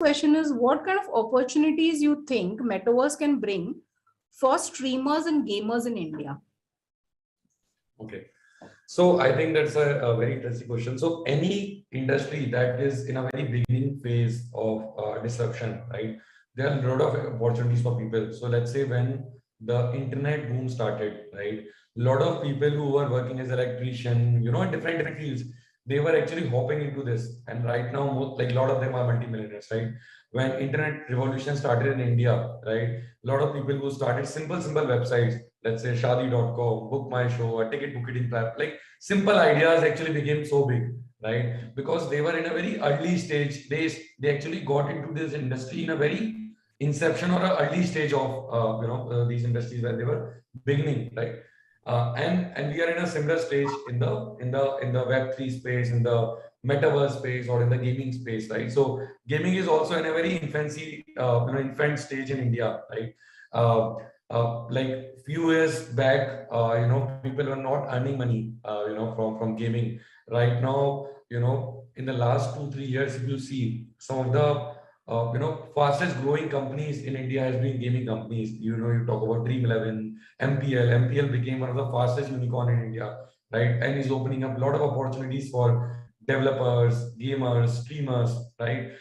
question is, what kind of opportunities you think metaverse can bring for streamers and gamers in India? Okay. So I think that's a very interesting question. So any industry that is in a very beginning phase of disruption, right? There are a lot of opportunities for people. So let's say when the internet boom started, right? A lot of people who were working as electrician, in different fields, they were actually hopping into this. And right now, like a lot of them are multimillionaires, right? When internet revolution started in India, right? A lot of people who started simple websites, let's say Shadi.com, Book My Show, a ticket booking platform, like simple ideas actually became so big, right? Because they were in a very early stage. They actually got into this industry in a very inception or an early stage of these industries where they were beginning, right? And we are in a similar stage in the Web3 space, in the metaverse space, or in the gaming space, right? So gaming is also in a very infancy, infant stage in India, right? Like few years back, people were not earning money, from gaming. Right now, in the last 2 3 years, if you see some of the fastest growing companies in India has been gaming companies. You talk about Dream 11, MPL. MPL became one of the fastest unicorn in India, right? And is opening up a lot of opportunities for developers, gamers, streamers, right?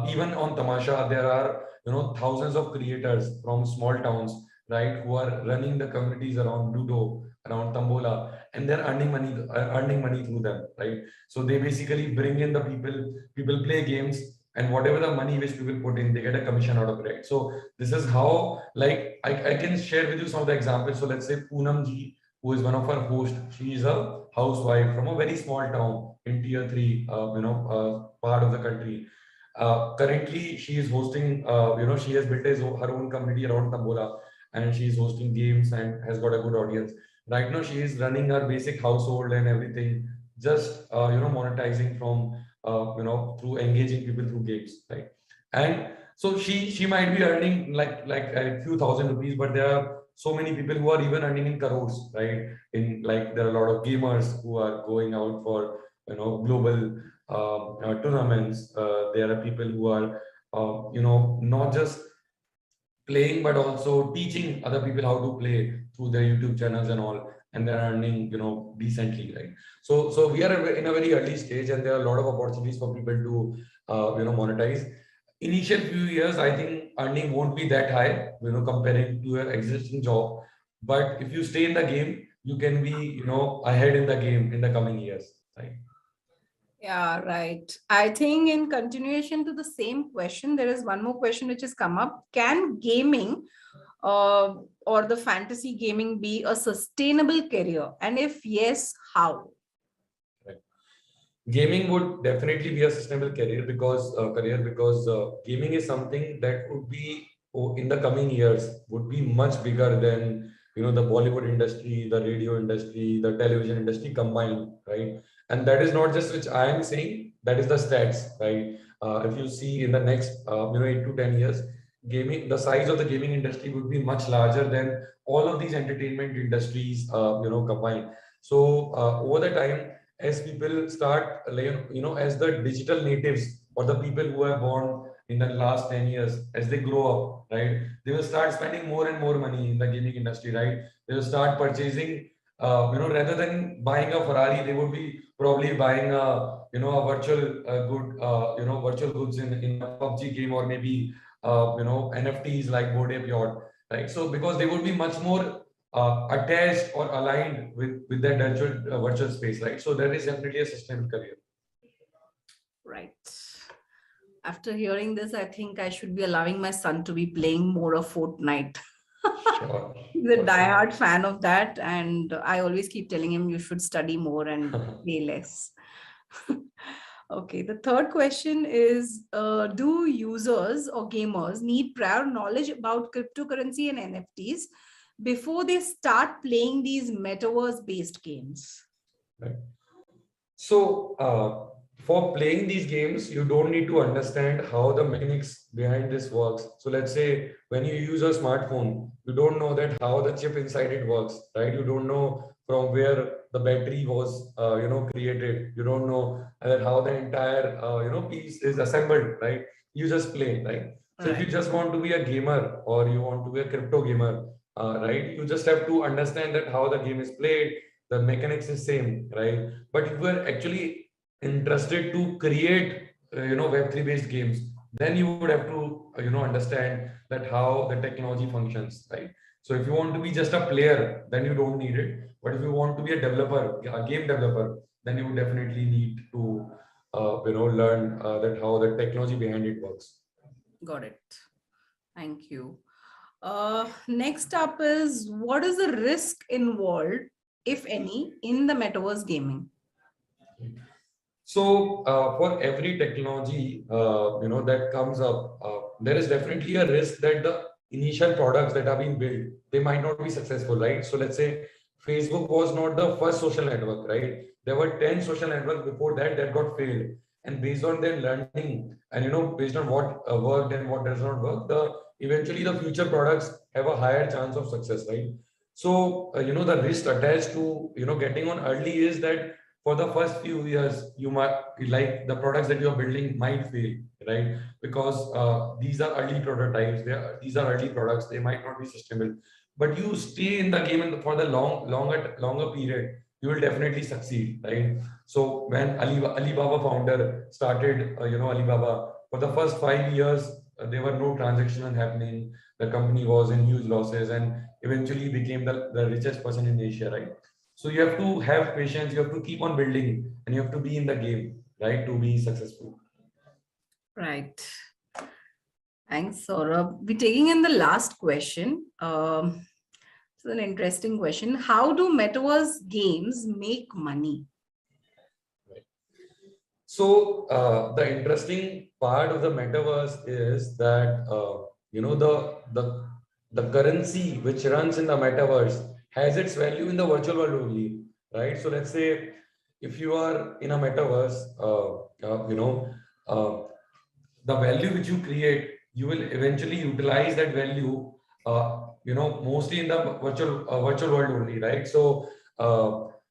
Even on Tamasha, there are thousands of creators from small towns, right, who are running the communities around Ludo, around Tambola, and they're earning money through them, right? So they basically bring in the people play games, and whatever the money which people put in, they get a commission out of it, right? So this is how, like, I can share with you some of the examples. So let's say Poonam ji, who is one of our hosts, she is a housewife from a very small town in tier 3, part of the country. Currently, she is hosting, she has built her own community around Tambola, and she is hosting games and has got a good audience. Right now, she is running her basic household and everything, just monetizing from through engaging people through games, right? And so she might be earning like a few thousand rupees, but there are so many people who are even earning in crores, right? In like there are a lot of gamers who are going out for global tournaments. There are people who are not just playing but also teaching other people how to play through their YouTube channels and all, and they're earning decently, right? So we are in a very early stage, and there are a lot of opportunities for people to monetize. Initial few years, I think earning won't be that high, comparing to your existing job, but if you stay in the game, you can be ahead in the game in the coming years, right? Yeah, right. I think in continuation to the same question, there is one more question which has come up. Can gaming or the fantasy gaming be a sustainable career? And if yes, how? Right. Gaming would definitely be a sustainable career because gaming is something that would be in the coming years would be much bigger than the Bollywood industry, the radio industry, the television industry combined, right? And that is not just which I am saying, that is the stats, right? If you see in the next 8 to 10 years, gaming, the size of the gaming industry would be much larger than all of these entertainment industries combined. So over the time, as people start, as the digital natives or the people who are born in the last 10 years, as they grow up, right, they will start spending more and more money in the gaming industry, right? They will start purchasing, rather than buying a Ferrari, they would be probably buying a virtual virtual goods in a PUBG game, or maybe, NFTs like Bored Ape Yacht, right? So because they would be much more attached or aligned with that virtual space, right? So that is definitely a sustainable career. Right. After hearing this, I think I should be allowing my son to be playing more of Fortnite. Sure. He's a diehard fan of that, and I always keep telling him you should study more and play less. Okay, the third question is, do users or gamers need prior knowledge about cryptocurrency and NFTs before they start playing these metaverse-based games? Right. So, for playing these games, you don't need to understand how the mechanics behind this works. So let's say when you use a smartphone, you don't know that how the chip inside it works, right? You don't know from where the battery was, created. You don't know that how the entire, piece is assembled, right? you just play, right? So if you Right. just want to be a gamer or you want to be a crypto gamer, right? You just have to understand that how the game is played, the mechanics is same, right? But if you are actually interested to create, Web3 based games, then you would have to, understand that how the technology functions, right? So if you want to be just a player, then you don't need it. But if you want to be a developer, a game developer, then you definitely need to, learn that how the technology behind it works. Got it. Thank you. Next up is, what is the risk involved, if any, in the metaverse gaming? So for every technology, that comes up, there is definitely a risk that the initial products that are being built, they might not be successful, right? So let's say Facebook was not the first social network, right? There were 10 social networks before that got failed. And based on their learning and, based on what worked and what does not work, eventually the future products have a higher chance of success, right? So, the risk attached to, getting on early is that for the first few years, you might, like, the products that you're building might fail, right? Because these are early prototypes, these are early products, they might not be sustainable. But you stay in the game for the longer period, you will definitely succeed, right? So when Alibaba founder started, Alibaba, for the first 5 years, there were no transactions happening. The company was in huge losses and eventually became the richest person in Asia, right? So you have to have patience, you have to keep on building, and you have to be in the game, right, to be successful. Right. Thanks, Saurabh. We're taking in the last question. It's an interesting question. How do metaverse games make money? Right. So the interesting part of the metaverse is that the currency which runs in the metaverse has its value in the virtual world only, right? So let's say if you are in a metaverse, the value which you create, you will eventually utilize that value, mostly in the virtual world only, right? So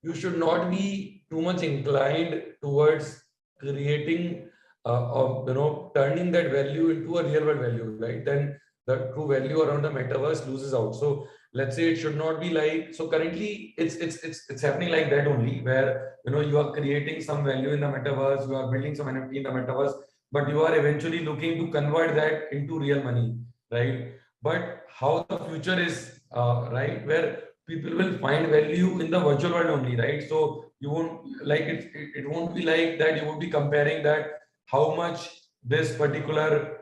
you should not be too much inclined towards creating, turning that value into a real world value, right? Then the true value around the metaverse loses out. So let's say it should not be like, so currently it's happening like that only, where you are creating some value in the metaverse, you are building some NFT in the metaverse, but you are eventually looking to convert that into real money, right? But how the future is, right, where people will find value in the virtual world only, right? So you won't, like, it won't be like that you would be comparing that how much this particular,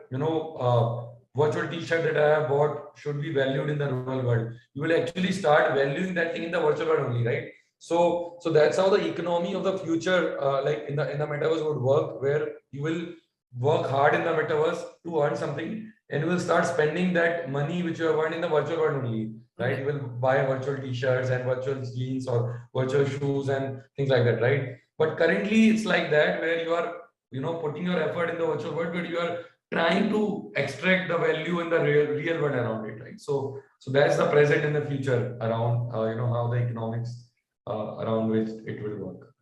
virtual t-shirt that I have bought should be valued in the real world. You will actually start valuing that thing in the virtual world only, right? So that's how the economy of the future, like in the metaverse would work, where you will work hard in the metaverse to earn something, and you will start spending that money which you have earned in the virtual world only, right? You will buy virtual t-shirts and virtual jeans or virtual shoes and things like that, right? But currently it's like that, where you are, putting your effort in the virtual world, but you are trying to extract the value in the real world around it, right? So that's the present and the future around, how the economics around which it will work.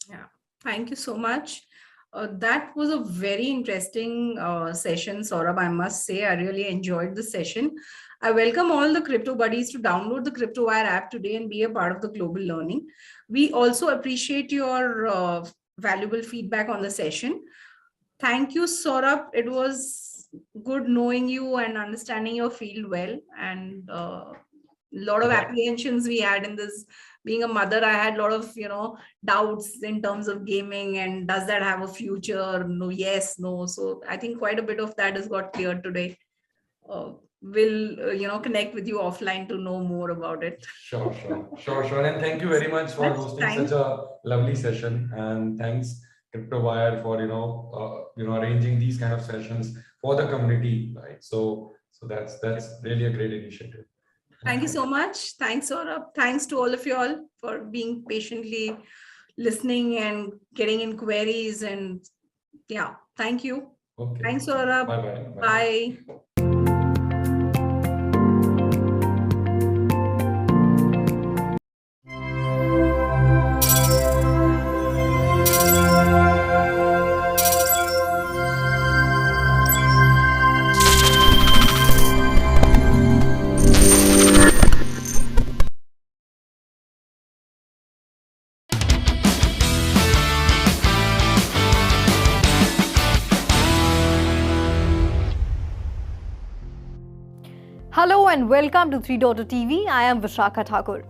Yeah, thank you so much. That was a very interesting session, Saurabh, I must say. I really enjoyed the session. I welcome all the crypto buddies to download the CryptoWire app today and be a part of the global learning. We also appreciate your valuable feedback on the session. Thank you, Saurabh. It was good knowing you and understanding your field well. And a lot of apprehensions we had in this. Being a mother, I had a lot of, doubts in terms of gaming and does that have a future? No, yes, no. So I think quite a bit of that has got cleared today. We'll, connect with you offline to know more about it. Sure. And thank you very much for hosting such a lovely session. And thanks CryptoWire for, arranging these kind of sessions for the community, right? So that's really a great initiative. Thank you so much. Thanks, Saurabh. Thanks to all of you all for being patiently listening and getting inquiries. And yeah, thank you. Okay. Thanks, Saurabh. Bye. Bye. Hello and welcome to 3.0 TV. I am Vishakha Thakur.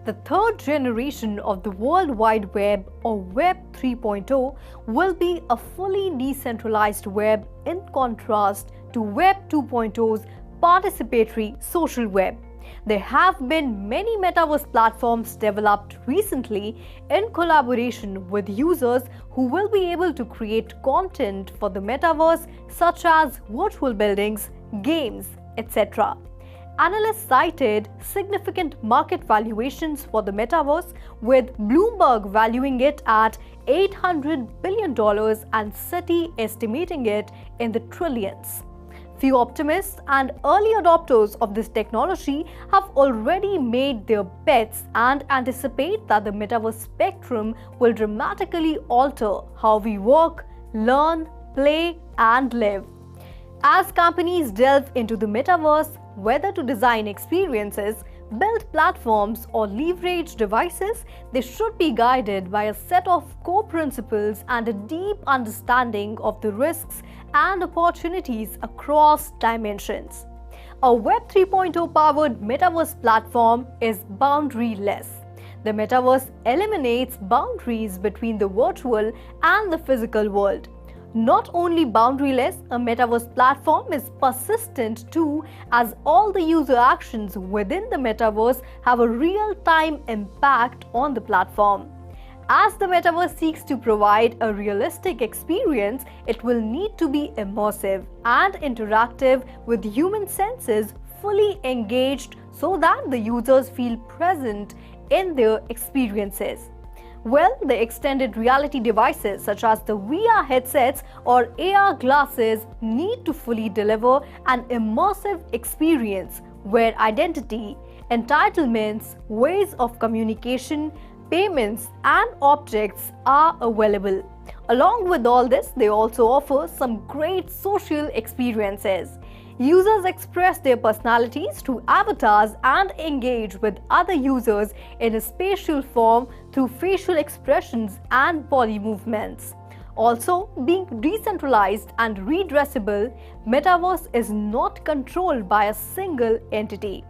The third generation of the World Wide Web, or Web 3.0, will be a fully decentralized web in contrast to Web 2.0's participatory social web. There have been many metaverse platforms developed recently in collaboration with users who will be able to create content for the metaverse, such as virtual buildings, games, etc. Analysts cited significant market valuations for the metaverse, with Bloomberg valuing it at $800 billion and Citi estimating it in the trillions. Few optimists and early adopters of this technology have already made their bets and anticipate that the metaverse spectrum will dramatically alter how we work, learn, play, and live. As companies delve into the metaverse, whether to design experiences, build platforms, or leverage devices, they should be guided by a set of core principles and a deep understanding of the risks and opportunities across dimensions. A Web 3.0 powered metaverse platform is boundaryless. The metaverse eliminates boundaries between the virtual and the physical world. Not only boundaryless, a metaverse platform is persistent too, as all the user actions within the metaverse have a real-time impact on the platform. As the metaverse seeks to provide a realistic experience, it will need to be immersive and interactive, with human senses fully engaged so that the users feel present in their experiences. Well, the extended reality devices such as the VR headsets or AR glasses need to fully deliver an immersive experience where identity, entitlements, ways of communication, payments, and objects are available. Along with all this, they also offer some great social experiences. Users express their personalities through avatars and engage with other users in a spatial form through facial expressions and body movements. Also, being decentralized and redressable, Metaverse is not controlled by a single entity.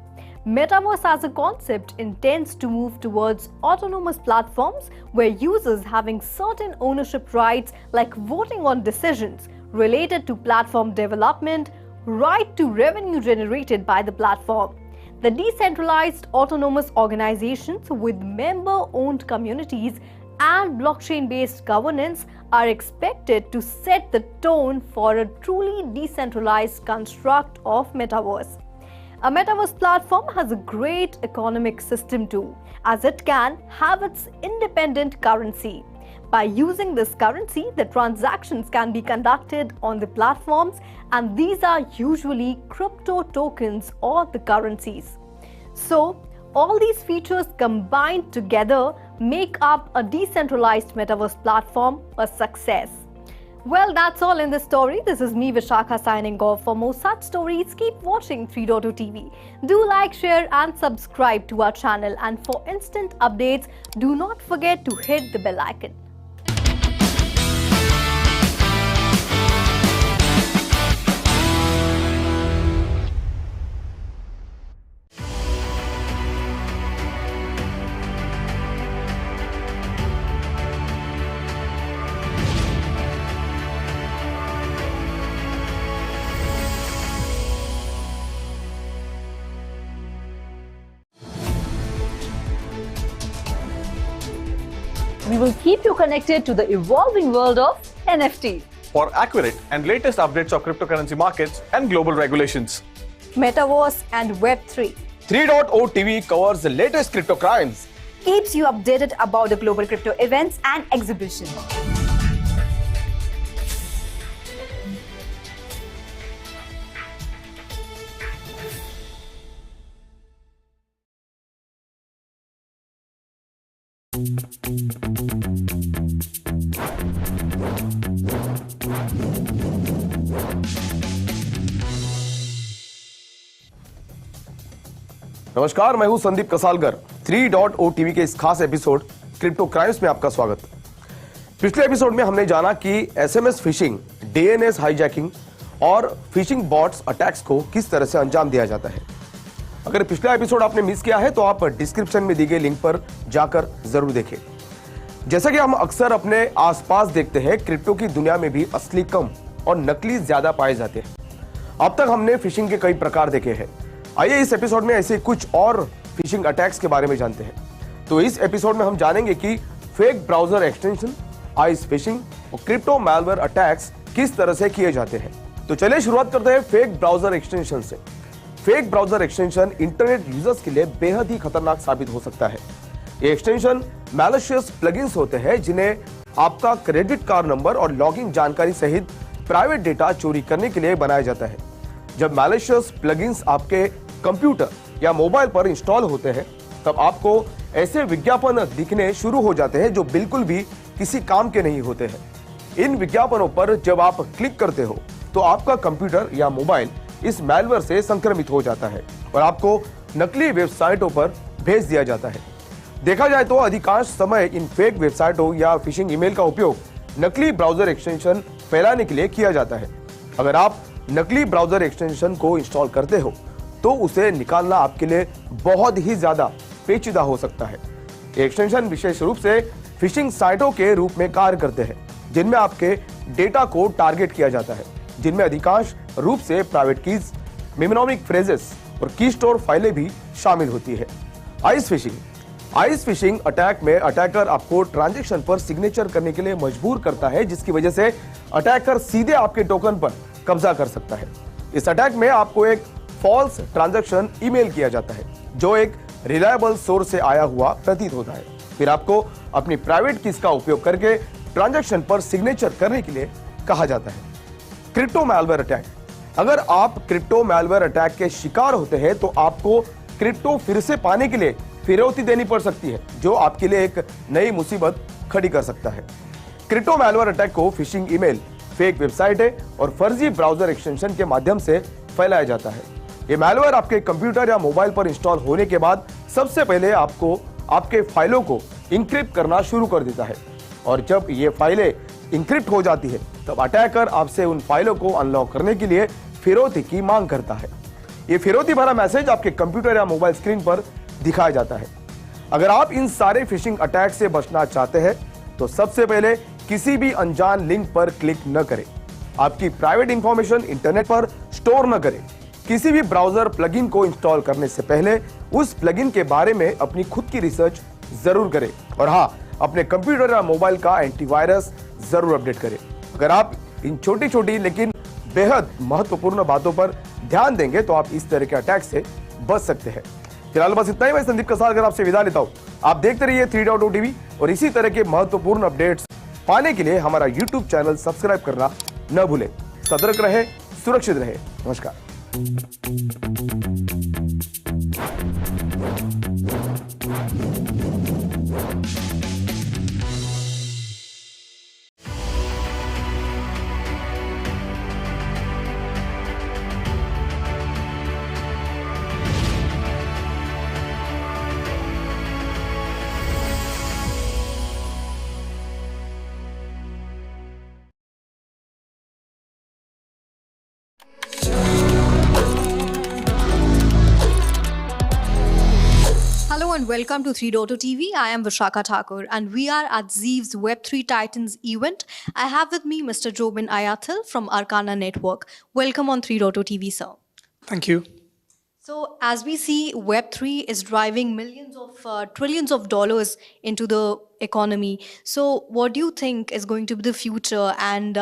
Metaverse as a concept intends to move towards autonomous platforms where users having certain ownership rights, like voting on decisions related to platform development, right to revenue generated by the platform. The decentralized autonomous organizations with member-owned communities and blockchain-based governance are expected to set the tone for a truly decentralized construct of metaverse. A metaverse platform has a great economic system too, as it can have its independent currency. By using this currency, the transactions can be conducted on the platforms, and these are usually crypto tokens or the currencies. So, all these features combined together make up a decentralized metaverse platform a success. Well, that's all in this story. This is me, Vishakha, signing off. For more such stories, keep watching 3.0 TV. Do like, share, and subscribe to our channel. And for instant updates, do not forget to hit the bell icon. We will keep you connected to the evolving world of NFT. For accurate and latest updates of cryptocurrency markets and global regulations. Metaverse and Web3. 3.0 TV covers the latest crypto crimes. Keeps you updated about the global crypto events and exhibitions. नमस्कार, मैं हूं Sandeep कसालकर। 3.0 TV के इस खास episode crypto crimes में आपका स्वागत। पिछले एपिसोड में हमने जाना कि एसएमएस फिशिंग, डीएनएस हाईजैकिंग और फिशिंग बॉट्स अटैक्स को किस तरह से अंजाम दिया जाता है। अगर पिछला एपिसोड आपने मिस किया है तो आप डिस्क्रिप्शन में दी गई लिंक पर जाकर जरूर देखें। जैसा कि हम अक्सर अपने आसपास देखते हैं, क्रिप्टो की दुनिया में भी असली कम और नकली ज्यादा पाए जाते हैं। अब तक हमने फिशिंग के कई प्रकार देखे हैं। आइए इस एपिसोड में ऐसे कुछ और फिशिंग अटैक्स के बारे में जानते हैं। तो इस एपिसोड में हम जानेंगे कि fake browser extension, ice fishing और क्रिप्टो मैलवेयर अटैक्स किस तरह से किए जाते हैं। तो चलिए शुरुआत करते हैं फेक ब्राउजर एक्सटेंशन से। Fake browser extension internet users के लिए बेहद ही खतरनाक साबित हो सकता है। ये एक्सटेंशन मैलिशियस प्लगइन्स होते हैं जिन्हें आपका क्रेडिट कार्ड नंबर और लॉगिन जानकारी सहित प्राइवेट डेटा चोरी करने के लिए बनाया जाता है। जब मैलिशियस प्लगइन्स आपके कंप्यूटर या मोबाइल पर इंस्टॉल होते हैं तब आपको ऐसे विज्ञापन दिखने शुरू हो जाते हैं जो बिल्कुल भी किसी काम के नहीं होते हैं। इन विज्ञापनों पर जब आप क्लिक करते हो तो आपका कंप्यूटर या मोबाइल इस मैलवेयर से संक्रमित हो जाता है और आपको नकली वेबसाइटों पर भेज दिया जाता है। देखा जाए तो अधिकांश समय इन फेक वेबसाइटों या फिशिंग ईमेल का उपयोग नकली ब्राउजर एक्सटेंशन फैलाने के लिए किया जाता है। अगर आप नकली ब्राउजर एक्सटेंशन को इंस्टॉल करते हो तो उसे निकालना आपके लिए बहुत ही ज्यादा पेचीदा हो सकता है। ये एक्सटेंशन विशेष रूप से फिशिंग साइटों के रूप में कार्य करते हैं जिनमें आपके डेटा को टारगेट किया जाता है, जिनमें अधिकांश रूप से प्राइवेट कीज, मेमोनिक फ्रेजेस और की स्टोर फाइलें भी शामिल होती है। आइस फिशिंग अटैक में अटैकर आपको ट्रांजैक्शन पर सिग्नेचर करने के लिए मजबूर करता है, जिसकी वजह से अटैकर सीधे आपके टोकन पर कब्जा कर सकता है। इस अटैक में आपको एक फॉल्स ट्रांजैक्शन ईमेल किया जाता है जो एक रिलायबल सोर्स से आया हुआ प्रतीत होता है। फिर आपको अपनी प्राइवेट कीज का उपयोग करके ट्रांजैक्शन पर सिग्नेचर करने के लिए कहा जाता है। Crypto malware attack. अगर आप क्रिप्टो मैलवेयर अटैक के शिकार होते हैं तो आपको क्रिप्टो फिर से पाने के लिए फिरौती देनी पड़ सकती है, जो आपके लिए एक नई मुसीबत खड़ी कर सकता है। क्रिप्टो मैलवेयर अटैक को फिशिंग ईमेल, फेक वेबसाइटें और फर्जी ब्राउजर एक्सटेंशन के माध्यम से फैलाया जाता है। ये मैलवेयर आपके कंप्यूटर या मोबाइल पर इंस्टॉल होने के बाद सबसे पहले आपको आपके फाइलों को इंक्रिप्ट करना शुरू कर देता है और जब ये फाइलें इंक्रिप्ट हो जाती है तब अटैकर आपसे उन फाइलों को अनलॉक करने के लिए फिरौती की मांग करता है। ये फिरौती भरा मैसेज आपके कंप्यूटर या मोबाइल स्क्रीन पर दिखाया जाता है। अगर आप इन सारे फिशिंग अटैक से बचना चाहते हैं तो सबसे पहले किसी भी अनजान लिंक पर क्लिक न करें। आपकी प्राइवेट इंफॉर्मेशन इंटरनेट पर स्टोर न करें। किसी भी ब्राउजर प्लगइन को इंस्टॉल करने से पहले उस प्लगइन के बारे में अपनी खुद की रिसर्च जरूर करें और हाँ, अपने कंप्यूटर या मोबाइल का एंटीवायरस जरूर अपडेट करें। अगर आप इन छोटी छोटी लेकिन बेहद महत्वपूर्ण बातों पर ध्यान देंगे तो आप इस तरह के अटैक से बच सकते हैं। फिलहाल बस इतना ही। मैं संदीप कसालकर आपसे विदा लेता हूं। आप देखते रहिए 3.0 टीवी और इसी तरह के महत्वपूर्ण अपडेट्स पाने के लिए हमारा यूट्यूब चैनल सब्सक्राइब करना न भूलें। सतर्क रहे, सुरक्षित रहे। नमस्कार। Hello and welcome to 3.0 TV. I am Vishakha Thakur and we are at Zeev's Web3 Titans event. I have with me Mr. Jobin Ayathil from Arcana Network. Welcome on 3.0 TV, sir. Thank you. So as we see, Web3 is driving millions of trillions of dollars into the economy. So what do you think is going to be the future, and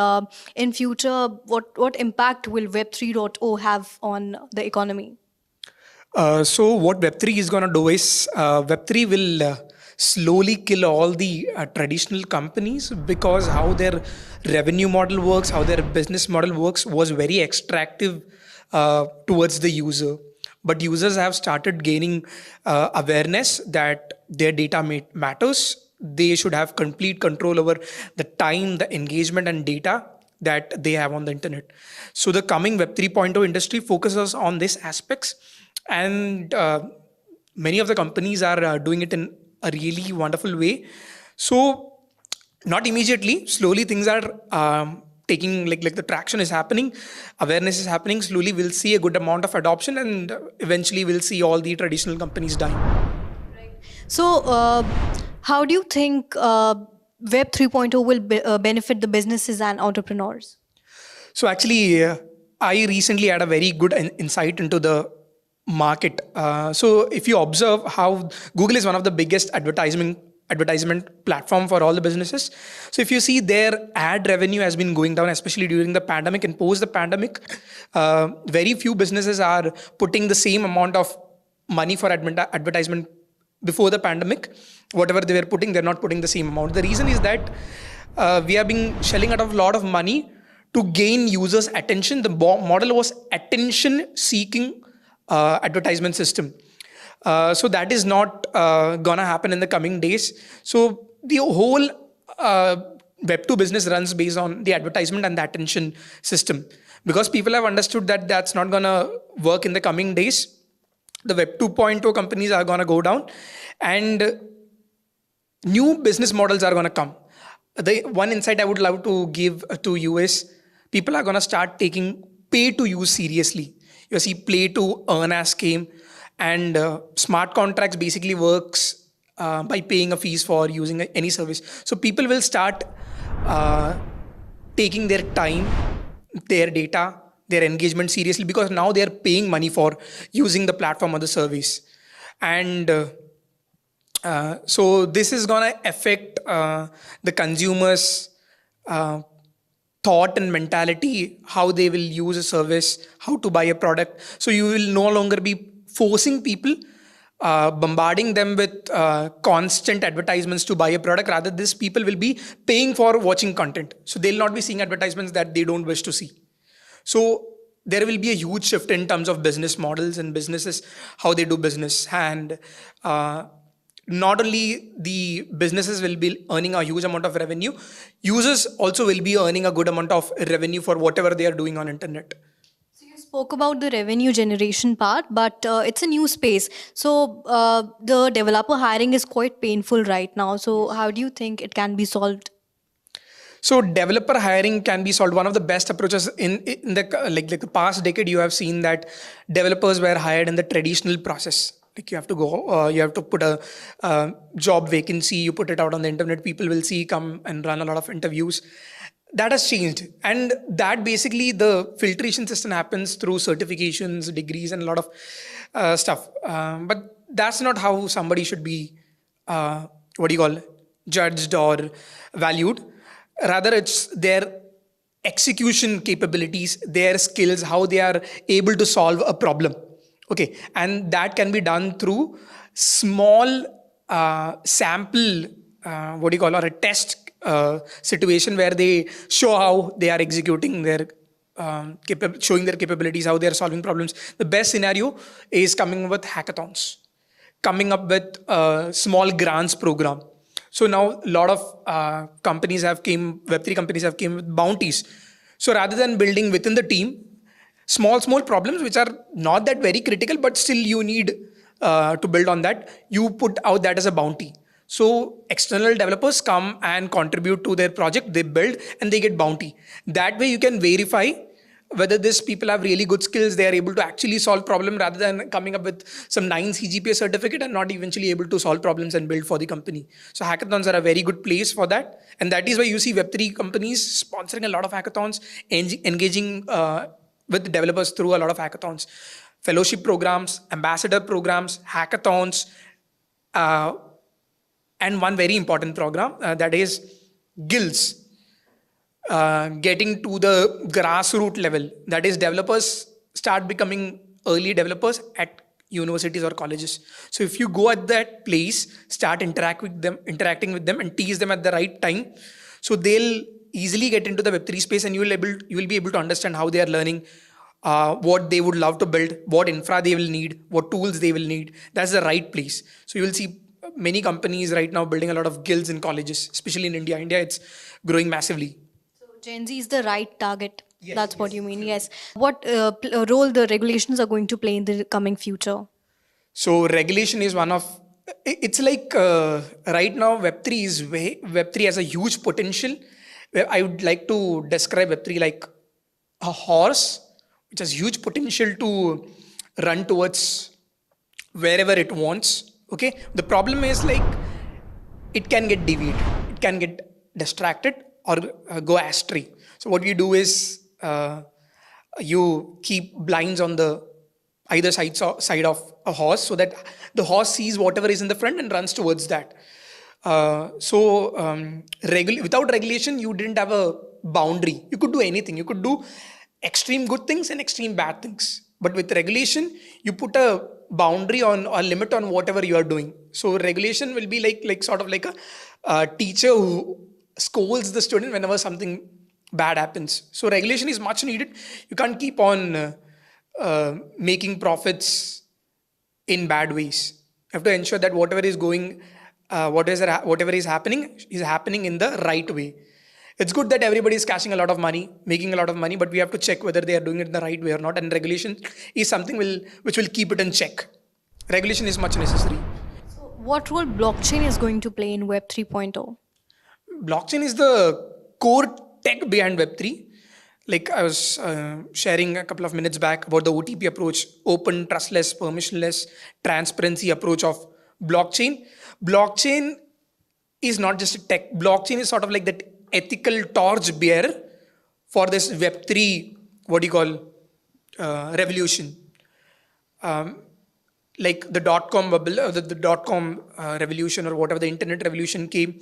in future, what impact will Web 3.0 have on the economy? So what Web3 is going to do is Web3 will slowly kill all the traditional companies, because how their revenue model works, how their business model works was very extractive towards the user. But users have started gaining awareness that their data matters. They should have complete control over the time, the engagement and data that they have on the internet. So the coming Web 3.0 industry focuses on these aspects, and many of the companies are doing it in a really wonderful way. So not immediately, slowly things are taking like the traction is happening, awareness is happening. Slowly, we'll see a good amount of adoption, and eventually, we'll see all the traditional companies dying. So, how do you think Web 3.0 will benefit the businesses and entrepreneurs? So actually, I recently had a very good insight into the market. So if you observe how Google is one of the biggest advertisement platform for all the businesses. So if you see, their ad revenue has been going down, especially during the pandemic and post the pandemic. Very few businesses are putting the same amount of money for advertisement before the pandemic. Whatever they were putting, they're not putting the same amount. The reason is that we have been shelling out a lot of money to gain users' attention. The model was attention-seeking advertisement system. So that is not gonna happen in the coming days. So the whole Web2 business runs based on the advertisement and the attention system. Because people have understood that that's not gonna work in the coming days, the Web 2.0 companies are gonna go down, and new business models are gonna come. The one insight I would love to give to you is, people are gonna start taking pay to use seriously. You see, play to earn as came, and smart contracts basically works by paying a fees for using any service. So people will start taking their time, their data, their engagement seriously, because now they are paying money for using the platform or the service. And so this is gonna affect the consumers' thought and mentality, how they will use a service, how to buy a product. So you will no longer be forcing people, bombarding them with constant advertisements to buy a product. Rather, these people will be paying for watching content. So they'll not be seeing advertisements that they don't wish to see. So there will be a huge shift in terms of business models and businesses, how they do business. And not only the businesses will be earning a huge amount of revenue, users also will be earning a good amount of revenue for whatever they are doing on internet. So you spoke about the revenue generation part, but it's a new space. So the developer hiring is quite painful right now. So how do you think it can be solved? So developer hiring can be solved. One of the best approaches in the past decade, you have seen that developers were hired in the traditional process. Like you have to go, you have to put a job vacancy, you put it out on the internet, people will see, come and run a lot of interviews. That has changed. And that basically the filtration system happens through certifications, degrees, and a lot of stuff. But that's not how somebody should be, judged or valued. Rather, it's their execution capabilities, their skills, how they are able to solve a problem. Okay, and that can be done through small sample, or a test situation where they show how they are executing their, showing their capabilities, how they are solving problems. The best scenario is coming up with hackathons, coming up with small grants program. So now a lot of companies have came, Web3 companies have came with bounties. So rather than building within the team, small problems which are not that very critical, but still you need to build on that, you put out that as a bounty. So external developers come and contribute to their project, they build and they get bounty. That way you can verify whether these people have really good skills, they are able to actually solve problem, rather than coming up with some 9 CGPA certificate and not eventually able to solve problems and build for the company. So hackathons are a very good place for that. And that is why you see Web3 companies sponsoring a lot of hackathons, engaging with developers through a lot of hackathons, fellowship programs, ambassador programs, hackathons, and one very important program that is guilds. Getting to the grassroots level, that is developers start becoming early developers at universities or colleges. So if you go at that place, start interacting with them and teach them at the right time, so they'll easily get into the Web3 space, and you will be able to understand how they are learning, what they would love to build, what infra they will need, what tools they will need. That's the right place. So you will see many companies right now building a lot of guilds in colleges, especially in India. It's growing massively. Gen Z is the right target. Yes, that's what you mean. Yes. What role the regulations are going to play in the coming future? So regulation is one of, it's like right now Web3 has a huge potential, I would like to describe Web3 like a horse which has huge potential to run towards wherever it wants. Okay, the problem is like it can get deviated, it can get distracted or go astray. So what you do is you keep blinds on the either side of a horse so that the horse sees whatever is in the front and runs towards that. Without regulation, you didn't have a boundary. You could do anything. You could do extreme good things and extreme bad things. But with regulation, you put a boundary on or limit on whatever you are doing. So regulation will be like sort of like a teacher who scolds the student whenever something bad happens. So regulation is much needed. You can't keep on making profits in bad ways. You have to ensure that whatever is going, whatever is happening in the right way. It's good that everybody is cashing a lot of money, making a lot of money, but we have to check whether they are doing it in the right way or not. And regulation is something which will keep it in check. Regulation is much necessary. So what role blockchain is going to play in Web 3.0? Blockchain is the core tech behind Web3. Like I was sharing a couple of minutes back about the OTP approach, open, trustless, permissionless, transparency approach of blockchain. Blockchain is not just a tech. Blockchain is sort of like that ethical torch bearer for this Web3, revolution. Like the dot-com bubble, or the dot-com revolution, or whatever the internet revolution came.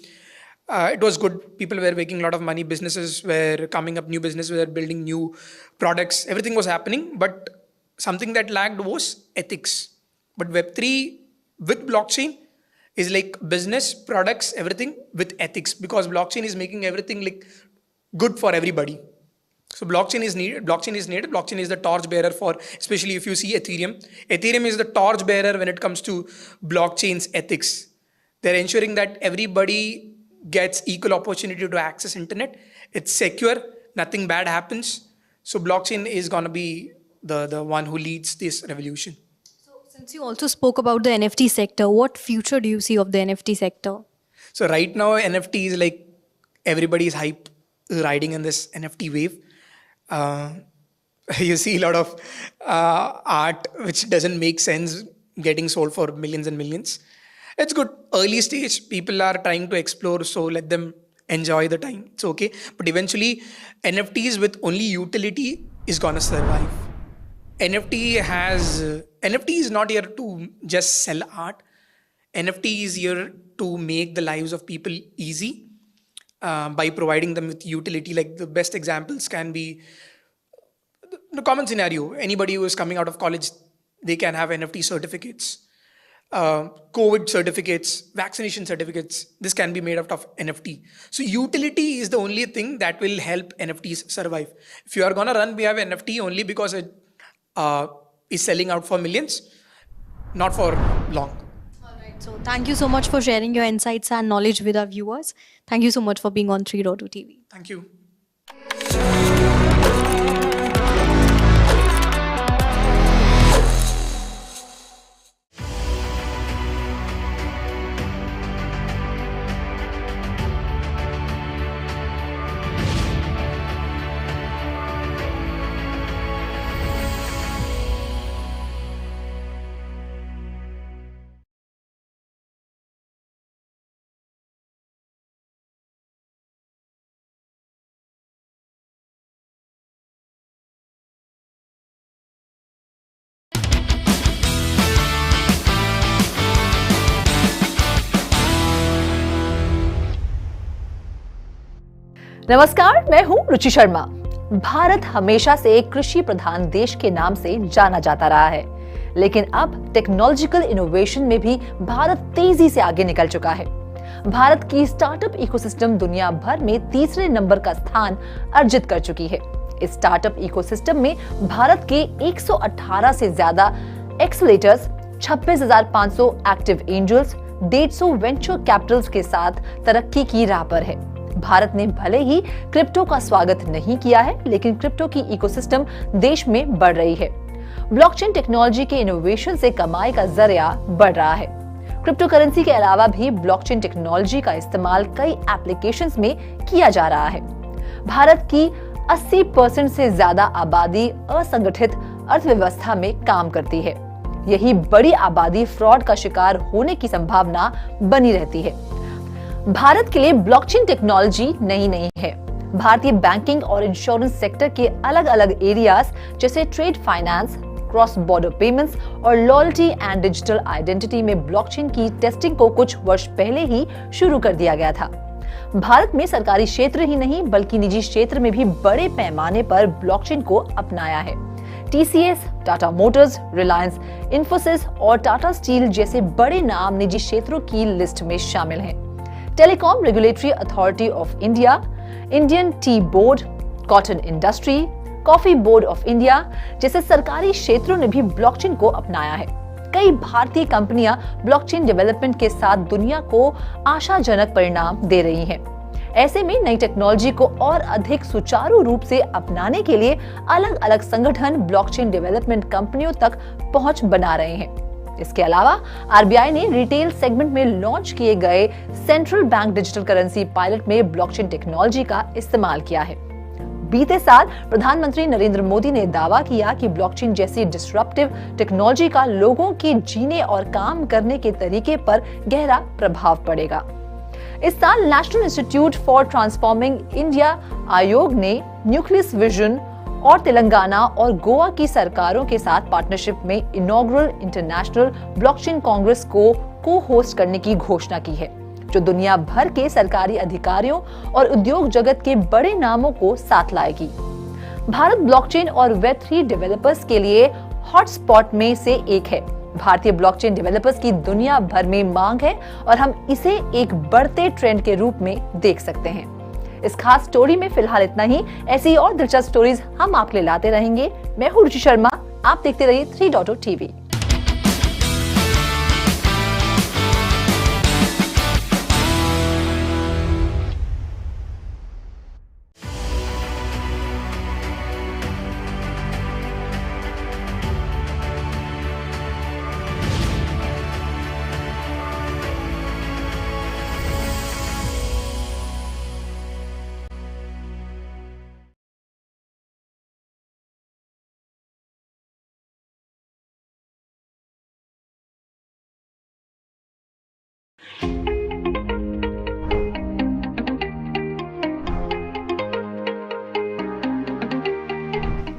It was good. People were making a lot of money. Businesses were coming up, new businesses were building new products. Everything was happening, but something that lagged was ethics. But Web3 with blockchain is like business, products, everything with ethics, because blockchain is making everything like good for everybody. So blockchain is needed. Blockchain is the torch bearer for, especially if you see Ethereum. Ethereum is the torch bearer when it comes to blockchain's ethics. They're ensuring that everybody gets equal opportunity to access internet. It's secure. Nothing bad happens. So blockchain is going to be the one who leads this revolution. So since you also spoke about the NFT sector, what future do you see of the NFT sector? So right now NFT is like everybody's hype riding in this NFT wave. You see a lot of art which doesn't make sense getting sold for millions and millions. It's good. Early stage, people are trying to explore, so let them enjoy the time. It's okay. But eventually, NFTs with only utility is gonna survive. NFT is not here to just sell art. NFT is here to make the lives of people easy by providing them with utility. Like the best examples can be the common scenario. Anybody who is coming out of college, they can have NFT certificates. COVID certificates, vaccination certificates, this can be made out of NFT. So utility is the only thing that will help NFTs survive. If you are gonna run, we have NFT only because it is selling out for millions, not for long. Alright, so thank you so much for sharing your insights and knowledge with our viewers. Thank you so much for being on 3.2 TV. Thank you. नमस्कार, मैं हूं रुचि शर्मा। भारत हमेशा से एक कृषि प्रधान देश के नाम से जाना जाता रहा है, लेकिन अब टेक्नोलॉजिकल इनोवेशन में भी भारत तेजी से आगे निकल चुका है। भारत की स्टार्टअप इकोसिस्टम दुनिया भर में तीसरे नंबर का स्थान अर्जित कर चुकी है। इस स्टार्टअप इकोसिस्टम में भारत के 118 से ज्यादा accelerators, 26,500 active angels, 150 venture Capitals के साथ तरक्की की राह पर है। भारत ने भले ही क्रिप्टो का स्वागत नहीं किया है, लेकिन क्रिप्टो की इकोसिस्टम देश में बढ़ रही है। ब्लॉकचेन टेक्नोलॉजी के इनोवेशन से कमाई का जरिया बढ़ रहा है। क्रिप्टो करेंसी के अलावा भी ब्लॉकचेन टेक्नोलॉजी का इस्तेमाल कई एप्लीकेशंस में किया जा रहा है। भारत की 80% से ज्यादा आबादी असंगठित अर्थव्यवस्था में काम करती है। यही बड़ी आबादी फ्रॉड का शिकार होने की संभावना बनी रहती है। भारत के लिए ब्लॉकचेन टेक्नोलॉजी नई नहीं है। भारतीय बैंकिंग और इंश्योरेंस सेक्टर के अलग अलग एरियाज जैसे trade finance, cross border payments और लॉयल्टी एंड डिजिटल आइडेंटिटी में ब्लॉकचेन की टेस्टिंग को कुछ वर्ष पहले ही शुरू कर दिया गया था। भारत में सरकारी क्षेत्र ही नहीं बल्कि निजी क्षेत्र में भी बड़े पैमाने पर ब्लॉकचेन को अपनाया है। TCS, टाटा मोटर्स, रिलायंस, इन्फोसिस और टाटा स्टील जैसे बड़े नाम निजी क्षेत्रों की लिस्ट में शामिल हैं। Telecom regulatory authority of India, Indian tea board, cotton industry, coffee board of India जैसे सरकारी क्षेत्रों ने भी ब्लॉकचेन को अपनाया है। कई भारतीय कंपनियां ब्लॉकचेन डेवलपमेंट के साथ दुनिया को आशाजनक परिणाम दे रही हैं। ऐसे में नई टेक्नोलॉजी को और अधिक सुचारू रूप से अपनाने के लिए अलग अलग संगठन ब्लॉकचेन डेवलपमेंट कंपनियों तक पहुंच बना रहे हैं। इसके अलावा RBI ने रिटेल सेगमेंट में लॉन्च किए गए central bank digital currency pilot में ब्लॉकचेन टेक्नोलॉजी का इस्तेमाल किया है। बीते साल प्रधानमंत्री नरेंद्र मोदी ने दावा किया कि ब्लॉकचेन जैसी डिसरप्टिव टेक्नोलॉजी का लोगों के जीने और काम करने के तरीके पर गहरा प्रभाव पड़ेगा। इस साल national institute for transforming India आयोग ने न्यूक्लियस विजन और तेलंगाना और गोवा की सरकारों के साथ पार्टनरशिप में इनॉग्रल इंटरनेशनल ब्लॉकचेन कांग्रेस को होस्ट करने की घोषणा की है, जो दुनिया भर के सरकारी अधिकारियों और उद्योग जगत के बड़े नामों को साथ लाएगी। भारत ब्लॉकचेन और वेब3 डेवलपर्स के लिए हॉटस्पॉट में से एक है। भारतीय ब्लॉकचेन डेवलपर्स की दुनिया भर में मांग है और हम इसे एक बढ़ते ट्रेंड के रूप में देख सकते हैं। इस खास स्टोरी में फिलहाल इतना ही। ऐसी और दिलचस्प स्टोरीज हम आपके लिए लाते रहेंगे। मैं हूं रुचि शर्मा, आप देखते रहिए 3.0 TV।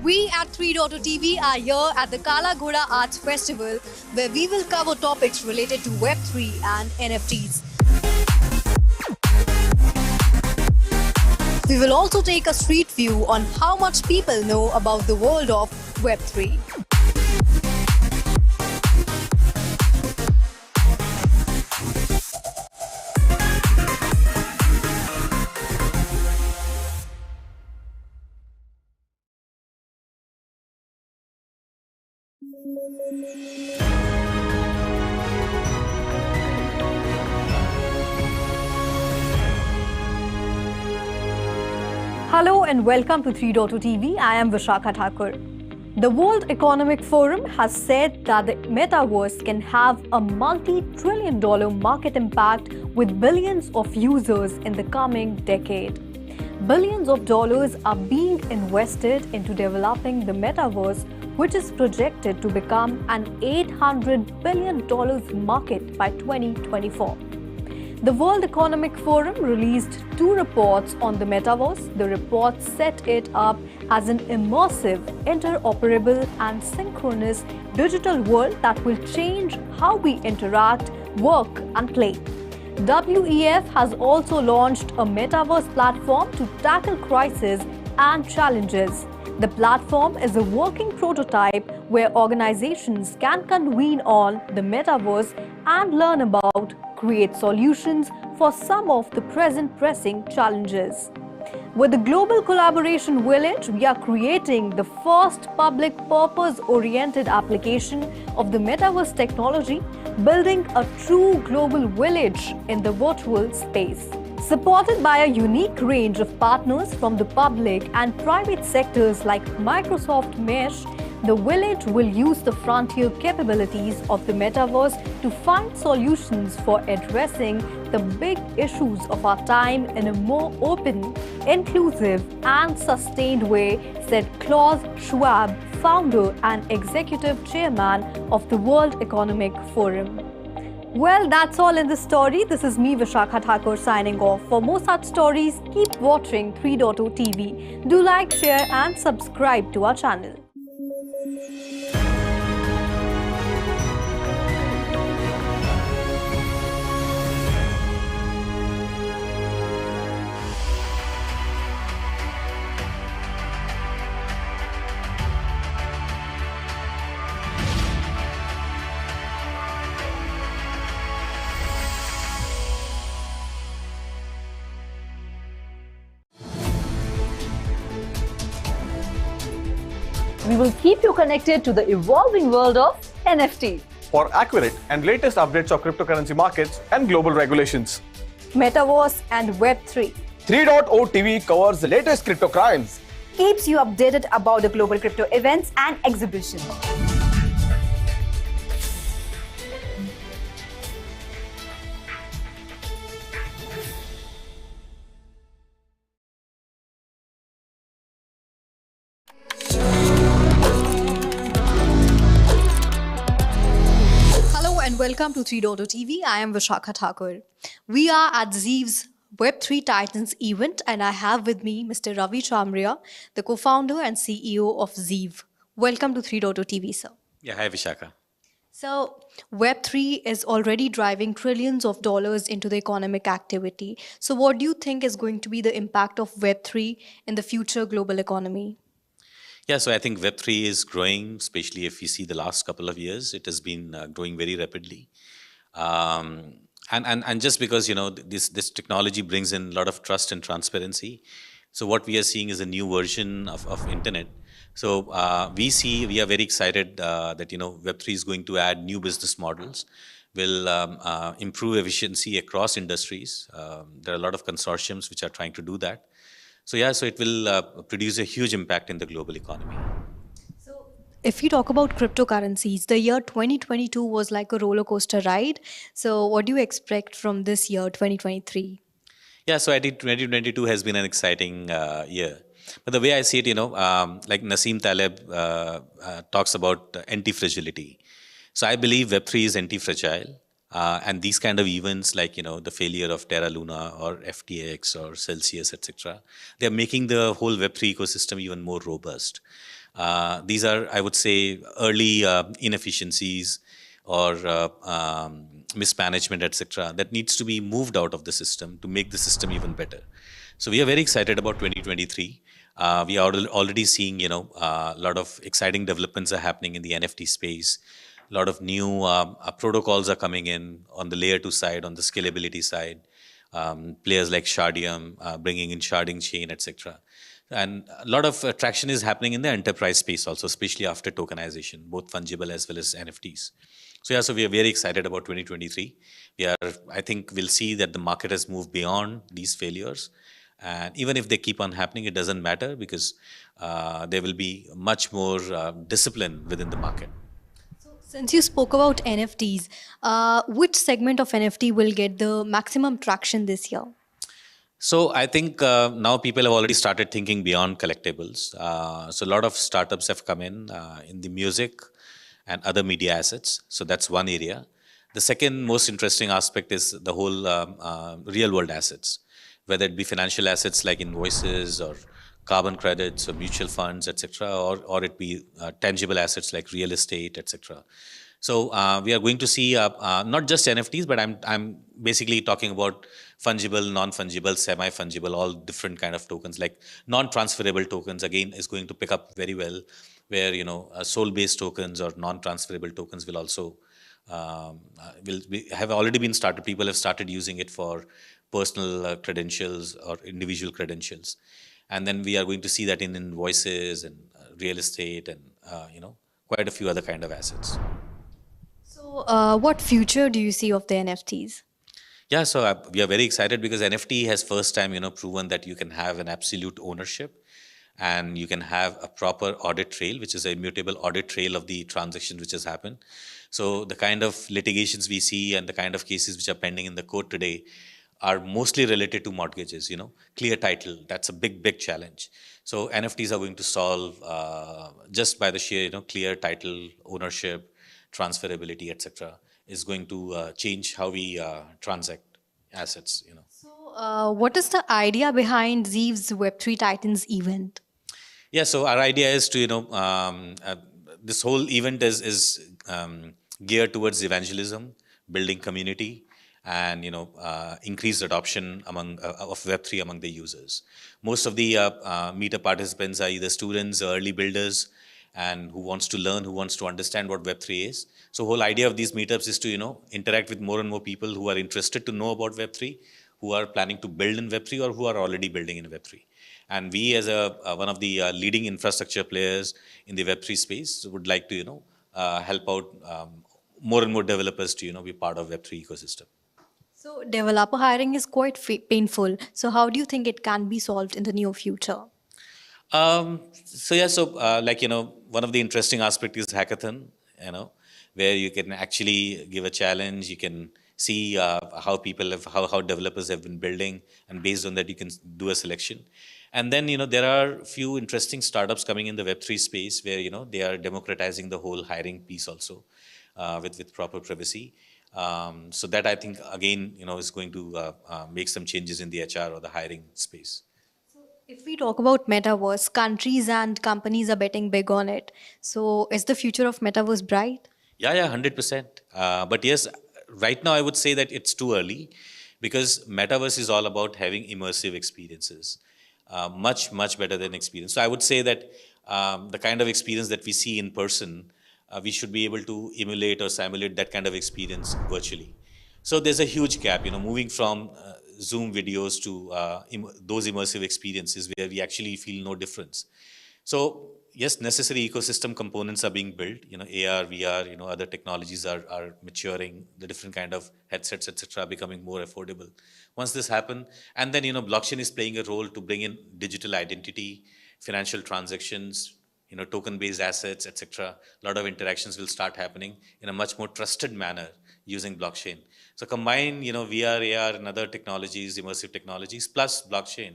We at 3.0 TV are here at the Kala Ghoda Arts Festival, where we will cover topics related to Web3 and NFTs. We will also take a street view on how much people know about the world of Web3. Hello and welcome to 3.0 TV. I am Vishakha Thakur. The World Economic Forum has said that the metaverse can have a multi-trillion-dollar market impact with billions of users in the coming decade. Billions of dollars are being invested into developing the metaverse, which is projected to become an $800 billion market by 2024. The World Economic Forum released 2 reports on the metaverse. The reports set it up as an immersive, interoperable and synchronous digital world that will change how we interact, work and play. WEF has also launched a metaverse platform to tackle crises and challenges. The platform is a working prototype where organizations can convene on the metaverse and learn about, create solutions for some of the present pressing challenges. With the Global Collaboration Village, we are creating the first public purpose-oriented application of the metaverse technology, building a true global village in the virtual space. Supported by a unique range of partners from the public and private sectors like Microsoft Mesh, The village will use the frontier capabilities of the metaverse to find solutions for addressing the big issues of our time in a more open, inclusive, and sustained way, said Klaus Schwab, founder and executive chairman of the World Economic Forum. Well, that's all in the story. This is me, Vishakha Thakur, signing off. For more such stories, keep watching 3.0 TV. Do like, share, and subscribe to our channel. We will keep you connected to the evolving world of NFT. For accurate and latest updates of cryptocurrency markets and global regulations. Metaverse and Web3. 3.0 TV covers the latest crypto crimes. Keeps you updated about the global crypto events and exhibitions. Hello and welcome to 3.0 TV. I am Vishakha Thakur. We are at Zeev's Web3 Titans event and I have with me Mr. Ravi Chamria, the co-founder and CEO of Zeev. Welcome to 3.0 TV, sir. Yeah, hi Vishakha. So, Web3 is already driving trillions of dollars into the economic activity. So, what do you think is going to be the impact of Web3 in the future global economy? Yeah, so I think Web3 is growing, especially if you see the last couple of years, it has been growing very rapidly. And just because, this technology brings in a lot of trust and transparency. So what we are seeing is a new version of internet. So we are very excited that, Web3 is going to add new business models, will improve efficiency across industries. There are a lot of consortiums which are trying to do that. So it will produce a huge impact in the global economy. So, if you talk about cryptocurrencies, the year 2022 was like a roller coaster ride. So, what do you expect from this year, 2023? Yeah, so I think 2022 has been an exciting year. But the way I see it, like Nassim Taleb talks about anti-fragility. So I believe Web3 is anti-fragile. And these kind of events like, the failure of Terra Luna or FTX or Celsius, etc., they're making the whole Web3 ecosystem even more robust. These are, I would say, early inefficiencies or mismanagement, etc., that needs to be moved out of the system to make the system even better. So we are very excited about 2023. We are already seeing, a lot of exciting developments are happening in the NFT space. A lot of new protocols are coming in on the layer 2 side, on the scalability side. Players like Shardium bringing in sharding chain, etc. And a lot of traction is happening in the enterprise space also, especially after tokenization, both fungible as well as NFTs. So we are very excited about 2023. I think we'll see that the market has moved beyond these failures. And even if they keep on happening, it doesn't matter because there will be much more discipline within the market. Since you spoke about NFTs, which segment of NFT will get the maximum traction this year? So I think now people have already started thinking beyond collectibles. So a lot of startups have come in the music and other media assets. So that's one area. The second most interesting aspect is the whole real world assets, whether it be financial assets like invoices or carbon credits or mutual funds, etc., or it be tangible assets like real estate, etc. So we are going to see not just NFTs, but I'm basically talking about fungible, non-fungible, semi-fungible, all different kind of tokens. Like non-transferable tokens again is going to pick up very well, where soul-based tokens or non-transferable tokens will also have already been started. People have started using it for personal credentials or individual credentials. And then we are going to see that in invoices and real estate and, quite a few other kind of assets. So what future do you see of the NFTs? Yeah, so we are very excited because NFT has first time, proven that you can have an absolute ownership. and you can have a proper audit trail, which is a immutable audit trail of the transaction which has happened. So the kind of litigations we see and the kind of cases which are pending in the court today are mostly related to mortgages, clear title. That's a big challenge. So NFTs are going to solve just by the sheer, clear title, ownership, transferability, etc. is going to change how we transact assets, So, what is the idea behind Zeev's Web3 Titans event? Yeah, so our idea is to, this whole event is geared towards evangelism, building community, and increased adoption of Web3 among the users. Most of the meetup participants are either students or early builders, and who wants to learn, who wants to understand what Web3 is. So whole idea of these meetups is to interact with more and more people who are interested to know about Web3, who are planning to build in Web3 or who are already building in Web3. And we, as one of the leading infrastructure players in the Web3 space, would like to help out more and more developers to be part of Web3 ecosystem. So, developer hiring is quite painful. So, how do you think it can be solved in the near future? One of the interesting aspects is hackathon, where you can actually give a challenge, you can see how developers have been building, and based on that you can do a selection. And then there are few interesting startups coming in the Web3 space where they are democratizing the whole hiring piece also with proper privacy. So that I think again is going to make some changes in the HR or the hiring space. If we talk about metaverse, countries and companies are betting big on it. So is the future of metaverse bright? Yeah, 100%. But yes, right now I would say that it's too early, because metaverse is all about having immersive experiences, much better than experience. So I would say that the kind of experience that we see in person, we should be able to emulate or simulate that kind of experience virtually. So there's a huge gap, moving from Zoom videos to those immersive experiences where we actually feel no difference. So yes, necessary ecosystem components are being built. AR, VR, other technologies are maturing. The different kind of headsets, etc., are becoming more affordable. Once this happens, and then blockchain is playing a role to bring in digital identity, financial transactions, token-based assets, etc. A lot of interactions will start happening in a much more trusted manner using blockchain. So combine, VR, AR, and other technologies, immersive technologies, plus blockchain.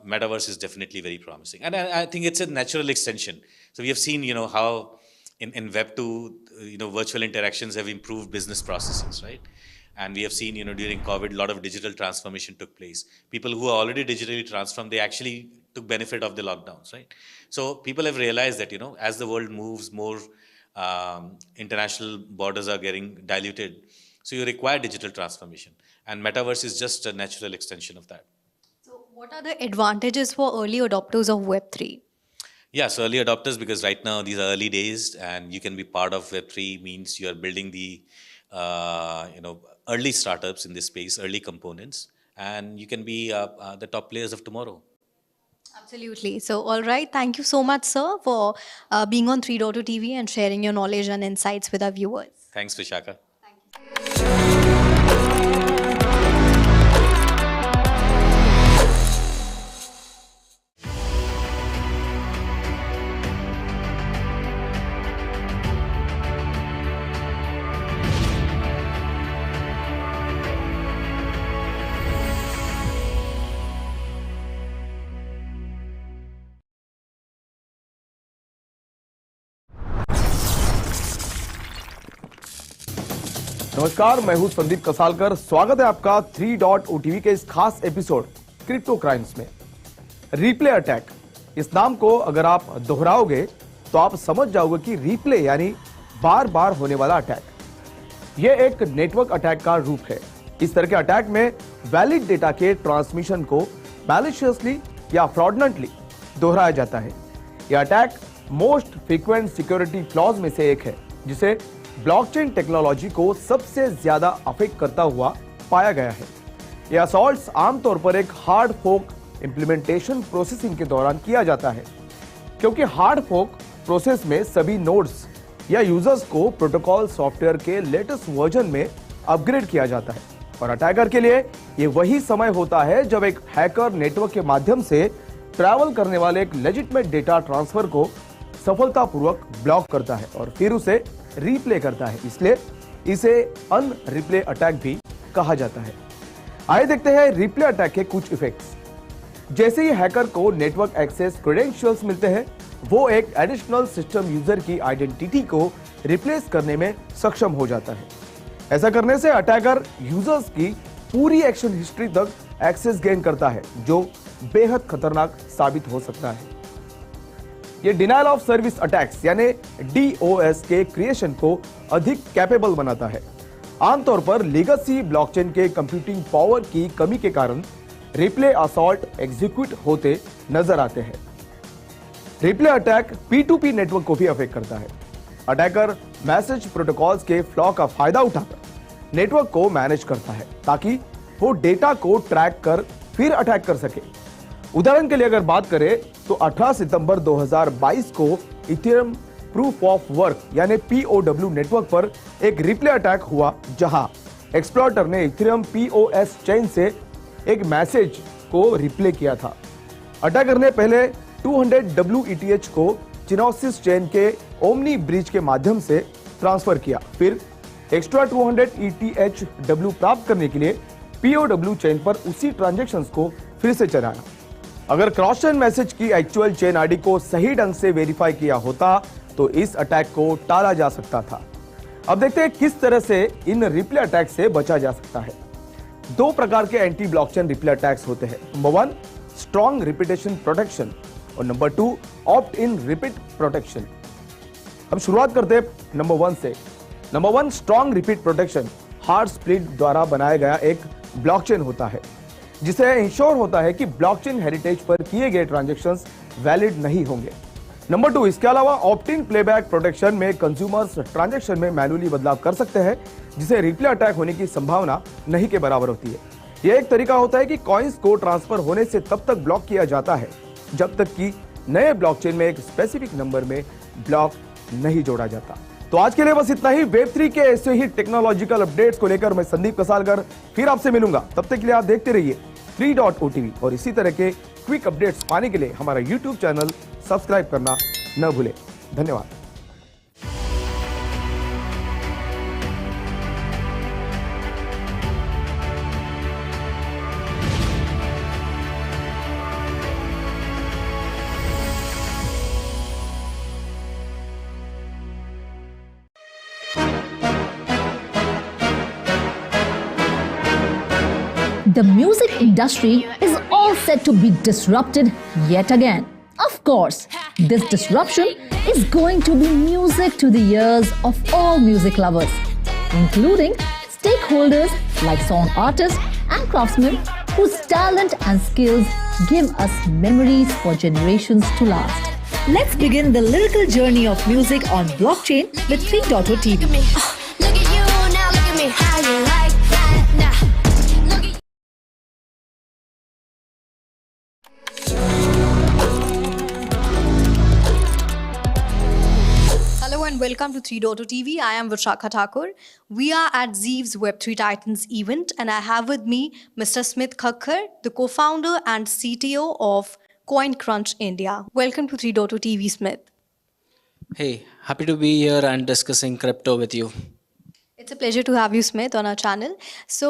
Metaverse is definitely very promising, and I think it's a natural extension. So we have seen, how in Web2, virtual interactions have improved business processes, right? And we have seen, during COVID, a lot of digital transformation took place. People who are already digitally transformed, they actually took benefit of the lockdowns, right? So people have realized that, as the world moves more, international borders are getting diluted. So you require digital transformation, and metaverse is just a natural extension of that. So what are the advantages for early adopters of Web3? Yeah, so early adopters, because right now these are early days, and you can be part of Web3 means you are building the, early startups in this space, early components, and you can be the top players of tomorrow. Absolutely. So, all right. Thank you so much, sir, for being on 3.2 TV and sharing your knowledge and insights with our viewers. Thanks, Vishaka. नमस्कार, मैं हूं संदीप कसालकर। स्वागत है आपका 3.0 TV के इस खास episode crypto crimes में। रिप्ले अटैक, इस नाम को अगर आप दोहराओगे तो आप समझ जाओगे कि रिप्ले यानी बार बार होने वाला अटैक। यह एक नेटवर्क अटैक का रूप है। इस तरह के अटैक में वैलिड डेटा के ट्रांसमिशन को मैलिशियसली या फ्रॉडलेंटली दोहराया जाता है। यह attack most frequent security flaws में से एक है, जिसे ब्लॉकचेन टेक्नोलॉजी को सबसे ज्यादा अफेक्ट करता हुआ पाया गया है। यह असॉल्ट्स आमतौर पर एक हार्ड फोक इंप्लीमेंटेशन प्रोसेसिंग के दौरान किया जाता है, क्योंकि हार्ड फोक प्रोसेस में सभी नोड्स या यूजर्स को प्रोटोकॉल सॉफ्टवेयर के लेटेस्ट वर्जन में अपग्रेड किया जाता है। और अटैकर के लिए यह वही समय होता है जब एक हैकर नेटवर्क के माध्यम से ट्रैवल करने वाले एक लेजिटिमेट डेटा ट्रांसफर को सफलतापूर्वक ब्लॉक करता है और फिर उसे रीप्ले करता है, इसलिए इसे अनरिप्ले अटैक भी कहा जाता है। आइए देखते हैं रिप्ले अटैक के कुछ इफेक्ट्स। जैसे ही हैकर को नेटवर्क एक्सेस क्रेडेंशियल्स मिलते हैं, वो एक एडिशनल सिस्टम यूजर की आइडेंटिटी को रिप्लेस करने में सक्षम हो जाता है। ऐसा करने से अटैकर यूजर्स की पूरी एक्शन हिस्ट्री तक एक्सेस गेन करता है, जो बेहद खतरनाक साबित हो सकता है। ये डिनायल ऑफ सर्विस अटैक्स यानी DOS के क्रिएशन को अधिक कैपेबल बनाता है। आमतौर पर लेगेसी ब्लॉकचेन के कंप्यूटिंग पावर की कमी के कारण रिप्ले असॉल्ट एग्जीक्यूट होते नजर आते हैं। रिप्ले अटैक P2P नेटवर्क को भी अफेक्ट करता है। अटैकर मैसेज प्रोटोकॉल्स के फ्लॉ का फायदा उठाकर नेटवर्क को मैनेज करता है ताकि वो डेटा को ट्रैक कर फिर अटैक कर सके। उदाहरण के लिए अगर बात करें तो 18 सितंबर 2022 को इथेरियम प्रूफ ऑफ वर्क यानी POW नेटवर्क पर एक रिप्ले अटैक हुआ, जहां एक्सप्लॉइटर ने इथेरियम POS चेन से एक मैसेज को रिप्ले किया था। अटैकर ने पहले 200 WETH को चिनोसिस चेन के ओमनी ब्रिज के माध्यम से ट्रांसफर किया, फिर एक्स्ट्रा 200 ETHW प्राप्त करने के लिए POW चेन पर उसी ट्रांजैक्शंस को फिर से चलाया। अगर क्रॉस चेन मैसेज की एक्चुअल चेन आईडी को सही ढंग से वेरीफाई किया होता तो इस अटैक को टाला जा सकता था। अब देखते हैं किस तरह से इन रिप्ले अटैक से बचा जा सकता है। दो प्रकार के एंटी ब्लॉकचेन रिप्ले अटैक्स होते हैं। नंबर 1 स्ट्रॉन्ग रिपीटेशन प्रोटेक्शन और नंबर 2 ऑप्ट इन रिपीट प्रोटेक्शन। हम शुरुआत करते हैं नंबर 1 से। Number 1 strong repeat protection hard split द्वारा बनाया गया एक ब्लॉकचेन होता है, जिसे इंश्योर होता है कि ब्लॉकचेन हेरिटेज पर किए गए ट्रांजैक्शंस वैलिड नहीं होंगे। नंबर 2 इसके अलावा ऑप्ट इन प्लेबैक प्रोटेक्शन में कंज्यूमर्स ट्रांजैक्शन में मैन्युअली बदलाव कर सकते हैं, जिसे रिप्ले अटैक होने की संभावना नहीं के बराबर होती है। यह एक तरीका होता है कि कॉइन्स को ट्रांसफर होने से तब तक ब्लॉक किया जाता है जब तक कि नए ब्लॉकचेन में एक स्पेसिफिक नंबर में ब्लॉक नहीं जोड़ा जाता। तो आज के लिए बस इतना ही। वेब3 के ऐसे ही टेक्नोलॉजिकल अपडेट्स को लेकर मैं संदीप कसालकर फिर आपसे मिलूंगा। तब तक के लिए आप देखते रहिए 3.OTV और इसी तरह के क्विक अपडेट्स पाने के लिए हमारा YouTube चैनल सब्सक्राइब करना न भूलें। धन्यवाद। The music industry is all set to be disrupted yet again. Of course, this disruption is going to be music to the ears of all music lovers, including stakeholders like song artists and craftsmen whose talent and skills give us memories for generations to last. Let's begin the lyrical journey of music on blockchain with 3.OTV. Look at you now, look at me. How you like that now? Hello and welcome to 3.OTV. I am Vishakha Thakur. We are at Zeev's Web3 Titans event and I have with me Mr. Smith Khakkar, the co-founder and CTO of CoinCrunch India. Welcome to 3.OTV, Smith. Hey, happy to be here and discussing crypto with you. It's a pleasure to have you, Smith, on our channel. So,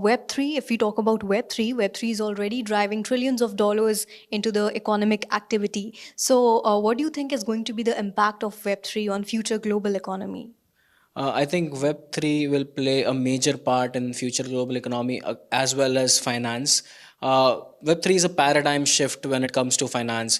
Web3, if we talk about Web3, Web3 is already driving trillions of dollars into the economic activity. So, what do you think is going to be the impact of Web3 on future global economy? I think Web3 will play a major part in future global economy as well as finance. Web3 is a paradigm shift when it comes to finance.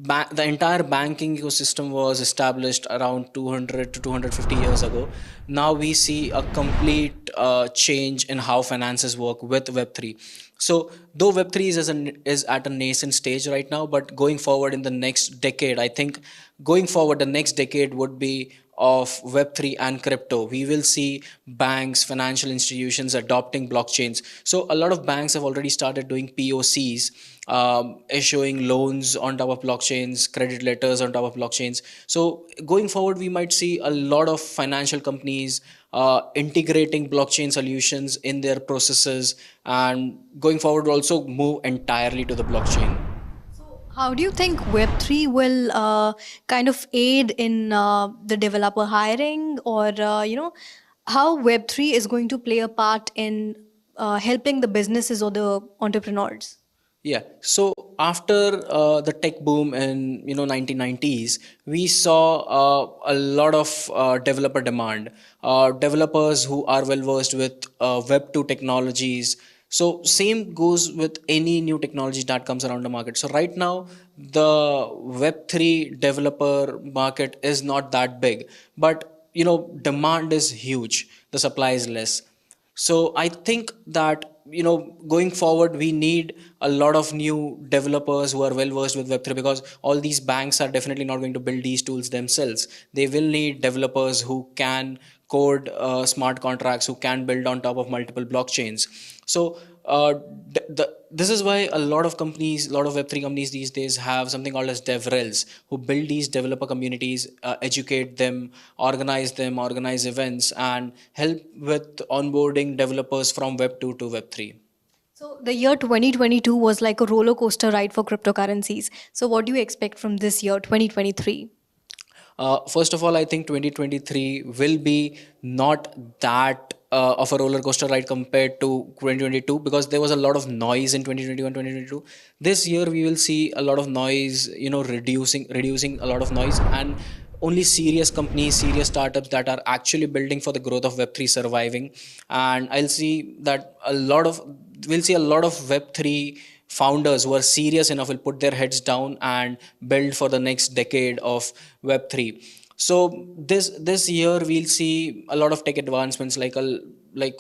The entire banking ecosystem was established around 200 to 250 years ago. Now we see a complete change in how finances work with Web3. So though Web3 is at a nascent stage right now, but going forward in the next decade, I think going forward the next decade would be of Web3 and crypto. We will see banks, financial institutions adopting blockchains. So a lot of banks have already started doing POCs, issuing loans on top of blockchains, credit letters on top of blockchains. So going forward, we might see a lot of financial companies integrating blockchain solutions in their processes, and going forward also move entirely to the blockchain. How do you think Web3 will kind of aid in the developer hiring, or how Web3 is going to play a part in helping the businesses or the entrepreneurs? Yeah. So after the tech boom in 1990s, we saw a lot of developer demand. Developers who are well versed with Web 2 technologies. So same goes with any new technology that comes around the market. So right now, the Web 3 developer market is not that big, but demand is huge. The supply is less. So I think that going forward we need a lot of new developers who are well versed with Web3, because all these banks are definitely not going to build these tools themselves. They will need developers who can code smart contracts, who can build on top of multiple blockchains. So this is why a lot of companies, a lot of Web3 companies these days have something called as DevRels, who build these developer communities, educate them, organize events, and help with onboarding developers from Web 2 to Web 3. So the year 2022 was like a roller coaster ride for cryptocurrencies. So what do you expect from this year, 2023? First of all, I think 2023 will be not that of a roller coaster ride compared to 2022, because there was a lot of noise in 2021, 2022. This year we will see a lot of noise, reducing a lot of noise, and only serious companies, serious startups that are actually building for the growth of Web3 surviving. And we'll see a lot of Web3 founders who are serious enough will put their heads down and build for the next decade of Web3. So this year we'll see a lot of tech advancements, like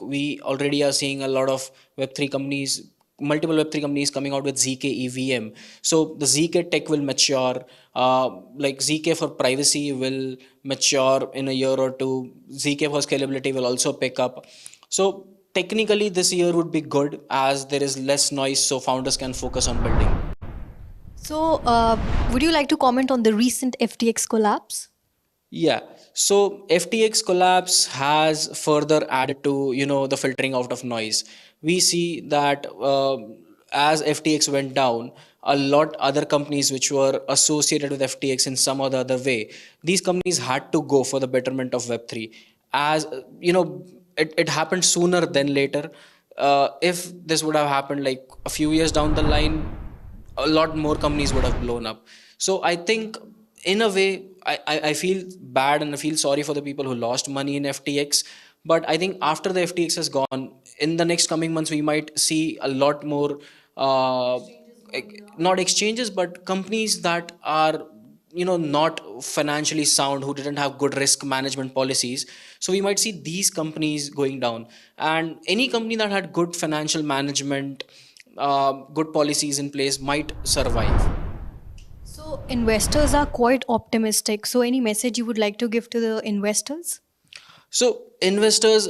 we already are seeing a lot of Web3 companies, multiple Web3 companies coming out with ZK EVM. So the ZK tech will mature, like ZK for privacy will mature in a year or two. ZK for scalability will also pick up. So technically this year would be good, as there is less noise, so founders can focus on building. So would you like to comment on the recent FTX collapse? Yeah, so FTX collapse has further added to the filtering out of noise. We see that as FTX went down, a lot other companies which were associated with FTX in some or the other way, these companies had to go for the betterment of Web3. As it happened sooner than later. If this would have happened like a few years down the line, a lot more companies would have blown up. So I think in a way, I feel bad and I feel sorry for the people who lost money in FTX. But I think after the FTX has gone, in the next coming months, we might see a lot more, not exchanges, but companies that are not financially sound, who didn't have good risk management policies. So we might see these companies going down, and any company that had good financial management, good policies in place might survive. So investors are quite optimistic. So any message you would like to give to the investors? So investors,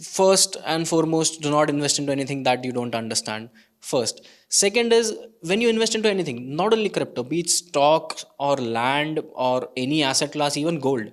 first and foremost, do not invest into anything that you don't understand. First. Second is, when you invest into anything, not only crypto, be it stocks or land or any asset class, even gold,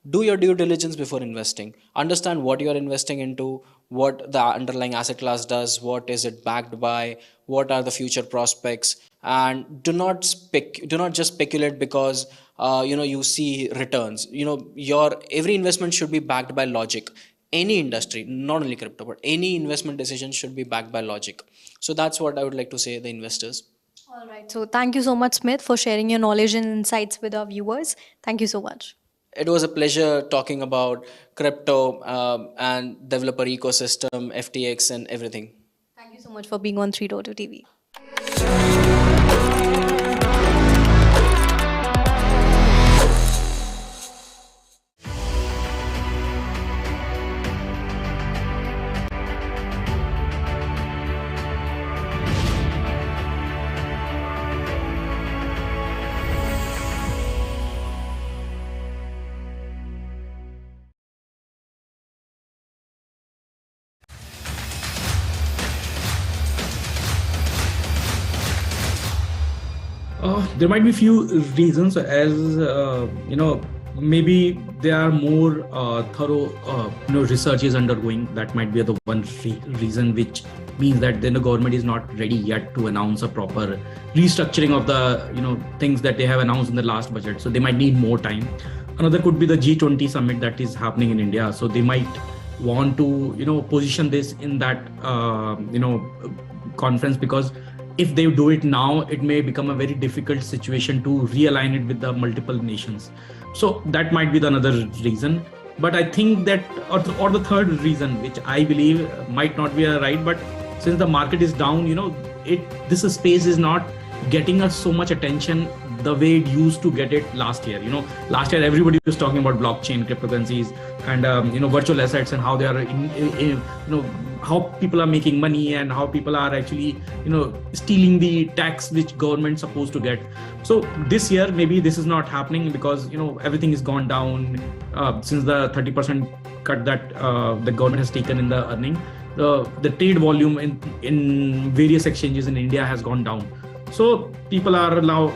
do your due diligence before investing. Understand what you are investing into, what the underlying asset class does, what is it backed by, what are the future prospects, and do not just speculate because you see returns. Your every investment should be backed by logic. Any industry, not only crypto, but any investment decision should be backed by logic. So that's what I would like to say to the investors. All right. So thank you so much, Smith, for sharing your knowledge and insights with our viewers. Thank you so much. It was a pleasure talking about crypto and developer ecosystem, FTX and everything. Thank you so much for being on 3.2 TV. There might be few reasons, as maybe there are more thorough research is undergoing. That might be the one reason which means that then the government is not ready yet to announce a proper restructuring of the things that they have announced in the last budget. So they might need more time. Another could be the G20 summit that is happening in India. So they might want to position this in that conference, because if they do it now, it may become a very difficult situation to realign it with the multiple nations. So that might be the another reason. But I think that, or the third reason, which I believe might not be right, but since the market is down, this space is not getting us so much attention the way it used to get it last year. Last year everybody was talking about blockchain, cryptocurrencies, and virtual assets, and how they are how people are making money, and how people are actually stealing the tax which government's supposed to get. So this year maybe this is not happening, because everything is gone down since the 30% cut that the government has taken in the earning. The trade volume in various exchanges in India has gone down. So people are now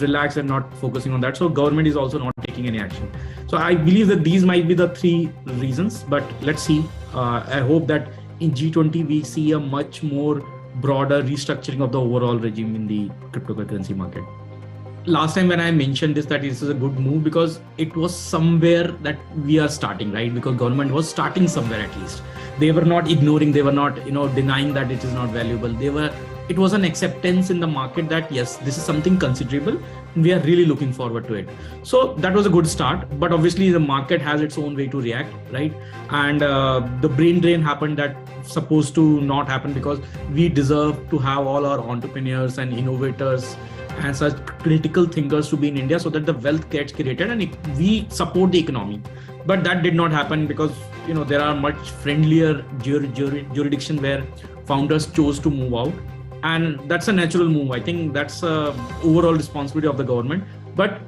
relaxed and not focusing on that. So government is also not taking any action. So I believe that these might be the three reasons, but let's see. I hope that in G20 we see a much more broader restructuring of the overall regime in the cryptocurrency market. Last time when I mentioned this, that this is a good move, because it was somewhere that we are starting, right? Because government was starting somewhere at least. They were not ignoring, they were not denying that it is not valuable. It was an acceptance in the market that yes, this is something considerable, and we are really looking forward to it. So that was a good start, but obviously the market has its own way to react, right? And the brain drain happened that supposed to not happen, because we deserve to have all our entrepreneurs and innovators and such critical thinkers to be in India, so that the wealth gets created and we support the economy. But that did not happen, because there are much friendlier jurisdiction where founders chose to move out. And that's a natural move. I think that's a overall responsibility of the government. But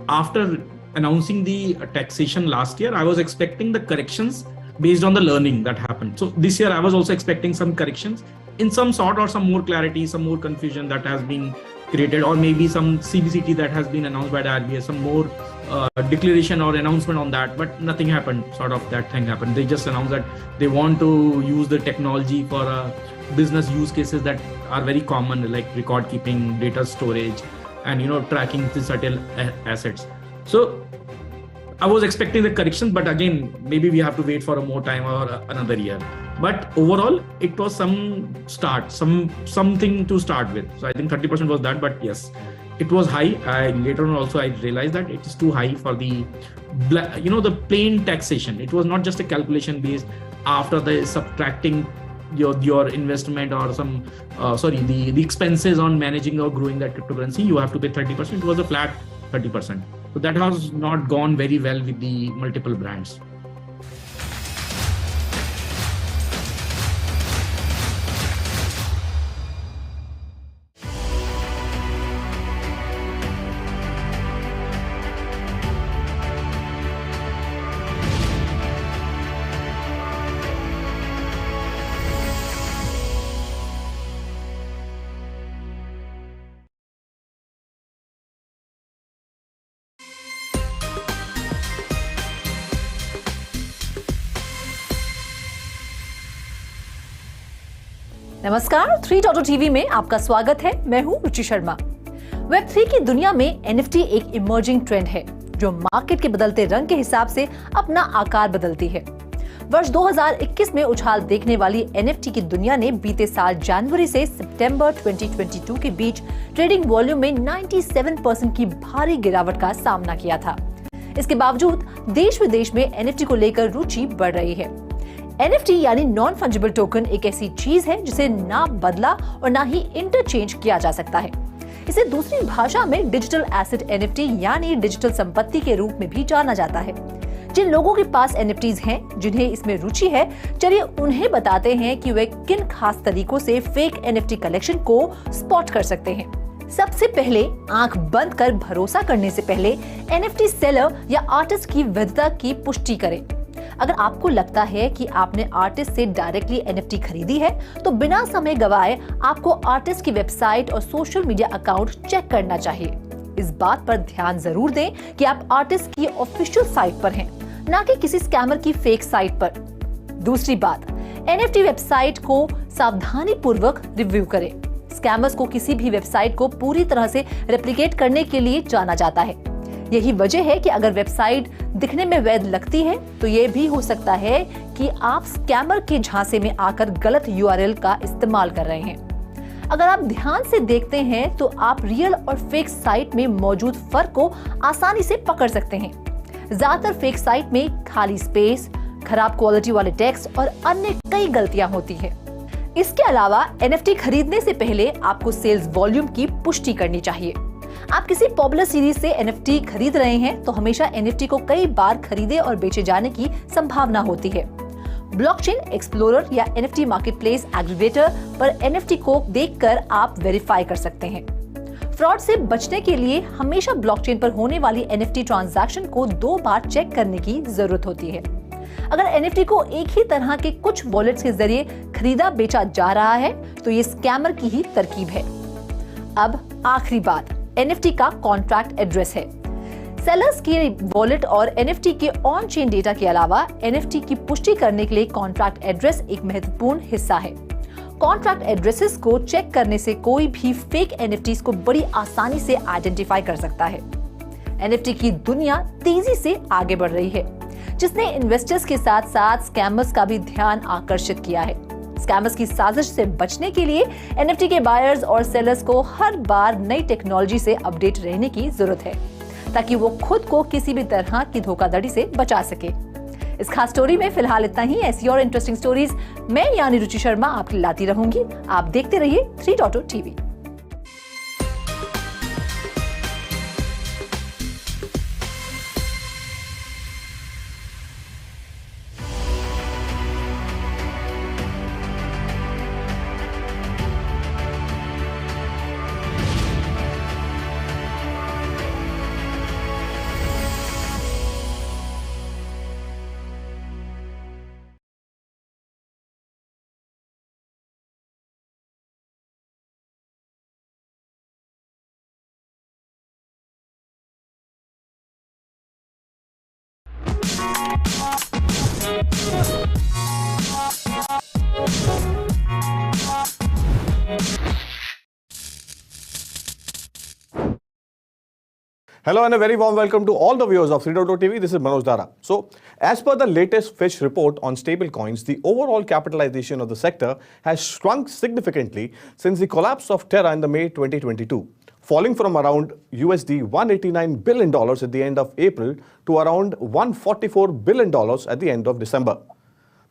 after announcing the taxation last year, I was expecting the corrections based on the learning that happened. So this year I was also expecting some corrections in some sort, or some more clarity, some more confusion that has been created, or maybe some CBCT that has been announced by the RBI, some more declaration or announcement on that, but nothing happened. Sort of that thing happened. They just announced that they want to use the technology for business use cases that are very common, like record keeping, data storage, and tracking the certain assets. So I was expecting the correction, but again, maybe we have to wait for a more time or another year. But overall, it was some start, something to start with. So I think 30% was that, but yes, it was high. Later on also I realized that it is too high for the plain taxation. It was not just a calculation based after the subtracting your investment or the expenses on managing or growing that cryptocurrency. You have to pay 30%. It was a flat 30%. So that has not gone very well with the multiple brands. नमस्कार, 3.0 TV में आपका स्वागत है। मैं हूं रुचि Sharma. Web 3 की दुनिया में NFT एक इमर्जिंग ट्रेंड है जो मार्केट के बदलते रंग के हिसाब से अपना आकार बदलती है। वर्ष 2021 में उछाल देखने वाली NFT की दुनिया ने बीते साल जनवरी से सितंबर 2022 के बीच ट्रेडिंग वॉल्यूम में 97% की भारी गिरावट का सामना किया था। इसके बावजूद देश विदेश में NFT को लेकर रुचि बढ़ रही है। NFT यानी नॉन फंजिबल टोकन एक ऐसी चीज है जिसे ना बदला और ना ही इंटरचेंज किया जा सकता है। इसे दूसरी भाषा में डिजिटल एसेट NFT यानी डिजिटल संपत्ति के रूप में भी जाना जाता है। जिन लोगों के पास NFTs हैं, जिन्हें इसमें रुचि है, चलिए उन्हें बताते हैं कि वे किन खास तरीकों से फेक NFT कलेक्शन को स्पॉट कर सकते हैं। सबसे पहले आंख बंद कर भरोसा करने से पहले NFT सेलर या आर्टिस्ट की वैधता की पुष्टि करें। अगर आपको लगता है कि आपने आर्टिस्ट से डायरेक्टली NFT खरीदी है, तो बिना समय गवाए आपको आर्टिस्ट की वेबसाइट और सोशल मीडिया अकाउंट चेक करना चाहिए। इस बात पर ध्यान जरूर दें कि आप आर्टिस्ट की ऑफिशियल साइट पर हैं, ना कि किसी स्कैमर की फेक साइट पर। दूसरी बात, NFT वेबसाइट को सावधानी पूर्वक रिव्यू करें। स्कैमर्स को किसी भी वेबसाइट को पूरी तरह से रेप्लिकेट करने के लिए जाना जाता है। यही वजह है कि अगर वेबसाइट दिखने में वैध लगती है तो ये भी हो सकता है कि आप स्कैमर के झांसे में आकर गलत URL का इस्तेमाल कर रहे हैं। अगर आप ध्यान से देखते हैं तो आप रियल और फेक साइट में मौजूद फर्क को आसानी से पकड़ सकते हैं। ज्यादातर फेक साइट में खाली स्पेस, खराब क्वालिटी वाले टेक्स्ट और अन्य कई गलतियां होती हैं। इसके अलावा NFT खरीदने से पहले आपको सेल्स वॉल्यूम की पुष्टि करनी चाहिए। आप किसी पॉपुलर सीरीज से NFT खरीद रहे हैं तो हमेशा NFT को कई बार खरीदे और बेचे जाने की संभावना होती है। ब्लॉकचेन एक्सप्लोरर या NFT मार्केटप्लेस एग्रीगेटर पर NFT को देखकर आप वेरीफाई कर सकते हैं। फ्रॉड से बचने के लिए हमेशा ब्लॉकचेन पर होने वाली NFT ट्रांजैक्शन को 2 बार चेक करने की जरूरत होती है। अगर NFT को एक ही तरह के कुछ वॉलेट्स के जरिए खरीदा बेचा जा रहा है तो ये स्कैमर की ही तरकीब है। अब आखिरी बात NFT का कॉन्ट्रैक्ट एड्रेस है। सेलर्स के वॉलेट और NFT के ऑन चेन डेटा के अलावा NFT की पुष्टि करने के लिए कॉन्ट्रैक्ट एड्रेस एक महत्वपूर्ण हिस्सा है। कॉन्ट्रैक्ट एड्रेसेस को चेक करने से कोई भी फेक NFTs को बड़ी आसानी से आइडेंटिफाई कर सकता है। NFT की दुनिया तेजी से आगे बढ़ रही है, जिसने इन्वेस्टर्स के साथ साथ स्कैमर्स का भी ध्यान आकर्षित किया है। स्कैमर्स की साजिश से बचने के लिए NFT के बायर्स और सेलर्स को हर बार नई टेक्नोलॉजी से अपडेट रहने की जरूरत है, ताकि वो खुद को किसी भी तरह की धोखाधड़ी से बचा सके। इस खास स्टोरी में फिलहाल इतना ही। ऐसी और इंटरेस्टिंग स्टोरीज मैं यानी रुचि शर्मा आपके लाती रहूंगी। आप देखते रहिए 3.0 TV। Hello and a very warm welcome to all the viewers of 3.0 TV. This is Manoj Dara. So, as per the latest Fitch report on stablecoins, the overall capitalization of the sector has shrunk significantly since the collapse of Terra in the May 2022, falling from around USD $189 billion at the end of April to around $144 billion at the end of December.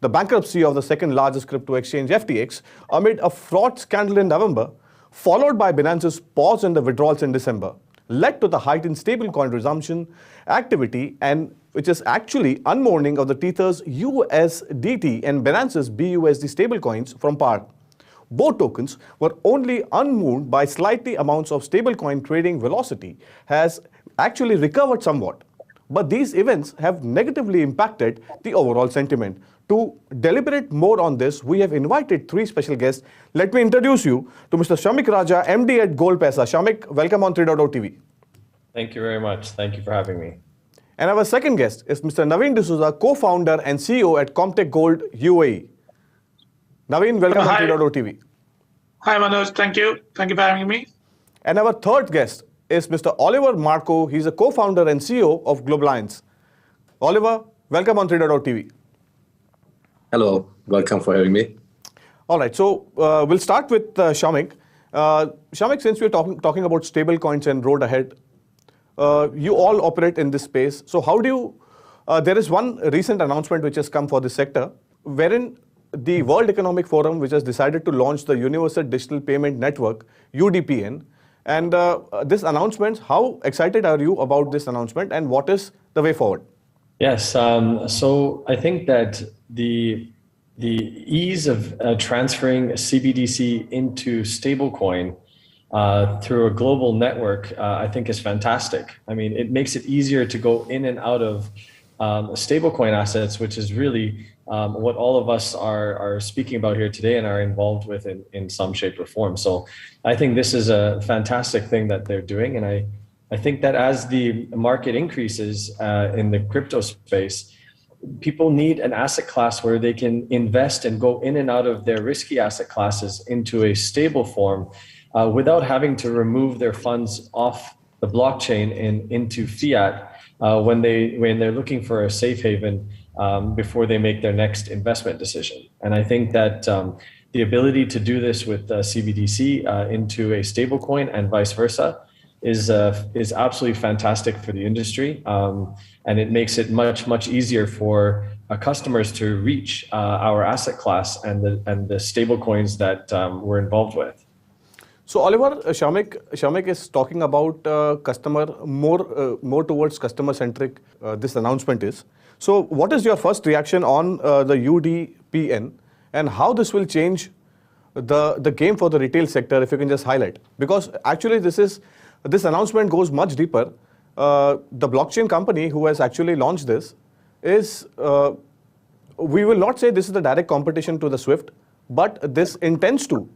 The bankruptcy of the second largest crypto exchange FTX amid a fraud scandal in November, followed by Binance's pause and the withdrawals in December, led to the heightened stablecoin resumption activity, and which is actually unmourning of the Tether's USDT and Binance's BUSD stablecoins from par. Both tokens were only unmoved by slightly amounts of stablecoin trading velocity has actually recovered somewhat. But these events have negatively impacted the overall sentiment. To deliberate more on this, we have invited 3 special guests. Let me introduce you to Mr. Shamik Raja, MD at Gold Pesa. Shamik, welcome on 3.0 TV. Thank you very much. Thank you for having me. And our second guest is Mr. Naveen D'Souza, co-founder and CEO at Comtech Gold UAE. Naveen, welcome on 3.0 TV. Hi Manoj, thank you. Thank you for having me. And our third guest is Mr. Oliver Marco. He's a co-founder and CEO of Global Alliance. Oliver, welcome on 3.0 TV. Hello, welcome for having me. All right, so we'll start with Shamik. Shamik, since we're talking about stable coins and road ahead, you all operate in this space. So how do you, there is one recent announcement which has come for this sector, wherein the World Economic Forum, which has decided to launch the Universal Digital Payment Network, UDPN, and this announcement, how excited are you about this announcement and what is the way forward? Yes, so I think that the ease of transferring CBDC into stablecoin through a global network, I think is fantastic. I mean, it makes it easier to go in and out of stablecoin assets, which is really what all of us are speaking about here today and are involved with in some shape or form. So I think this is a fantastic thing that they're doing. And I think that as the market increases in the crypto space, people need an asset class where they can invest and go in and out of their risky asset classes into a stable form without having to remove their funds off the blockchain and into fiat when they're looking for a safe haven before they make their next investment decision. And I think that the ability to do this with CBDC into a stablecoin and vice versa is absolutely fantastic for the industry, and it makes it much easier for customers to reach our asset class and the stable coins that we're involved with. So Oliver, Shamik is talking about customer more towards customer centric. This announcement is. So what is your first reaction on the UDPN and how this will change the game for the retail sector? If you can just highlight, because actually this announcement goes much deeper. The blockchain company who has actually launched this is, we will not say this is the direct competition to the SWIFT, but this intends to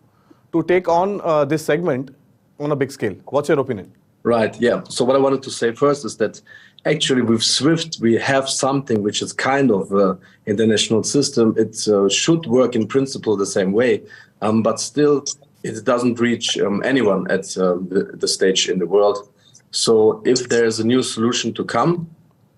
take on this segment on a big scale. What's your opinion? Right, yeah. So what I wanted to say first is that actually with SWIFT, we have something which is kind of international system. It should work in principle the same way, but still it doesn't reach anyone at the stage in the world. So if there's a new solution to come,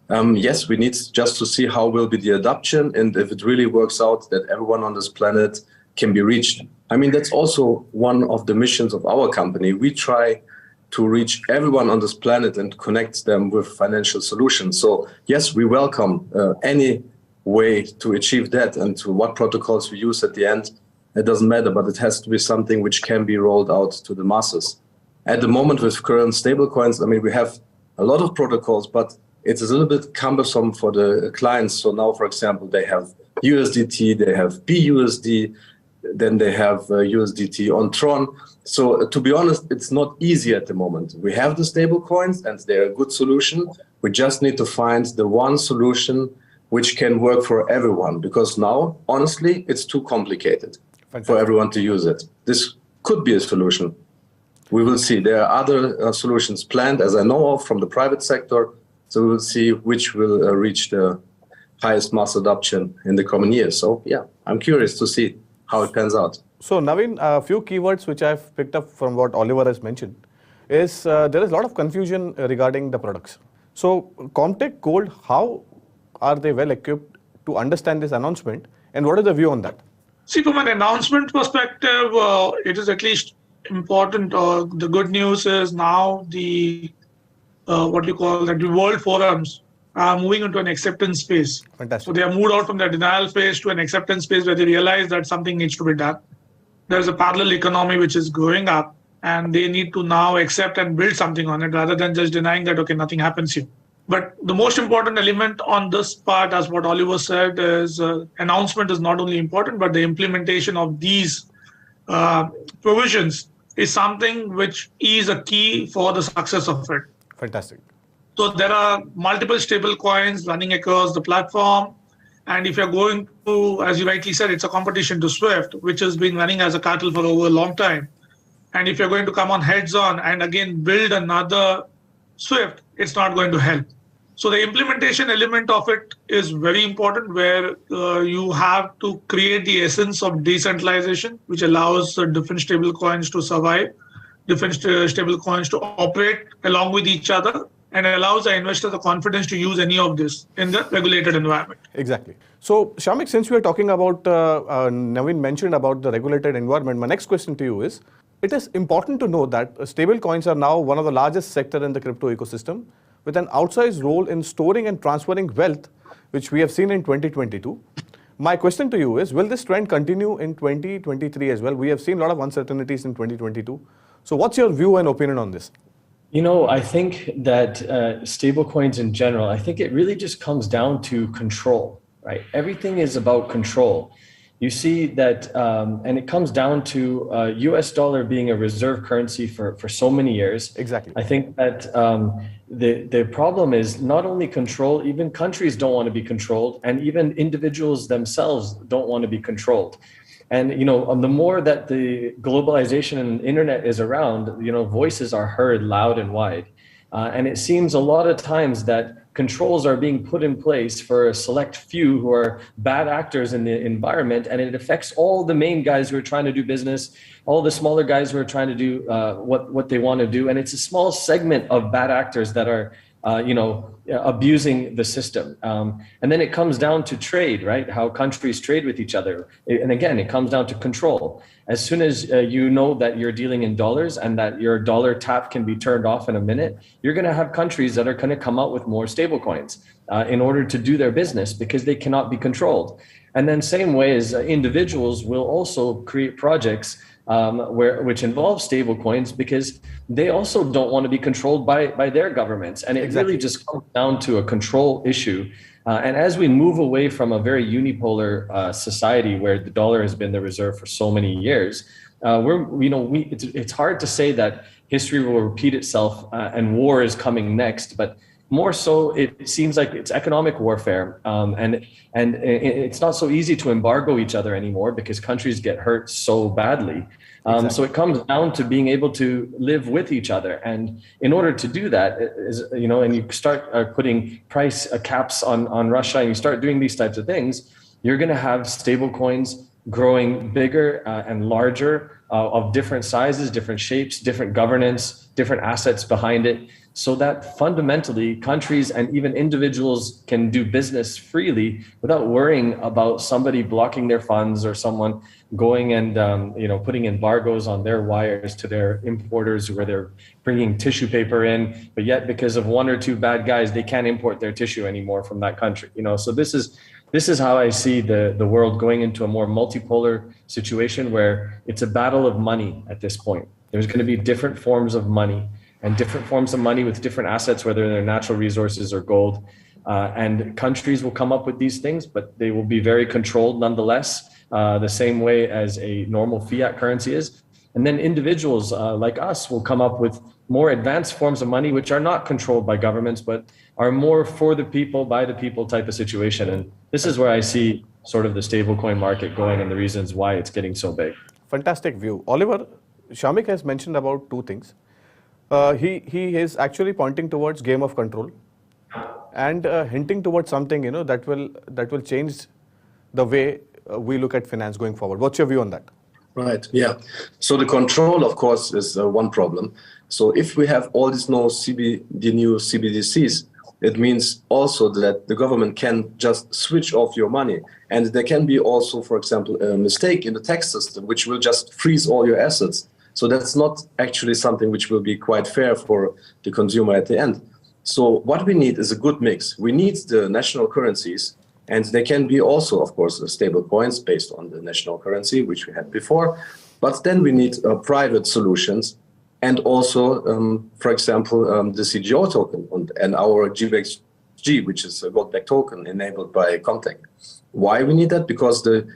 yes, we need just to see how will be the adoption and if it really works out that everyone on this planet can be reached. I mean, that's also one of the missions of our company. We try to reach everyone on this planet and connect them with financial solutions. So yes, we welcome any way to achieve that, and to what protocols we use at the end, it doesn't matter, but it has to be something which can be rolled out to the masses. At the moment with current stablecoins, I mean, we have a lot of protocols, but it's a little bit cumbersome for the clients. So now, for example, they have USDT, they have BUSD, then they have USDT on Tron. So to be honest, it's not easy at the moment. We have the stable coins and they're a good solution. We just need to find the one solution which can work for everyone, because now, honestly, it's too complicated for everyone to use it. This could be a solution. We will see. There are other solutions planned, as I know of, from the private sector. So we will see which will reach the highest mass adoption in the coming years. So yeah, I'm curious to see how it pans out. So Naveen, a few keywords which I've picked up from what Oliver has mentioned is there is a lot of confusion regarding the products. So Comtech Gold, how are they well equipped to understand this announcement, and what is the view on that? See, from an announcement perspective, it is at least important. The good news is now the what you call that the world forums are moving into an acceptance phase. Fantastic. So they have moved out from the denial phase to an acceptance phase where they realize that something needs to be done. There's a parallel economy which is growing up, and they need to now accept and build something on it rather than just denying that, okay, nothing happens here. But the most important element on this part, as what Oliver said, is announcement is not only important, but the implementation of these provisions is something which is a key for the success of it. Fantastic. So there are multiple stable coins running across the platform. And if you're going to, as you rightly said, it's a competition to SWIFT, which has been running as a cartel for over a long time. And if you're going to come on heads on and again build another SWIFT, it's not going to help. So the implementation element of it is very important, where you have to create the essence of decentralization, which allows different stable coins to survive, different stable coins to operate along with each other, and allows the investor the confidence to use any of this in the regulated environment. Exactly. So Shamik, since we are talking about, Naveen mentioned about the regulated environment, my next question to you is, it is important to know that stable coins are now one of the largest sector in the crypto ecosystem, with an outsized role in storing and transferring wealth, which we have seen in 2022. My question to you is, will this trend continue in 2023 as well? We have seen a lot of uncertainties in 2022. So what's your view and opinion on this? You know, I think that stablecoins in general, I think it really just comes down to control, right? Everything is about control. You see that, and it comes down to US dollar being a reserve currency for so many years. Exactly. I think that the problem is not only control, even countries don't want to be controlled, and even individuals themselves don't want to be controlled. And, you know, the more that the globalization and internet is around, you know, voices are heard loud and wide. And it seems a lot of times that controls are being put in place for a select few who are bad actors in the environment, and it affects all the main guys who are trying to do business, all the smaller guys who are trying to do what they want to do, and it's a small segment of bad actors that are abusing the system. And then it comes down to trade, right? How countries trade with each other. And again, it comes down to control. As soon as you know that you're dealing in dollars and that your dollar tap can be turned off in a minute, you're going to have countries that are going to come out with more stable coins in order to do their business, because they cannot be controlled. And then same way as individuals will also create projects which involve stable coins, because they also don't want to be controlled by their governments. And it really just comes down to a control issue. And as we move away from a very unipolar society where the dollar has been the reserve for so many years, it's hard to say that history will repeat itself and war is coming next, but more so, it seems like it's economic warfare, and it's not so easy to embargo each other anymore because countries get hurt so badly. So it comes down to being able to live with each other, and in order to do that, and you start putting price caps on Russia, and you start doing these types of things, you're going to have stable coins growing bigger and larger, of different sizes, different shapes, different governance, different assets behind it, so that fundamentally countries and even individuals can do business freely without worrying about somebody blocking their funds or someone going and putting embargoes on their wires to their importers where they're bringing tissue paper in, but yet because of one or two bad guys, they can't import their tissue anymore from that country. So this is how I see the world going into a more multipolar situation where it's a battle of money at this point. There's going to be different forms of money and different forms of money with different assets, whether they're natural resources or gold. And countries will come up with these things, but they will be very controlled nonetheless, the same way as a normal fiat currency is. And then individuals like us will come up with more advanced forms of money, which are not controlled by governments, but are more for the people, by the people type of situation. And this is where I see sort of the stablecoin market going and the reasons why it's getting so big. Fantastic view. Oliver, Shamik has mentioned about two things. He is actually pointing towards game of control and hinting towards something that will change the way we look at finance going forward. What's your view on that? Right. Yeah. So the control, of course, is one problem. So if we have all these new CBDCs, it means also that the government can just switch off your money, and there can be also, for example, a mistake in the tax system which will just freeze all your assets. So that's not actually something which will be quite fair for the consumer at the end. So what we need is a good mix. We need the national currencies, and they can be also, of course, stable coins based on the national currency, which we had before. But then we need private solutions, and also, for example, the CGO token and our GBXG, which is a gold-backed token enabled by Comtech. Why we need that? Because the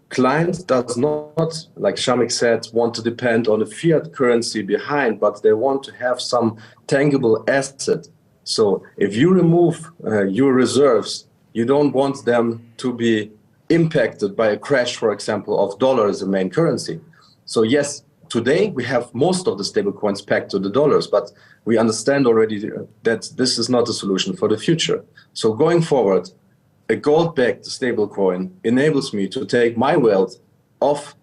client does not, like Shamik said, want to depend on a fiat currency behind, but they want to have some tangible asset. So if you remove your reserves, you don't want them to be impacted by a crash, for example, of dollar as a main currency. So yes, today we have most of the stable coins pegged to the dollars, but we understand already that this is not a solution for the future. So going forward, a gold-backed stablecoin enables me to take my wealth off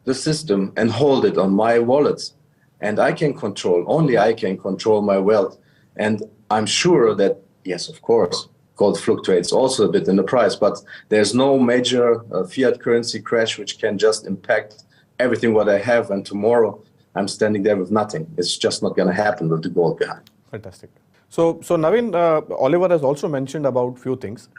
the system and hold it on my wallets. And I can control, only I can control my wealth. And I'm sure that, yes, of course, gold fluctuates also a bit in the price, but there's no major fiat currency crash which can just impact everything what I have, and tomorrow I'm standing there with nothing. It's just not going to happen with the gold behind. Fantastic. So Naveen, Oliver has also mentioned about few things.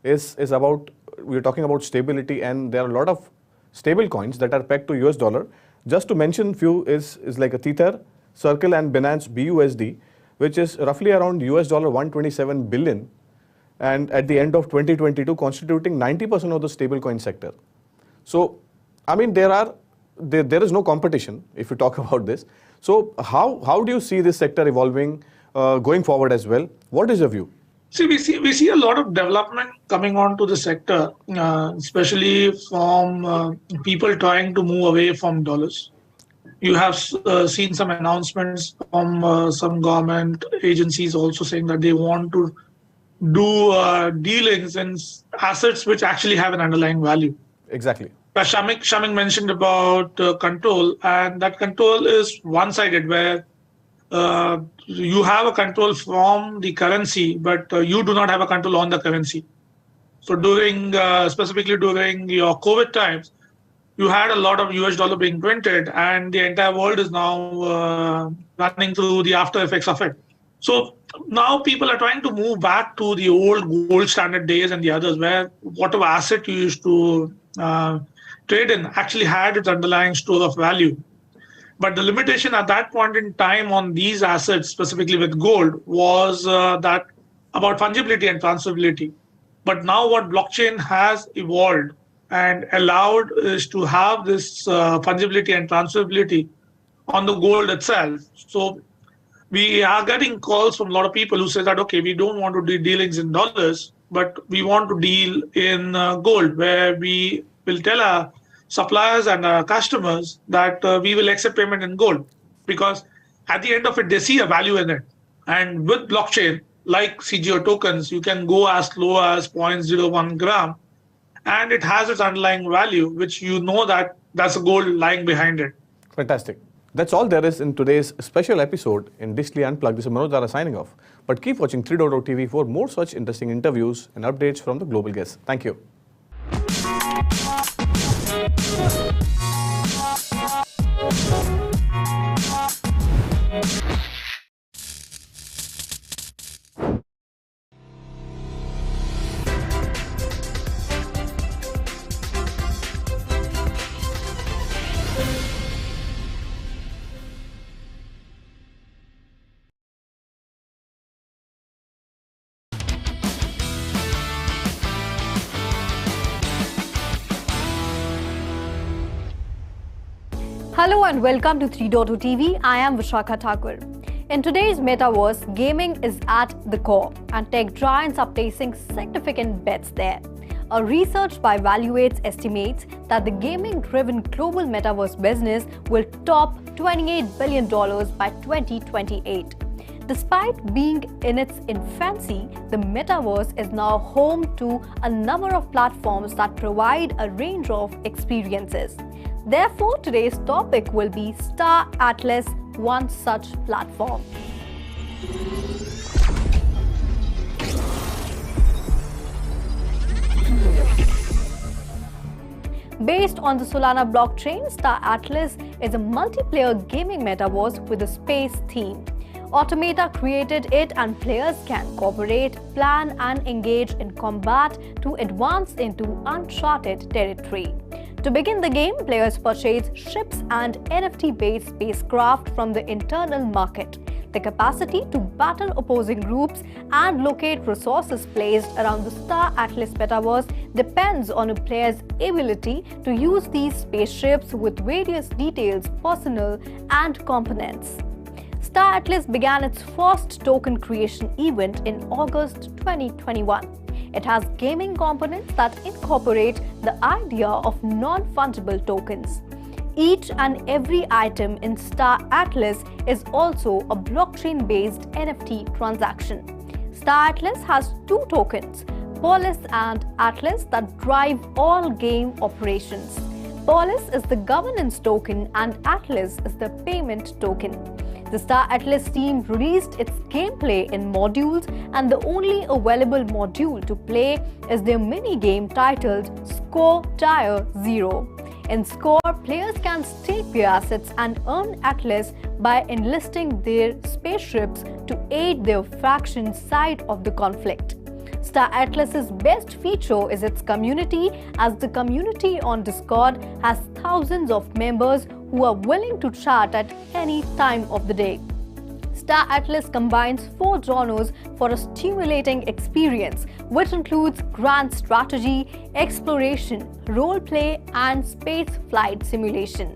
Is about, we're talking about stability, and there are a lot of stable coins that are pegged to US dollar. Just to mention few is like a Tether, Circle, and Binance BUSD, which is roughly around US dollar 127 billion, and at the end of 2022 constituting 90% of the stablecoin sector. So, I mean, there is no competition if you talk about this. So how do you see this sector evolving going forward as well? What is your view? See, we see a lot of development coming onto the sector, especially from people trying to move away from dollars. You have seen some announcements from some government agencies also saying that they want to do dealings in assets which actually have an underlying value. Exactly. Shamik mentioned about control, and that control is one-sided, where you have a control from the currency, but you do not have a control on the currency. So specifically during your COVID times, you had a lot of US dollar being printed, and the entire world is now running through the after effects of it. So now people are trying to move back to the old gold standard days and the others, where whatever asset you used to trade in actually had its underlying store of value. But the limitation at that point in time on these assets, specifically with gold, was that about fungibility and transferability. But now what blockchain has evolved and allowed is to have this fungibility and transferability on the gold itself. So we are getting calls from a lot of people who say that, okay, we don't want to do dealings in dollars, but we want to deal in gold, where we will tell our suppliers and our customers that we will accept payment in gold, because at the end of it, they see a value in it. And with blockchain, like CGO tokens, you can go as low as 0.01 gram, and it has its underlying value, which you know that that's a gold lying behind it. Fantastic. That's all there is in today's special episode in Digitally Unplugged. This is Manoj Dara signing off. But keep watching 3.0 TV for more such interesting interviews and updates from the global guests. Thank you. Hello and welcome to 3.0 TV. I am Vishakha Thakur. In today's metaverse, gaming is at the core, and tech giants are placing significant bets there. A research by Valuates estimates that the gaming-driven global metaverse business will top $28 billion by 2028. Despite being in its infancy, the metaverse is now home to a number of platforms that provide a range of experiences. Therefore, today's topic will be Star Atlas, one such platform. Based on the Solana blockchain, Star Atlas is a multiplayer gaming metaverse with a space theme. Automata created it, and players can cooperate, plan and engage in combat to advance into uncharted territory. To begin the game, players purchase ships and NFT-based spacecraft from the internal market. The capacity to battle opposing groups and locate resources placed around the Star Atlas metaverse depends on a player's ability to use these spaceships with various details, personnel and components. Star Atlas began its first token creation event in August 2021. It has gaming components that incorporate the idea of non-fungible tokens. Each and every item in Star Atlas is also a blockchain-based NFT transaction. Star Atlas has two tokens, Polis and Atlas, that drive all game operations. Polis is the governance token and Atlas is the payment token. The Star Atlas team released its gameplay in modules, and the only available module to play is their mini-game titled Score Tier 0. In Score, players can stake their assets and earn Atlas by enlisting their spaceships to aid their faction side of the conflict. Star Atlas's best feature is its community, as the community on Discord has thousands of members who are willing to chat at any time of the day. Star Atlas combines 4 genres for a stimulating experience, which includes grand strategy, exploration, role-play and space flight simulation.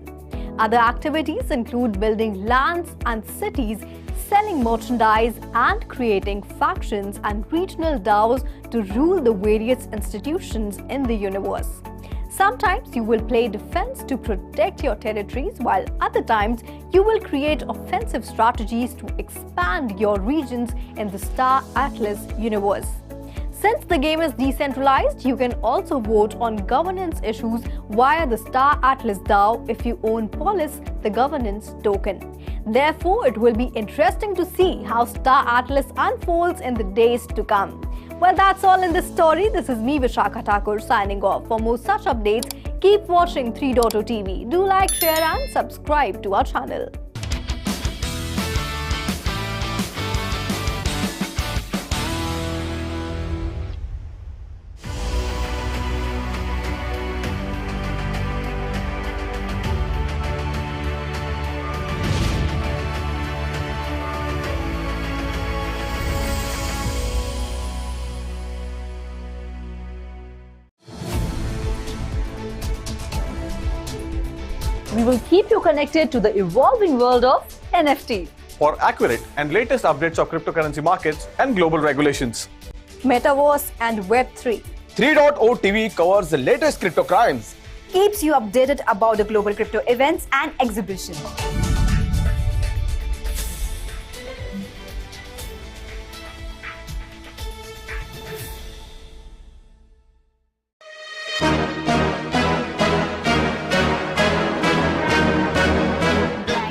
Other activities include building lands and cities, selling merchandise and creating factions and regional DAOs to rule the various institutions in the universe. Sometimes you will play defense to protect your territories, while other times you will create offensive strategies to expand your regions in the Star Atlas universe. Since the game is decentralized, you can also vote on governance issues via the Star Atlas DAO if you own Polis, the governance token. Therefore, it will be interesting to see how Star Atlas unfolds in the days to come. Well, that's all in this story. This is me, Vishakha Thakur, signing off. For more such updates, keep watching 3.0 TV. Do like, share and subscribe to our channel. We will keep you connected to the evolving world of NFT. For accurate and latest updates of cryptocurrency markets and global regulations. Metaverse and Web3. 3.0 TV covers the latest crypto crimes. Keeps you updated about the global crypto events and exhibitions.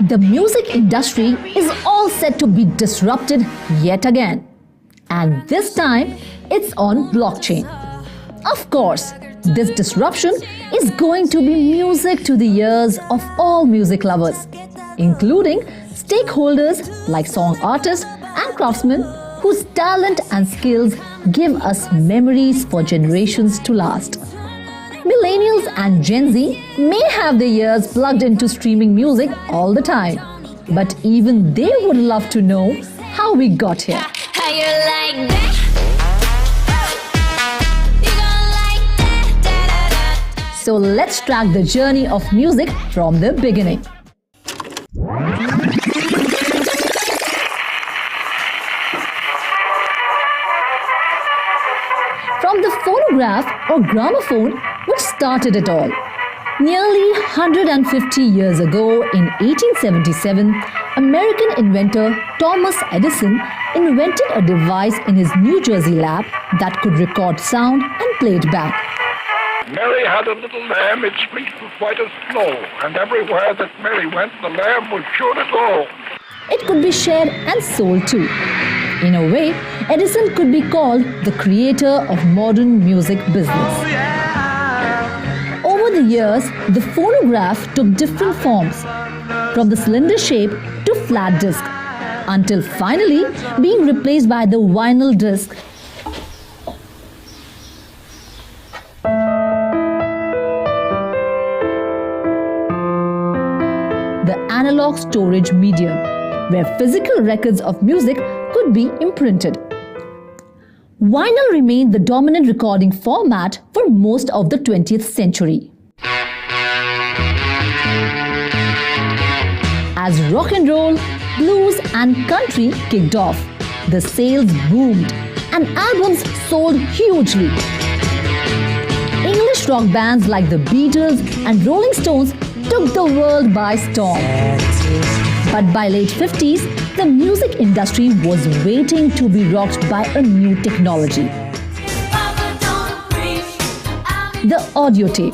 The music industry is all set to be disrupted yet again. And this time, it's on blockchain. Of course, this disruption is going to be music to the ears of all music lovers, including stakeholders like song artists and craftsmen whose talent and skills give us memories for generations to last. Millennials and Gen Z may have their ears plugged into streaming music all the time, but even they would love to know how we got here. How you like that? So let's track the journey of music from the beginning. From the phonograph or gramophone, which started it all. Nearly 150 years ago, in 1877, American inventor Thomas Edison invented a device in his New Jersey lab that could record sound and play it back. Mary had a little lamb, its fleece was white as snow, and everywhere that Mary went, the lamb was sure to go. It could be shared and sold too. In a way, Edison could be called the creator of modern music business. Over the years, the phonograph took different forms, from the cylinder shape to flat disc, until finally being replaced by the vinyl disc. The analog storage medium, where physical records of music could be imprinted. Vinyl remained the dominant recording format for most of the 20th century. As rock and roll, blues and country kicked off, the sales boomed and albums sold hugely. English rock bands like the Beatles and Rolling Stones took the world by storm. But by late 50s, the music industry was waiting to be rocked by a new technology. The audio tape.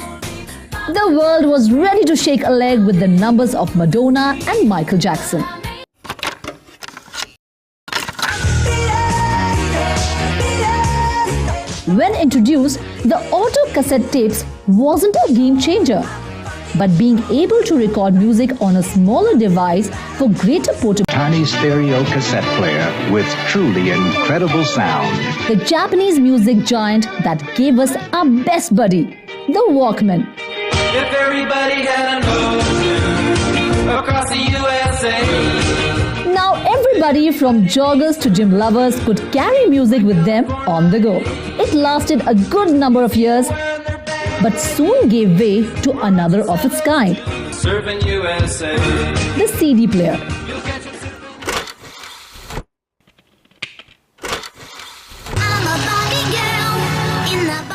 The world was ready to shake a leg with the numbers of Madonna and Michael Jackson. When introduced, the auto cassette tapes wasn't a game changer, but being able to record music on a smaller device for greater portability. Tiny stereo cassette player with truly incredible sound. The Japanese music giant that gave us our best buddy, the Walkman. If everybody had a Motu across the USA. Now everybody from joggers to gym lovers could carry music with them on the go. It lasted a good number of years, but soon gave way to another of its kind. Surfing USA. The CD player.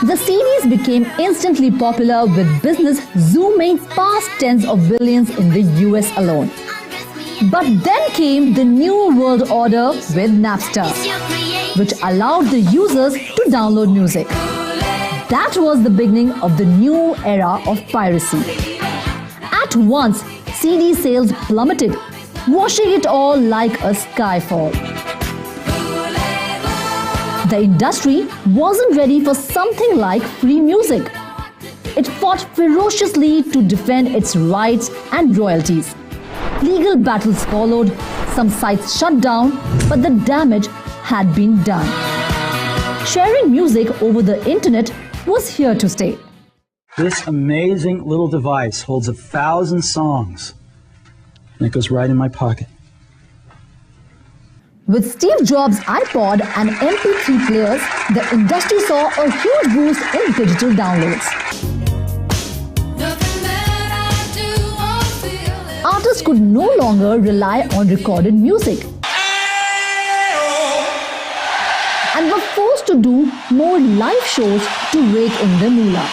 The CDs became instantly popular, with business zooming past tens of billions in the US alone. But then came the new world order with Napster. which allowed the users to download music. That was the beginning of the new era of piracy. At once, CD sales plummeted, washing it all like a skyfall. The industry wasn't ready for something like free music. It fought ferociously to defend its rights and royalties. Legal battles followed, some sites shut down, but the damage had been done. Sharing music over the internet was here to stay. This amazing little device holds 1,000 songs, and it goes right in my pocket. With Steve Jobs' iPod and MP3 players, the industry saw a huge boost in digital downloads. Artists could no longer rely on recorded music and were forced to do more live shows to rake in the moolah.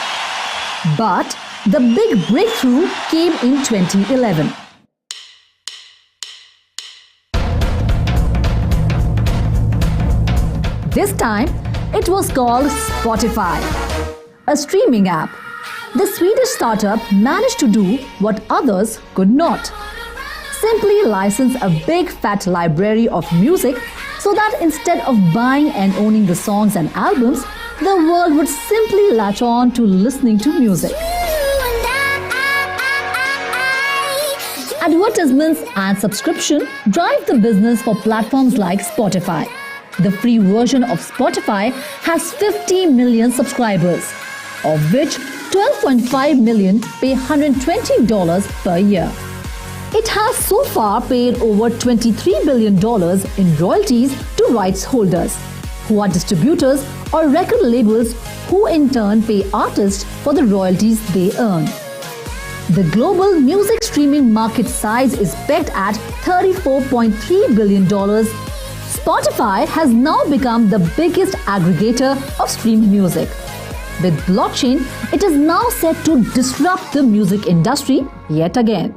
But the big breakthrough came in 2011. This time, it was called Spotify, a streaming app. The Swedish startup managed to do what others could not. Simply license a big fat library of music so that instead of buying and owning the songs and albums, the world would simply latch on to listening to music. Advertisements and subscription drive the business for platforms like Spotify. The free version of Spotify has 50 million subscribers, of which 12.5 million pay $120 per year. It has so far paid over $23 billion in royalties to rights holders, who are distributors or record labels who in turn pay artists for the royalties they earn. The global music streaming market size is pegged at $34.3 billion. Spotify has now become the biggest aggregator of streamed music. With blockchain, it is now set to disrupt the music industry yet again,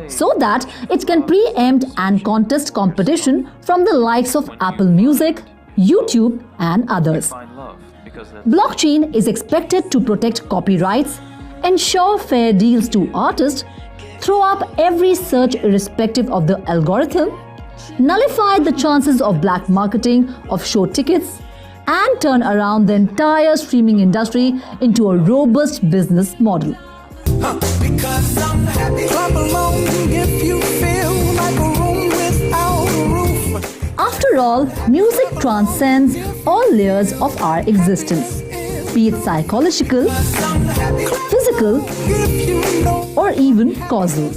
so that it can preempt and contest competition from the likes of Apple Music, YouTube, and others. Blockchain is expected to protect copyrights, ensure fair deals to artists, throw up every search irrespective of the algorithm, nullify the chances of black marketing of show tickets, and turn around the entire streaming industry into a robust business model. After all, music transcends all layers of our existence, be it psychological, physical, or even causal.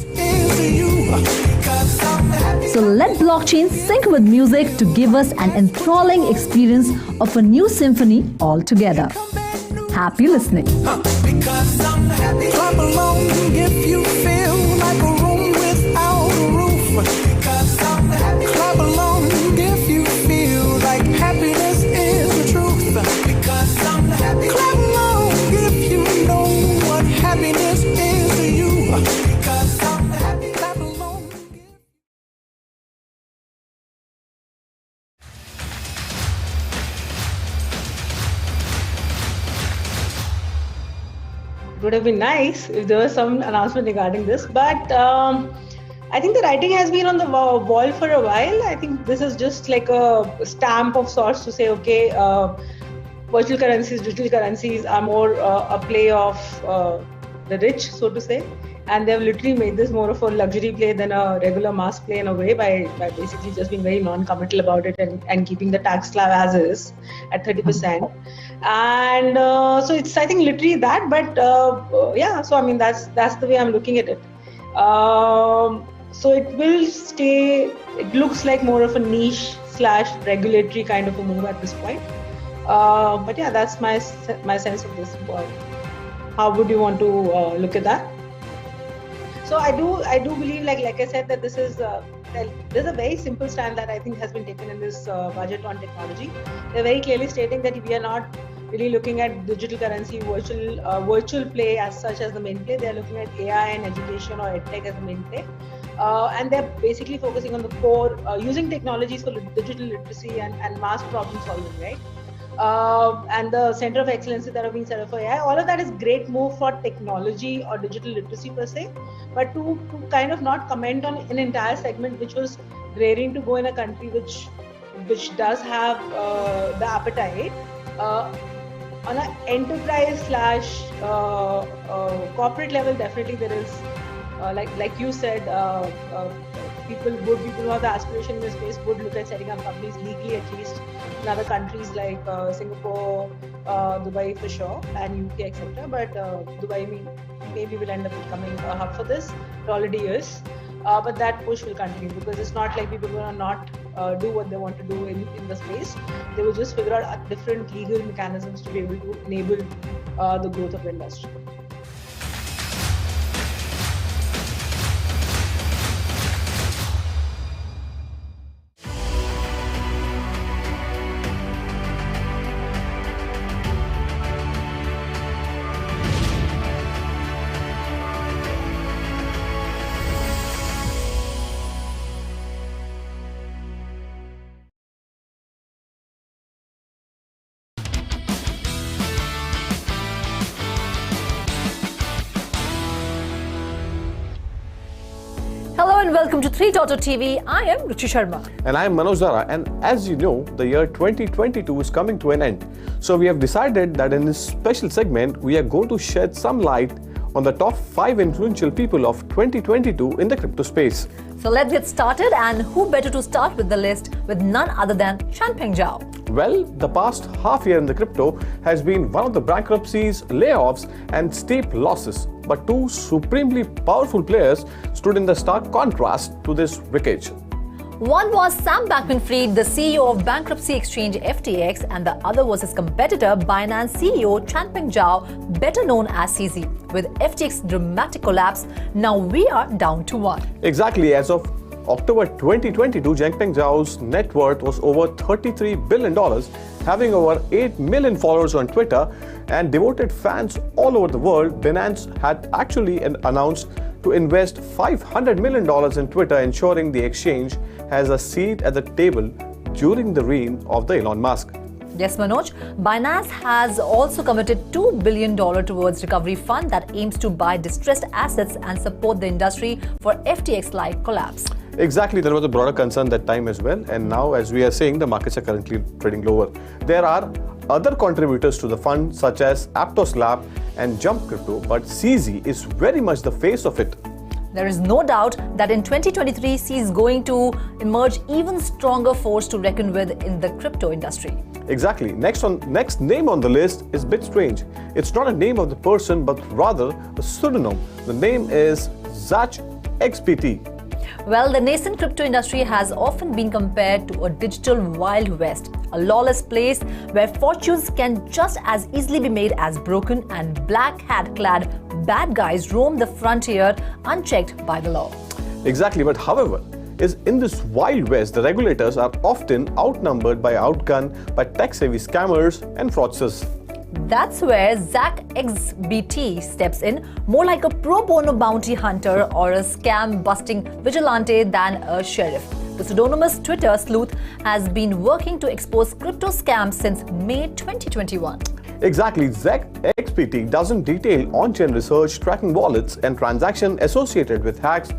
So let blockchain sync with music to give us an enthralling experience of a new symphony altogether. Happy listening. Clap along if you feel like a room without a roof. Clap along if you feel like happiness is the truth. Clap along if you know what happiness is to you. It would have been nice if there was some announcement regarding this, but I think the writing has been on the wall for a while. I think this is just like a stamp of sorts to say, okay, virtual currencies, digital currencies are more a play of the rich, so to say, and they've literally made this more of a luxury play than a regular mass play in a way by basically just being very non-committal about it and keeping the tax slab as is at 30%. And so it's, I think, literally that, but yeah, so I mean that's the way I'm looking at it. So it will stay, it looks like more of a niche / regulatory kind of a move at this point. But yeah, that's my sense of this. How would you want to look at that? So I do believe, like I said, that this is there's a very simple stand that I think has been taken in this budget on technology. They're very clearly stating that we are not really looking at digital currency, virtual play as such as the main play. They're looking at AI and education or edtech as the main play. and they're basically focusing on the core, using technologies for digital literacy and mass problem solving, right? And the center of excellence that are being set up for AI, all of that is great move for technology or digital literacy per se, but to kind of not comment on an entire segment which was raring to go in a country which does have the appetite. On an enterprise / corporate level, definitely there is, like you said, people who have the aspiration in this space would look at setting up companies legally, at least in other countries like Singapore, Dubai for sure, and UK, etc. But Dubai maybe will end up becoming a hub for this. It already is. But that push will continue, because it's not like people will not do what they want to do in the space. They will just figure out different legal mechanisms to be able to enable the growth of the industry. Hello and welcome to 3.0 TV. I am Ruchi Sharma. And I am Manoj Dara. And as you know, the year 2022 is coming to an end. So we have decided that in this special segment, we are going to shed some light on the top 5 influential people of 2022 in the crypto space. So let's get started, and who better to start with the list with none other than Changpeng Zhao. Well, the past half year in the crypto has been one of the bankruptcies, layoffs and steep losses. But two supremely powerful players stood in the stark contrast to this wreckage. One was Sam Bankman-Fried, the CEO of bankruptcy exchange FTX, and the other was his competitor, Binance CEO Changpeng Zhao, better known as CZ. With FTX's dramatic collapse, now we are down to one. Exactly. As of October 2022, Changpeng Zhao's net worth was over $33 billion, having over 8 million followers on Twitter and devoted fans all over the world. Binance had actually announced to invest $500 million in Twitter, ensuring the exchange has a seat at the table during the reign of the Elon Musk. Yes, Manoj. Binance has also committed $2 billion towards recovery fund that aims to buy distressed assets and support the industry for FTX-like collapse. Exactly, there was a broader concern that time as well, and now, as we are saying, the markets are currently trading lower. There are other contributors to the fund such as Aptos Lab and Jump Crypto, but CZ is very much the face of it. There is no doubt that in 2023, CZ is going to emerge even stronger force to reckon with in the crypto industry. Exactly. Next name on the list is BitStrange. It's not a name of the person, but rather a pseudonym. The name is Zach XBT. Well, the nascent crypto industry has often been compared to a digital Wild West, a lawless place where fortunes can just as easily be made as broken and black hat-clad bad guys roam the frontier unchecked by the law. Exactly, but however, in this Wild West, the regulators are often outnumbered by outgunned by tech-savvy scammers and fraudsters. That's where Zach XBT steps in, more like a pro bono bounty hunter or a scam-busting vigilante than a sheriff. The pseudonymous Twitter sleuth has been working to expose crypto scams since May 2021. Exactly. Zach XBT doesn't detail on-chain research, tracking wallets and transactions associated with hacks,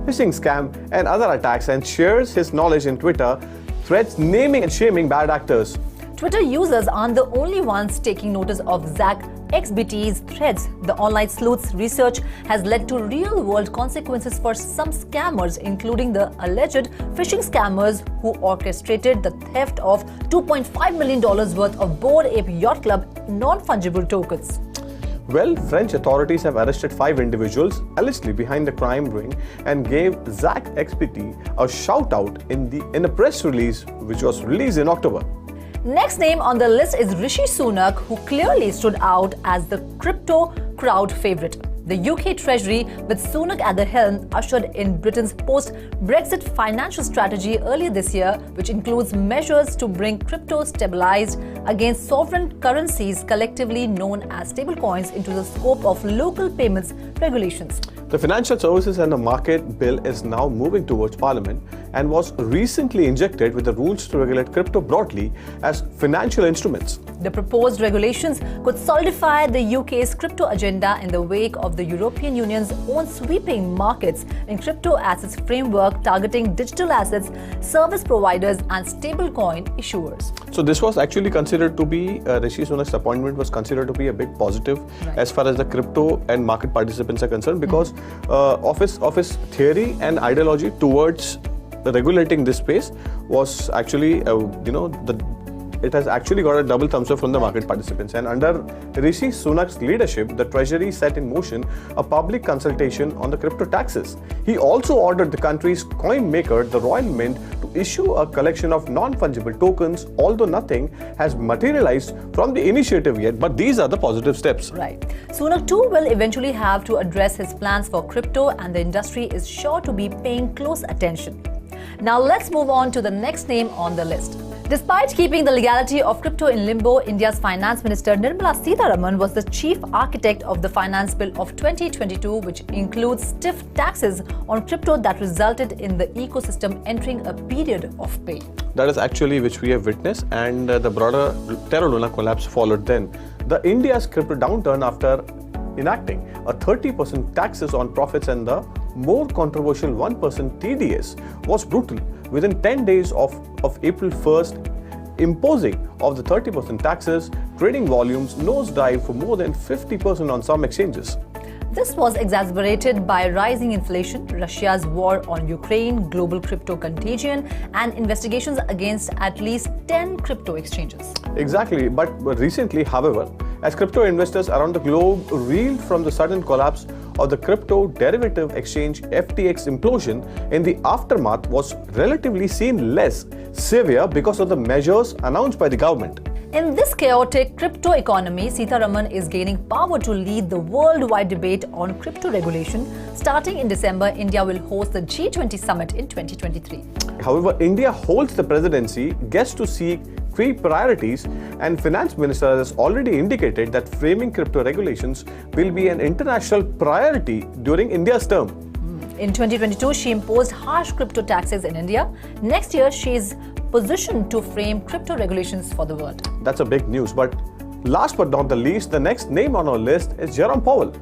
phishing scam and other attacks, and shares his knowledge in Twitter threads naming and shaming bad actors. Twitter users aren't the only ones taking notice of Zach XBT's threads. The online sleuth's research has led to real-world consequences for some scammers, including the alleged phishing scammers who orchestrated the theft of $2.5 million worth of Bored Ape Yacht Club non-fungible tokens. Well, French authorities have arrested 5 individuals allegedly behind the crime ring and gave Zach XBT a shout-out in a press release which was released in October. Next name on the list is Rishi Sunak, who clearly stood out as the crypto crowd favorite. The UK Treasury, with Sunak at the helm, ushered in Britain's post-Brexit financial strategy earlier this year, which includes measures to bring crypto stabilized against sovereign currencies, collectively known as stablecoins, into the scope of local payments regulations. The Financial Services and the Market Bill is now moving towards Parliament and was recently injected with the rules to regulate crypto broadly as financial instruments. The proposed regulations could solidify the UK's crypto agenda in the wake of the European Union's own sweeping markets in crypto assets framework targeting digital assets, service providers and stablecoin issuers. So this was actually considered to be, Rishi Sunak's appointment was considered to be a big positive as far as the crypto and market participants are concerned, because of his theory and ideology towards regulating this space was actually, it has actually got a double thumbs up from the market participants. And under Rishi Sunak's leadership, the Treasury set in motion a public consultation on the crypto taxes. He also ordered the country's coin maker, the Royal Mint, to issue a collection of non-fungible tokens, although nothing has materialized from the initiative yet. But these are the positive steps. Right. Sunak too will eventually have to address his plans for crypto, and the industry is sure to be paying close attention. Now let's move on to the next name on the list. Despite keeping the legality of crypto in limbo, India's Finance Minister Nirmala Sitharaman was the chief architect of the Finance Bill of 2022, which includes stiff taxes on crypto that resulted in the ecosystem entering a period of pain. That is actually which we have witnessed, and the broader Terra Luna collapse followed then. The India's crypto downturn after enacting a 30% taxes on profits and the more controversial 1% TDS was brutal. Within 10 days of April 1st imposing of the 30% taxes, trading volumes nosedived for more than 50% on some exchanges. This was exacerbated by rising inflation, Russia's war on Ukraine, global crypto contagion, and investigations against at least 10 crypto exchanges. Exactly, but recently, however, as crypto investors around the globe reeled from the sudden collapse of the crypto derivative exchange FTX implosion, in the aftermath was relatively seen less severe because of the measures announced by the government. In this chaotic crypto economy, Sitharaman is gaining power to lead the worldwide debate on crypto regulation. Starting in December, India will host the G20 summit in 2023. However, India holds the presidency, gets to seek three priorities, and Finance Minister has already indicated that framing crypto regulations will be an international priority during India's term. In 2022, she imposed harsh crypto taxes in India. Next year, she is positioned to frame crypto regulations for the world. That's a big news. But last but not the least, the next name on our list is Jerome Powell.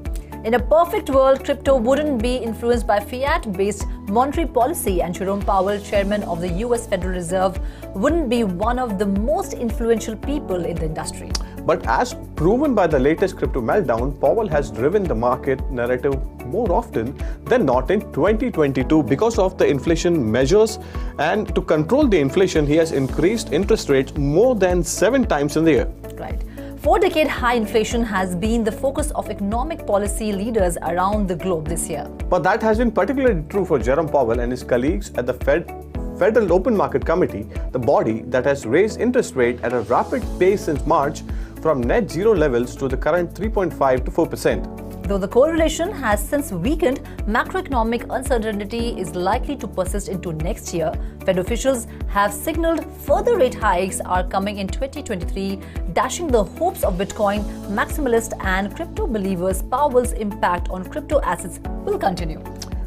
In a perfect world, crypto wouldn't be influenced by fiat-based monetary policy, and Jerome Powell, chairman of the US Federal Reserve, wouldn't be one of the most influential people in the industry. But as proven by the latest crypto meltdown, Powell has driven the market narrative more often than not in 2022 because of the inflation measures, and to control the inflation, he has increased interest rates more than 7 times in the year. Right. 4-decade high inflation has been the focus of economic policy leaders around the globe this year. But that has been particularly true for Jerome Powell and his colleagues at the Federal Open Market Committee, the body that has raised interest rate at a rapid pace since March from net zero levels to the current 3.5 to 4%. Though the correlation has since weakened, macroeconomic uncertainty is likely to persist into next year. Fed officials have signaled further rate hikes are coming in 2023, dashing the hopes of Bitcoin maximalists and crypto believers. Powell's impact on crypto assets will continue.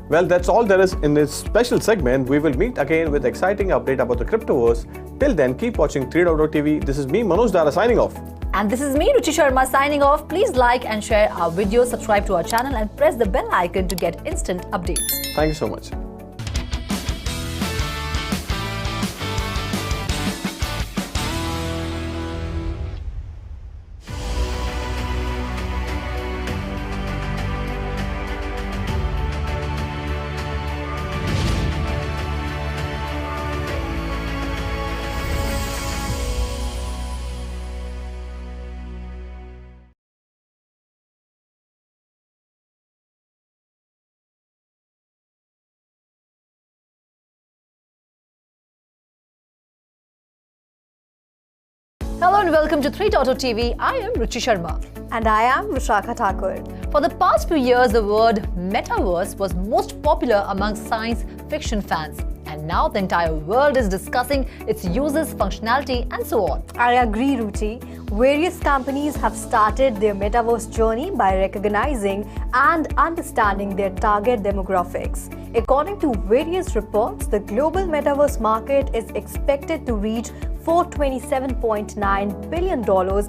Well, that's all there is in this special segment. We will meet again with exciting update about the cryptoverse. Till then, keep watching 3.0 TV. This is me, Manoj Dara, signing off. And this is me, Ruchi Sharma, signing off. Please like and share our video, subscribe to our channel, and press the bell icon to get instant updates. Thank you so much. Hello and welcome to 3.0 TV. I am Ruchi Sharma. And I am Vishakha Thakur. For the past few years, the word metaverse was most popular among science fiction fans. And and now the entire world is discussing its uses, functionality, and so on. I agree, Ruchi. Various companies have started their metaverse journey by recognizing and understanding their target demographics. According to various reports, the global metaverse market is expected to reach $427.9 billion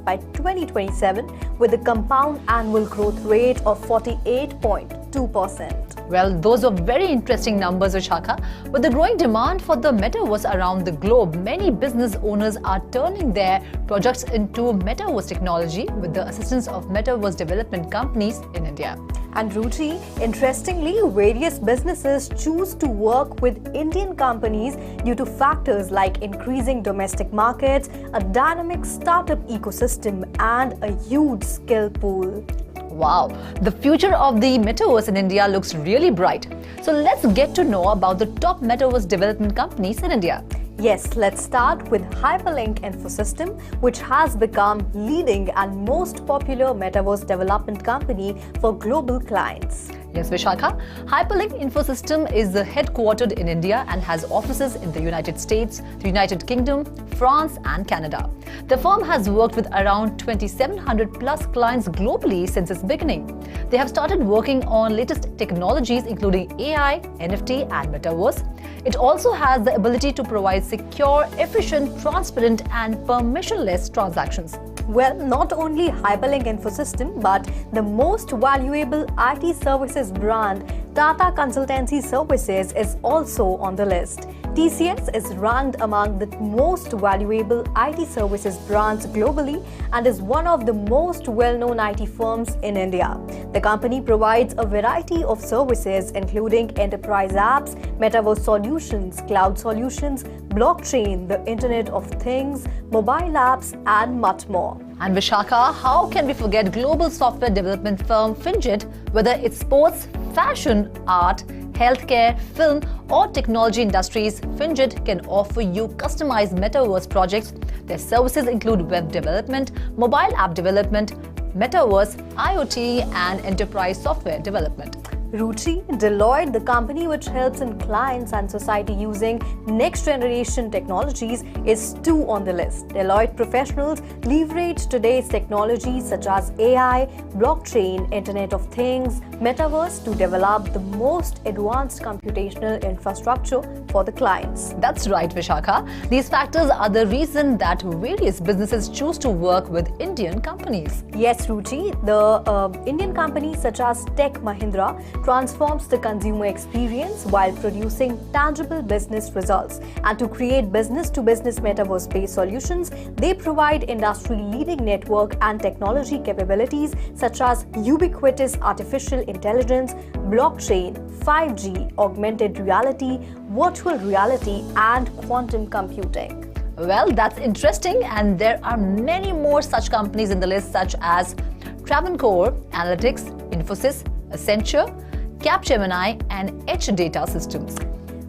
by 2027 with a compound annual growth rate of 48.2%. Well, those are very interesting numbers, Vishakha. With the growing demand for the metaverse around the globe, many business owners are turning their projects into metaverse technology with the assistance of metaverse development companies in India. And Ruchi, interestingly, various businesses choose to work with Indian companies due to factors like increasing domestic markets, a dynamic startup ecosystem, and a huge skill pool. Wow, the future of the metaverse in India looks really bright. So let's get to know about the top metaverse development companies in India. Yes, let's start with Hyperlink Infosystem, which has become leading and most popular metaverse development company for global clients. Yes, Vishakha. Hyperlink Infosystem is headquartered in India and has offices in the United States, the United Kingdom, France and Canada. The firm has worked with around 2,700 plus clients globally since its beginning. They have started working on latest technologies including AI, NFT and metaverse. It also has the ability to provide secure, efficient, transparent and permissionless transactions. Well, not only Hyperlink Infosystem, but the most valuable IT services brand, Tata Consultancy Services, is also on the list. TCS is ranked among the most valuable IT services brands globally and is one of the most well-known IT firms in India. The company provides a variety of services including enterprise apps, metaverse solutions, cloud solutions, blockchain, the Internet of Things, mobile apps, and much more. And Vishakha, how can we forget global software development firm Finjit? Whether it's sports, fashion, art, healthcare, film, or technology industries, Finjit can offer you customized metaverse projects. Their services include web development, mobile app development, metaverse, IoT, and enterprise software development. Ruchi, Deloitte, the company which helps in clients and society using next generation technologies, is too on the list. Deloitte professionals leverage today's technologies such as AI, blockchain, Internet of Things, metaverse to develop the most advanced computational infrastructure for the clients. That's right, Vishakha. These factors are the reason that various businesses choose to work with Indian companies. Yes, Ruchi, the Indian companies such as Tech Mahindra transforms the consumer experience while producing tangible business results. And to create business-to-business metaverse-based solutions, they provide industry-leading network and technology capabilities such as ubiquitous artificial intelligence, blockchain, 5G, augmented reality, virtual reality, and quantum computing. Well, that's interesting, and there are many more such companies in the list such as Travancore, Analytics, Infosys, Accenture, Capgemini and Edge Data Systems.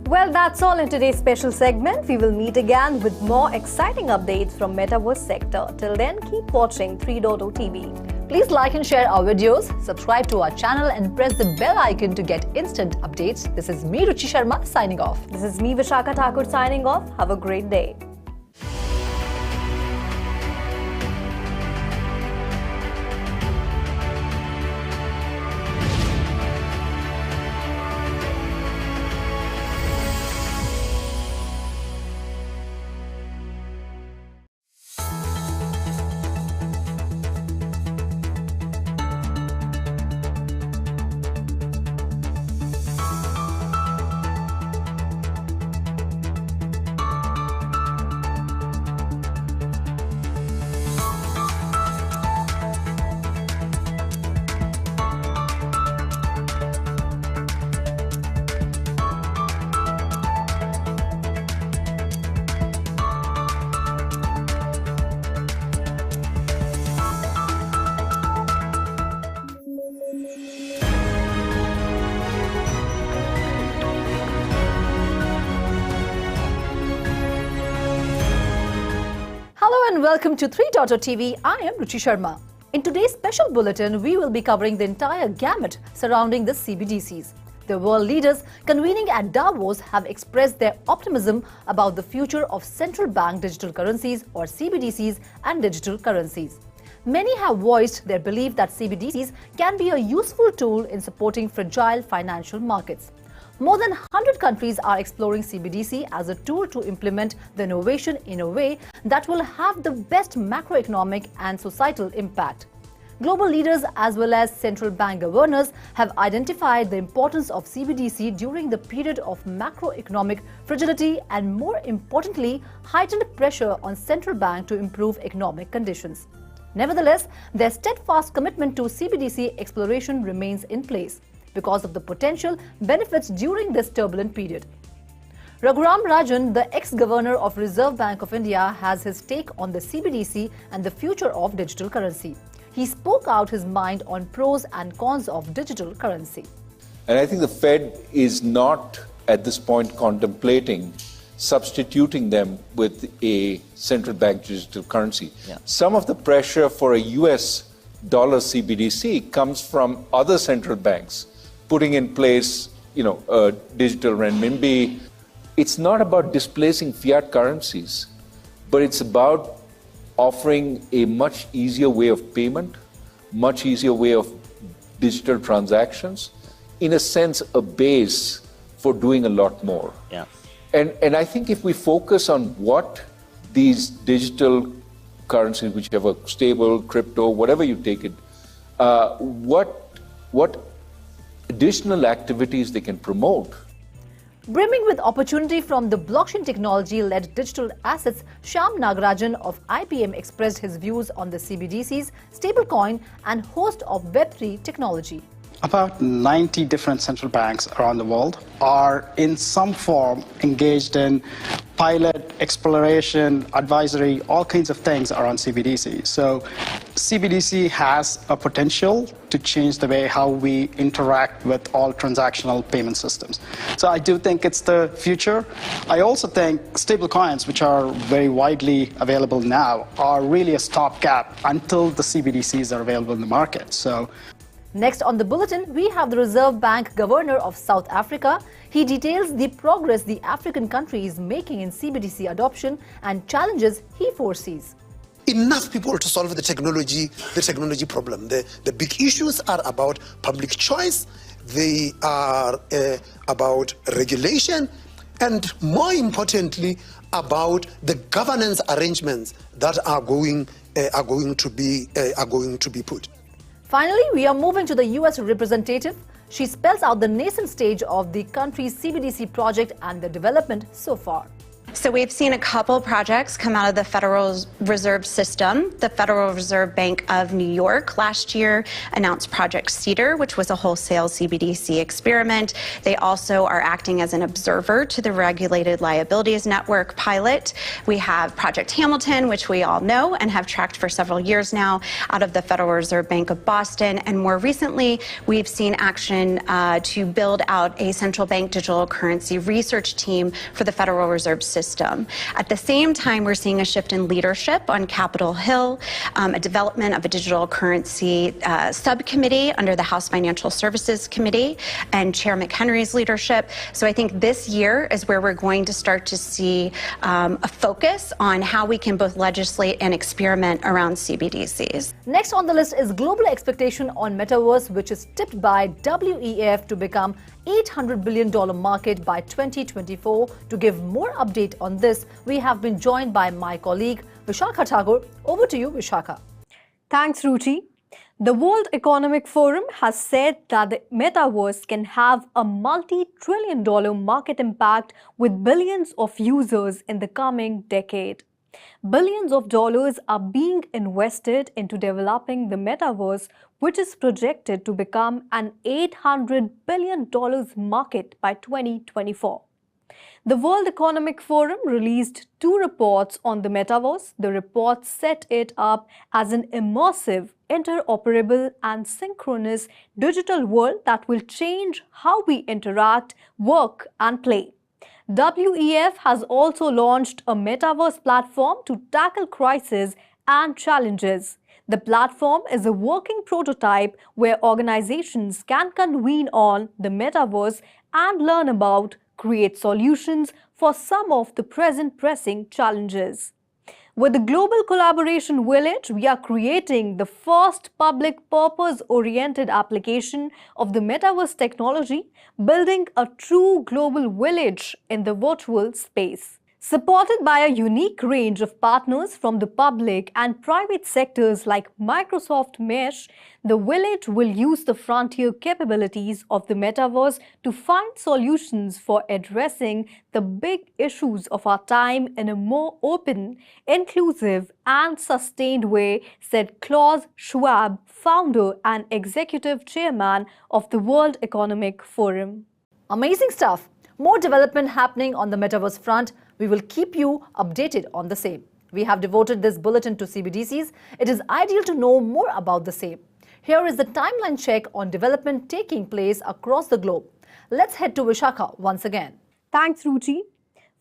Well, that's all in today's special segment. We will meet again with more exciting updates from Metaverse sector. Till then, keep watching 3.0 TV. Please like and share our videos, subscribe to our channel and press the bell icon to get instant updates. This is me, Ruchi Sharma, signing off. This is me, Vishakha Thakur, signing off. Have a great day. Hello and welcome to 3.0 TV. I am Ruchi Sharma. In today's special bulletin, we will be covering the entire gamut surrounding the CBDCs. The world leaders convening at Davos have expressed their optimism about the future of central bank digital currencies or CBDCs and digital currencies. Many have voiced their belief that CBDCs can be a useful tool in supporting fragile financial markets. More than 100 countries are exploring CBDC as a tool to implement the innovation in a way that will have the best macroeconomic and societal impact. Global leaders as well as central bank governors have identified the importance of CBDC during the period of macroeconomic fragility and, more importantly, heightened pressure on central bank to improve economic conditions. Nevertheless, their steadfast commitment to CBDC exploration remains in place because of the potential benefits during this turbulent period. Raghuram Rajan, the ex-governor of Reserve Bank of India, has his take on the CBDC and the future of digital currency. He spoke out his mind on pros and cons of digital currency. And I think the Fed is not at this point contemplating substituting them with a central bank digital currency. Some of the pressure for a US dollar CBDC comes from other central banks putting in place, a digital renminbi. It's not about displacing fiat currencies, but it's about offering a much easier way of payment, much easier way of digital transactions, in a sense, a base for doing a lot more. Yeah. And I think if we focus on what these digital currencies, whichever stable, crypto, whatever you take it, what additional activities they can promote. Brimming with opportunity from the blockchain technology-led digital assets, Shyam Nagarajan of IBM expressed his views on the CBDCs, stablecoin and host of Web3 technology. About 90 different central banks around the world are in some form engaged in pilot, exploration, advisory, all kinds of things around CBDC. So CBDC has a potential to change the way how we interact with all transactional payment systems. So I do think it's the future. I also think stablecoins, which are very widely available now, are really a stopgap until the CBDCs are available in the market. So next on the bulletin, we have the Reserve Bank Governor of South Africa. He details the progress the African country is making in CBDC adoption and challenges he foresees. Enough people to solve the technology problem. The big issues are about public choice, they are about regulation, and more importantly, about the governance arrangements that are going to be put. Finally, we are moving to the US representative. She spells out the nascent stage of the country's CBDC project and the development so far. So we've seen a couple projects come out of the Federal Reserve System. The Federal Reserve Bank of New York last year announced Project Cedar, which was a wholesale CBDC experiment. They also are acting as an observer to the Regulated Liabilities Network pilot. We have Project Hamilton, which we all know and have tracked for several years now out of the Federal Reserve Bank of Boston. And more recently, we've seen action to build out a central bank digital currency research team for the Federal Reserve System. At the same time, we're seeing a shift in leadership on Capitol Hill, a development of a digital currency subcommittee under the House Financial Services Committee and Chair McHenry's leadership. So I think this year is where we're going to start to see a focus on how we can both legislate and experiment around CBDCs. Next on the list is global expectation on metaverse, which is tipped by WEF to become $800 billion market by 2024. To give more update on this, we have been joined by my colleague Vishakha Thakur. Over to you, Vishakha. Thanks, Ruchi. The World Economic Forum has said that the metaverse can have a multi-trillion-dollar market impact with billions of users in the coming decade. Billions of dollars are being invested into developing the metaverse, which is projected to become an $800 billion market by 2024. The World Economic Forum released 2 reports on the metaverse. The reports set it up as an immersive, interoperable and synchronous digital world that will change how we interact, work and play. WEF has also launched a metaverse platform to tackle crises and challenges. The platform is a working prototype where organizations can convene on the metaverse and learn about, create solutions for some of the present pressing challenges. With the Global Collaboration Village, we are creating the first public purpose-oriented application of the metaverse technology, building a true global village in the virtual space. Supported by a unique range of partners from the public and private sectors like Microsoft Mesh, the village will use the frontier capabilities of the metaverse to find solutions for addressing the big issues of our time in a more open, inclusive and sustained way, said Klaus Schwab, founder and executive chairman of the World Economic Forum. Amazing stuff! More development happening on the metaverse front. We will keep you updated on the same. We have devoted this bulletin to CBDCs. It is ideal to know more about the same. Here is the timeline check on development taking place across the globe. Let's head to Vishakha once again. Thanks, Ruchi.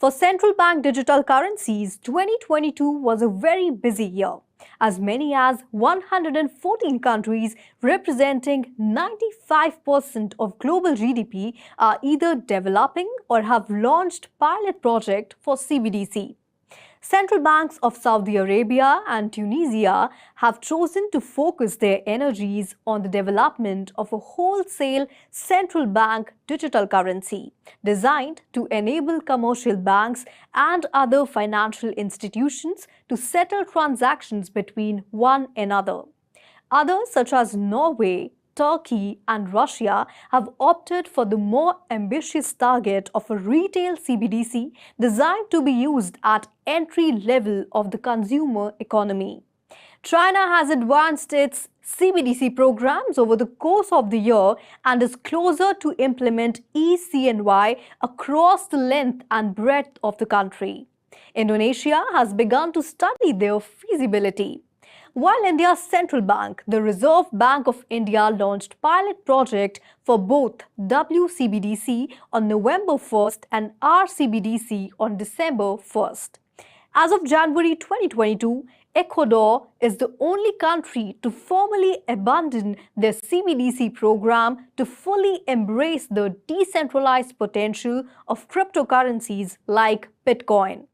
For central bank digital currencies, 2022 was a very busy year. As many as 114 countries representing 95% of global GDP are either developing or have launched pilot project for CBDC. Central banks of Saudi Arabia and Tunisia have chosen to focus their energies on the development of a wholesale central bank digital currency designed to enable commercial banks and other financial institutions to settle transactions between one another. Others, such as Norway, Turkey and Russia, have opted for the more ambitious target of a retail CBDC designed to be used at entry level of the consumer economy. China has advanced its CBDC programs over the course of the year and is closer to implement eCNY across the length and breadth of the country. Indonesia has begun to study their feasibility. While India's central bank, the Reserve Bank of India, launched pilot project for both WCBDC on November 1st and RCBDC on December 1st. As of January 2022, Ecuador is the only country to formally abandon their CBDC program to fully embrace the decentralized potential of cryptocurrencies like Bitcoin.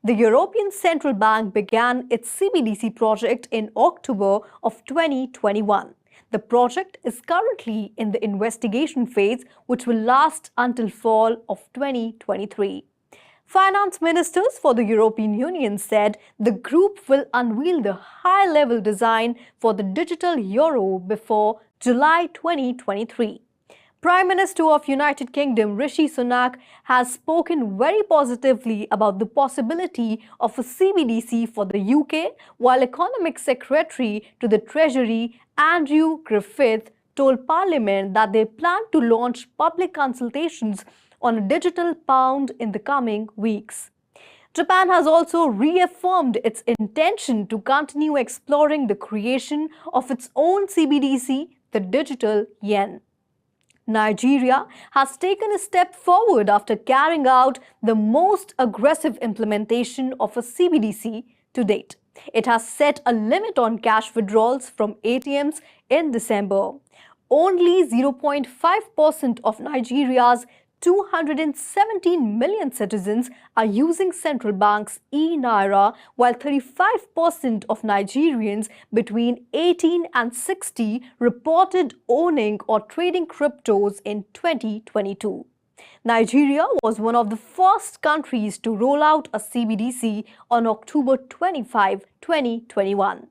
The European Central Bank began its CBDC project in October of 2021. The project is currently in the investigation phase, which will last until fall of 2023. Finance ministers for the European Union said the group will unveil the high-level design for the digital euro before July 2023. Prime Minister of United Kingdom Rishi Sunak has spoken very positively about the possibility of a CBDC for the UK, while Economic Secretary to the Treasury Andrew Griffith told Parliament that they plan to launch public consultations on a digital pound in the coming weeks. Japan has also reaffirmed its intention to continue exploring the creation of its own CBDC, the digital yen. Nigeria has taken a step forward after carrying out the most aggressive implementation of a CBDC to date. It has set a limit on cash withdrawals from ATMs in December. Only 0.5% of Nigeria's 217 million citizens are using central bank's e-Naira, while 35% of Nigerians between 18 and 60 reported owning or trading cryptos in 2022. Nigeria was one of the first countries to roll out a CBDC on October 25, 2021.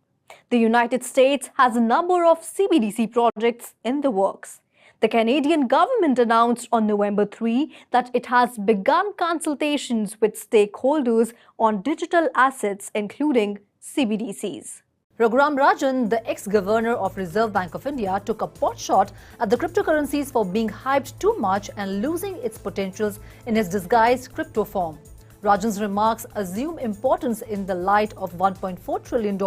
The United States has a number of CBDC projects in the works. The Canadian government announced on November 3 that it has begun consultations with stakeholders on digital assets, including CBDCs. Raghuram Rajan, the ex-governor of Reserve Bank of India, took a pot shot at the cryptocurrencies for being hyped too much and losing its potentials in its disguised crypto form. Rajan's remarks assume importance in the light of $1.4 trillion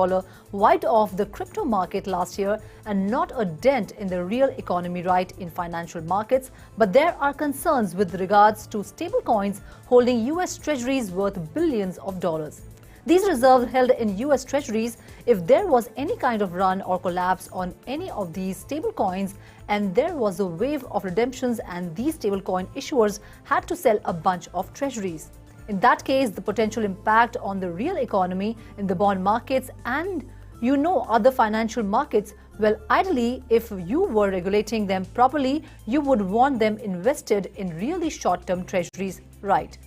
wiped off the crypto market last year and not a dent in the real economy right in financial markets, but there are concerns with regards to stablecoins holding US treasuries worth billions of dollars. These reserves held in US Treasuries, if there was any kind of run or collapse on any of these stablecoins and there was a wave of redemptions and these stablecoin issuers had to sell a bunch of treasuries. In that case, the potential impact on the real economy in the bond markets and other financial markets, well, ideally, if you were regulating them properly, you would want them invested in really short-term treasuries, right?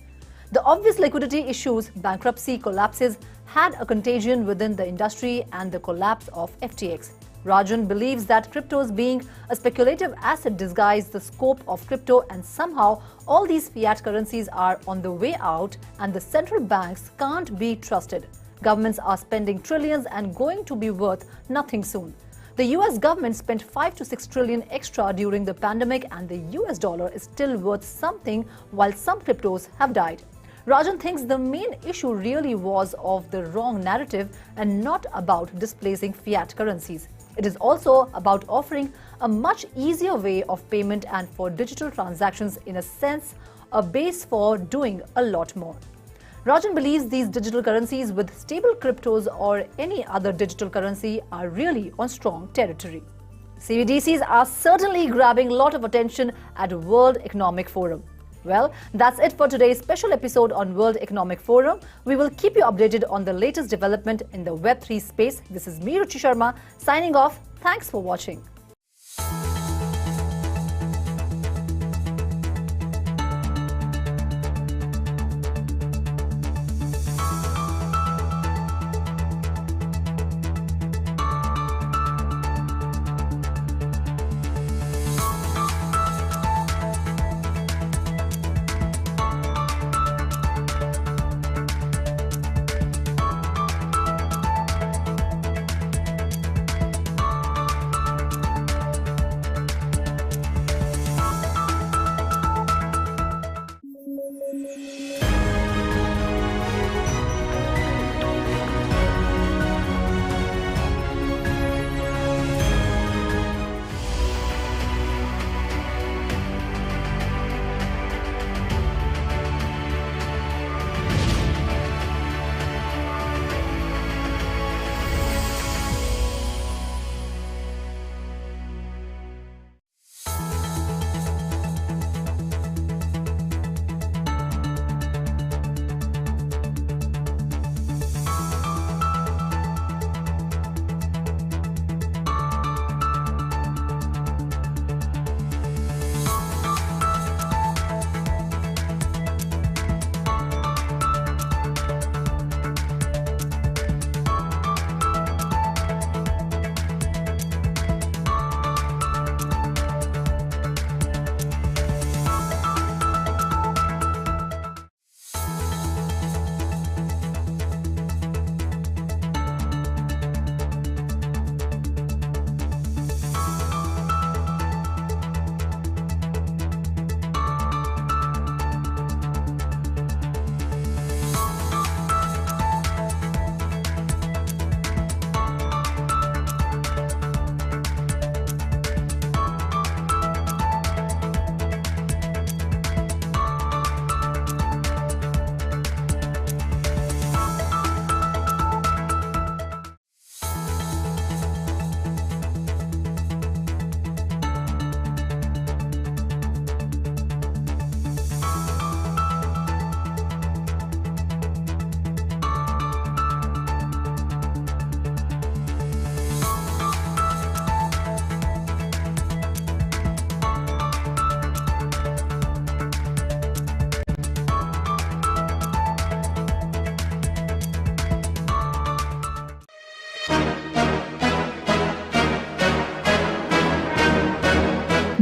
The obvious liquidity issues, bankruptcy, collapses, had a contagion within the industry and the collapse of FTX. Rajan believes that cryptos being a speculative asset disguise the scope of crypto and somehow all these fiat currencies are on the way out and the central banks can't be trusted. Governments are spending trillions and going to be worth nothing soon. The US government spent 5 to 6 trillion extra during the pandemic and the US dollar is still worth something while some cryptos have died. Rajan thinks the main issue really was of the wrong narrative and not about displacing fiat currencies. It is also about offering a much easier way of payment and for digital transactions, in a sense, a base for doing a lot more. Rajan believes these digital currencies with stable cryptos or any other digital currency are really on strong territory. CBDCs are certainly grabbing a lot of attention at World Economic Forum. Well, that's it for today's special episode on World Economic Forum. We will keep you updated on the latest development in the Web3 space. This is me, Ruchi Sharma, signing off. Thanks for watching.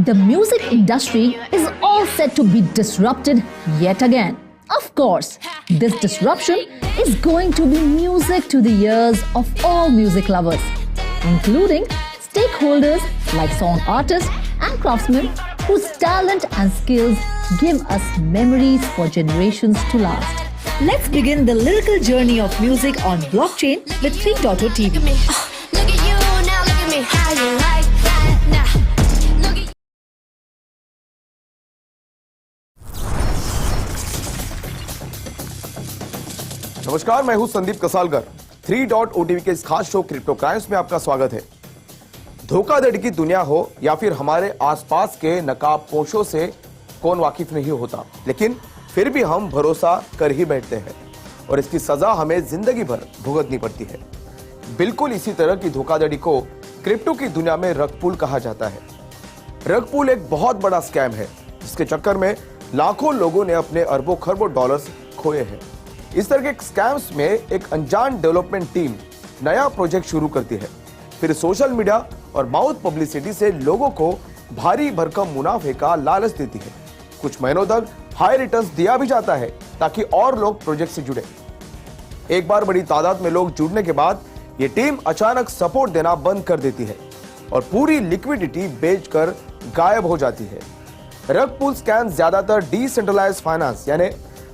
The music industry is all set to be disrupted yet again. Of course, this disruption is going to be music to the ears of all music lovers, including stakeholders like song artists and craftsmen whose talent and skills give us memories for generations to last. Let's begin the lyrical journey of music on blockchain with 3.0 TV. Look at you now, look at me, how you like that now. नमस्कार, मैं हूं Sandeep कसालकर। 3.OTV के इस खास show crypto crimes में आपका स्वागत है। धोखाधड़ी की दुनिया हो या फिर हमारे आसपास के नकाबपोशों से कौन वाकिफ नहीं होता, लेकिन फिर भी हम भरोसा कर ही बैठते हैं और इसकी सजा हमें जिंदगी भर भुगतनी पड़ती है। बिल्कुल इसी तरह की धोखाधड़ी को क्रिप्टो की दुनिया में रग पुल कहा जाता है। रग पुल एक बहुत बड़ा स्कैम है जिसके चक्कर में लाखों लोगों ने अपने अरबों खरबों डॉलर्स खोए हैं। इस तरह के स्कैम्स में एक अनजान डेवलपमेंट टीम नया प्रोजेक्ट शुरू करती है, फिर सोशल मीडिया और माउथ पब्लिसिटी से लोगों को भारी भरकम मुनाफे का लालच देती है। कुछ महीनों तक हाई रिटर्न्स दिया भी जाता है ताकि और लोग प्रोजेक्ट से जुड़े। एक बार बड़ी तादाद में लोग जुड़ने के बाद ये टीम अचानक सपोर्ट देना बंद कर देती है और पूरी लिक्विडिटी बेचकर गायब हो जाती है। रग पुल स्कैम ज्यादातर डिसेंट्रलाइज्ड फाइनेंस यानी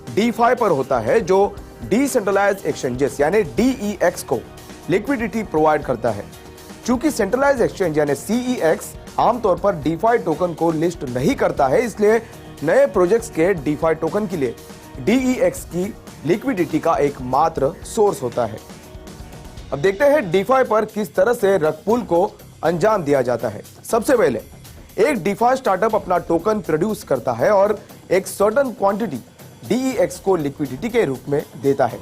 DeFi पर होता है, जो डिसेंट्रलाइज्ड एक्सचेंजेस यानी DEX को लिक्विडिटी प्रोवाइड करता है। चूंकि सेंट्रलाइज्ड एक्सचेंज यानी CEX आमतौर पर DeFi टोकन को लिस्ट नहीं करता है, इसलिए नए प्रोजेक्ट्स के DeFi टोकन के लिए DEX की लिक्विडिटी का एकमात्र सोर्स होता है। अब देखते हैं DeFi पर किस तरह से रग पुल को अंजाम दिया जाता है। सबसे पहले एक DeFi स्टार्टअप अपना टोकन प्रोड्यूस करता है और एक सर्टेन क्वांटिटी DEX को लिक्विडिटी के रूप में देता है।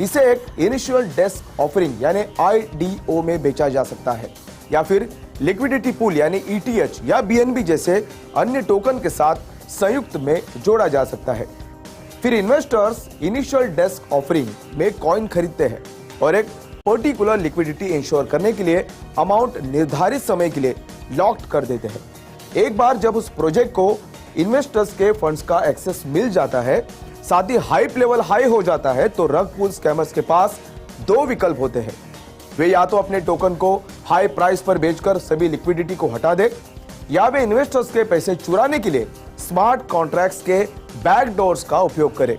इसे एक इनिशियल डेस्क ऑफरिंग यानी IDO में बेचा जा सकता है या फिर लिक्विडिटी पूल यानी ETH या BNB जैसे अन्य टोकन के साथ संयुक्त में जोड़ा जा सकता है। फिर इन्वेस्टर्स इनिशियल डेस्क ऑफरिंग में कॉइन खरीदते हैं और एक पर्टिकुलर लिक्विडिटी इंश्योर करने के लिए अमाउंट निर्धारित समय के लिए लॉक्ड कर देते हैं। एक बार जब उस प्रोजेक्ट को इन्वेस्टर्स के फंड्स का एक्सेस मिल जाता है, साथ ही हाइप लेवल हाई हो जाता है, तो रग पुल स्कैमर्स के पास दो विकल्प होते हैं। वे या तो अपने टोकन को हाई प्राइस पर बेचकर सभी लिक्विडिटी को हटा दे, या वे इन्वेस्टर्स के पैसे चुराने के लिए स्मार्ट कॉन्ट्रैक्ट्स के बैकडोर्स का उपयोग करें।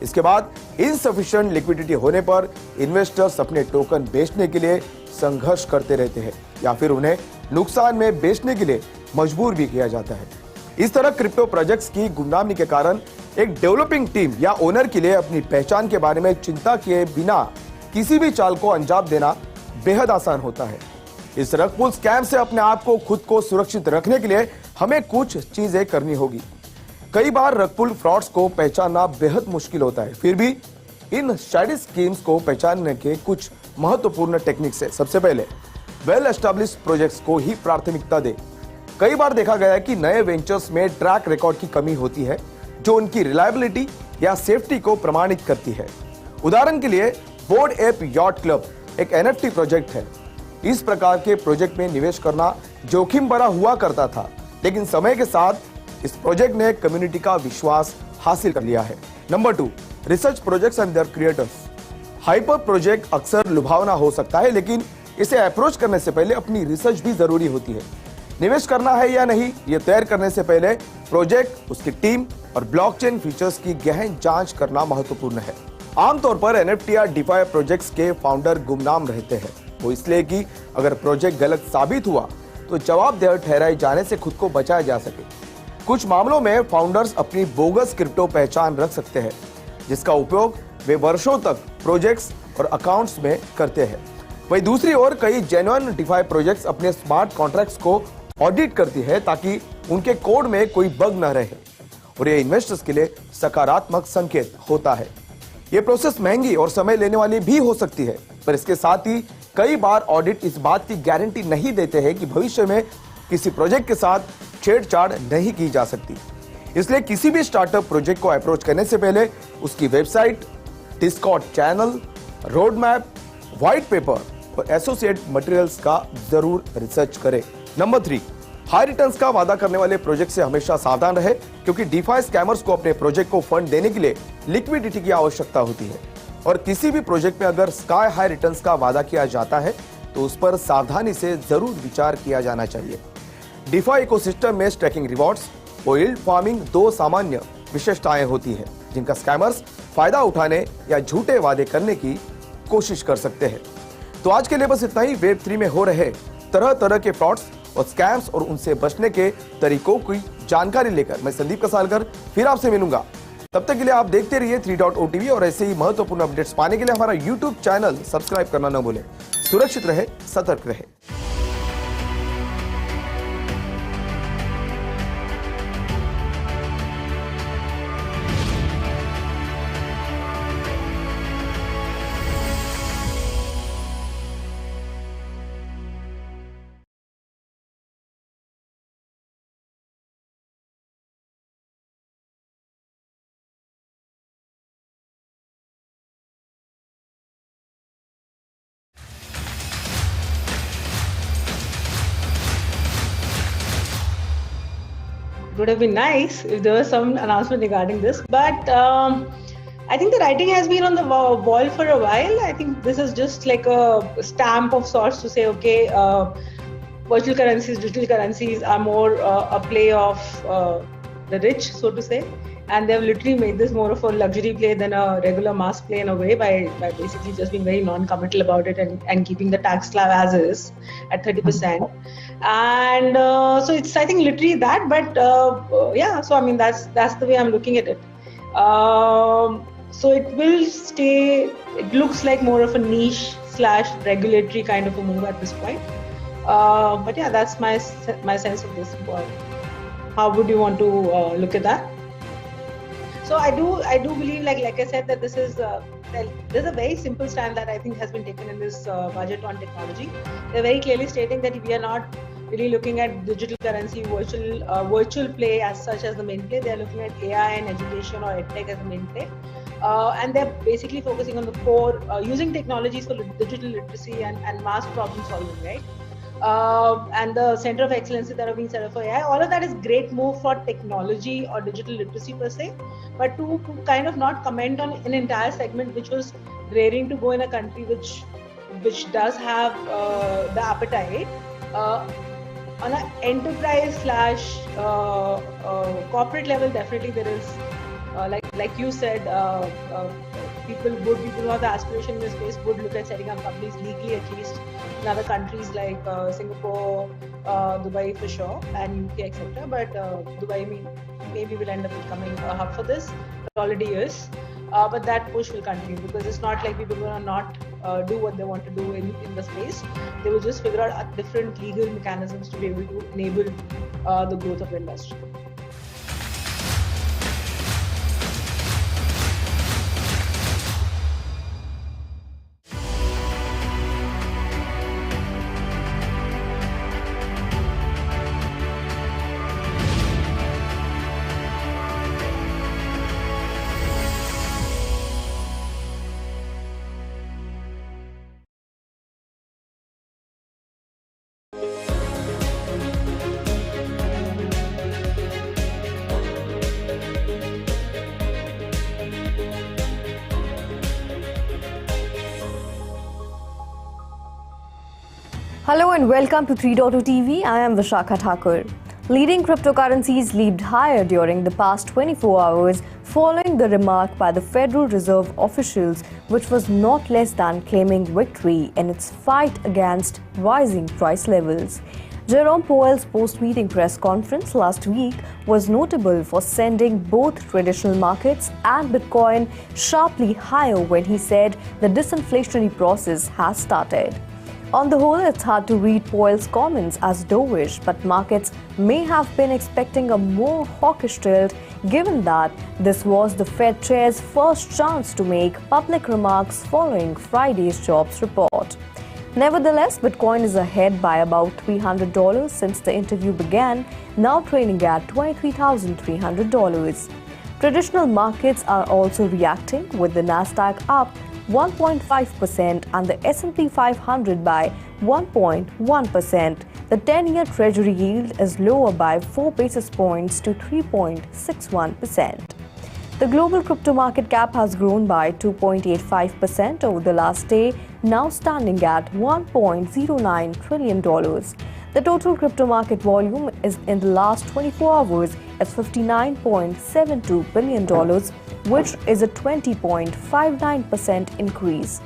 इसके बाद इनसफिशिएंट लिक्विडिटी होने पर इन्वेस्टर्स अपने टोकन बेचने के लिए संघर्ष करते रहते हैं या फिर उन्हें नुकसान में बेचने के लिए मजबूर भी किया जाता है। इस तरह क्रिप्टो प्रोजेक्ट्स की गुमनामी के कारण एक डेवलपिंग टीम या ओनर के लिए अपनी पहचान के बारे में चिंता किए बिना किसी भी चाल को अंजाम देना बेहद आसान होता है। इस रग पुल स्कैम से अपने आप को खुद को सुरक्षित रखने के लिए हमें कुछ चीजें करनी होगी। कई बार रग पुल फ्रॉड्स को पहचानना बेहद मुश्किल होता है, फिर भी इन शैडी स्कीम्स को पहचानने के कुछ महत्वपूर्ण टेक्निक्स है। सबसे पहले वेल एस्टैब्लिश्ड प्रोजेक्ट्स को ही प्राथमिकता दे। कई बार देखा गया है कि नए वेंचर्स में ट्रैक रिकॉर्ड की कमी होती है जो उनकी रिलायबिलिटी या सेफ्टी को प्रमाणित करती है। उदाहरण के लिए बोर्ड एप यॉट क्लब एक NFT प्रोजेक्ट है। इस प्रकार के प्रोजेक्ट में निवेश करना जोखिम भरा हुआ करता था, लेकिन समय के साथ इस प्रोजेक्ट ने कम्युनिटी का विश्वास हासिल कर लिया है। Number 2, research projects and their creators. Hyper project अक्सर लुभावना हो सकता है, लेकिन इसे अप्रोच करने से पहले अपनी रिसर्च भी जरूरी होती है। निवेश करना है या नहीं ये तय करने से पहले प्रोजेक्ट, उसकी टीम और ब्लॉकचेन फीचर्स की गहन जांच करना महत्वपूर्ण है। आमतौर पर NFT या DeFi प्रोजेक्ट्स के फाउंडर गुमनाम रहते हैं, वो इसलिए कि अगर प्रोजेक्ट गलत साबित हुआ तो जवाबदेह ठहराए जाने से खुद को बचाया जा सके। कुछ मामलों में फाउंडर्स अपनी बोगस क्रिप्टो पहचान रख सकते हैं, जिसका उपयोग वे वर्षों तक प्रोजेक्ट्स और अकाउंट्स में करते हैं। वहीं दूसरी ओर कई जेन्युइन DeFi प्रोजेक्ट्स अपने स्मार्ट कॉन्ट्रैक्ट्स को ऑडिट करती है ताकि उनके कोड में कोई बग न रहे, और यह इन्वेस्टर्स के लिए सकारात्मक संकेत होता है। यह प्रोसेस महंगी और समय लेने वाली भी हो सकती है, पर इसके साथ ही कई बार ऑडिट इस बात की गारंटी नहीं देते हैं कि भविष्य में किसी प्रोजेक्ट के साथ छेड़छाड़ नहीं की जा सकती। इसलिए किसी भी स्टार्टअप प्रोजेक्ट को अप्रोच करने से पहले उसकी website, Discord channel, road map, white paper और एसोसिएट मटेरियल्स का जरूर रिसर्च करें। नंबर 3, हाई रिटर्न्स का वादा करने वाले प्रोजेक्ट से हमेशा सावधान रहे, क्योंकि DeFi स्कैमर्स को अपने प्रोजेक्ट को फंड देने के लिए लिक्विडिटी की आवश्यकता होती है, और किसी भी प्रोजेक्ट में अगर स्काई हाई रिटर्न्स का वादा किया जाता है तो उस पर सावधानी से जरूर विचार किया जाना चाहिए। DeFi इकोसिस्टम में स्टैकिंग रिवॉर्ड्स और यील्ड फार्मिंग दो सामान्य विशेषताएं होती है, जिनका स्कैमर्स फायदा उठाने या झूठे वादे करने की कोशिश कर सकते हैं। तो आज के लिए बस इतना ही। वेब 3 में हो रहे तरह तरह के फ्रॉड्स और स्कैम्स और उनसे बचने के तरीकों की जानकारी लेकर मैं संदीप कसालकर फिर आपसे मिलूंगा। तब तक के लिए आप देखते रहिए 3.o TV और ऐसे ही महत्वपूर्ण अपडेट्स पाने के लिए हमारा YouTube चैनल सब्सक्राइब करना न भूलें। सुरक्षित रहे, सतर्क रहे। It would have been nice if there was some announcement regarding this, but I think the writing has been on the wall for a while. I think this is just like a stamp of sorts to say, okay, virtual currencies, digital currencies are more a play of the rich, so to say. And they've literally made this more of a luxury play than a regular mass play in a way by basically just being very non-committal about it and keeping the tax slab as is at 30%. And so it's, I think, literally that. But yeah, so I mean, that's the way I'm looking at it. So it will stay, it looks like more of a niche / regulatory kind of a move at this point. But yeah, that's my sense of this. How would you want to look at that? So I do believe, like I said, that this is there's a very simple stand that I think has been taken in this budget on technology. They're very clearly stating that we are not really looking at digital currency, virtual play as such as the main play. They're looking at AI and education or edtech as the main play. And they're basically focusing on the core, using technologies for digital literacy and mass problem solving, right? And the center of excellence that have been set up for AI. All of that is great move for technology or digital literacy per se, but to kind of not comment on an entire segment which was raring to go in a country which does have the appetite. On an enterprise / corporate level, definitely there is, like you said, people who have the aspiration in this space would look at setting up companies legally, at least in other countries like Singapore, Dubai for sure, and UK, etc. But Dubai maybe will end up becoming a hub for this. It already is. But that push will continue because it's not like people will not do what they want to do in the space. They will just figure out different legal mechanisms to be able to enable the growth of the industry. Hello and welcome to 3.o TV. I am Vishakha Thakur. Leading cryptocurrencies leaped higher during the past 24 hours following the remark by the Federal Reserve officials, which was not less than claiming victory in its fight against rising price levels. Jerome Powell's post-meeting press conference last week was notable for sending both traditional markets and Bitcoin sharply higher when he said the disinflationary process has started. On the whole, it's hard to read Powell's comments as dovish, but markets may have been expecting a more hawkish tilt given that this was the Fed chair's first chance to make public remarks following Friday's jobs report. Nevertheless, Bitcoin is ahead by about $300 since the interview began, now trading at $23,300. Traditional markets are also reacting, with the Nasdaq up 1.5% and the S&P 500 by 1.1%. The 10-year Treasury yield is lower by 4 basis points to 3.61%. The global crypto market cap has grown by 2.85% over the last day, now standing at $1.09 trillion. The total crypto market volume is in the last 24 hours is $59.72 billion, which is a 20.59% increase.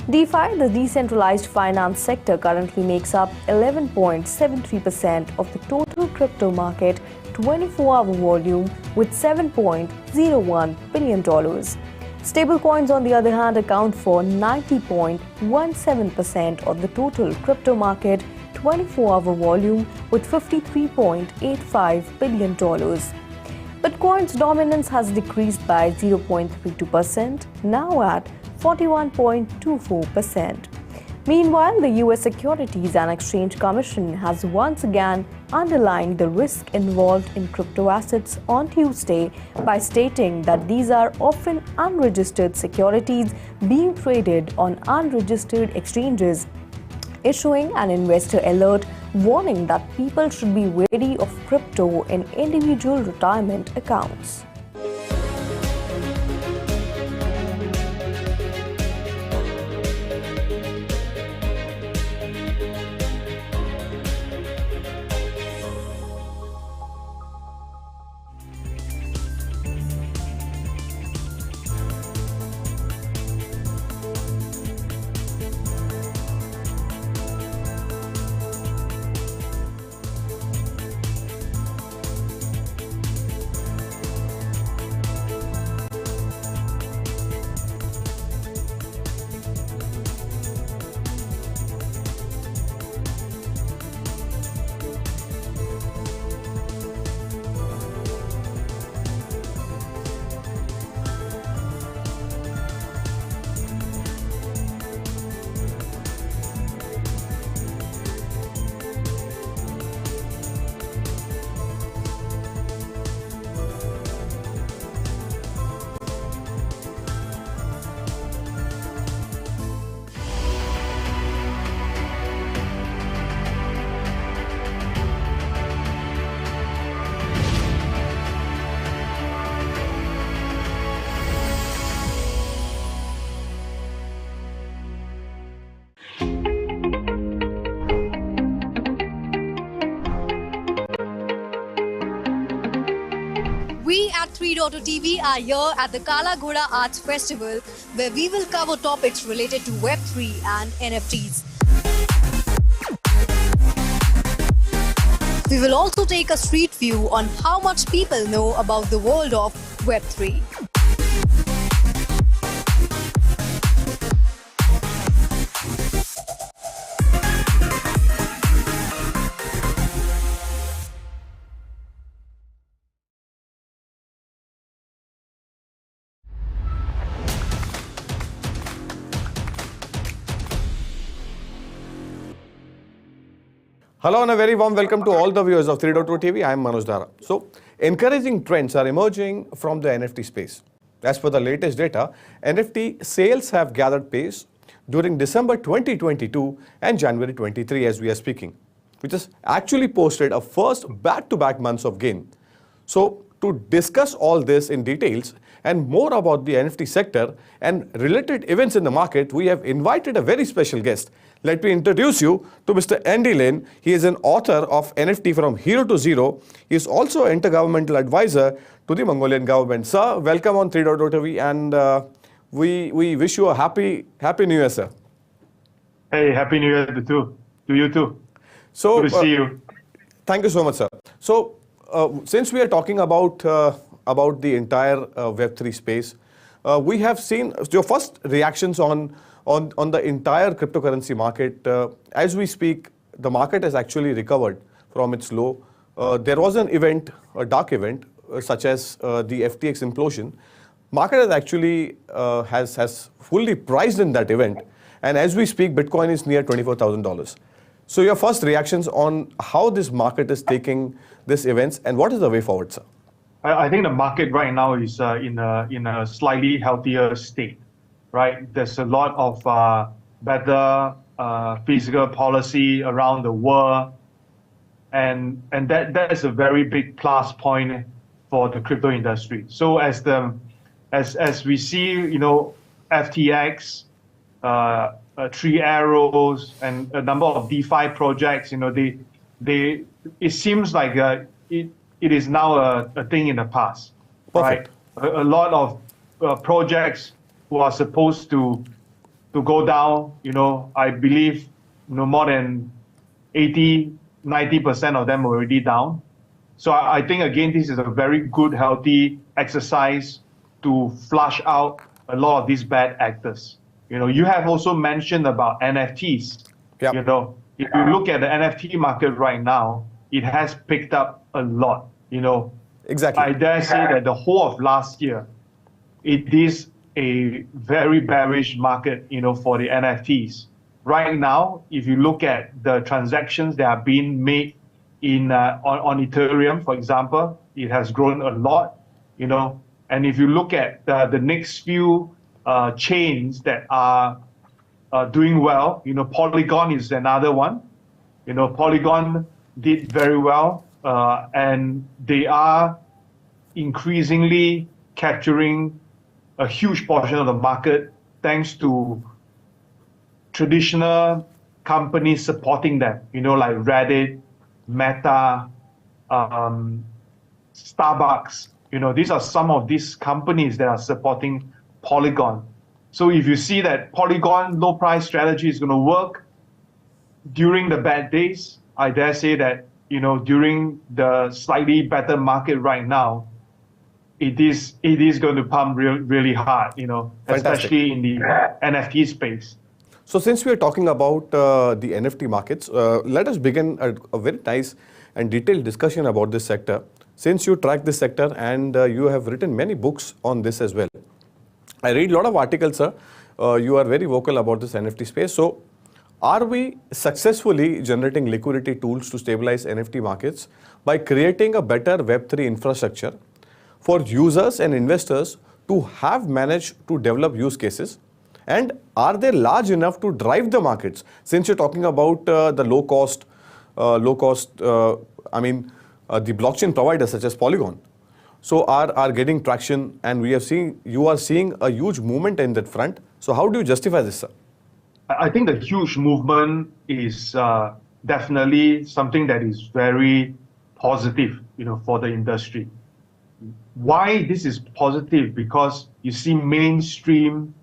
DeFi, the decentralized finance sector, currently makes up 11.73% of the total crypto market 24-hour volume with $7.01 billion. Stablecoins, on the other hand, account for 90.17% of the total crypto market 24-hour volume with $53.85 billion. Bitcoin's dominance has decreased by 0.32%, now at 41.24%. Meanwhile, the US Securities and Exchange Commission has once again underlined the risk involved in crypto assets on Tuesday by stating that these are often unregistered securities being traded on unregistered exchanges, issuing an investor alert warning that people should be wary of crypto in individual retirement accounts. We at 3.0 TV are here at the Kala Ghoda Arts Festival, where we will cover topics related to Web3 and NFTs. We will also take a street view on how much people know about the world of Web3. Hello and a very warm welcome to all the viewers of 3.2 TV. I am Manoj Dara. So, encouraging trends are emerging from the NFT space. As per the latest data, NFT sales have gathered pace during December 2022 and January 23 as we are speaking, which has actually posted a first back-to-back months of gain. So, to discuss all this in details and more about the NFT sector and related events in the market, we have invited a very special guest. Let me introduce you to Mr. Andy Lin. He is an author of NFT from Hero to Zero. He is also an intergovernmental advisor to the Mongolian government. Sir, welcome on 3.0 TV, and we wish you a happy New Year, sir. Hey, Happy New Year to you too. So, good to see you. Thank you so much, sir. So, since we are talking about the entire Web3 space, we have seen your first reactions on the entire cryptocurrency market. As we speak, the market has actually recovered from its low. There was an event, a dark event, such as the FTX implosion. Market has actually has fully priced in that event, and as we speak, Bitcoin is near $24,000. So your first reactions on how this market is taking these events, and what is the way forward, sir? I think the market right now is in a slightly healthier state, right? There's a lot of better fiscal policy around the world, and that is a very big plus point for the crypto industry. So as we see, you know, FTX, Three Arrows, and a number of DeFi projects, you know, it seems like it is now a thing in the past. Perfect. Right? A lot of projects who are supposed to go down, you know, I believe, you know, more than 80-90% of them are already down. So I think, again, this is a very good, healthy exercise to flush out a lot of these bad actors. You have also mentioned about NFTs. If you look at the NFT market right now, it has picked up a lot. Exactly. I dare say that the whole of last year, it is a very bearish market, for the NFTs. Right now, if you look at the transactions that are being made on Ethereum, for example, it has grown a lot, And if you look at the next few chains that are doing well, Polygon is another one. Polygon did very well, and they are increasingly capturing a huge portion of the market thanks to traditional companies supporting them, like Reddit, Meta, Starbucks. These are some of these companies that are supporting Polygon. So if you see that Polygon low price strategy is going to work during the bad days, I dare say that, during the slightly better market right now, it is going to pump really hard, especially in the NFT space. So since we are talking about the NFT markets, let us begin a very nice and detailed discussion about this sector. Since you track this sector and you have written many books on this as well. I read a lot of articles, sir. You are very vocal about this NFT space. So are we successfully generating liquidity tools to stabilize NFT markets by creating a better Web3 infrastructure for users and investors to have managed to develop use cases? And are they large enough to drive the markets? Since you're talking about the low cost, the blockchain providers such as Polygon, so are getting traction, and you are seeing a huge movement in that front. So how do you justify this, sir? I think the huge movement is definitely something that is very positive, for the industry. Why this is positive? Because you see mainstream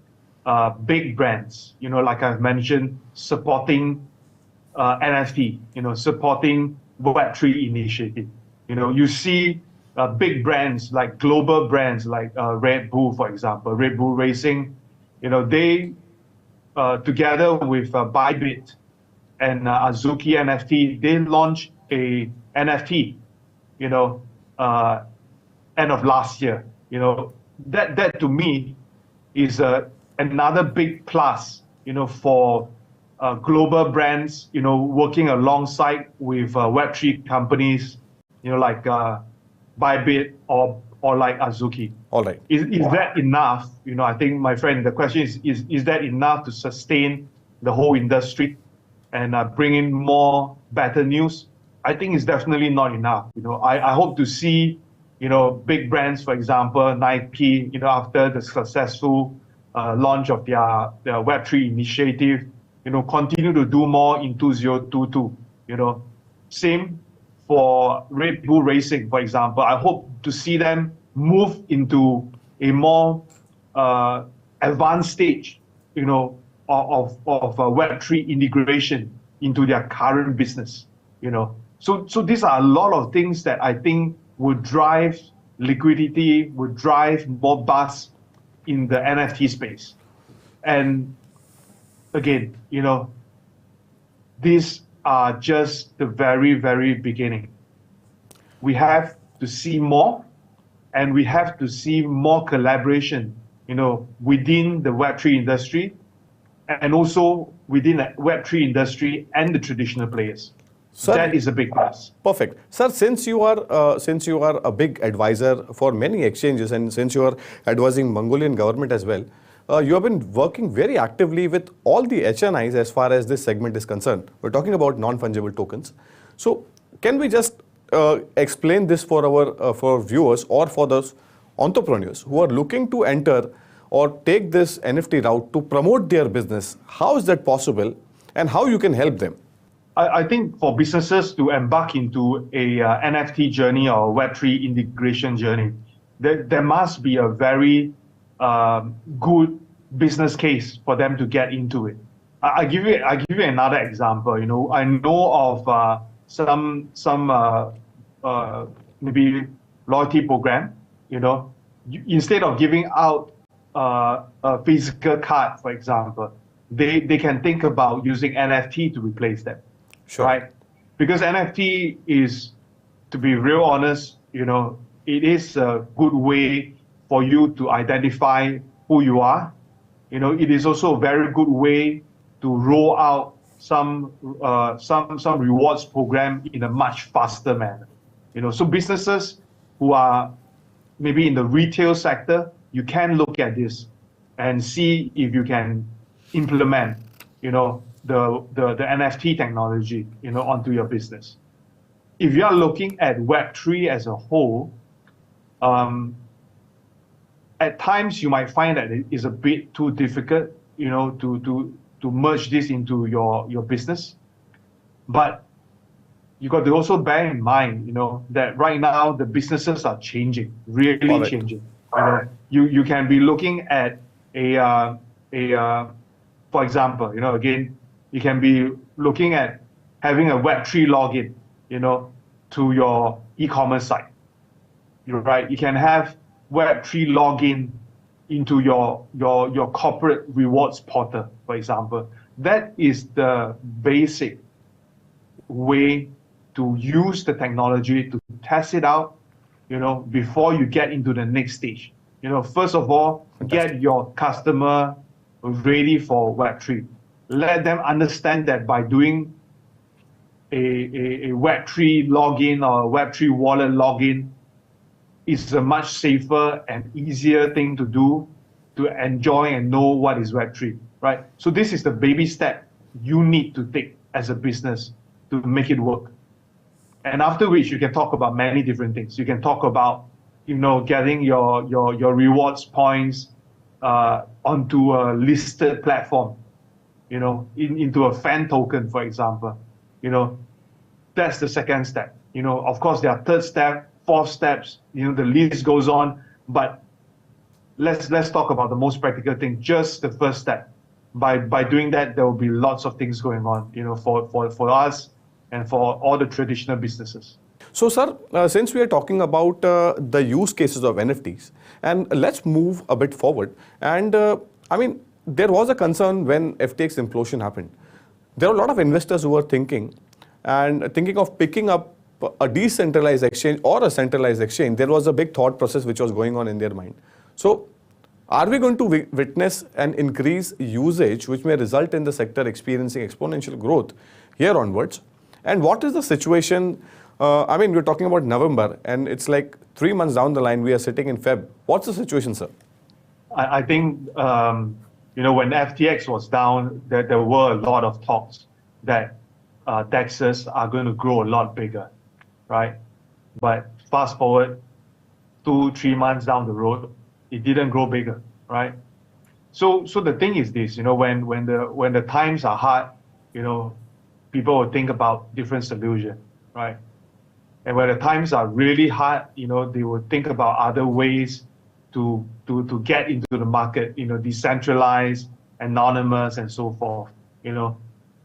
big brands, like I've mentioned, supporting NFT, supporting Web3 initiative. You see big brands like global brands like Red Bull, for example, Red Bull Racing, they together with Bybit and Azuki NFT, they launched a NFT, end of last year. That to me is another big plus, for global brands, working alongside with Web3 companies, like Bybit or like Azuki. All right. Is that enough? I think, my friend, the question is that enough to sustain the whole industry and bring in more better news? I think it's definitely not enough. I hope to see, big brands, for example, Nike, after the successful launch of their Web3 initiative, continue to do more in 2022. Same for Red Bull Racing, for example. I hope to see them move into a more advanced stage, of Web3 integration into their current business. So these are a lot of things that I think would drive liquidity, would drive more buzz in the NFT space. And again, these are just the very, very beginning. We have to see more, and we have to see more collaboration, within the Web3 industry, and also within the Web3 industry and the traditional players. Sir, that is a big plus. Perfect. Sir, since you are a big advisor for many exchanges, and since you are advising Mongolian government as well, you have been working very actively with all the HNIs as far as this segment is concerned. We're talking about non-fungible tokens. So can we just explain this for our viewers or for those entrepreneurs who are looking to enter or take this NFT route to promote their business? How is that possible, and how you can help them? I think for businesses to embark into a NFT journey or Web3 integration journey, there must be a very good business case for them to get into it. I give you another example. I know of some maybe loyalty program, instead of giving out a physical card, for example, they can think about using NFT to replace them, right? Because NFT is, to be real honest, it is a good way for you to identify who you are. It is also a very good way to roll out some rewards program in a much faster manner. So businesses who are maybe in the retail sector, you can look at this and see if you can implement, the NFT technology, onto your business. If you are looking at Web3 as a whole, at times you might find that it is a bit too difficult, to merge this into your business. But you got to also bear in mind, that right now the businesses are changing, really changing. You can be looking at for example, again, you can be looking at having a Web3 login, to your e-commerce site. Right? You can have Web3 login into your corporate rewards portal, for example. That is the basic way to use the technology to test it out, before you get into the next stage. First of all, get your customer ready for Web3. Let them understand that by doing a Web3 login or a Web3 wallet login is a much safer and easier thing to do to enjoy and know what is Web3, right? So this is the baby step you need to take as a business to make it work. And after which you can talk about many different things. You can talk about, getting your rewards points onto a listed platform, into a fan token, for example. That's the second step. Of course, there are third step, fourth steps, the list goes on, but let's talk about the most practical thing, just the first step. By doing that, there will be lots of things going on, for us and for all the traditional businesses. So, sir, since we are talking about the use cases of NFTs, and let's move a bit forward. And there was a concern when FTX implosion happened. There were a lot of investors who were thinking of picking up a decentralized exchange or a centralized exchange. There was a big thought process which was going on in their mind. So, are we going to witness an increased usage which may result in the sector experiencing exponential growth here onwards? And what is the situation? We're talking about November, and it's like 3 months down the line, we are sitting in Feb. What's the situation, sir? I think, when FTX was down, there were a lot of talks that DEXs are going to grow a lot bigger, right? But fast forward 2-3 months down the road, it didn't grow bigger, right? So the thing is this, when the times are hard, people will think about different solutions, right? And when the times are really hard, they will think about other ways to get into the market, decentralized, anonymous, and so forth,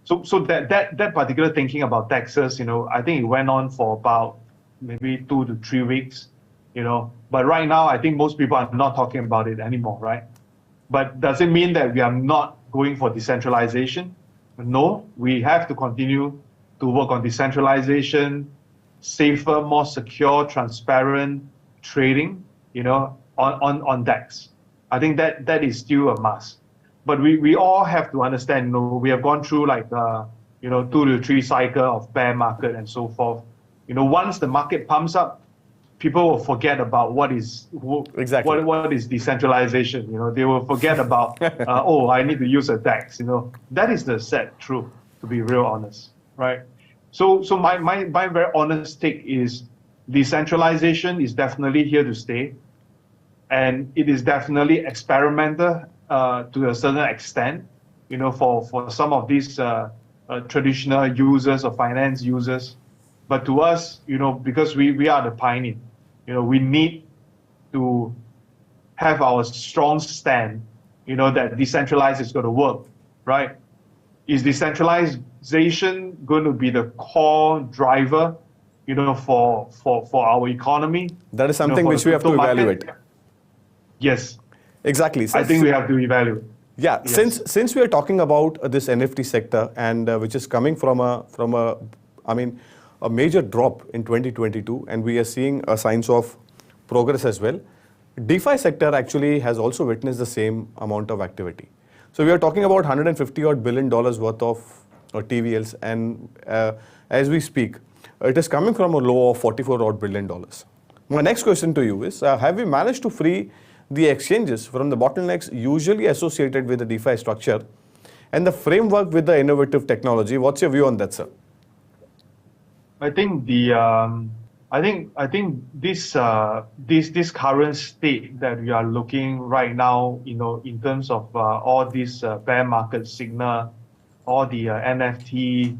So that particular thinking about DEXs, I think it went on for about maybe 2 to 3 weeks, But right now, I think most people are not talking about it anymore, right? But does it mean that we are not going for decentralization? No, we have to continue to work on decentralization, safer, more secure, transparent trading, on DEX. I think that is still a must. But we all have to understand, we have gone through 2 to 3 cycle of bear market and so forth. Once the market pumps up, people will forget about what is decentralization. They will forget about I need to use a DEX. That is the sad truth, to be real honest, right? So my very honest take is decentralization is definitely here to stay, and it is definitely experimental to a certain extent. For some of these traditional users or finance users, but to us, because we are the pioneer, we need to have our strong stand, that decentralized is going to work, right? Is decentralization going to be the core driver for our economy. That is something which we have to evaluate. Yes. Exactly. I think we have to evaluate. Yeah. Yes. Since we are talking about this NFT sector and which is coming from a major drop in 2022, and we are seeing signs of progress as well. DeFi sector actually has also witnessed the same amount of activity. So we are talking about $150 billion worth of TVLs, and as we speak, it is coming from a low of $44 billion. My next question to you is, have we managed to free the exchanges from the bottlenecks usually associated with the DeFi structure and the framework with the innovative technology? What's your view on that, sir? I think this current state that we are looking right now, in terms of all this bear market signal, all the NFT,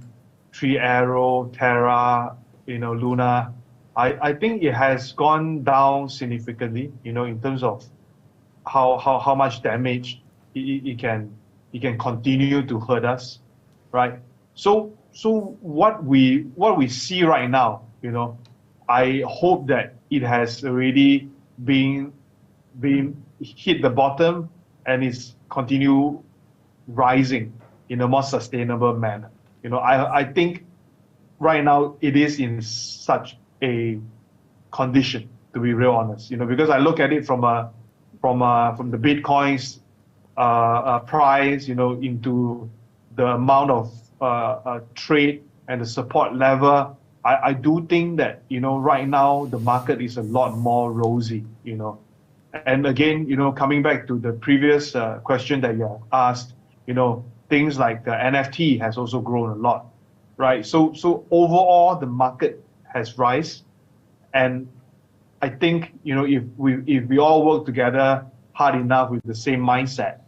Three Arrow, Terra, Luna, I think it has gone down significantly, in terms of how much damage it can continue to hurt us, right? So what we see right now, I hope that it has already been hit the bottom and is continue rising in a more sustainable manner. I think right now it is in such a condition, to be real honest. Because I look at it from the Bitcoin's price, into the amount of trade and the support level. I do think that, right now the market is a lot more rosy, And again, coming back to the previous question that you asked, things like the NFT has also grown a lot, right? So overall, the market has risen. And I think, if we all work together hard enough with the same mindset,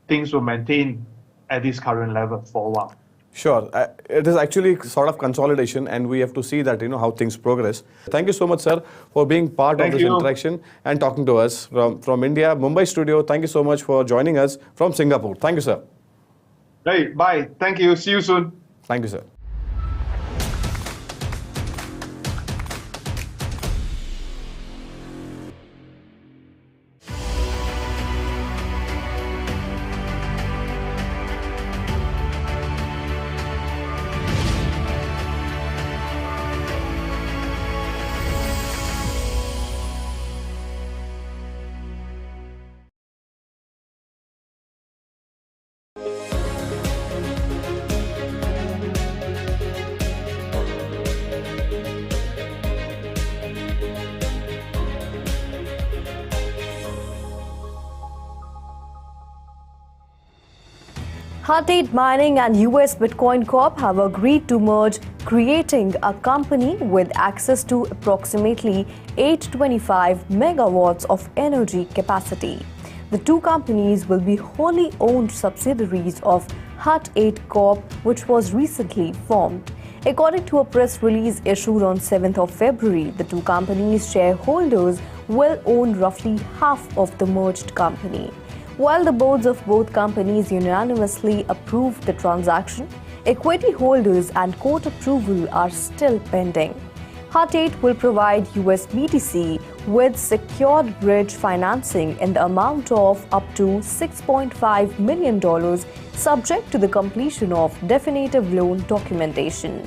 things will maintain at this current level for a while. Sure. It is actually sort of consolidation, and we have to see that, how things progress. Thank you so much, sir, for being part of this interaction and talking to us from India, Mumbai studio. Thank you so much for joining us from Singapore. Thank you, sir. Hey, bye. Thank you. See you soon. Thank you, sir. Hut 8 Mining and US Bitcoin Corp have agreed to merge, creating a company with access to approximately 825 megawatts of energy capacity. The two companies will be wholly owned subsidiaries of Hut 8 Corp, which was recently formed. According to a press release issued on 7th of February, the two companies' shareholders will own roughly half of the merged company. While the boards of both companies unanimously approved the transaction, equity holders and court approval are still pending. Hut 8 will provide US BTC with secured bridge financing in the amount of up to $6.5 million, subject to the completion of definitive loan documentation.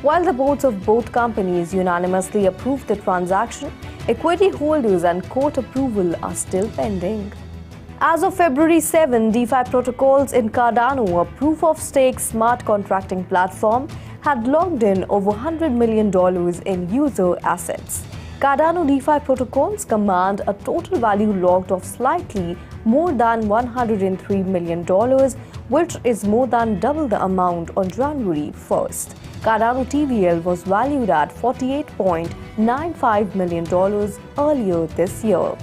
While the boards of both companies unanimously approved the transaction, equity holders and court approval are still pending. As of February 7, DeFi Protocols in Cardano, a proof-of-stake smart contracting platform, had logged in over $100 million in user assets. Cardano DeFi Protocols command a total value logged of slightly more than $103 million, which is more than double the amount on January 1st. Cardano TVL was valued at $48.95 million earlier this year.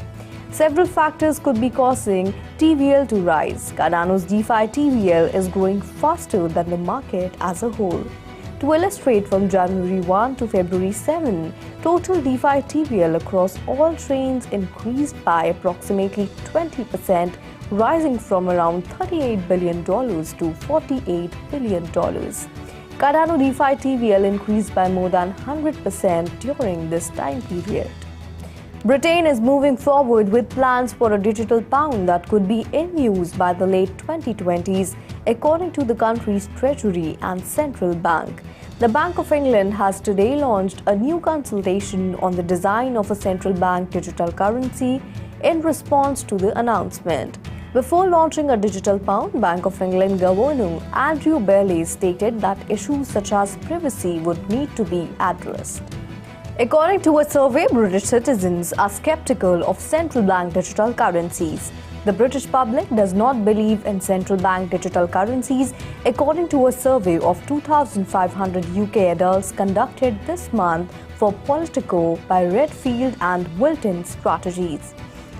Several factors could be causing TVL to rise. Cardano's DeFi TVL is growing faster than the market as a whole. To illustrate, from January 1 to February 7, total DeFi TVL across all chains increased by approximately 20%, rising from around $38 billion to $48 billion. Cardano DeFi TVL increased by more than 100% during this time period. Britain is moving forward with plans for a digital pound that could be in use by the late 2020s, according to the country's Treasury and Central Bank. The Bank of England has today launched a new consultation on the design of a central bank digital currency in response to the announcement. Before launching a digital pound, Bank of England Governor Andrew Bailey stated that issues such as privacy would need to be addressed. According to a survey, British citizens are skeptical of central bank digital currencies. The British public does not believe in central bank digital currencies, according to a survey of 2,500 UK adults conducted this month for Politico by Redfield and Wilton Strategies.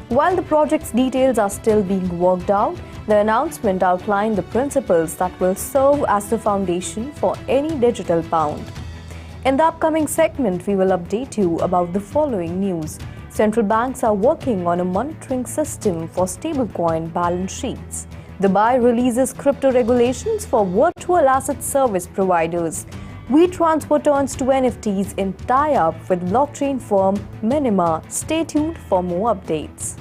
While the project's details are still being worked out, the announcement outlined the principles that will serve as the foundation for any digital pound. In the upcoming segment, we will update you about the following news. Central banks are working on a monitoring system for stablecoin balance sheets. Dubai releases crypto regulations for virtual asset service providers. WeTransfer turns to NFTs in tie-up with blockchain firm Minima. Stay tuned for more updates.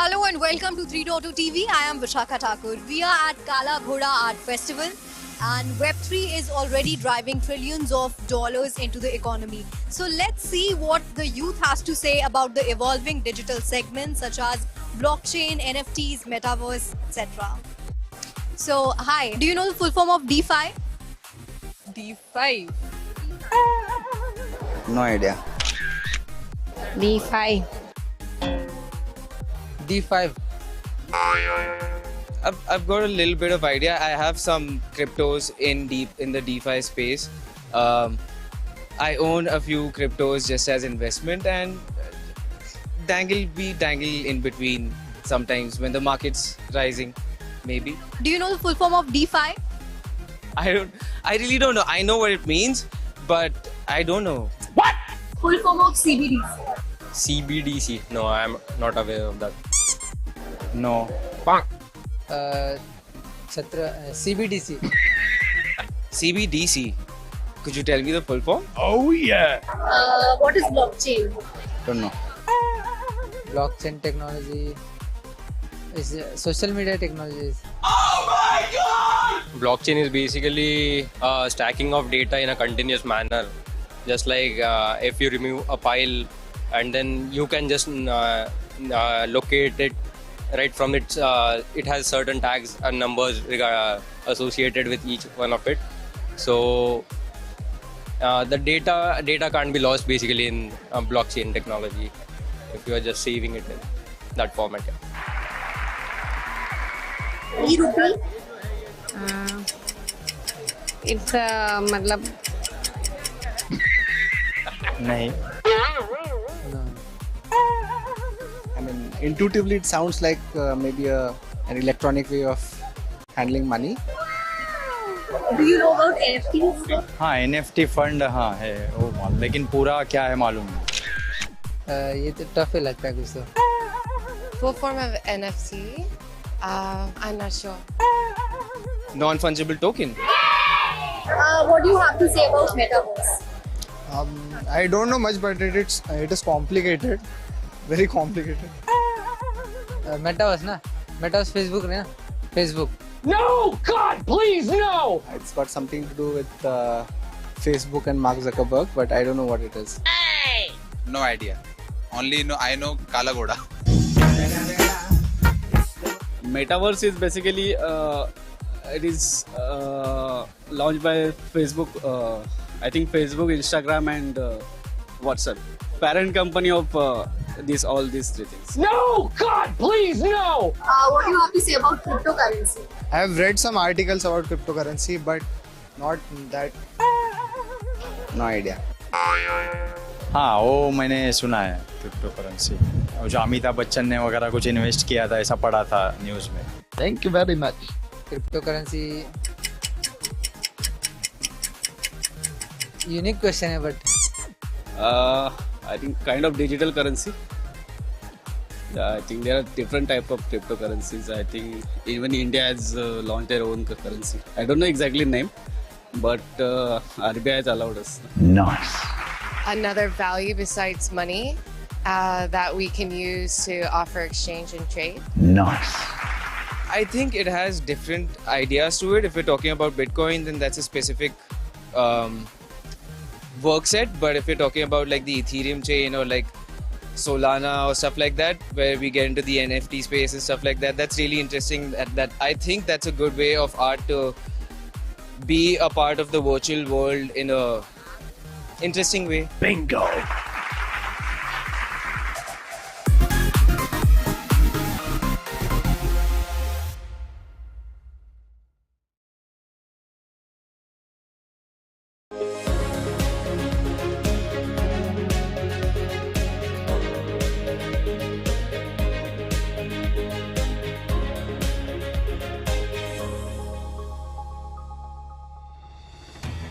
Hello and welcome to 3.2 TV. I am Vishakha Thakur. We are at Kala Ghoda Art Festival and Web3 is already driving trillions of dollars into the economy. So let's see what the youth has to say about the evolving digital segments such as blockchain, NFTs, metaverse, etc. So, hi, do you know the full form of DeFi? DeFi? No idea. D5. D5. I've got a little bit of idea. I have some cryptos in the DeFi space. I own a few cryptos just as investment and dangle in between sometimes when the market's rising, maybe. Do you know the full form of DeFi? I really don't know. I know what it means, but I don't know. What? Full form of CBDC. CBDC? No, I'm not aware of that. No. CBDC. CBDC. Could you tell me the full form? Oh yeah. What is blockchain? Don't know. Blockchain technology is social media technologies. Blockchain is basically stacking of data in a continuous manner. Just like if you remove a file and then you can just locate it right from it. It has certain tags and numbers associated with each one of it. So the data can't be lost basically in blockchain technology if you are just saving it in that format. E-rupee? It's matlab. Nahin. I mean, intuitively it sounds like maybe an electronic way of handling money. Do you know about NFTs? हाँ NFT fund हाँ है वो मालूम लेकिन पूरा क्या है मालूम नहीं ये तो टफ ही लगता है कुछ तो Full form of NFT? I'm not sure. Non-fungible token. What do you have to say about metaverse? I don't know much, but it is complicated, very complicated. Metaverse ना Metaverse Facebook नहीं ना Facebook. No, God, please, no! It's got something to do with Facebook and Mark Zuckerberg, but I don't know what it is. Hey! No idea. Only I know Kala Ghoda. Metaverse is basically it is launched by Facebook. I think Facebook, Instagram, and WhatsApp. Parent company of all these three things. No! God, please, no! What do you have to say about cryptocurrency? I have read some articles about cryptocurrency, but not that. No idea. हाँ वो मैंने सुना है crypto currency, जो अमिताभ बच्चन ने वगैरह कुछ invest किया था ऐसा पढ़ा था न्यूज़ में. Thank you very much. Cryptocurrency. Unique question है but. I think kind of digital currency. Yeah, I think there are different type of cryptocurrencies. I think even India has launched their own currency. I don't know exactly name, but RBI has allowed us. Nice. Another value besides money that we can use to offer exchange and trade. Nice. I think it has different ideas to it. If we're talking about Bitcoin, then that's a specific work set. But if you're talking about like the Ethereum chain or like Solana or stuff like that, where we get into the NFT space and stuff like that, that's really interesting. That I think that's a good way of art to be a part of the virtual world in a interesting way. Bingo!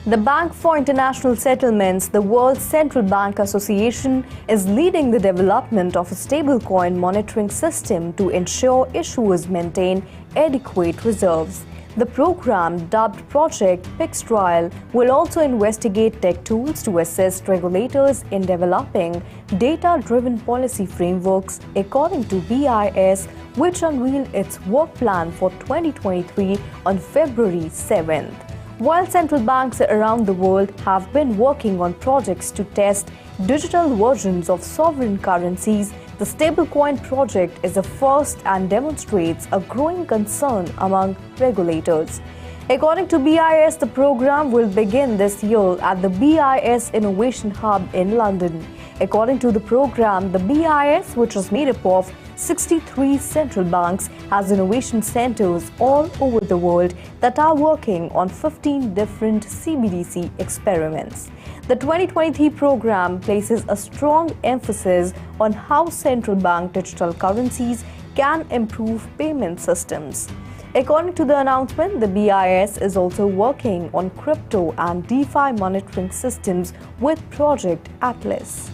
The Bank for International Settlements, the World Central Bank Association, is leading the development of a stablecoin monitoring system to ensure issuers maintain adequate reserves. The program, dubbed Project PixTrial, will also investigate tech tools to assist regulators in developing data-driven policy frameworks, according to BIS, which unveiled its work plan for 2023 on February 7th. While central banks around the world have been working on projects to test digital versions of sovereign currencies, the stablecoin project is a first and demonstrates a growing concern among regulators. According to BIS, the program will begin this year at the BIS Innovation Hub in London. According to the program, the BIS, which is made up of 63 central banks, has innovation centers all over the world that are working on 15 different CBDC experiments. The 2023 program places a strong emphasis on how central bank digital currencies can improve payment systems. According to the announcement, the BIS is also working on crypto and DeFi monitoring systems with Project Atlas.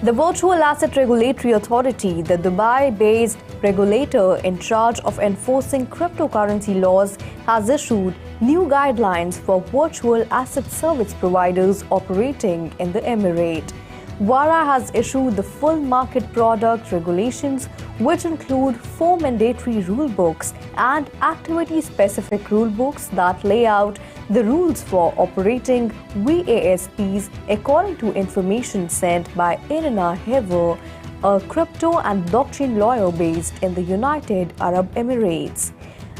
The Virtual Asset Regulatory Authority, the Dubai-based regulator in charge of enforcing cryptocurrency laws, has issued new guidelines for virtual asset service providers operating in the Emirate. VARA has issued the full market product regulations, which include 4 mandatory rulebooks and activity-specific rulebooks that lay out the rules for operating VASPs, according to information sent by Irina Hever, a crypto and blockchain lawyer based in the United Arab Emirates.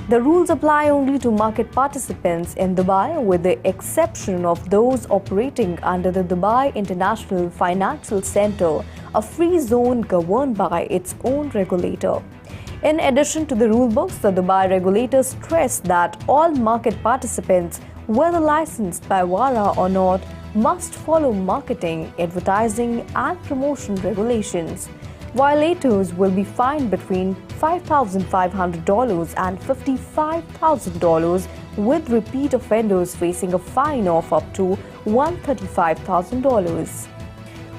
The rules apply only to market participants in Dubai, with the exception of those operating under the Dubai International Financial Center, a free zone governed by its own regulator. In addition to the rulebooks, the Dubai regulator stressed that all market participants, whether licensed by VARA or not, must follow marketing, advertising, and promotion regulations. Violators will be fined between $5,500 and $55,000, with repeat offenders facing a fine of up to $135,000.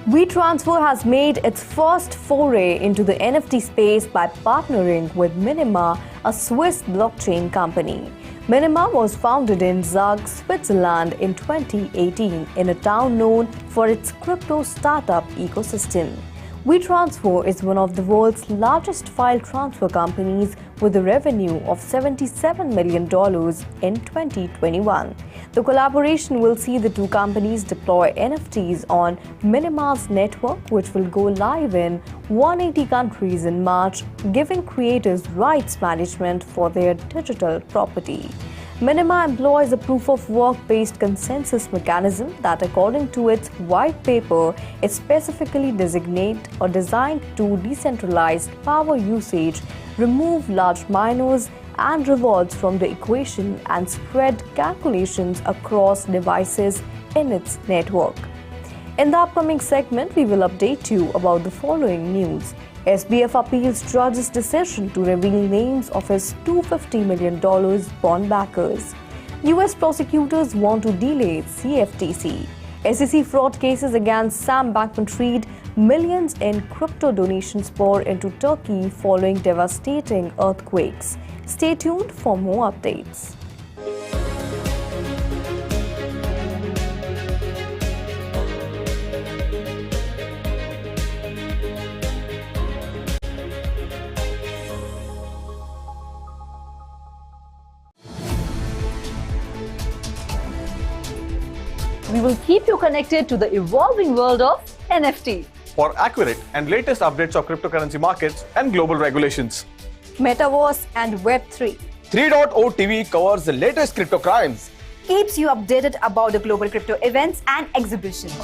WeTransfer has made its first foray into the NFT space by partnering with Minima, a Swiss blockchain company. Minima was founded in Zug, Switzerland in 2018 in a town known for its crypto startup ecosystem. WeTransfer is one of the world's largest file transfer companies with a revenue of $77 million in 2021. The collaboration will see the two companies deploy NFTs on Minima's network, which will go live in 180 countries in March, giving creators rights management for their digital property. Minima employs a proof of work-based consensus mechanism that, according to its white paper, is specifically designate or designed to decentralize power usage, remove large miners and rewards from the equation and spread calculations across devices in its network. In the upcoming segment, we will update you about the following news. SBF appeals judge's decision to reveal names of his $250 million bond backers. US prosecutors want to delay CFTC. SEC fraud cases against Sam Bankman-Fried. Millions in crypto donations pour into Turkey following devastating earthquakes. Stay tuned for more updates. We will keep you connected to the evolving world of NFT. For accurate and latest updates of cryptocurrency markets and global regulations. Metaverse and Web3. 3.0 TV covers the latest crypto crimes. Keeps you updated about the global crypto events and exhibitions.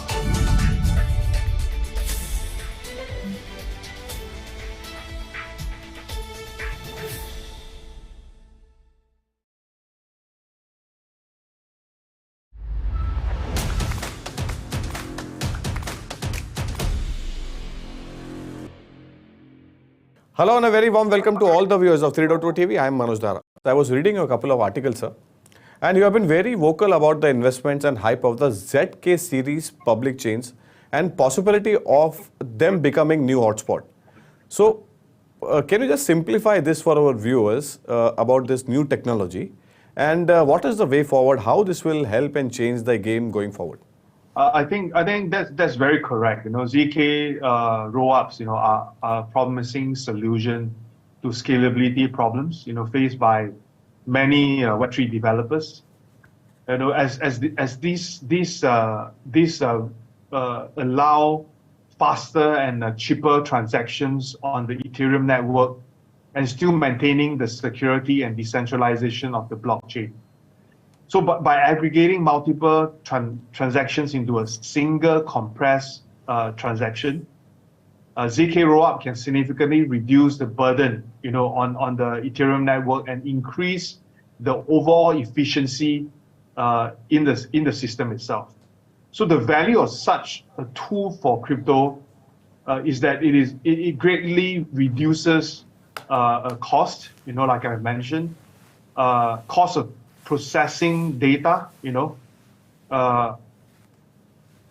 Hello and a very warm welcome to all the viewers of 3.2 TV. I am Manoj Dara. I was reading a couple of articles, sir, and you have been very vocal about the investments and hype of the ZK series public chains and possibility of them becoming new hotspot. So, can you just simplify this for our viewers about this new technology and what is the way forward, how this will help and change the game going forward? I think that's very correct. ZK rollups, are a promising solution to scalability problems, faced by many Web3 developers. As these allow faster and cheaper transactions on the Ethereum network, and still maintaining the security and decentralization of the blockchain. So by aggregating multiple transactions into a single compressed transaction, ZK Rollup can significantly reduce the burden, on the Ethereum network and increase the overall efficiency in the system itself. So the value of such a tool for crypto is that it greatly reduces cost, like I mentioned, cost of processing data,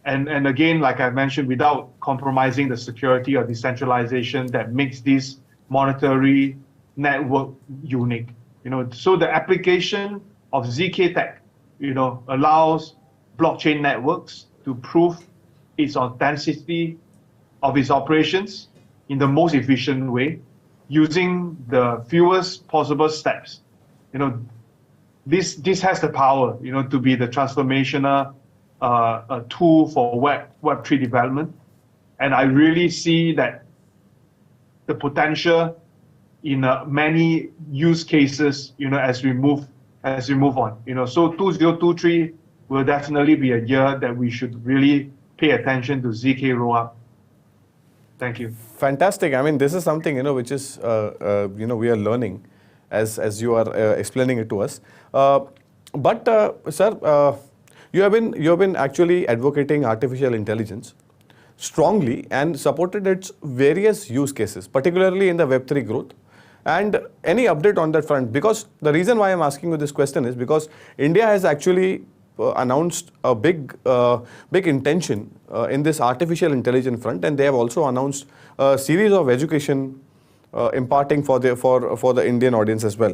and again, like I mentioned, without compromising the security or decentralization that makes this monetary network unique. So the application of ZK Tech, allows blockchain networks to prove its authenticity of its operations in the most efficient way, using the fewest possible steps. This has the power, to be the transformational tool for Web3 development, and I really see that the potential in many use cases, as we move on. So 2023 will definitely be a year that we should really pay attention to ZK Rollup. Thank you. Fantastic. I mean, this is something which is we are learning as you are explaining it to us. But sir, you have been actually advocating artificial intelligence strongly and supported its various use cases, particularly in the Web3 growth. And any update on that front? Because the reason why I'm asking you this question is because India has actually announced a big intention in this artificial intelligence front, and they have also announced a series of education imparting for the Indian audience as well.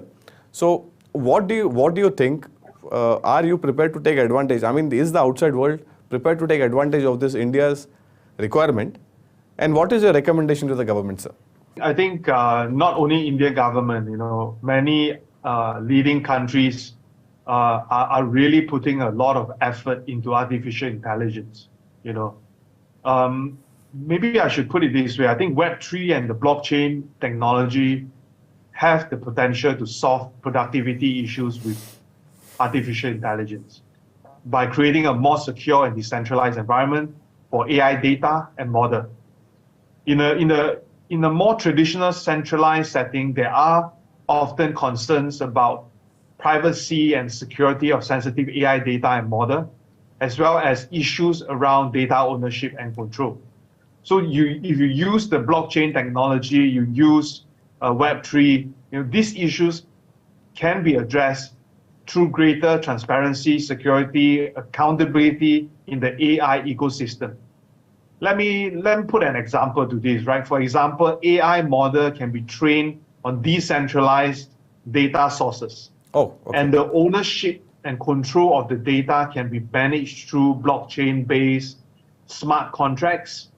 So what do you think? Are you prepared to take advantage? I mean, is the outside world prepared to take advantage of this India's requirement? And what is your recommendation to the government, sir? I think not only Indian government, many leading countries are really putting a lot of effort into artificial intelligence. Maybe I should put it this way. I think Web3 and the blockchain technology have the potential to solve productivity issues with artificial intelligence by creating a more secure and decentralized environment for AI data and model. In a more traditional centralized setting, there are often concerns about privacy and security of sensitive AI data and model, as well as issues around data ownership and control. So if you use the blockchain technology, you use Web3, these issues can be addressed through greater transparency, security, accountability in the AI ecosystem. Let me put an example to this, right? For example, AI model can be trained on decentralized data sources. Oh, okay. And the ownership and control of the data can be managed through blockchain-based smart contracts.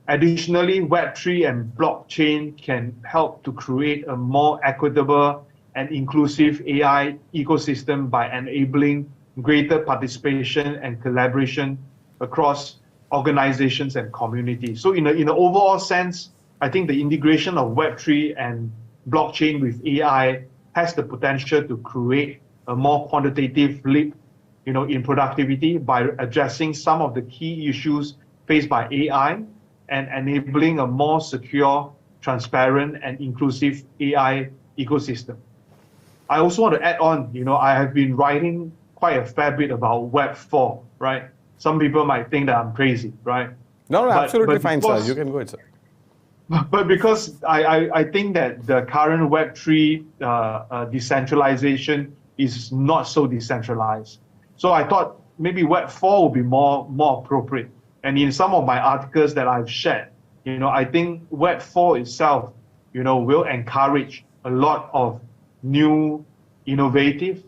Additionally, Web3 and blockchain can help to create a more equitable and inclusive AI ecosystem by enabling greater participation and collaboration across organizations and communities. So in an overall sense, I think the integration of Web3 and blockchain with AI has the potential to create a more quantitative leap, in productivity by addressing some of the key issues faced by AI and enabling a more secure, transparent, and inclusive AI ecosystem. I also want to add on, I have been writing quite a fair bit about Web 4, right? Some people might think that I'm crazy, right? No, absolutely but fine, because, sir. You can go ahead, sir. But because I think that the current Web3 decentralization is not so decentralized. So I thought maybe Web 4 would be more appropriate. And in some of my articles that I've shared, I think Web 4 itself, will encourage a lot of new innovations.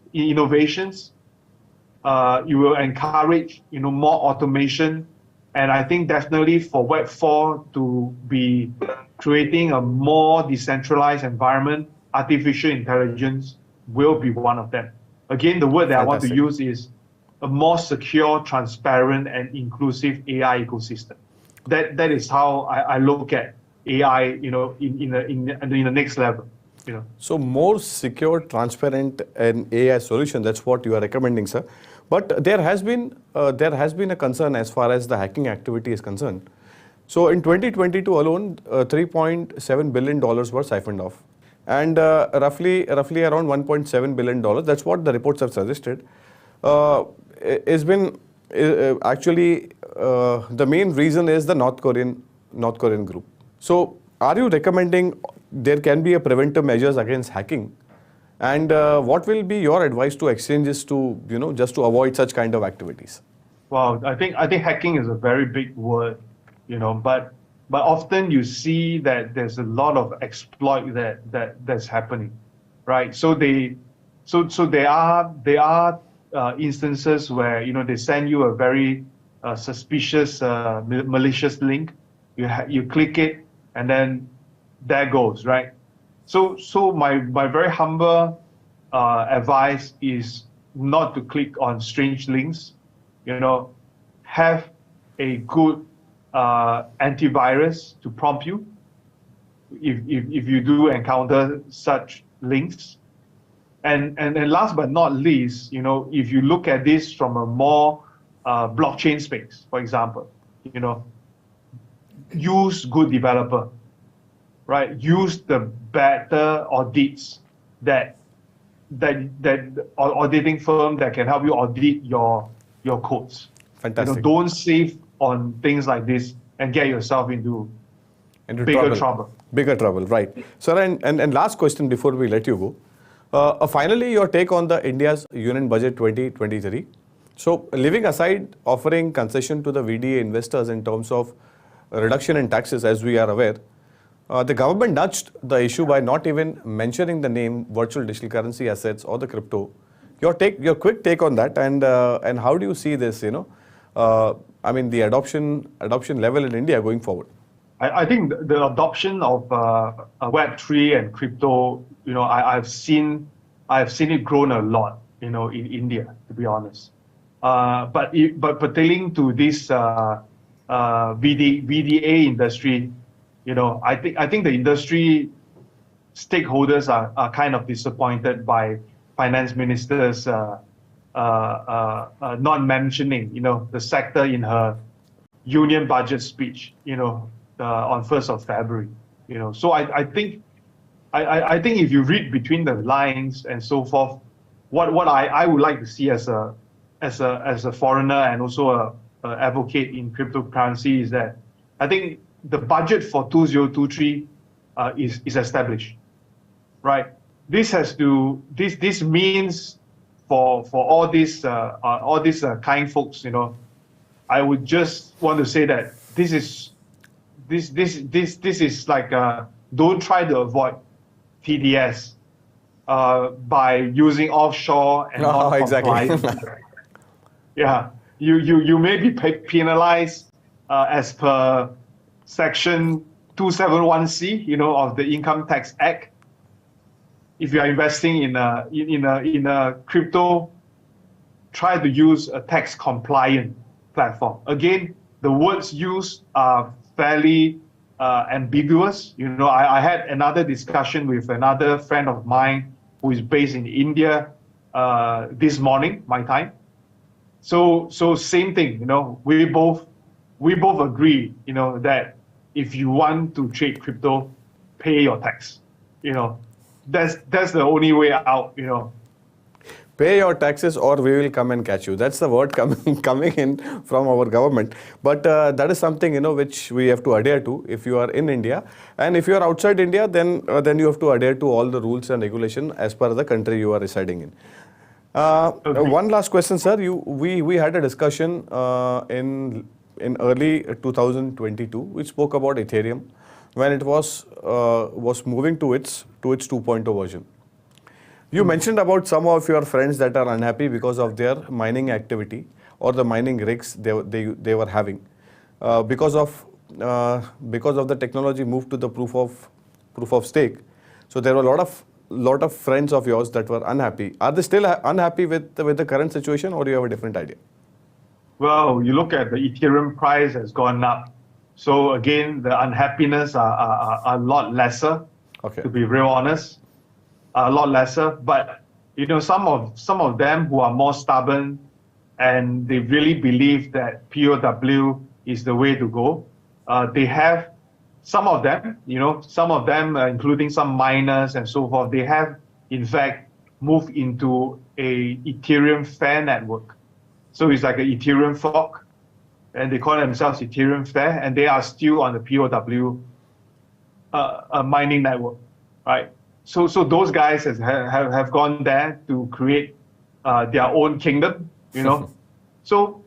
You will encourage, more automation. And I think definitely for Web 4 to be creating a more decentralized environment, artificial intelligence will be one of them. Again, the word that I want to use is a more secure, transparent, and inclusive AI ecosystem. That is how I look at AI, in the next level. So more secure, transparent, and AI solution. That's what you are recommending, sir. But there has been a concern as far as the hacking activity is concerned. So in 2022 alone, $3.7 billion were siphoned off, and roughly around $1.7 billion. That's what the reports have suggested. Has been actually the main reason is the North Korean group. So are you recommending there can be a preventive measures against hacking? And what will be your advice to exchanges to, just to avoid such kind of activities? Well, I think hacking is a very big word, but often you see that there's a lot of exploit that's happening, right? So there are instances where they send you a very suspicious, malicious link. You click it, and then there goes, right? So my very humble advice is not to click on strange links. Have a good antivirus to prompt you if you do encounter such links. And last but not least, if you look at this from a more blockchain space, for example, use good developer. Right, use the better audits that auditing firm that can help you audit your codes. Fantastic. Don't save on things like this and get yourself into bigger trouble. Bigger trouble, right? Sir, and last question before we let you go. Finally, your take on the India's Union Budget 2023. So, leaving aside offering concession to the VDA investors in terms of reduction in taxes, as we are aware, the government nudged the issue by not even mentioning the name virtual digital currency assets or the crypto. Your quick take on that, and how do you see this? The adoption level in India going forward. I think the adoption of Web3 and crypto, I've seen it grown a lot, in India, to be honest. But pertaining to this VDA industry, I think the industry stakeholders are kind of disappointed by finance minister's not mentioning, the sector in her union budget speech, on 1st of February. So I think if you read between the lines and so forth, what I would like to see as a foreigner and also a advocate in cryptocurrency is that I think the budget for 2023 is established, right? This means for all these kind folks, I would just want to say that this is like don't try to avoid TDS by using offshore and not exactly. Yeah, you may be penalized as per Section 271C, of the Income Tax Act. If you are investing in a crypto, try to use a tax compliant platform. Again, the words used are fairly ambiguous. I had another discussion with another friend of mine who is based in India this morning, my time. So same thing. We both agree. That if you want to trade crypto, pay your tax. That's the only way out. Pay your taxes or we will come and catch you. That's the word coming in from our government. But that is something, which we have to adhere to if you are in India. And if you are outside India, then you have to adhere to all the rules and regulation as per the country you are residing in. One last question, sir. We had a discussion in early 2022. We spoke about Ethereum when it was moving to its 2.0 version. You mentioned about some of your friends that are unhappy because of their mining activity or the mining rigs they were having because of the technology moved to the proof of stake. So there were a lot of friends of yours that were unhappy. Are they still unhappy with the current situation, or do you have a different idea? Well, you look at the Ethereum price has gone up. So again, the unhappiness are a lot lesser, to be real honest. A lot lesser, but some of them who are more stubborn and they really believe that POW is the way to go. They have some of them, including some miners and so forth. They have in fact moved into a Ethereum Fair network. So it's like an Ethereum fork, and they call themselves Ethereum Fair, and they are still on the POW mining network, right? So those guys have gone there to create their own kingdom, So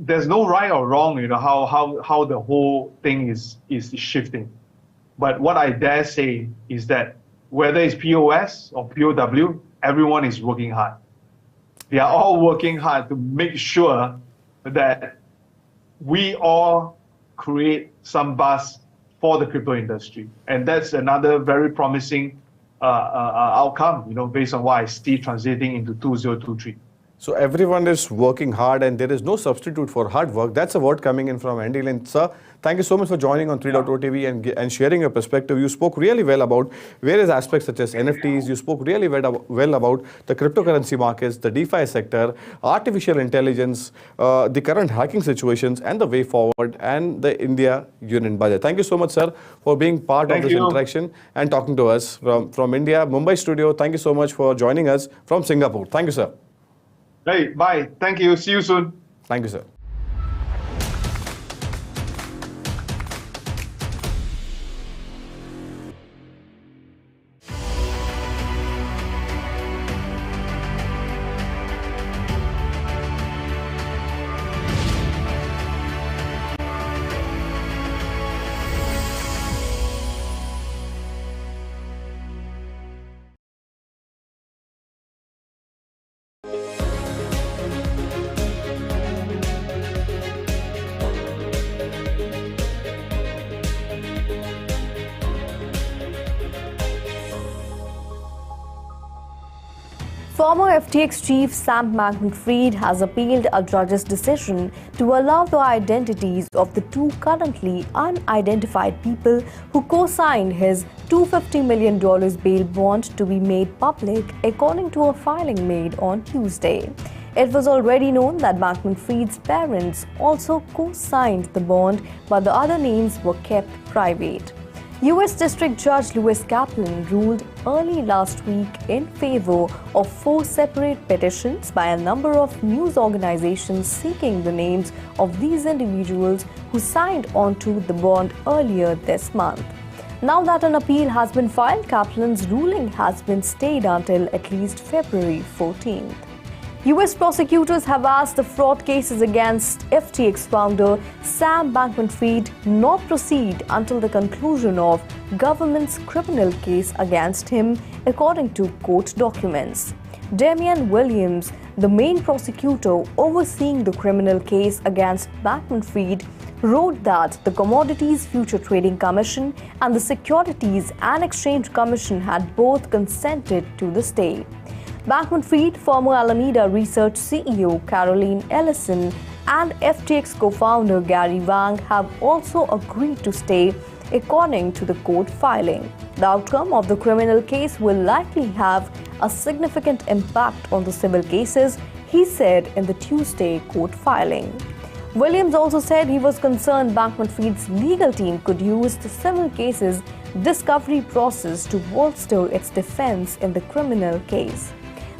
there's no right or wrong, how the whole thing is shifting. But what I dare say is that whether it's POS or POW, everyone is working hard. They are all working hard to make sure that we all create some buzz for the crypto industry. And that's another very promising outcome, based on what I see translating into 2023. So everyone is working hard and there is no substitute for hard work. That's a word coming in from Andy Lin. Sir, thank you so much for joining on 3.0 TV and sharing your perspective. You spoke really well about various aspects such as NFTs. You spoke really well about the cryptocurrency markets, the DeFi sector, artificial intelligence, the current hacking situations and the way forward, and the India Union Budget. Thank you so much, sir, for being part of this interaction and talking to us from India, Mumbai studio. Thank you so much for joining us from Singapore. Thank you, sir. Hey, bye. Thank you. See you soon. Thank you, sir. Former FTX chief Sam Bankman-Fried has appealed a judge's decision to allow the identities of the two currently unidentified people who co-signed his $250 million bail bond to be made public, according to a filing made on Tuesday. It was already known that Bankman-Fried's parents also co-signed the bond, but the other names were kept private. U.S. District Judge Lewis Kaplan ruled early last week in favor of 4 separate petitions by a number of news organizations seeking the names of these individuals who signed onto the bond earlier this month. Now that an appeal has been filed, Kaplan's ruling has been stayed until at least February 14th. U.S. prosecutors have asked the fraud cases against FTX founder Sam Bankman-Fried not proceed until the conclusion of government's criminal case against him, according to court documents. Damian Williams, the main prosecutor overseeing the criminal case against Bankman-Fried, wrote that the Commodities Future Trading Commission and the Securities and Exchange Commission had both consented to the stay. Bankman-Fried, former Alameda Research CEO Caroline Ellison, and FTX co-founder Gary Wang have also agreed to stay, according to the court filing. The outcome of the criminal case will likely have a significant impact on the civil cases, he said in the Tuesday court filing. Williams also said he was concerned Bankman-Fried's legal team could use the civil case's discovery process to bolster its defense in the criminal case.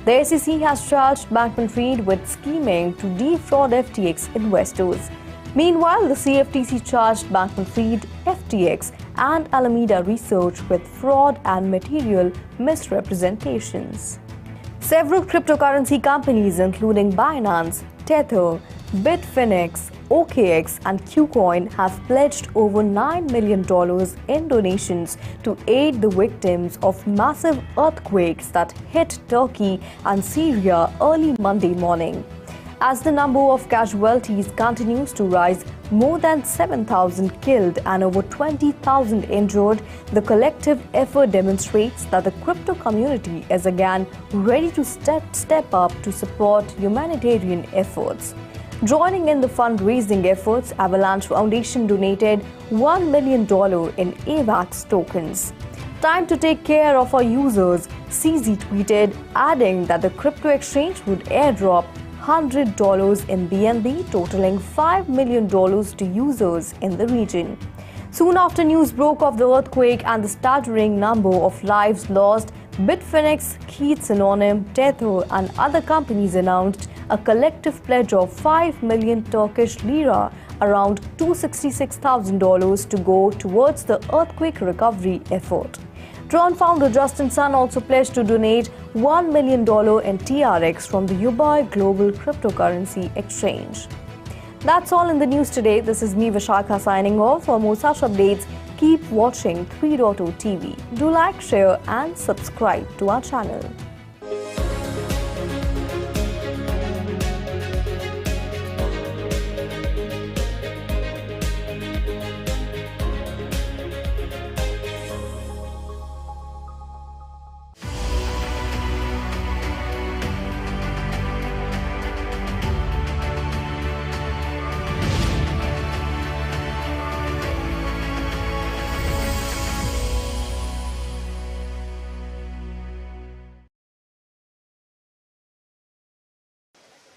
The SEC has charged Bankman-Fried with scheming to defraud FTX investors. Meanwhile, the CFTC charged Bankman-Fried, FTX, and Alameda Research with fraud and material misrepresentations. Several cryptocurrency companies, including Binance, Tether, Bitfinex, OKX, and KuCoin, have pledged over $9 million in donations to aid the victims of massive earthquakes that hit Turkey and Syria early Monday morning. As the number of casualties continues to rise, more than 7,000 killed and over 20,000 injured, the collective effort demonstrates that the crypto community is again ready to step up to support humanitarian efforts. Joining in the fundraising efforts, Avalanche Foundation donated $1 million in AVAX tokens. Time to take care of our users, CZ tweeted, adding that the crypto exchange would airdrop $100 in BNB, totaling $5 million to users in the region. Soon after news broke of the earthquake and the staggering number of lives lost, Bitfinex, Keith Synonym, Tether, and other companies announced a collective pledge of 5 million Turkish lira, around $266,000, to go towards the earthquake recovery effort. Tron founder Justin Sun also pledged to donate $1 million in TRX from the Dubai Global Cryptocurrency Exchange. That's all in the news today. This is me, Vishakha, signing off. For more such updates, keep watching 3.0 TV. Do like, share, and subscribe to our channel.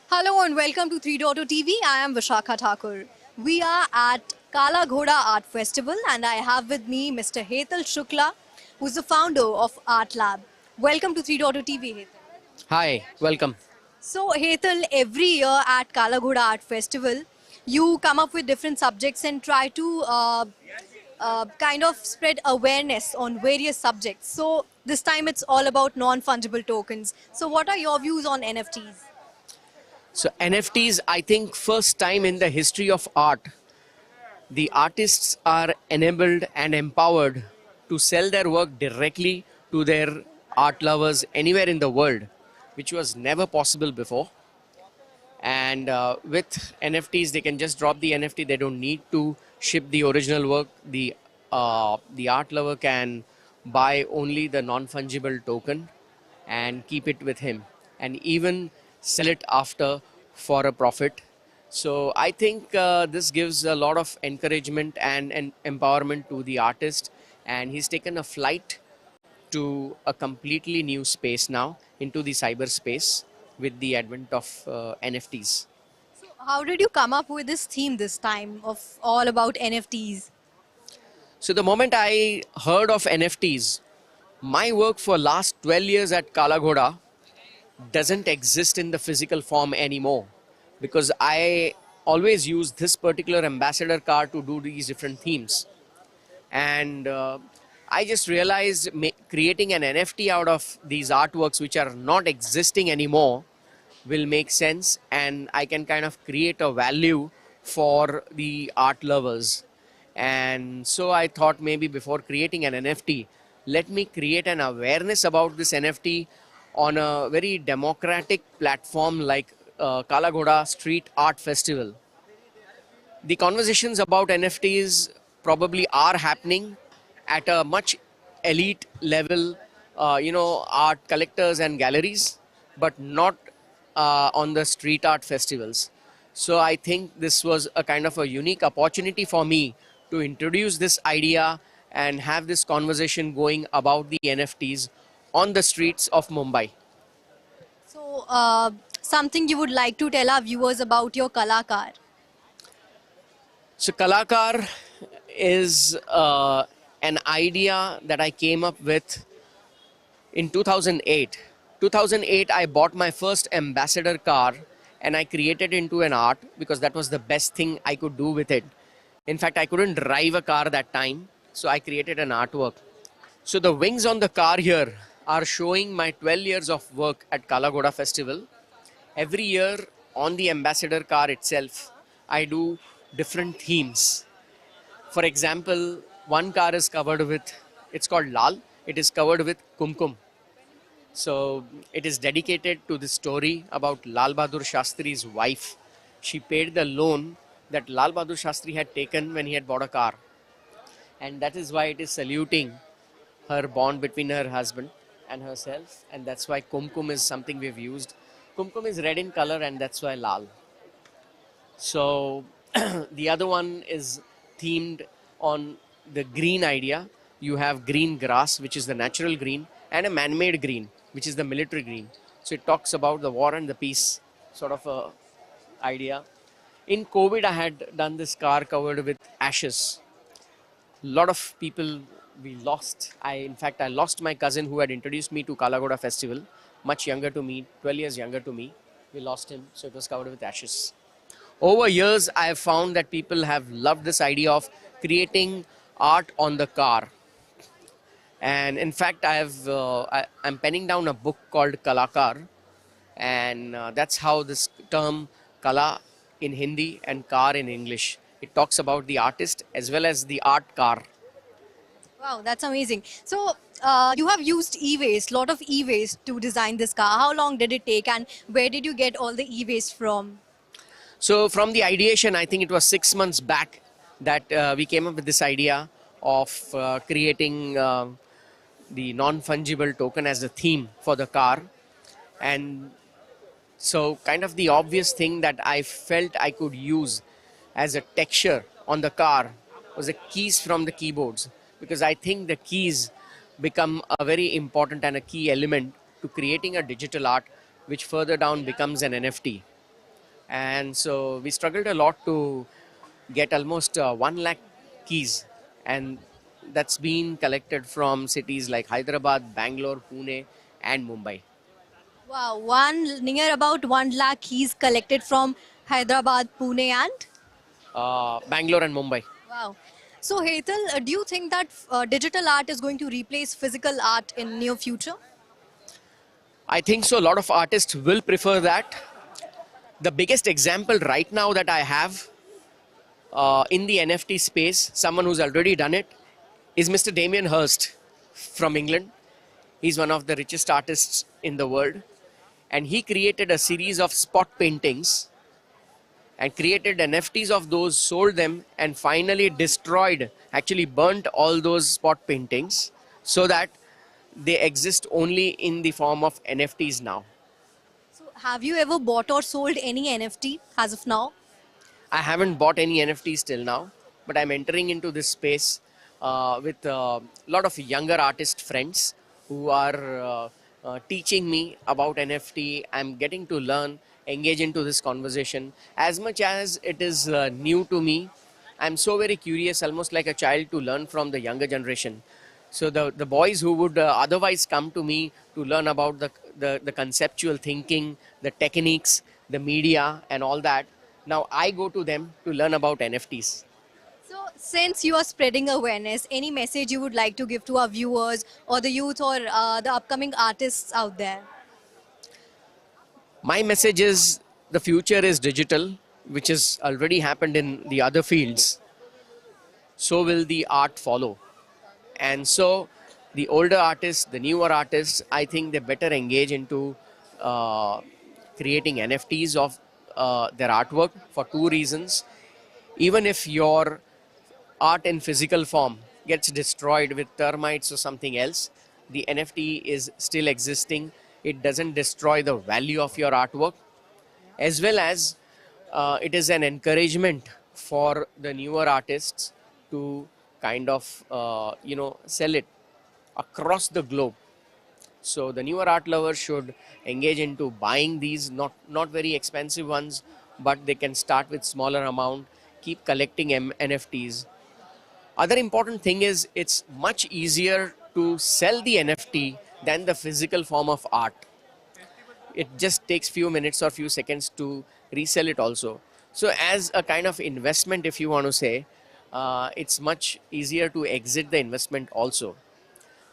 Hello and welcome to 3.0 TV. I am Vishakha Thakur. We are at Kala Ghoda Art Festival and I have with me Mr. Hetal Shukla, who's the founder of Art Lab. Welcome to 3.0 TV, Hetal. Hi, welcome. So Hetal, every year at Kala Ghoda Art Festival, you come up with different subjects and try to kind of spread awareness on various subjects. So this time it's all about non-fungible tokens. So what are your views on NFTs? So NFTs, I think first time in the history of art, the artists are enabled and empowered to sell their work directly to their art lovers anywhere in the world, which was never possible before. And with NFTs, they can just drop the NFT. They don't need to ship the original work. The art lover can buy only the non-fungible token and keep it with him, and even sell it after for a profit. So I think this gives a lot of encouragement and empowerment to the artist, and he's taken a flight to a completely new space now, into the cyberspace, with the advent of NFTs. How did you come up with this theme this time of all about NFTs? So the moment I heard of NFTs, my work for last 12 years at Kala Ghoda doesn't exist in the physical form anymore, because I always use this particular ambassador car to do these different themes. And I just realized creating an NFT out of these artworks which are not existing anymore will make sense, and I can kind of create a value for the art lovers. And so I thought maybe before creating an NFT, let me create an awareness about this NFT on a very democratic platform like Kala Ghoda Street Art Festival. The conversations about NFTs probably are happening at a much elite level, art collectors and galleries, but not on the street art festivals. So I think this was a kind of a unique opportunity for me to introduce this idea and have this conversation going about the NFTs on the streets of Mumbai. So, something you would like to tell our viewers about your Kalakar? So Kalakar is an idea that I came up with in 2008. 2008, I bought my first ambassador car and I created it into an art because that was the best thing I could do with it. In fact, I couldn't drive a car that time, so I created an artwork. So the wings on the car here are showing my 12 years of work at Kala Ghoda Festival. Every year on the ambassador car itself, I do different themes. For example, one car is covered with, it's called Lal, it is covered with Kumkum. So it is dedicated to the story about Lal Bahadur Shastri's wife. She paid the loan that Lal Bahadur Shastri had taken when he had bought a car. And that is why it is saluting her bond between her husband and herself. And that's why Kumkum is something we've used. Kumkum is red in color and that's why Lal. So the other one is themed on the green idea. You have green grass, which is the natural green, and a man-made green, which is the military green. So it talks about the war and the peace sort of a idea. In COVID, I had done this car covered with ashes. A lot of people we lost. In fact, I lost my cousin who had introduced me to Kala Ghoda Festival, much younger to me, 12 years younger to me. We lost him, so it was covered with ashes. Over years, I have found that people have loved this idea of creating art on the car. And in fact, I'm penning down a book called Kalakar, and that's how this term Kala in Hindi and Car in English. It talks about the artist as well as the art car. Wow, that's amazing. So, you have used e-waste, lot of e-waste to design this car. How long did it take and where did you get all the e-waste from? So from the ideation, I think it was 6 months back that we came up with this idea of creating the non-fungible token as a theme for the car. And so kind of the obvious thing that I felt I could use as a texture on the car was the keys from the keyboards, because I think the keys become a very important and a key element to creating a digital art, which further down becomes an NFT. And so we struggled a lot to get almost 1 lakh keys, and that's been collected from cities like Hyderabad, Bangalore, Pune and Mumbai. Wow, near about 1 lakh keys collected from Hyderabad, Pune and? Bangalore and Mumbai. Wow. So Hetal, do you think that digital art is going to replace physical art in near future? I think so. A lot of artists will prefer that. The biggest example right now that I have in the NFT space, someone who's already done it, is Mr. Damien Hirst from England. He's one of the richest artists in the world. And he created a series of spot paintings and created NFTs of those, sold them, and finally destroyed, actually burnt all those spot paintings so that they exist only in the form of NFTs now. So have you ever bought or sold any NFT as of now? I haven't bought any NFTs till now, but I'm entering into this space with a lot of younger artist friends who are teaching me about NFT. I'm getting to learn, engage into this conversation. As much as it is new to me, I'm so very curious, almost like a child, to learn from the younger generation. So the boys who would otherwise come to me to learn about the conceptual thinking, the techniques, the media and all that, now I go to them to learn about NFTs. So, since you are spreading awareness, any message you would like to give to our viewers or the youth or the upcoming artists out there? My message is the future is digital, which has already happened in the other fields. So will the art follow. And so the older artists, the newer artists, I think they better engage into creating NFTs of their artwork for two reasons. Even if your art in physical form gets destroyed with termites or something else, the NFT is still existing. It doesn't destroy the value of your artwork, as well as it is an encouragement for the newer artists to kind of sell it across the globe. So the newer art lovers should engage into buying these, not very expensive ones, but they can start with smaller amount, keep collecting NFTs. Other important thing is it's much easier to sell the NFT than the physical form of art. It just takes few minutes or few seconds to resell it also. So as a kind of investment, if you want to say, it's much easier to exit the investment also.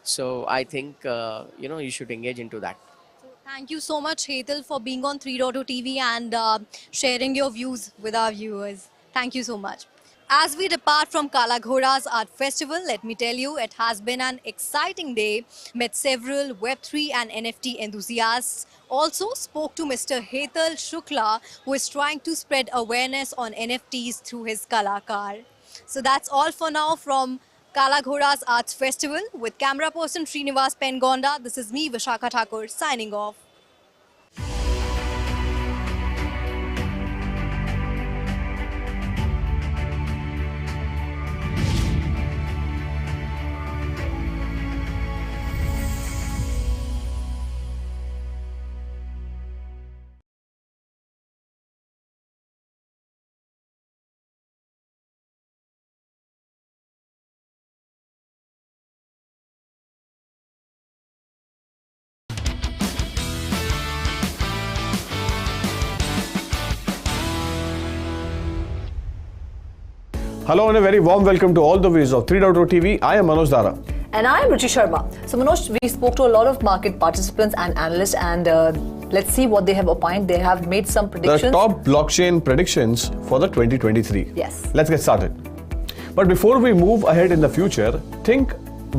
So I think, you should engage into that. Thank you so much, Hetal, for being on 3.0 TV and sharing your views with our viewers. Thank you so much. As we depart from Kala Ghoda's Art Festival, let me tell you, it has been an exciting day. Met several Web3 and NFT enthusiasts. Also spoke to Mr. Hetal Shukla, who is trying to spread awareness on NFTs through his Kalakar. So that's all for now from Kala Ghoda's Arts Festival. With camera person Srinivas Pengonda, this is me, Vishakha Thakur, signing off. Hello and a very warm welcome to all the viewers of 3.0 TV. I am Manoj Dara. And I am Ruchi Sharma. So Manoj, we spoke to a lot of market participants and analysts, and let's see what they have opined. They have made some predictions. The top blockchain predictions for the 2023. Yes. Let's get started. But before we move ahead in the future, think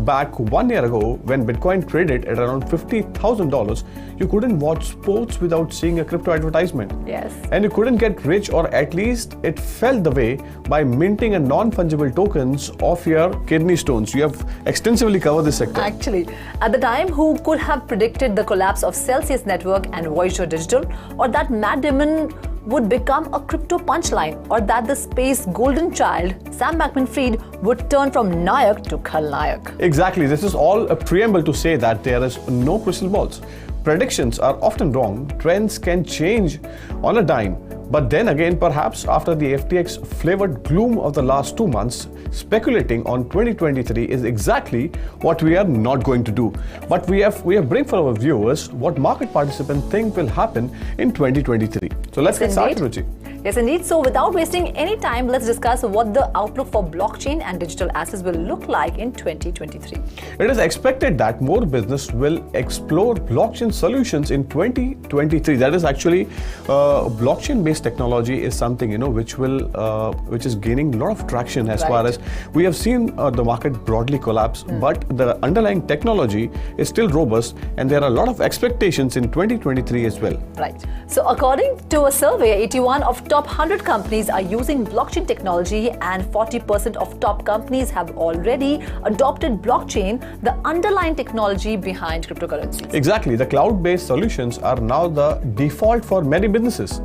back 1 year ago when Bitcoin traded at around $50,000, you couldn't watch sports without seeing a crypto advertisement. Yes. And you couldn't get rich, or at least it felt the way, by minting a non-fungible tokens of your kidney stones. You have extensively covered this sector. Actually, at the time, who could have predicted the collapse of Celsius Network and Voyager Digital, or that Matt Damon would become a crypto punchline, or that the space golden child, Sam Bankman-Fried, would turn from Nayak to Khalnayak? Exactly. This is all a preamble to say that there is no crystal balls. Predictions are often wrong. Trends can change on a dime. But then again, perhaps after the FTX flavored gloom of the last 2 months, speculating on 2023 is exactly what we are not going to do. But we have bring for our viewers what market participants think will happen in 2023. So let's get started, Ruchi. Yes, indeed. So without wasting any time, let's discuss what the outlook for blockchain and digital assets will look like in 2023. It is expected that more business will explore blockchain solutions in 2023. That is actually blockchain-based technology is something which is gaining a lot of traction as far as we have seen the market broadly collapse, but the underlying technology is still robust, and there are a lot of expectations in 2023 as well. Right. So according to a survey, 81 of top 100 companies are using blockchain technology, and 40% of top companies have already adopted blockchain, the underlying technology behind cryptocurrencies. Exactly. The cloud-based solutions are now the default for many businesses.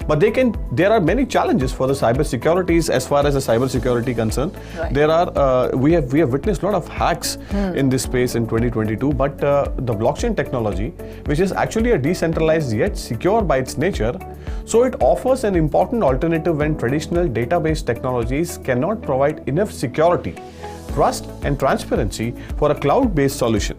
but there are many challenges for the cyber securities as far as the cyber security concerned. Right. There are we have witnessed a lot of hacks in this space in 2022, but the blockchain technology, which is actually a decentralized yet secure by its nature, so it offers an important alternative when traditional database technologies cannot provide enough security, trust and transparency for a cloud-based solution.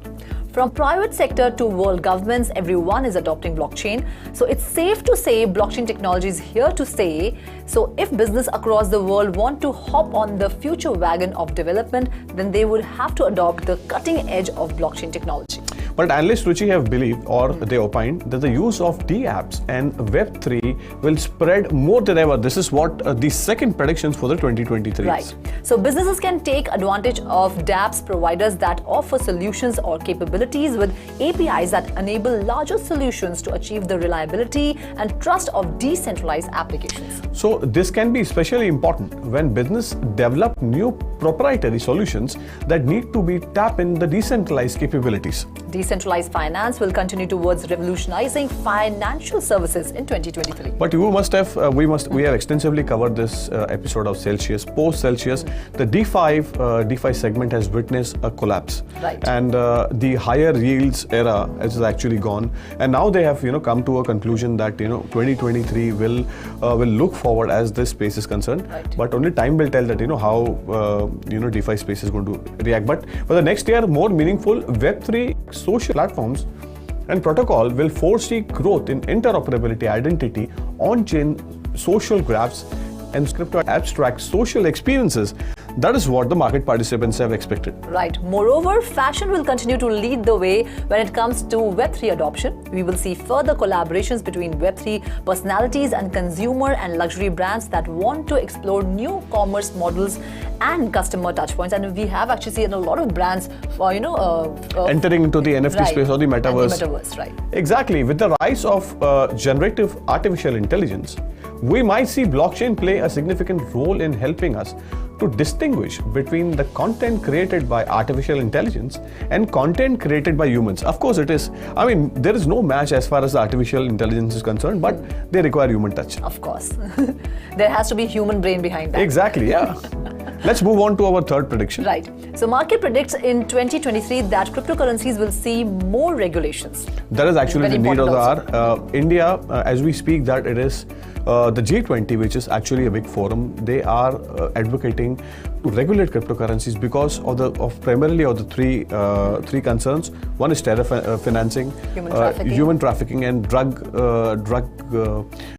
From private sector to world governments, everyone is adopting blockchain. So it's safe to say blockchain technology is here to stay. So if business across the world want to hop on the future wagon of development, then they would have to adopt the cutting edge of blockchain technology. But analysts Ruchi have believed, or they opined, that the use of dApps and Web3 will spread more than ever. This is what the second predictions for the 2023 Right. is. So businesses can take advantage of dApps providers that offer solutions or capabilities with APIs that enable larger solutions to achieve the reliability and trust of decentralized applications. So this can be especially important when business develop new proprietary solutions that need to be tapped in the decentralized capabilities. Decentralized finance will continue towards revolutionizing financial services in 2023. But you must have, we have extensively covered this episode of Celsius. Post Celsius, the DeFi segment has witnessed a collapse, Right. and the higher yields era is actually gone. And now they have come to a conclusion that 2023 will look forward as this space is concerned. Right. But only time will tell that how DeFi space is going to react. But for the next year, more meaningful Web3 social platforms and protocol will foresee growth in interoperability, identity, on-chain social graphs, and crypto abstract social experiences. That is what the market participants have expected. Right. Moreover, fashion will continue to lead the way when it comes to Web3 adoption. We will see further collaborations between Web3 personalities and consumer and luxury brands that want to explore new commerce models and customer touchpoints. And we have actually seen a lot of brands, Entering into the NFT right, space or the metaverse. And the metaverse, right. Exactly. With the rise of generative artificial intelligence, we might see blockchain play a significant role in helping us to distinguish between the content created by artificial intelligence and content created by humans. Of course it is. I mean, there is no match as far as the artificial intelligence is concerned, but they require human touch. Of course. There has to be human brain behind that. Exactly, yeah. Let's move on to our third prediction. Right. So market predicts in 2023 that cryptocurrencies will see more regulations. That is actually Very the need of the important hour. India, as we speak, that it is the G20, which is actually a big forum. They are advocating to regulate cryptocurrencies because of primarily the three concerns. One is terror financing, human trafficking, and drug.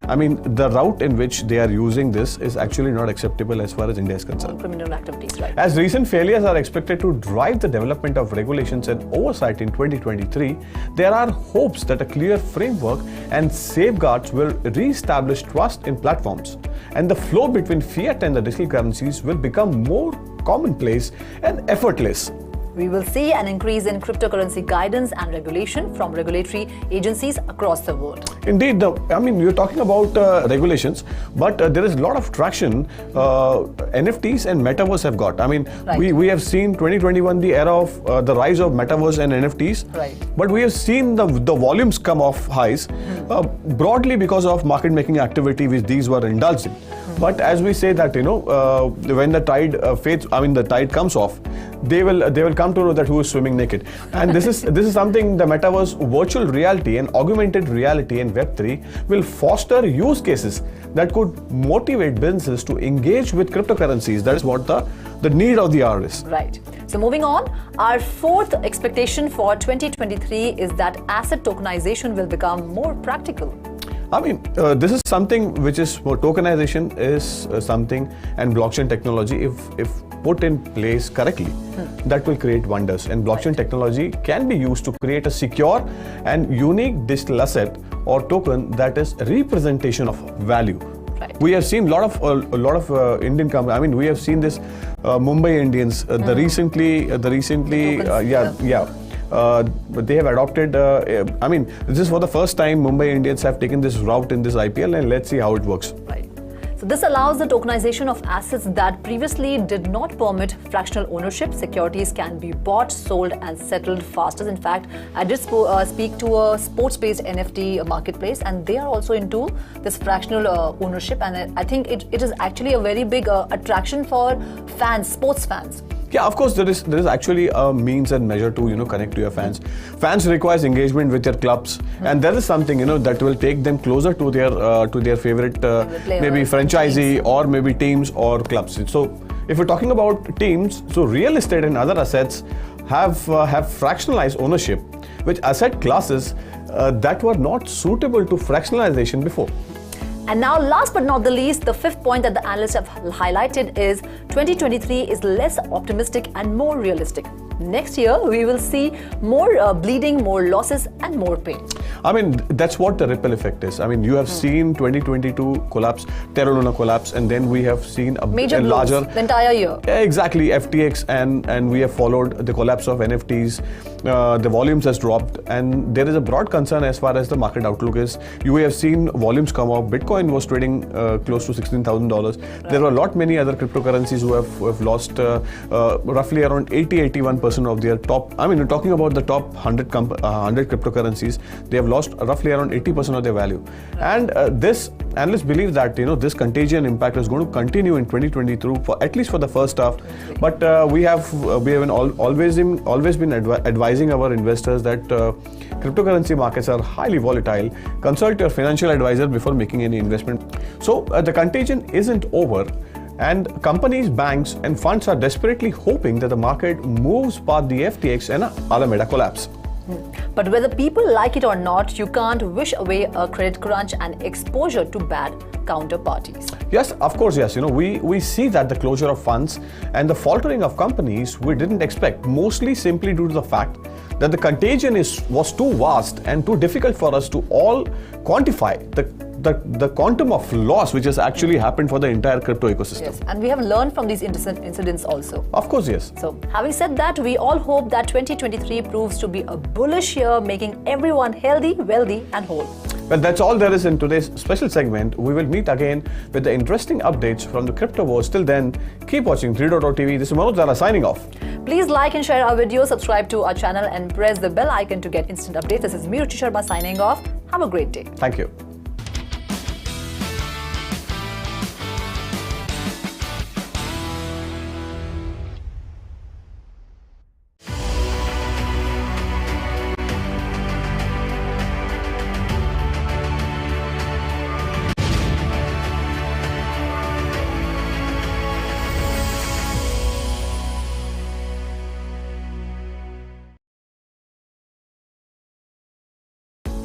I mean, the route in which they are using this is actually not acceptable as far as India is concerned. Criminal activities, right. As recent failures are expected to drive the development of regulations and oversight in 2023, there are hopes that a clear framework and safeguards will re-establish trust in platforms, and the flow between fiat and the digital currencies will become more commonplace and effortless. We will see an increase in cryptocurrency guidance and regulation from regulatory agencies across the world. Indeed, you're talking about regulations, but there is a lot of traction NFTs and metaverse have got. I mean, Right. we have seen 2021 the era of the rise of metaverse and NFTs, Right. but we have seen the volumes come off highs broadly because of market making activity which these were indulged in. But as we say that when the tide the tide comes off, they will come to know that who is swimming naked. And this is something the metaverse, virtual reality and augmented reality and Web3 will foster use cases that could motivate businesses to engage with cryptocurrencies. That is what the need of the hour is. Right. So moving on, our fourth expectation for 2023 is that asset tokenization will become more practical. I mean, this is something which is tokenization is something, and blockchain technology, if put in place correctly, that will create wonders. And blockchain technology can be used to create a secure and unique digital asset or token that is representation of value. Right. We have seen a lot of Indian companies. I mean, we have seen this Mumbai Indians. The recently, they have adopted. This is for the first time Mumbai Indians have taken this route in this IPL, and let's see how it works. Right. So this allows the tokenization of assets that previously did not permit fractional ownership. Securities can be bought, sold and settled faster. In fact, I did speak to a sports-based NFT marketplace, and they are also into this fractional ownership, and I think it is actually a very big attraction for fans, sports fans. Yeah, of course, there is actually a means and measure to connect to your fans. Fans requires engagement with their clubs, and there is something that will take them closer to their favorite maybe franchisee or maybe teams or clubs. So if we're talking about teams, so real estate and other assets have fractionalized ownership, which asset classes that were not suitable to fractionalization before. And now, last but not the least, the fifth point that the analysts have highlighted is 2023 is less optimistic and more realistic. Next year, we will see more bleeding, more losses and more pain. I mean, that's what the ripple effect is. I mean, you have seen 2022 collapse, Terra Luna collapse, and then we have seen a larger the entire year. Exactly, FTX, and we have followed the collapse of NFTs. The volumes has dropped, and there is a broad concern as far as the market outlook is. You have seen volumes come up. Bitcoin was trading close to $16,000. Right. There were a lot many other cryptocurrencies who have lost roughly around 80-81% of their top. I mean, we're talking about the top 100 cryptocurrencies. They have lost roughly around 80% of their value. Right. And this analysts believe that this contagion impact is going to continue in 2022 for at least for the first half. Okay. But we have always been advising our investors that cryptocurrency markets are highly volatile. Consult your financial advisor before making any investment. So the contagion isn't over, and companies, banks and funds are desperately hoping that the market moves past the FTX and Alameda collapse. But whether people like it or not, you can't wish away a credit crunch and exposure to bad counterparties. Yes, of course, yes. We see that the closure of funds and the faltering of companies we didn't expect, mostly simply due to the fact that the contagion was too vast and too difficult for us to all quantify the quantum of loss which has actually happened for the entire crypto ecosystem. Yes, and we have learned from these incidents also. Of course, yes. So, having said that, we all hope that 2023 proves to be a bullish year, making everyone healthy, wealthy and whole. Well, that's all there is in today's special segment. We will meet again with the interesting updates from the crypto world. Till then, keep watching 3.0 This is Manoj Dara signing off. Please like and share our video, subscribe to our channel and press the bell icon to get instant updates. This is me, Ruchi Sharma, signing off. Have a great day. Thank you.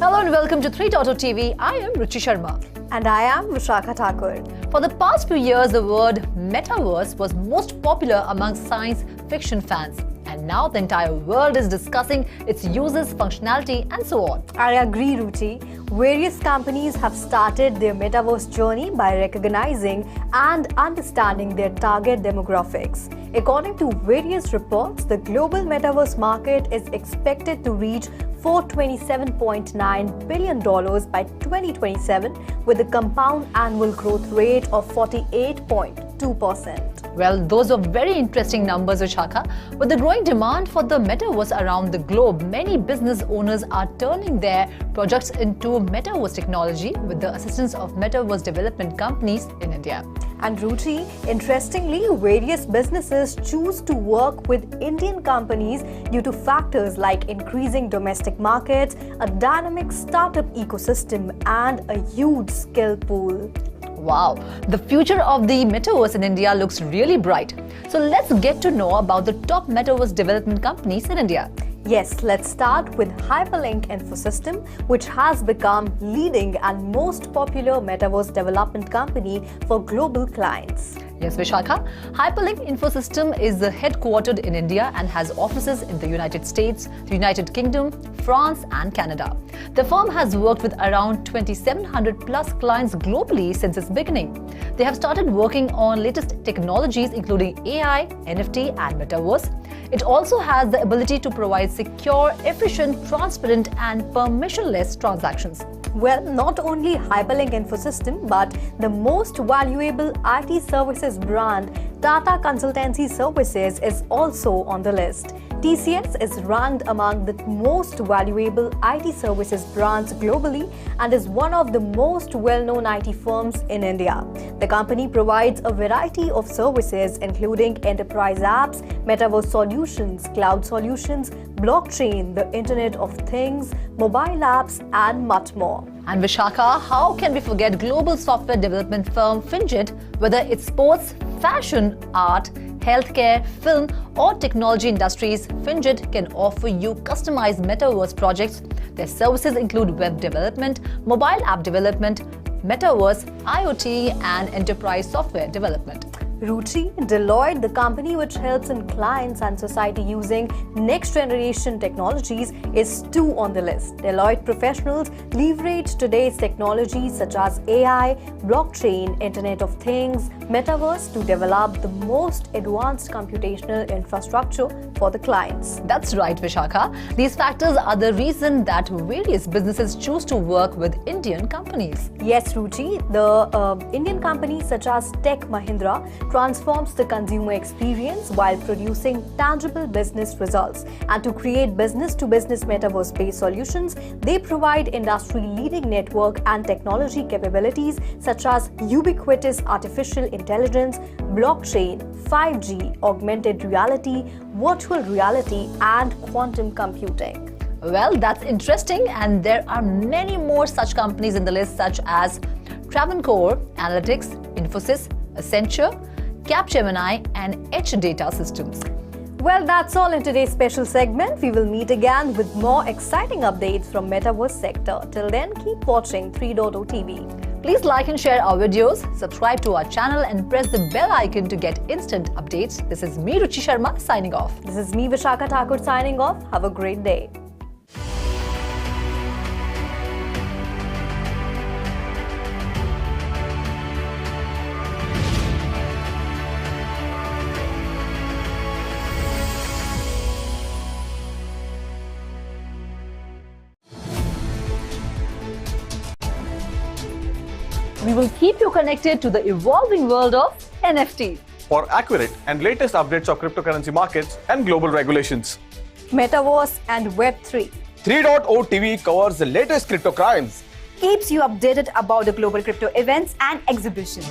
Hello and welcome to 3.0 TV. I am Ruchi Sharma. And I am Vishakha Thakur. For the past few years, the word metaverse was most popular among science fiction fans. And now the entire world is discussing its uses, functionality and so on. I agree, Ruchi. Various companies have started their metaverse journey by recognizing and understanding their target demographics. According to various reports, the global metaverse market is expected to reach $427.9 billion by 2027 with a compound annual growth rate of 48.2%. Well, those are very interesting numbers, Vishakha. With the growing demand for the metaverse around the globe, many business owners are turning their projects into metaverse technology with the assistance of metaverse development companies in India. And Ruchi, interestingly, various businesses choose to work with Indian companies due to factors like increasing domestic markets, a dynamic startup ecosystem, and a huge skill pool. Wow, the future of the metaverse in India looks really bright. So let's get to know about the top metaverse development companies in India. Yes, let's start with Hyperlink Infosystem, which has become leading and most popular metaverse development company for global clients. Yes, Vishakha. Hyperlink Infosystem is headquartered in India and has offices in the United States, the United Kingdom, France and Canada. The firm has worked with around 2,700 plus clients globally since its beginning. They have started working on latest technologies including AI, NFT and metaverse. It also has the ability to provide secure, efficient, transparent, and permissionless transactions. Well, not only Hyperlink Infosystem, but the most valuable IT services brand, Tata Consultancy Services, is also on the list. TCS is ranked among the most valuable IT services brands globally and is one of the most well-known IT firms in India. The company provides a variety of services including enterprise apps, metaverse solutions, cloud solutions, blockchain, the Internet of Things, mobile apps, and much more. And Vishakha, how can we forget global software development firm Fingit? Whether it's sports, fashion, art, healthcare, film, or technology industries, Fingit can offer you customized metaverse projects. Their services include web development, mobile app development, metaverse, IoT, and enterprise software development. Ruchi, Deloitte, the company which helps in clients and society using next generation technologies, is too on the list. Deloitte professionals leverage today's technologies such as AI, blockchain, Internet of Things, metaverse to develop the most advanced computational infrastructure for the clients. That's right, Vishakha. These factors are the reason that various businesses choose to work with Indian companies. Yes, Ruchi, the Indian companies such as Tech Mahindra transforms the consumer experience while producing tangible business results. And to create business-to-business metaverse-based solutions, they provide industry-leading network and technology capabilities such as ubiquitous artificial intelligence, blockchain, 5G, augmented reality, virtual reality, and quantum computing. Well, that's interesting, and there are many more such companies in the list such as Travancore, Analytics, Infosys, Accenture, Capgemini, and Edge Data Systems. Well, that's all in today's special segment. We will meet again with more exciting updates from Metaverse sector. Till then, keep watching 3.0 TV. Please like and share our videos, subscribe to our channel, and press the bell icon to get instant updates. This is me, Ruchi Sharma, signing off. This is me, Vishakha Thakur, signing off. Have a great day. We will keep you connected to the evolving world of NFTs. For accurate and latest updates of cryptocurrency markets and global regulations. Metaverse and Web3. 3.0 TV covers the latest crypto crimes. Keeps you updated about the global crypto events and exhibitions.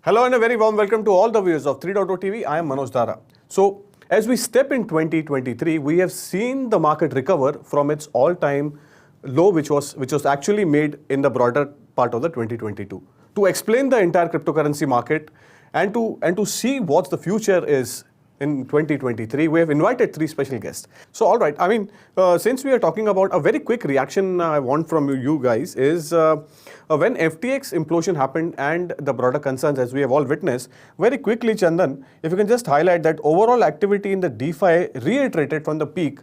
Hello and a very warm welcome to all the viewers of 3.0 TV. I am Manoj Dara. So, as we step in 2023, we have seen the market recover from its all-time low, which was actually made in the broader part of the 2022. To explain the entire cryptocurrency market and to see what the future is in 2023, we have invited three special guests. So, all right, I mean, since we are talking about a very quick reaction I want from you guys is when FTX implosion happened and the broader concerns as we have all witnessed, very quickly, Chandan, if you can just highlight that overall activity in the DeFi reiterated from the peak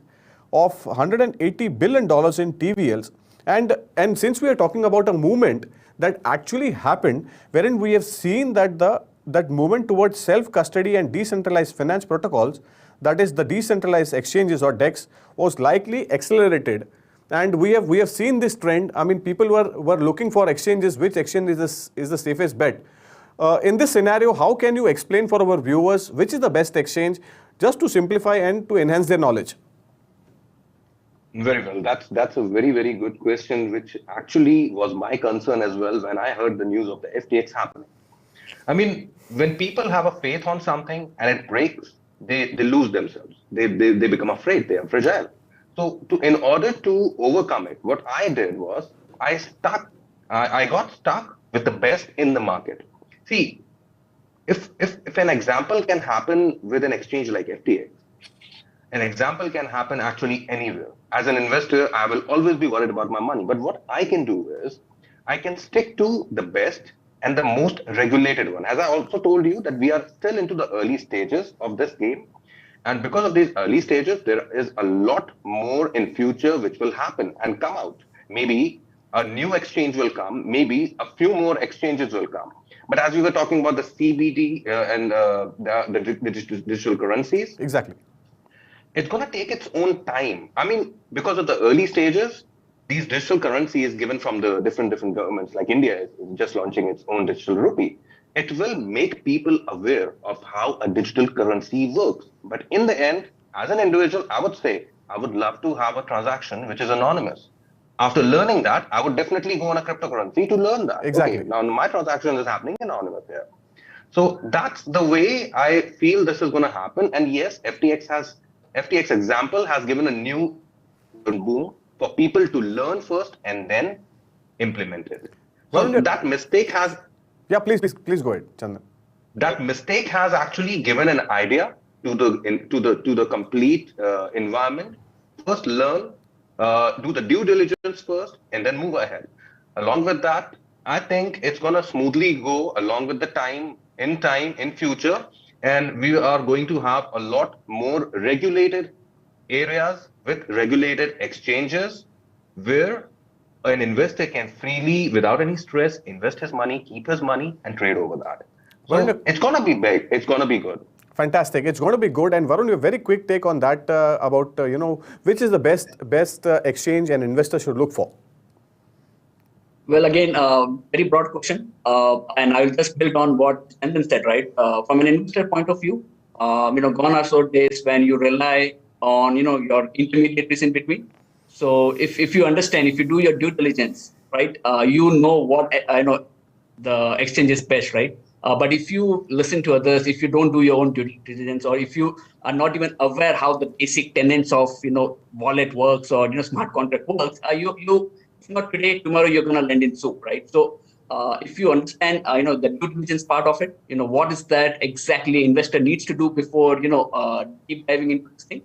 of $180 billion in TVLs. And since we are talking about a movement that actually happened, wherein we have seen that that movement towards self-custody and decentralized finance protocols, that is the decentralized exchanges or DEX, was likely accelerated. And we have seen this trend. I mean, people were looking for exchanges, which exchange is the safest bet. In this scenario, how can you explain for our viewers which is the best exchange, just to simplify and to enhance their knowledge? Very well. That's a very, very good question, which actually was my concern as well when I heard the news of the FTX happening. I mean, when people have a faith on something and it breaks, they lose themselves. They become afraid. They are fragile. So in order to overcome it, what I did was I got stuck with the best in the market. See, if an example can happen with an exchange like FTX, An example can happen actually anywhere. As an investor, I will always be worried about my money. But what I can do is I can stick to the best and the most regulated one. As I also told you that we are still into the early stages of this game. And because of these early stages, there is a lot more in future which will happen and come out. Maybe a new exchange will come. Maybe a few more exchanges will come. But as we were talking about the CBD and the digital currencies, exactly, it's going to take its own time. I mean, because of the early stages, these digital currency is given from the different governments. Like India is just launching its own digital rupee. It will make people aware of how a digital currency works. But in the end, as an individual, I would say I would love to have a transaction which is anonymous. After learning that, I would definitely go on a cryptocurrency to learn that. Exactly. Okay, now my transaction is happening anonymous here. So that's the way I feel this is going to happen. And yes, FTX example has given a new boom for people to learn first and then implement it. So that mistake has... Yeah, please go ahead, Chandan. That mistake has actually given an idea to the complete environment. First learn, do the due diligence first, and then move ahead. Along with that, I think it's going to smoothly go along with the time in future, and we are going to have a lot more regulated areas with regulated exchanges where an investor can freely, without any stress, invest his money, keep his money, and trade over that. So it's going to be big. It's going to be good. Fantastic. It's going to be good. And Varun, your very quick take on that about, which is the best exchange an investor should look for? Well, again, very broad question. And I will just build on what Chandan said, right? From an investor point of view, gone are so days when you rely on, your intermediaries in between. So if you understand, if you do your due diligence, right, you know what the exchange is best, right? But if you listen to others, if you don't do your own due diligence, or if you are not even aware how the basic tenets of wallet works or smart contract works, you if not today, tomorrow you're going to land in soup, right? So if you understand, the due diligence part of it, what is that exactly investor needs to do before deep diving into this thing.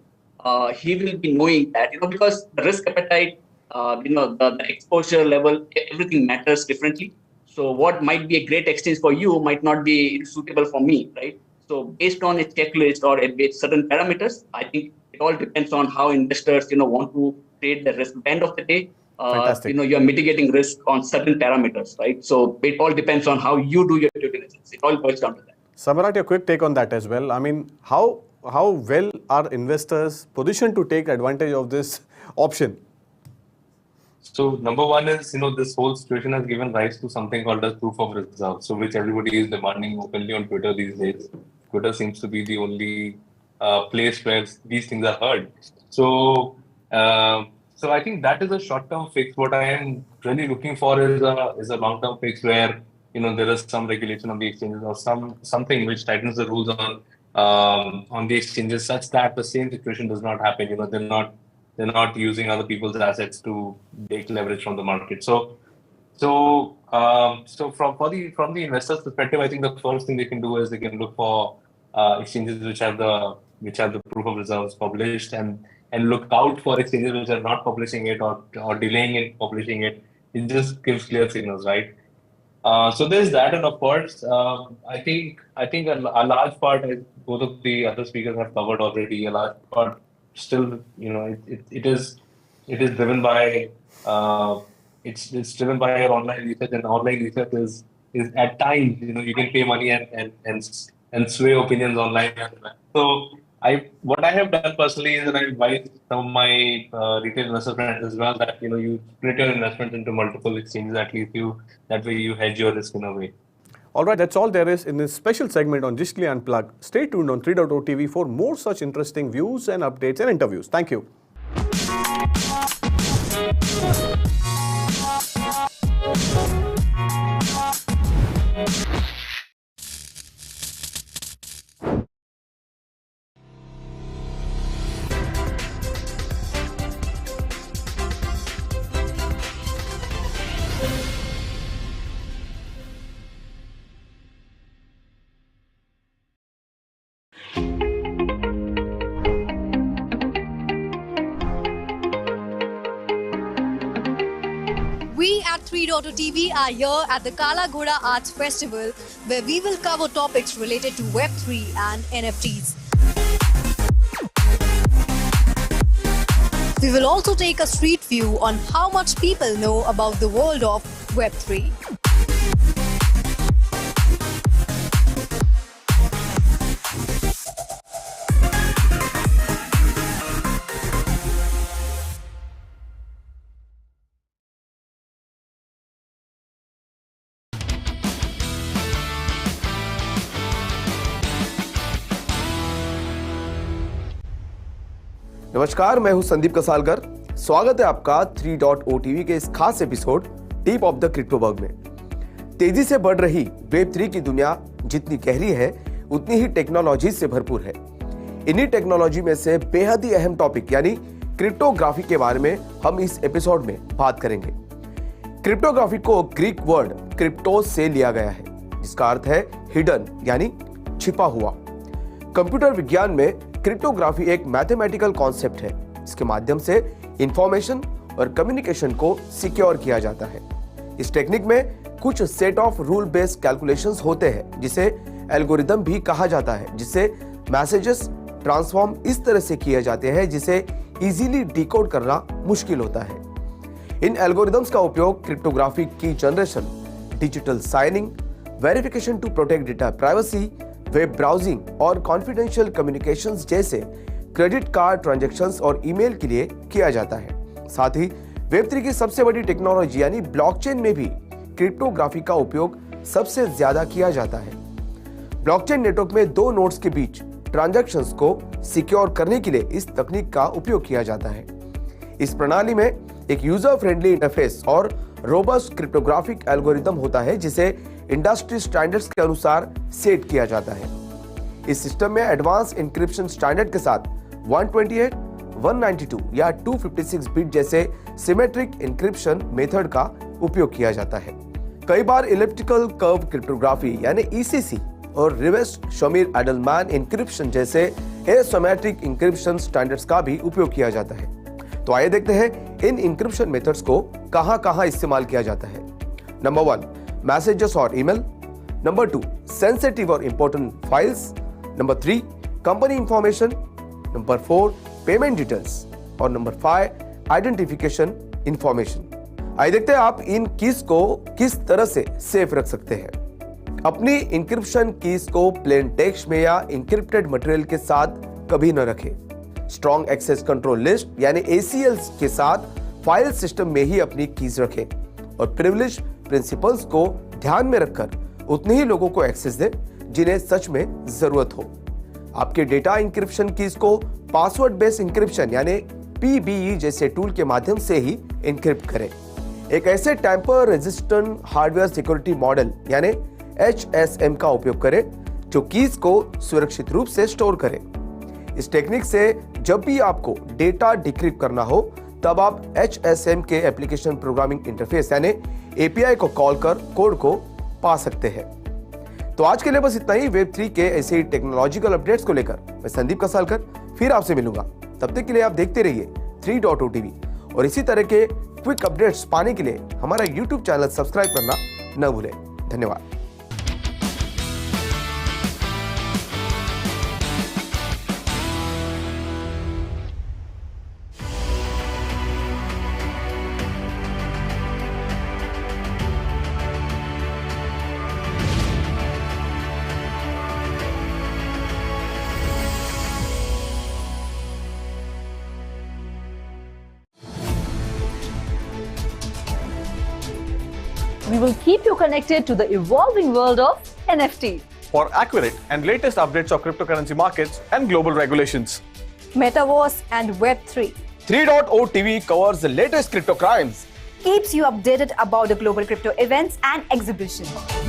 He will be knowing that, because the risk appetite, the exposure level, everything matters differently. So what might be a great exchange for you might not be suitable for me, right? So based on a checklist or certain parameters, I think it all depends on how investors, want to trade the risk. At the end of the day, you're mitigating risk on certain parameters, right? So it all depends on how you do your due diligence. It all boils down to that. Samrat, a quick take on that as well. I mean, how well are investors positioned to take advantage of this option? So number one is, this whole situation has given rise to something called as proof of reserve. So which everybody is demanding openly on Twitter these days. Twitter seems to be the only place where these things are heard. So I think that is a short-term fix. What I am really looking for is a long-term fix where, there is some regulation on the exchanges or something which tightens the rules on the exchanges such that the same situation does not happen. They're not using other people's assets to take leverage from the market. So from the investor's perspective, I think the first thing they can do is they can look for exchanges which have the proof of reserves published and look out for exchanges which are not publishing it or delaying in publishing it. It just gives clear signals, right? So there's that, and of course, I think a large part, as both of the other speakers have covered already, a large part still, it is driven by it's driven by your online research, and online research is at times, you can pay money and sway opinions online. So what I have done personally is that I advise some of my retail investor friends as well that you split your investments into multiple exchanges. At least that way you hedge your risk in a way. All right, that's all there is in this special segment on Digitally Unplugged. Stay tuned on 3.0 TV for more such interesting views and updates and interviews. Thank you. 3.0 are here at the Kala Ghoda Arts Festival, where we will cover topics related to Web3 and NFTs. We will also take a street view on how much people know about the world of Web3. नमस्कार, मैं हूं संदीप कसालकर। स्वागत है आपका 3.0 TV के इस खास episode tip of the क्रिप्टोबर्ग में। तेजी से बढ़ रही वेब3 की दुनिया जितनी गहरी है, उतनी ही टेक्नोलॉजी से भरपूर है। इन्हीं टेक्नोलॉजी में से बेहद ही अहम टॉपिक यानी क्रिप्टोग्राफी के बारे में हम इस एपिसोड में बात करेंगे। क्रिप्टोग्राफी को ग्रीक वर्ड क्रिप्टोस से लिया गया है, जिसका अर्थ है हिडन यानी छिपा हुआ। कंप्यूटर विज्ञान में क्रिप्टोग्राफी एक मैथमेटिकल कॉन्सेप्ट है। इसके माध्यम से इंफॉर्मेशन और कम्युनिकेशन को सिक्योर किया जाता है। इस टेक्निक में कुछ set of rule based calculations होते हैं, जिसे एल्गोरिदम भी कहा जाता है, जिससे मैसेजेस ट्रांसफॉर्म इस तरह से किए जाते हैं जिसे इजीली डिकोड करना मुश्किल होता है। इन एल्गोरिदम्स का उपयोग क्रिप्टोग्राफी की generation, digital signing, verification to protect data privacy, web browsing और कॉन्फिडेंशियल कम्युनिकेशंस जैसे क्रेडिट कार्ड ट्रांजैक्शंस और ईमेल के लिए किया जाता है। साथ ही वेब3 की सबसे बड़ी टेक्नोलॉजी यानी ब्लॉकचेन में भी क्रिप्टोग्राफी का उपयोग सबसे ज्यादा किया जाता है। ब्लॉकचेन नेटवर्क में दो नोड्स के बीच ट्रांजैक्शंस को सिक्योर करने के लिए इस तकनीक का उपयोग किया जाता है। इस प्रणाली में एक यूजर फ्रेंडली इंटरफेस और रोबस्ट क्रिप्टोग्राफिक एल्गोरिदम होता है, जिसे इंडस्ट्री स्टैंडर्ड्स के अनुसार सेट किया जाता है। इस सिस्टम में एडवांस इंक्रिप्शन स्टैंडर्ड के साथ 128, 192 या 256 बिट जैसे सिमेट्रिक इंक्रिप्शन मेथड का उपयोग किया जाता है। कई बार इलिप्टिकल कर्व क्रिप्टोग्राफी यानी ECC और रिवर्स शमीर एडलमैन इंक्रिप्शन जैसे एसिमेट्रिक इंक्रिप्शन स्टैंडर्ड्स का भी उपयोग किया जाता है। तो आइए देखते हैं इन इंक्रिप्शन मेथड्स को कहां-कहां इस्तेमाल किया जाता है। नंबर 1, मैसेजेस और ईमेल। नंबर 2, सेंसिटिव और important files. Number 3, company information. Number 4, payment details. और नंबर 5, आइडेंटिफिकेशन इंफॉर्मेशन। आइए देखते हैं आप इन कीज को किस तरह से सेफ रख सकते हैं। अपनी इंक्रिप्शन कीज को प्लेन टेक्स्ट में या इंक्रिप्टेड मटेरियल के साथ कभी न रखें। स्ट्रॉन्ग एक्सेस कंट्रोल लिस्ट यानी ACL के साथ फाइल सिस्टम में ही अपनी कीज रखें और प्रिविलेज प्रिंसिपल्स को ध्यान में रखकर उतने ही लोगों को एक्सेस दें जिन्हें सच में जरूरत हो। आपके डेटा इंक्रिप्शन कीज को पासवर्ड बेस्ड इंक्रिप्शन यानी PBE जैसे टूल के माध्यम से ही इंक्रिप्ट करें। एक ऐसे tamper resistant hardware security model यानी HSM का उपयोग करें जो कीज को सुरक्षित रूप से स्टोर करे। इस टेक्निक से जब भी आपको डेटा डिक्रिप्ट करना हो, तब आप HSM के एप्लीकेशन प्रोग्रामिंग इंटरफेस यानी API को कॉल कर कोड को पा सकते हैं। तो आज के लिए बस इतना ही। वेब3 के ऐसे ही टेक्नोलॉजिकल अपडेट्स को लेकर मैं संदीप कसालकर फिर आपसे मिलूंगा। तब तक के लिए आप देखते रहिए 3.0 टीवी और इसी तरह के क्विक अपडेट्स पाने के लिए हमारा YouTube चैनल सब्सक्राइब करना न भूलें। धन्यवाद। We will keep you connected to the evolving world of NFT. For accurate and latest updates of cryptocurrency markets and global regulations. Metaverse and Web3. 3.0 TV covers the latest crypto crimes. Keeps you updated about the global crypto events and exhibitions.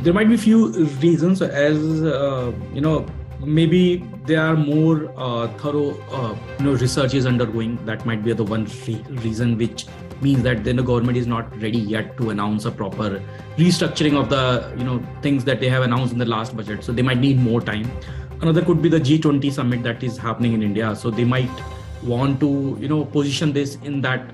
There might be few reasons, as maybe there are more thorough research is undergoing. That might be the one reason, which means that then the government is not ready yet to announce a proper restructuring of the things that they have announced in the last budget. So they might need more time. Another could be the G20 summit that is happening in India. So they might want to position this in that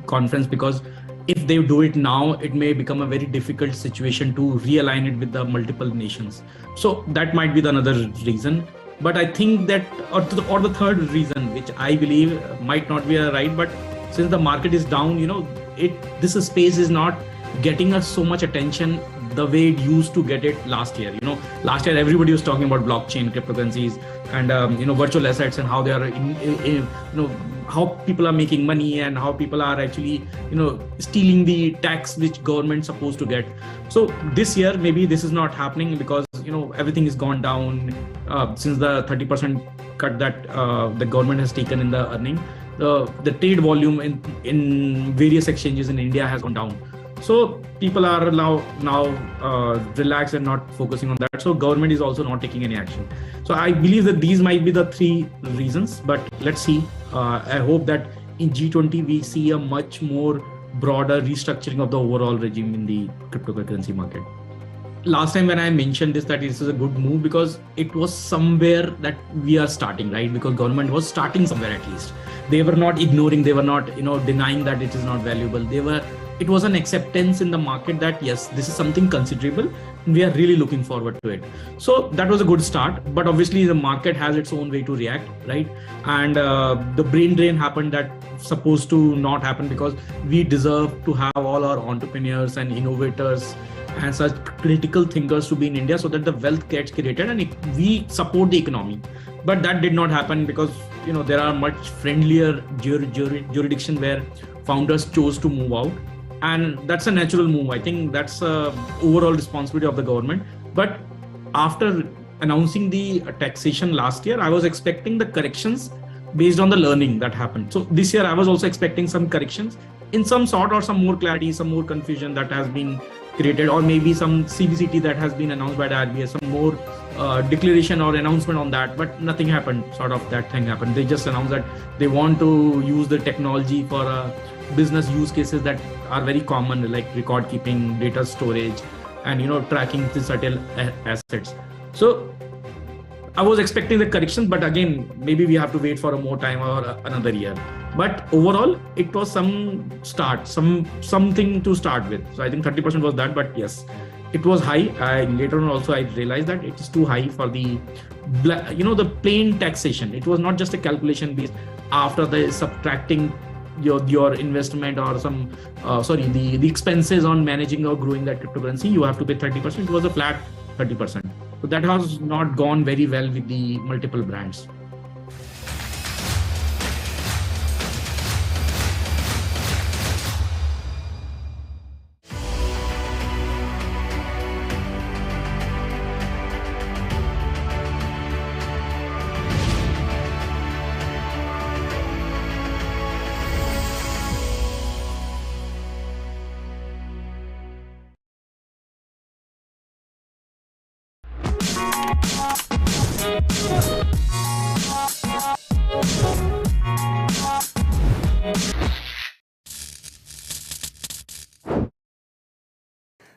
conference, because if they do it now, it may become a very difficult situation to realign it with the multiple nations. So that might be the another reason. But I think that, or the third reason, which I believe might not be right, but since the market is down, this space is not getting us so much attention the way it used to get it last year. Last year everybody was talking about blockchain, cryptocurrencies, and virtual assets, and how they are how people are making money, and how people are actually stealing the tax which government's supposed to get. So this year maybe this is not happening, because everything is gone down since the 30% cut that the government has taken in the earning. The trade volume in various exchanges in India has gone down. So people are now relaxed and not focusing on that. So government is also not taking any action. So I believe that these might be the three reasons, but let's see. I hope that in G20 we see a much more broader restructuring of the overall regime in the cryptocurrency market. Last time when I mentioned this, that this is a good move, because it was somewhere that we are starting, right? Because government was starting somewhere at least. They were not ignoring, they were not denying that it is not valuable. It was an acceptance in the market that yes, this is something considerable, and we are really looking forward to it. So that was a good start, but obviously the market has its own way to react, right? And the brain drain happened that supposed to not happen, because we deserve to have all our entrepreneurs and innovators and such critical thinkers to be in India, so that the wealth gets created and we support the economy. But that did not happen, because there are much friendlier jurisdiction where founders chose to move out. And that's a natural move. I think that's overall responsibility of the government. But after announcing the taxation last year, I was expecting the corrections based on the learning that happened. So this year I was also expecting some corrections in some sort, or some more clarity, some more confusion that has been created, or maybe some CBCT that has been announced by the RBI, some more declaration or announcement on that. But nothing happened, that thing happened. They just announced that they want to use the technology for business use cases that are very common, like record keeping, data storage, and tracking the certain assets. So I was expecting the correction, but again, maybe we have to wait for a more time or another year. But overall, it was some start, something to start with. So I think 30% was that, but yes, it was high. Later on also I realized that it is too high for the plain taxation. It was not just a calculation based after the subtracting your investment or the expenses on managing or growing that cryptocurrency. You have to pay 30%. It was a flat 30%. So that has not gone very well with the multiple brands.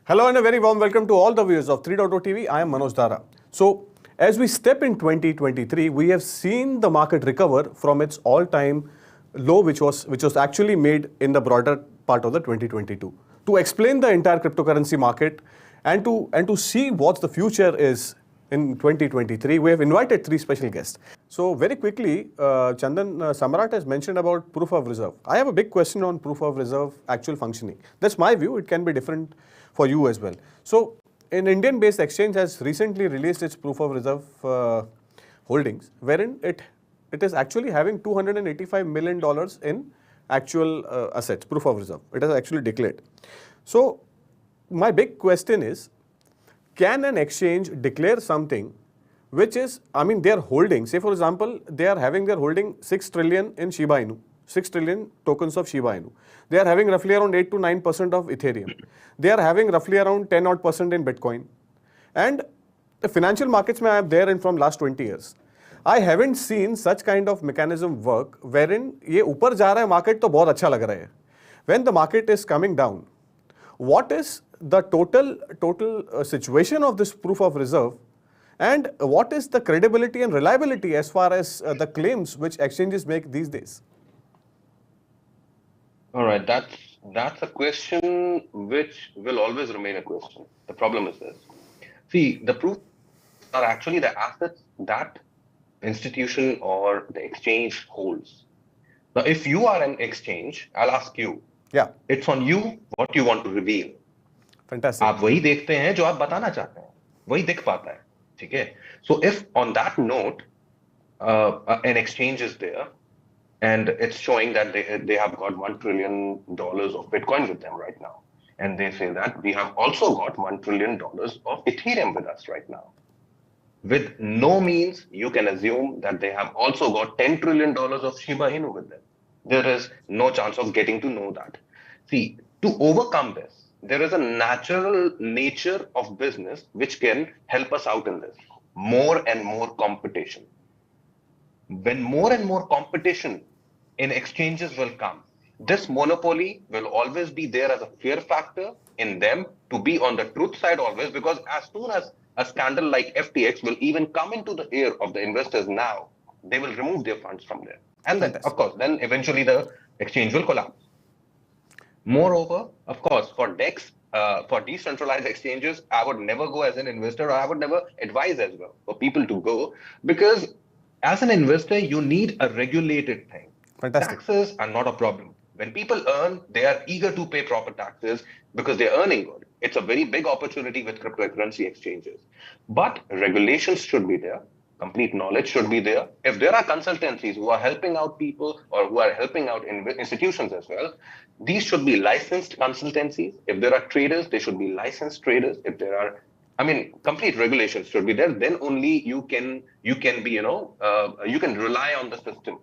Hello and a very warm welcome to all the viewers of 3.0 TV. I am Manoj Dara. So, as we step in 2023, we have seen the market recover from its all-time low, which was actually made in the broader part of the 2022. To explain the entire cryptocurrency market and to see what the future is in 2023, we have invited three special guests. So very quickly, Chandan Samrat has mentioned about proof of reserve. I have a big question on proof of reserve actual functioning. That's my view. It can be different for you as well. So an Indian-based exchange has recently released its proof of reserve holdings, wherein it is actually having $285 million in actual assets, proof of reserve. It has actually declared. So my big question is, can an exchange declare something which is, they are holding, say for example, they are having their holding 6 trillion in Shiba Inu, 6 trillion tokens of Shiba Inu. They are having roughly around 8 to 9% of Ethereum. They are having roughly around 10% in Bitcoin. And The financial markets mein I am there in from last 20 years. I haven't seen such kind of mechanism work wherein ये ऊपर जा रहा है market तो बहुत अच्छा लग रहा है. When the market is coming down, what is the total situation of this proof of reserve, and what is the credibility and reliability as far as the claims which exchanges make these days? All right, that's a question which will always remain a question. The problem is this. See, the proofs are actually the assets that institution or the exchange holds. Now, if you are an exchange, I'll ask you. Yeah. It's on you what you want to reveal. Fantastic. आप वही देखते हैं जो आप बताना चाहते हैं, वही दिख पाता है, ठीक है? So if on that note, an exchange is there, and it's showing that they have got $1 trillion of Bitcoin with them right now. And they say that we have also got $1 trillion of Ethereum with us right now. With no means, you can assume that they have also got $10 trillion of Shiba Inu with them. There is no chance of getting to know that. See, to overcome this, there is a natural nature of business which can help us out in this. More and more competition. When more and more competition in exchanges will come, this monopoly will always be there as a fear factor in them to be on the truth side always, because as soon as a scandal like FTX will even come into the ear of the investors now, they will remove their funds from there. And then, of course, then eventually the exchange will collapse. Moreover, of course, for DEX, for decentralized exchanges, I would never go as an investor, or I would never advise as well for people to go, because as an investor, you need a regulated thing. Fantastic. Taxes are not a problem. When people earn, they are eager to pay proper taxes because they're earning good. It's a very big opportunity with cryptocurrency exchanges. But regulations should be there. Complete knowledge should be there. If there are consultancies who are helping out people or who are helping out institutions as well, these should be licensed consultancies. If there are traders, they should be licensed traders. If there are, complete regulations should be there. Then only you can be, you can rely on the system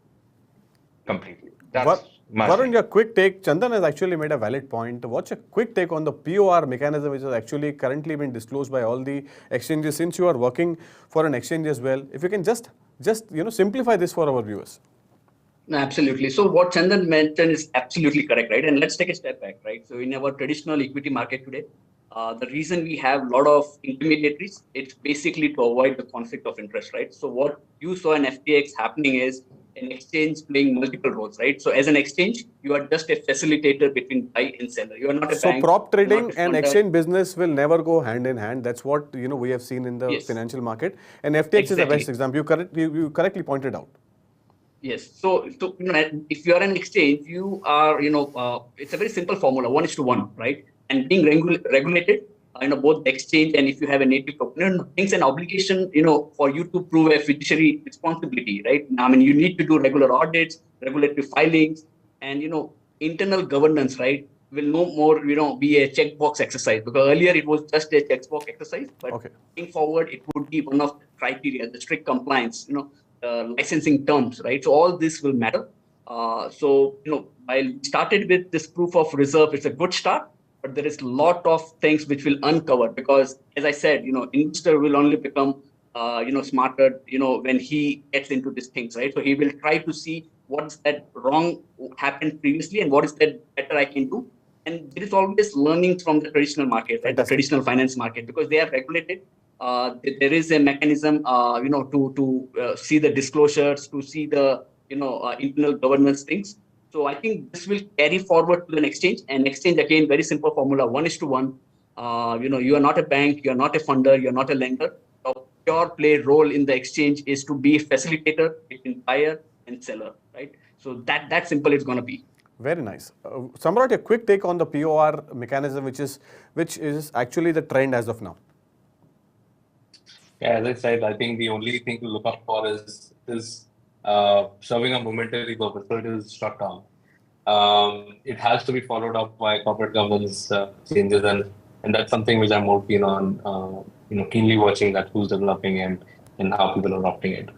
completely. That's Varun, your quick take. Chandan has actually made a valid point. What's a quick take on the POR mechanism, which has actually currently been disclosed by all the exchanges? Since you are working for an exchange as well, if you can just simplify this for our viewers. No, absolutely. So what Chandan mentioned is absolutely correct, right? And let's take a step back, right? So in our traditional equity market today, the reason we have a lot of intermediaries, it's basically to avoid the conflict of interest, right? So what you saw in FTX happening is an exchange playing multiple roles, right? So as an exchange, you are just a facilitator between buy and seller. You are not a bank. So prop trading and exchange business will never go hand in hand. That's what we have seen in the financial market. And FTX is the best example. You correctly pointed out. Yes. So if you are an exchange, you are it's a very simple formula, 1:1, right? And being regulated, both the exchange and if you have a native token, things an obligation, for you to prove a fiduciary responsibility, right? You need to do regular audits, regulatory filings, and internal governance, right? Will no more, be a checkbox exercise, because earlier it was just a checkbox exercise, but going forward, it would be one of the criteria, the strict compliance, licensing terms, right? So all this will matter. So while we started with this proof of reserve, it's a good start. But there is a lot of things which will uncover, because, as I said, investor will only become, smarter, when he gets into these things, right? So he will try to see what's that wrong happened previously and what is that better I can do. And there is always learning from the traditional market, right? The traditional finance market, because they are regulated. There is a mechanism, to see the disclosures, to see the, internal governance things. So I think this will carry forward to an exchange. And exchange, again, very simple formula, 1:1. You are not a bank, you are not a funder, you are not a lender. So your play role in the exchange is to be a facilitator between buyer and seller, right? So that simple it's going to be. Very nice. Samrat, a quick take on the POR mechanism, which is actually the trend as of now. Yeah, as I said, I think the only thing to look out for is serving a momentary purpose, so it is short term. It has to be followed up by corporate governance changes, and that's something which I'm more keen on, keenly watching that who's developing and how people are adopting it.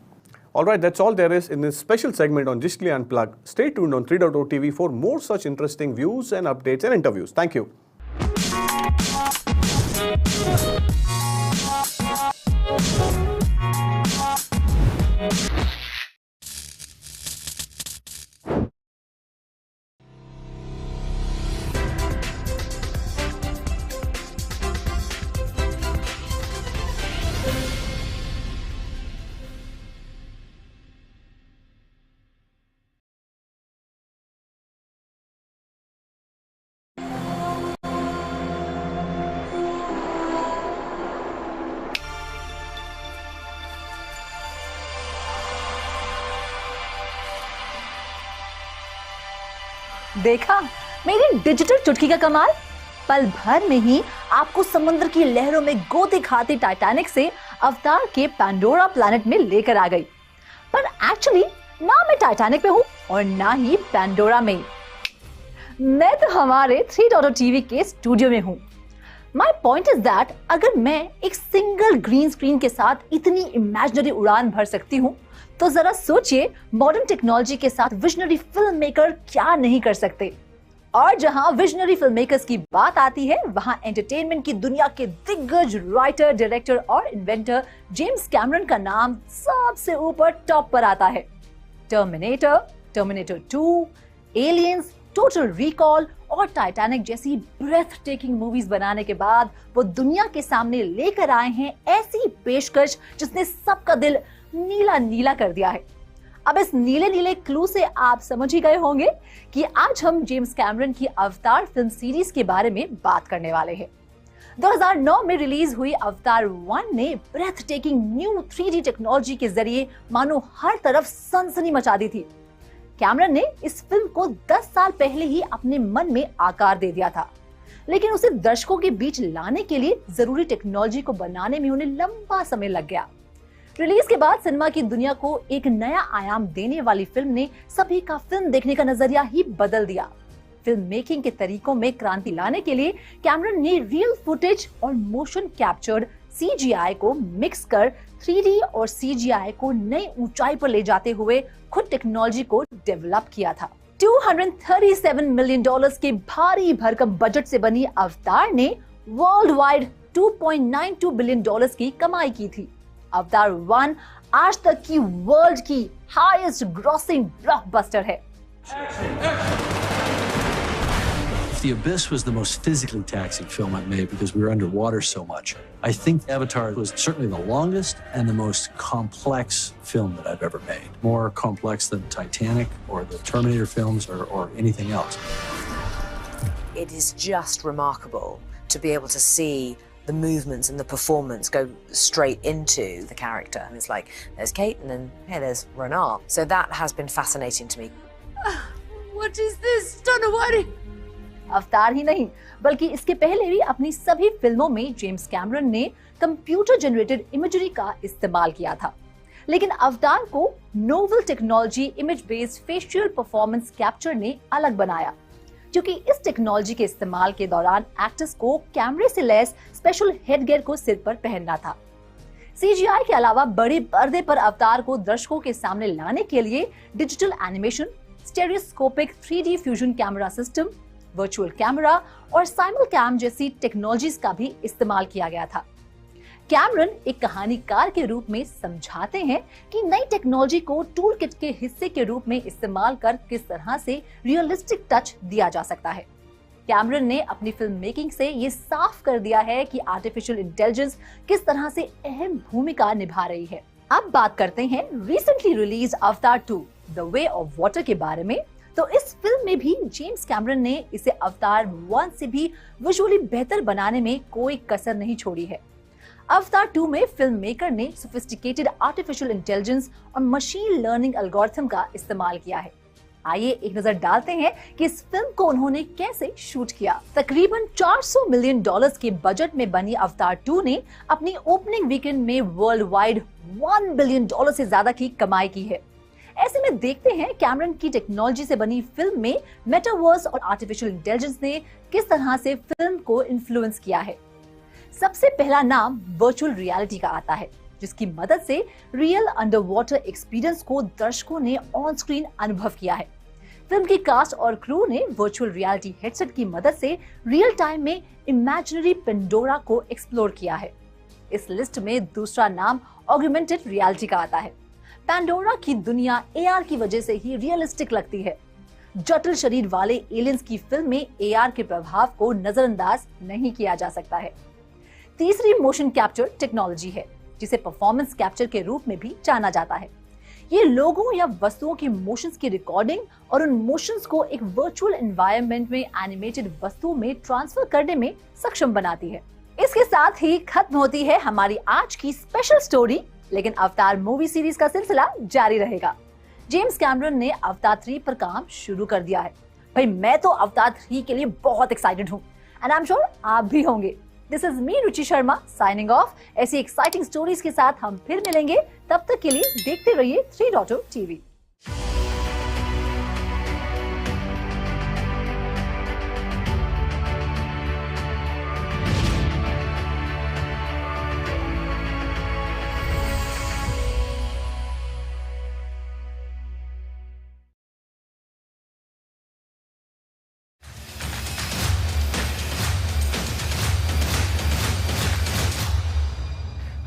All right, that's all there is in this special segment on Digitally Unplugged. Stay tuned on 3.0 TV for more such interesting views and updates and interviews. Thank you. देखा मेरी digital चुटकी का कमाल। पल भर में ही आपको समुद्र की लहरों में गोते खाती टाइटैनिक से अवतार के पैंडोरा प्लैनेट में लेकर आ गई। पर एक्चुअली ना मैं टाइटैनिक में हूँ और ना ही पैंडोरा में। मैं तो हमारे 3.0 टीवी के स्टूडियो में हूँ। माई पॉइंट इज दैट अगर मैं एक सिंगल ग्रीन स्क्रीन के साथ इतनी इमेजिनरी उड़ान भर सकती हूँ तो जरा सोचिए मॉडर्न टेक्नोलॉजी के साथ विजनरी फिल्म मेकर क्या नहीं कर सकते। और जहां विजनरी फिल्म मेकर्स की बात आती है वहां एंटरटेनमेंट की दुनिया के दिग्गज राइटर, डायरेक्टर और इन्वेंटर जेम्स कैमरन का नाम सबसे ऊपर टॉप पर आता है। Terminator, terminator 2, aliens, total recall और टाइटैनिक जैसी ब्रेथ टेकिंग मूवीज बनाने के बाद वो दुनिया के सामने लेकर आए हैं ऐसी पेशकश जिसने सबका दिल नीला नीला कर दिया है। अब इस नीले नीले क्लू से आप समझ ही गए होंगे कि आज हम जेम्स कैमरन की अवतार फिल्म सीरीज के बारे में बात करने वाले हैं। 2009 में रिलीज हुई अवतार 1 ने breath taking new 3D technology के जरिए मानो हर तरफ सनसनी मचा दी थी। कैमरन ने इस फिल्म को 10 साल पहले ही अपने मन में आकार दे दिया था, लेकिन उसे दर्शकों के बीच लाने के लिए जरूरी टेक्नोलॉजी को बनाने में उन्हें लंबा समय लग गया। रिलीज के बाद सिनेमा की दुनिया को एक नया आयाम देने वाली फिल्म ने सभी का फिल्म देखने का नजरिया ही बदल दिया। फिल्म मेकिंग के तरीकों में क्रांति लाने के लिए कैमरन ने रियल फुटेज और मोशन कैप्चर्ड CGI को मिक्स कर 3D और CGI को नई ऊंचाई पर ले जाते हुए खुद टेक्नोलॉजी को डेवलप किया था। $237 मिलियन के भारी भरकम बजट से बनी अवतार ने वर्ल्ड वाइड $2.92 बिलियन की कमाई की थी। अवतार 1 आज तक की वर्ल्ड की हाईएस्ट ग्रॉसिंग ब्लॉकबस्टर है। The Abyss was the most physically taxing film I've made because we were underwater so much. I think Avatar was certainly the longest and the most complex film that I've ever made. More complex than Titanic or the Terminator films or anything else. It is just remarkable to be able to see the movements and the performance go straight into the character. And it's like, there's Kate and then, hey, there's Renard. So that has been fascinating to me. What is this? Don't know what it... अवतार ही नहीं बल्कि इसके पहले भी अपनी सभी फिल्मों में जेम्स कैमरन ने कंप्यूटर जनरेटेड इमेजरी का इस्तेमाल किया था, लेकिन अवतार को novel technology image based facial performance capture ने अलग बनाया, क्योंकि इस टेक्नोलॉजी के इस्तेमाल के दौरान एक्टर्स को कैमरे से लैस स्पेशल हेडगियर को सिर पर पहनना था। CGI के अलावा बड़े पर्दे पर अवतार को दर्शकों के सामने लाने के लिए digital animation, stereoscopic 3D fusion camera system, virtual camera और साइमल्कैम जैसी टेक्नोलॉजीज का भी इस्तेमाल किया गया था। कैमरन एक कहानीकार के रूप में समझाते हैं कि नई टेक्नोलॉजी को टूल किट के हिस्से के रूप में इस्तेमाल कर किस तरह से रियलिस्टिक टच दिया जा सकता है। कैमरन ने अपनी फिल्म मेकिंग से ये साफ कर दिया है कि आर्टिफिशियल इंटेलिजेंस किस तरह से अहम भूमिका निभा रही है। अब बात करते हैं रिसेंटली रिलीज अवतार 2 द वे ऑफ वाटर के बारे में। तो इस फिल्म में भी जेम्स कैमरन ने इसे अवतार 1 से भी विजुअली बेहतर बनाने में कोई कसर नहीं छोड़ी है। अवतार 2 में फिल्म मेकर ने सोफिस्टिकेटेड आर्टिफिशियल इंटेलिजेंस और मशीन लर्निंग एल्गोरिथम का इस्तेमाल किया है। आइए एक नजर डालते हैं कि इस फिल्म को उन्होंने कैसे शूट किया। तकरीबन $400 मिलियन के बजट में बनी अवतार 2 ने अपनी ओपनिंग वीकेंड में वर्ल्ड वाइड $1 बिलियन से ज्यादा की कमाई की है। ऐसे में देखते हैं कैमरन की टेक्नोलॉजी से बनी फिल्म में मेटावर्स और आर्टिफिशियल इंटेलिजेंस ने किस तरह से फिल्म को इन्फ्लुएंस किया है। सबसे पहला नाम वर्चुअल रियलिटी का आता है, जिसकी मदद से रियल अंडर वाटर एक्सपीरियंस को दर्शकों ने ऑन स्क्रीन अनुभव किया है। फिल्म की कास्ट और क्रू ने वर्चुअल रियलिटी हेडसेट की मदद से रियल टाइम में इमेजिनरी पेंडोरा को एक्सप्लोर किया है। इस लिस्ट में दूसरा नाम ऑगमेंटेड रियलिटी का आता है। पेंडोरा की दुनिया AR की वजह से ही रियलिस्टिक लगती है। जटिल शरीर वाले एलियंस की फिल्म में AR के प्रभाव को नजरअंदाज नहीं किया जा सकता है। तीसरी मोशन कैप्चर टेक्नोलॉजी है, जिसे परफॉर्मेंस कैप्चर के रूप में भी जाना जाता है। ये लोगों या वस्तुओं के मोशंस की रिकॉर्डिंग और उन मोशंस को एक वर्चुअल एनवायरनमेंट में एनिमेटेड वस्तुओं में ट्रांसफर करने में सक्षम बनाती है। इसके साथ ही खत्म होती है हमारी आज की स्पेशल स्टोरी, लेकिन अवतार मूवी सीरीज का सिलसिला जारी रहेगा। जेम्स कैमरन ने अवतार 3 पर काम शुरू कर दिया है, भाई मैं तो अवतार 3 के लिए बहुत एक्साइटेड हूँ एंड आई एम श्योर आप भी होंगे। This is me Ruchi Sharma signing off. ऐसी एक्साइटिंग स्टोरीज के साथ हम फिर मिलेंगे, तब तक के लिए देखते रहिए 3.0 TV.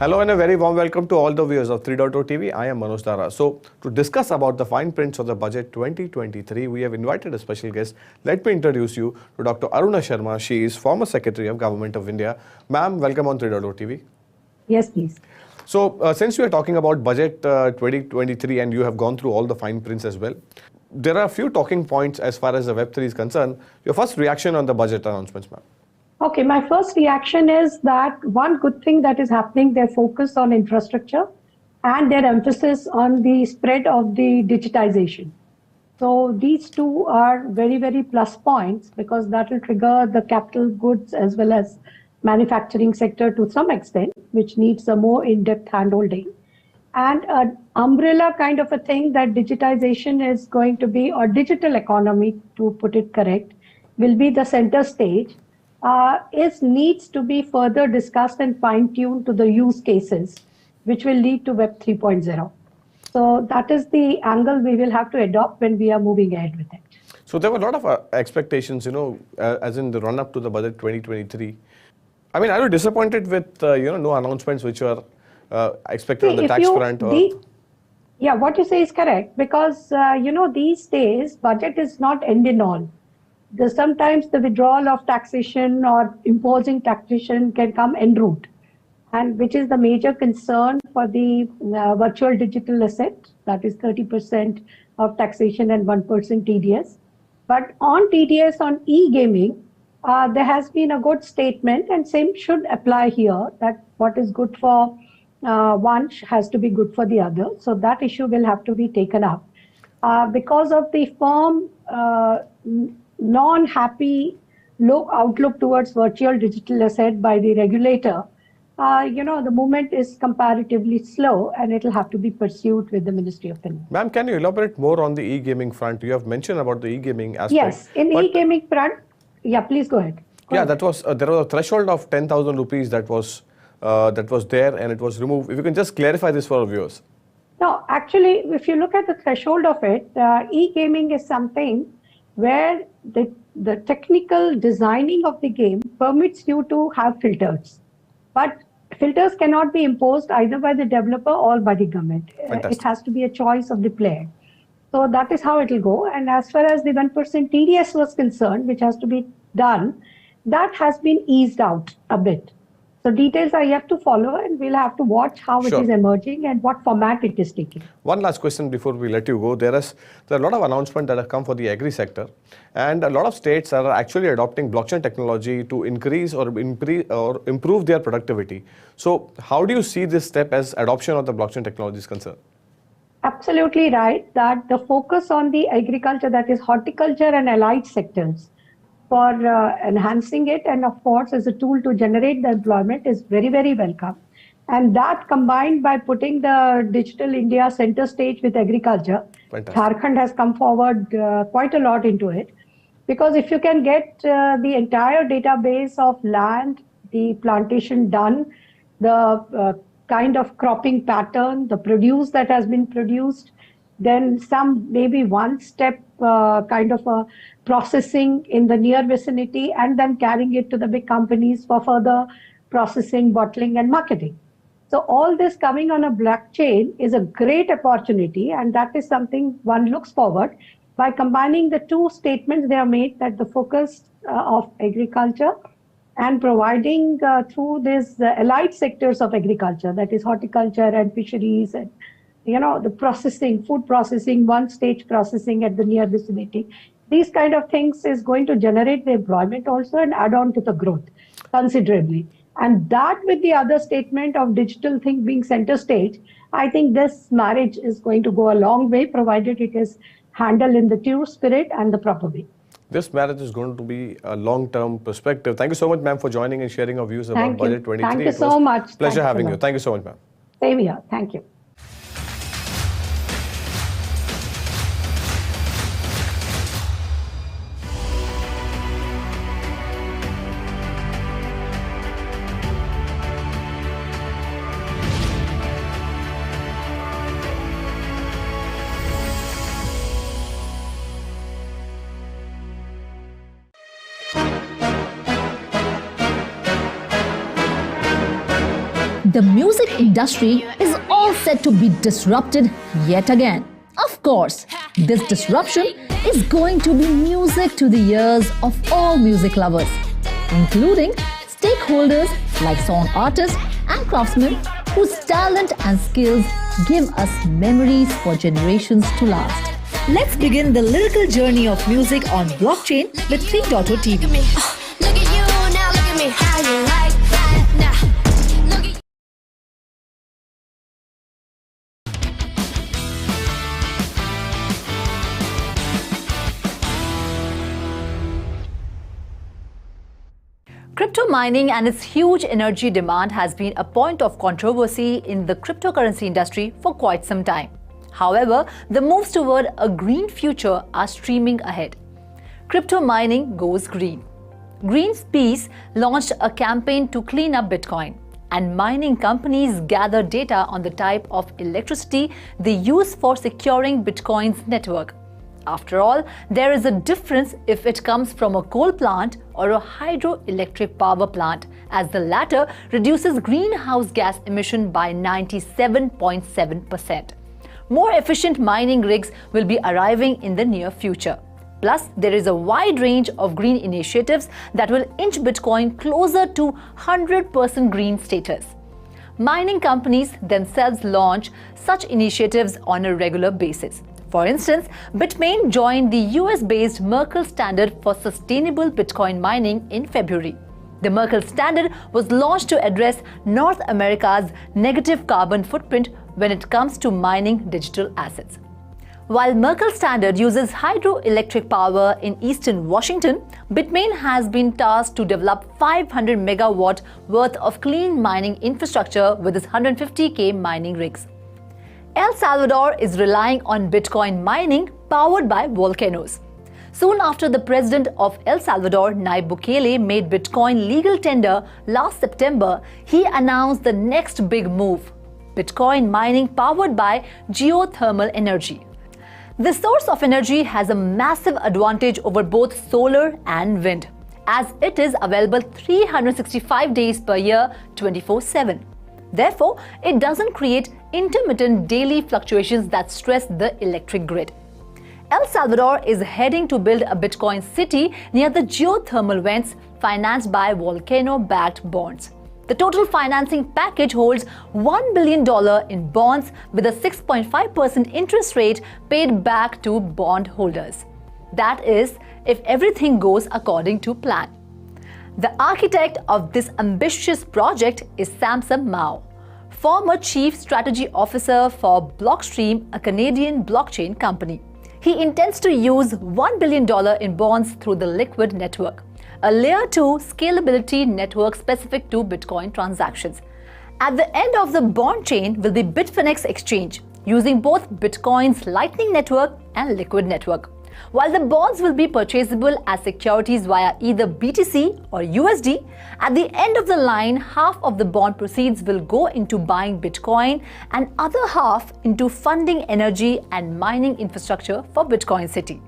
Hello and a very warm welcome to all the viewers of 3.0 TV. I am Manoj Dara. So, to discuss about the fine prints of the budget 2023, we have invited a special guest. Let me introduce you to Dr. Aruna Sharma. She is former Secretary of Government of India. Ma'am, welcome on 3.0 TV. Yes, please. So, since we are talking about budget 2023 and you have gone through all the fine prints as well, there are a few talking points as far as the Web3 is concerned. Your first reaction on the budget announcements, ma'am? Okay, my first reaction is that one good thing that is happening, their focus on infrastructure and their emphasis on the spread of the digitization. So these two are very, very plus points because that will trigger the capital goods as well as manufacturing sector to some extent, which needs a more in-depth handholding. And an umbrella kind of a thing that digitization is going to be, or digital economy, to put it correct, will be the center stage. Needs to be further discussed and fine-tuned to the use cases, which will lead to Web 3.0. So that is the angle we will have to adopt when we are moving ahead with it. So there were a lot of expectations, as in the run-up to the budget 2023. I mean, are you disappointed with, no announcements which were expected on the tax front? Yeah, what you say is correct because, these days, budget is not end in all. Sometimes the withdrawal of taxation or imposing taxation can come en route, and which is the major concern for the virtual digital asset, that is 30% of taxation and 1% TDS. But on TDS, on e-gaming, there has been a good statement, and same should apply here, that what is good for one has to be good for the other. So that issue will have to be taken up. Because of the firm non-happy outlook towards virtual digital asset by the regulator, the movement is comparatively slow and it will have to be pursued with the Ministry of Finance. Ma'am, can you elaborate more on the e-gaming front? You have mentioned about the e-gaming aspect. Yes, in e-gaming front, yeah, please go ahead. That was there was a threshold of 10,000 rupees that was there and it was removed. If you can just clarify this for our viewers. No, actually, if you look at the threshold of it, e-gaming is something where the technical designing of the game permits you to have filters. But filters cannot be imposed either by the developer or by the government. It has to be a choice of the player. So that is how it will go. And as far as the 1% TDS was concerned, which has to be done, that has been eased out a bit. So details are yet to follow and we'll have to watch how it is emerging and what format it is taking. One last question before we let you go. There are a lot of announcements that have come for the agri sector and a lot of states are actually adopting blockchain technology to increase or improve their productivity. So how do you see this step as adoption of the blockchain technology is concerned? Absolutely right, that the focus on the agriculture, that is horticulture and allied sectors, for enhancing it and of course as a tool to generate the employment is very, very welcome. And that combined by putting the Digital India center stage with agriculture, Jharkhand has come forward quite a lot into it. Because if you can get the entire database of land, the plantation done, the kind of cropping pattern, the produce that has been produced, then some maybe one step kind of a processing in the near vicinity and then carrying it to the big companies for further processing, bottling and marketing. So all this coming on a blockchain is a great opportunity and that is something one looks forward by combining the two statements they have made, that the focus of agriculture and providing through these allied sectors of agriculture, that is horticulture and fisheries and the processing, food processing, one stage processing at the near vicinity. These kind of things is going to generate the employment also and add on to the growth considerably. And that with the other statement of digital thing being center stage, I think this marriage is going to go a long way, provided it is handled in the true spirit and the proper way. this marriage is going to be a long-term perspective. Thank you so much, ma'am, for joining and sharing our views about Budget 23. Thank you so much. Pleasure having you. Thank you so much, ma'am. Same here. Thank you. The music industry is all set to be disrupted yet again. Of course, this disruption is going to be music to the ears of all music lovers, including stakeholders like song artists and craftsmen whose talent and skills give us memories for generations to last. Let's begin the lyrical journey of music on blockchain with 3.0 TV. Look at you now, look at me. How you like that now? Crypto mining and its huge energy demand has been a point of controversy in the cryptocurrency industry for quite some time. However, the moves toward a green future are streaming ahead. Crypto mining goes green. Greenpeace launched a campaign to clean up Bitcoin, and mining companies gather data on the type of electricity they use for securing Bitcoin's network. After all, there is a difference if it comes from a coal plant or a hydroelectric power plant, as the latter reduces greenhouse gas emission by 97.7%. More efficient mining rigs will be arriving in the near future. Plus, there is a wide range of green initiatives that will inch Bitcoin closer to 100% green status. Mining companies themselves launch such initiatives on a regular basis. For instance, Bitmain joined the US-based Merkle Standard for Sustainable Bitcoin Mining in February. The Merkle Standard was launched to address North America's negative carbon footprint when it comes to mining digital assets. While Merkle Standard uses hydroelectric power in eastern Washington, Bitmain has been tasked to develop 500 megawatt worth of clean mining infrastructure with its 150K mining rigs. El Salvador is relying on Bitcoin mining powered by volcanoes. Soon after the president of El Salvador, Nayib Bukele, made Bitcoin legal tender last September, he announced the next big move: Bitcoin mining powered by geothermal energy. This source of energy has a massive advantage over both solar and wind, as it is available 365 days per year, 24/7. Therefore, it doesn't create intermittent daily fluctuations that stress the electric grid. El Salvador is heading to build a Bitcoin city near the geothermal vents financed by volcano-backed bonds. The total financing package holds $1 billion in bonds with a 6.5% interest rate paid back to bondholders. That is, if everything goes according to plan. The architect of this ambitious project is Samson Mow, former Chief Strategy Officer for Blockstream, a Canadian blockchain company. He intends to use $1 billion in bonds through the Liquid network, a Layer 2 scalability network specific to Bitcoin transactions. At the end of the bond chain will be Bitfinex exchange, using both Bitcoin's Lightning Network and Liquid network. While the bonds will be purchasable as securities via either BTC or USD, at the end of the line, half of the bond proceeds will go into buying Bitcoin and other half into funding energy and mining infrastructure for Bitcoin City.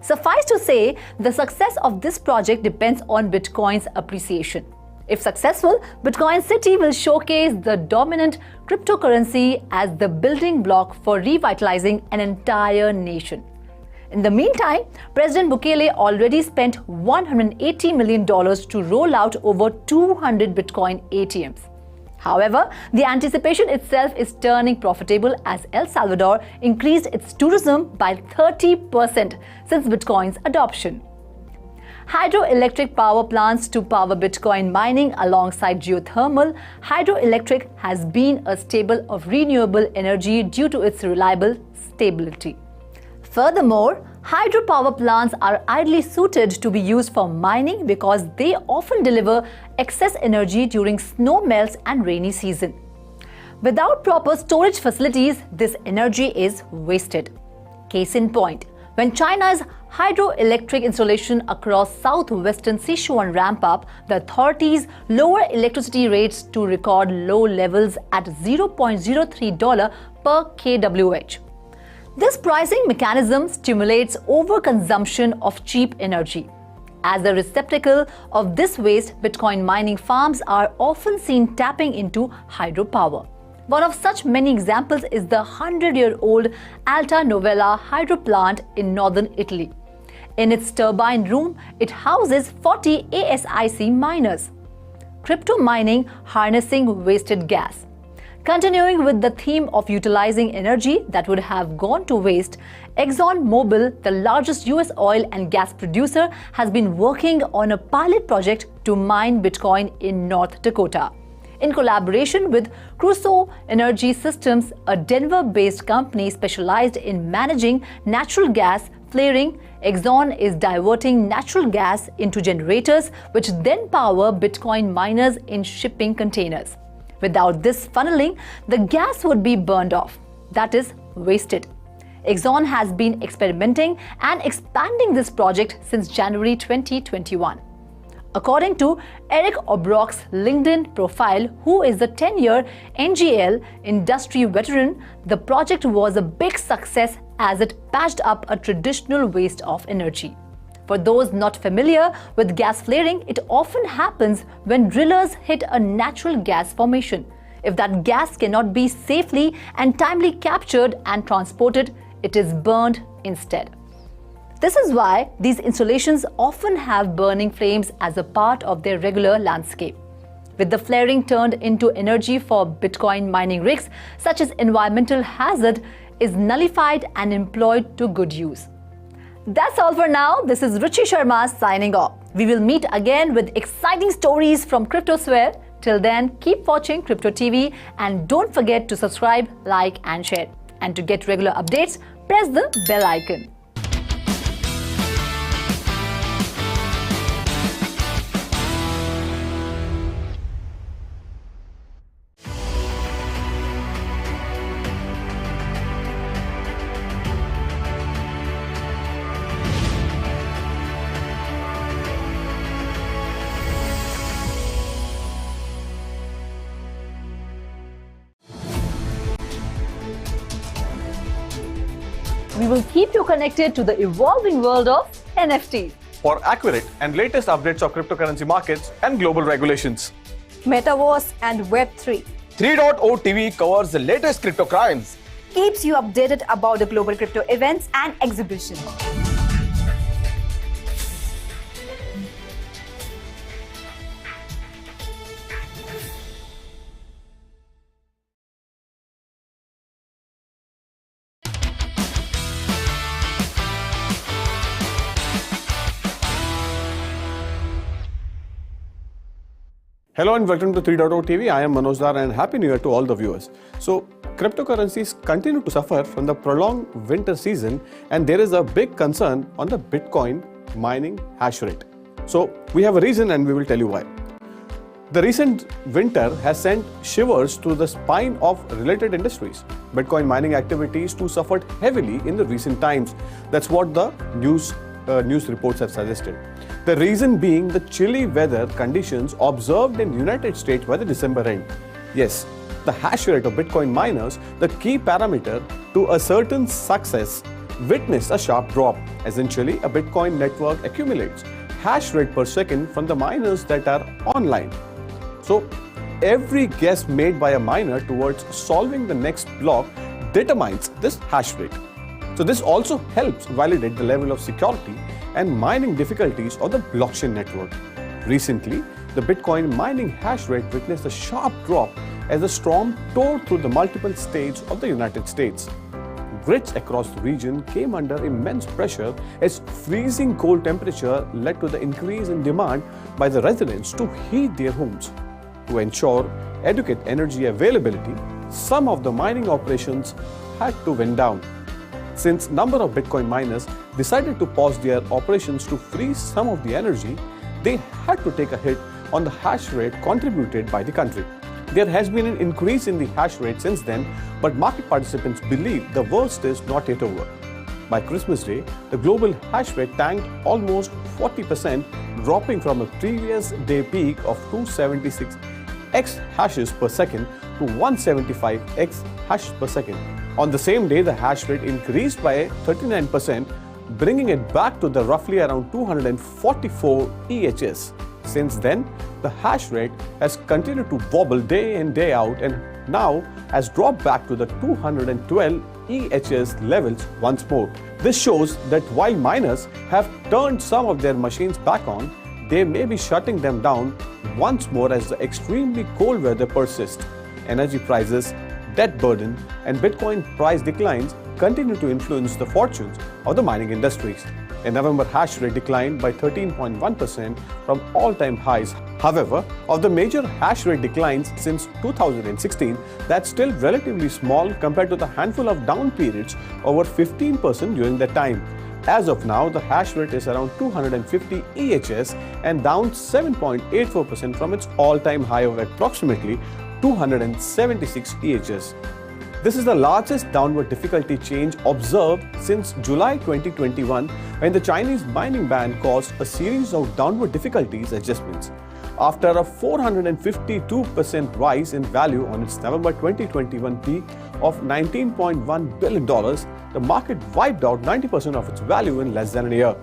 Suffice to say, the success of this project depends on Bitcoin's appreciation. If successful, Bitcoin City will showcase the dominant cryptocurrency as the building block for revitalizing an entire nation. In the meantime, President Bukele already spent $180 million to roll out over 200 Bitcoin ATMs. However, the anticipation itself is turning profitable as El Salvador increased its tourism by 30% since Bitcoin's adoption. Hydroelectric power plants to power Bitcoin mining alongside geothermal, hydroelectric has been a staple of renewable energy due to its reliable stability. Furthermore, Hydropower plants are ideally suited to be used for mining because they often deliver excess energy during snow melts and rainy season. Without proper storage facilities, this energy is wasted. Case in point, when China's hydroelectric installation across southwestern Sichuan ramp up, the authorities lower electricity rates to record low levels at $0.03 per kWh. This pricing mechanism stimulates overconsumption of cheap energy. As a receptacle of this waste, Bitcoin mining farms are often seen tapping into hydropower. One of such many examples is the 100-year-old Alta Novella hydro plant in northern Italy. In its turbine room, it houses 40 ASIC miners. Crypto mining harnessing wasted gas. Continuing with the theme of utilizing energy that would have gone to waste, ExxonMobil, the largest US oil and gas producer, has been working on a pilot project to mine Bitcoin in North Dakota. In collaboration with Crusoe Energy Systems, a Denver-based company specialized in managing natural gas flaring, Exxon is diverting natural gas into generators which then power Bitcoin miners in shipping containers. Without this funneling, the gas would be burned off, that is, wasted. Exxon has been experimenting and expanding this project since January 2021. According to Eric Obrock's LinkedIn profile, who is a 10-year NGL industry veteran, the project was a big success as it patched up a traditional waste of energy. For those not familiar with gas flaring, it often happens when drillers hit a natural gas formation. If that gas cannot be safely and timely captured and transported, it is burned instead. This is why these installations often have burning flames as a part of their regular landscape. With the flaring turned into energy for Bitcoin mining rigs, such as environmental hazard is nullified and employed to good use. That's all for now. This is Ruchi Sharma signing off. We will meet again with exciting stories from Cryptosphere. Till then, keep watching Crypto TV and don't forget to subscribe, like and share. And to get regular updates, press the bell icon. We will keep you connected to the evolving world of NFTs. For accurate and latest updates of cryptocurrency markets and global regulations. Metaverse and Web3. 3.0 TV covers the latest crypto crimes. Keeps you updated about the global crypto events and exhibitions. Hello and welcome to 3.0 TV. I am Manoj Dara and Happy New Year to all the viewers. So, cryptocurrencies continue to suffer from the prolonged winter season and there is a big concern on the Bitcoin mining hash rate. So, we have a reason and we will tell you why. The recent winter has sent shivers through the spine of related industries. Bitcoin mining activities too suffered heavily in the recent times. That's what the news reports have suggested. The reason being the chilly weather conditions observed in United States by the December end. Yes, the hash rate of Bitcoin miners, the key parameter to a certain success, witnessed a sharp drop. Essentially, a Bitcoin network accumulates hash rate per second from the miners that are online. So, every guess made by a miner towards solving the next block determines this hash rate. So this also helps validate the level of security and mining difficulties of the blockchain network. Recently, the Bitcoin mining hash rate witnessed a sharp drop as the storm tore through the multiple states of the United States. Grids across the region came under immense pressure as freezing cold temperature led to the increase in demand by the residents to heat their homes. To ensure adequate energy availability, some of the mining operations had to wind down. since number of Bitcoin miners decided to pause their operations to freeze some of the energy, they had to take a hit on the hash rate contributed by the country. There has been an increase in the hash rate since then, but market participants believe the worst is not yet over. By Christmas Day, the global hash rate tanked almost 40%, dropping from a previous day peak of 276 exahashes per second to 175 exahash per second. On the same day, the hash rate increased by 39%, bringing it back to the roughly around 244 EHS. Since then, the hash rate has continued to wobble day in, day out, and now has dropped back to the 212 EHS levels once more. This shows that while miners have turned some of their machines back on, they may be shutting them down once more as the extremely cold weather persists. Energy prices, debt burden, and Bitcoin price declines continue to influence the fortunes of the mining industries. In November, hash rate declined by 13.1% from all-time highs. However, of the major hash rate declines since 2016, that's still relatively small compared to the handful of down periods over 15% during that time. As of now, the hash rate is around 250 EHS and down 7.84% from its all-time high of approximately 276 EHS. This is the largest downward difficulty change observed since July 2021, when the Chinese mining ban caused a series of downward difficulties adjustments. After a 452% rise in value on its November 2021 peak of $19.1 billion, the market wiped out 90% of its value in less than a year.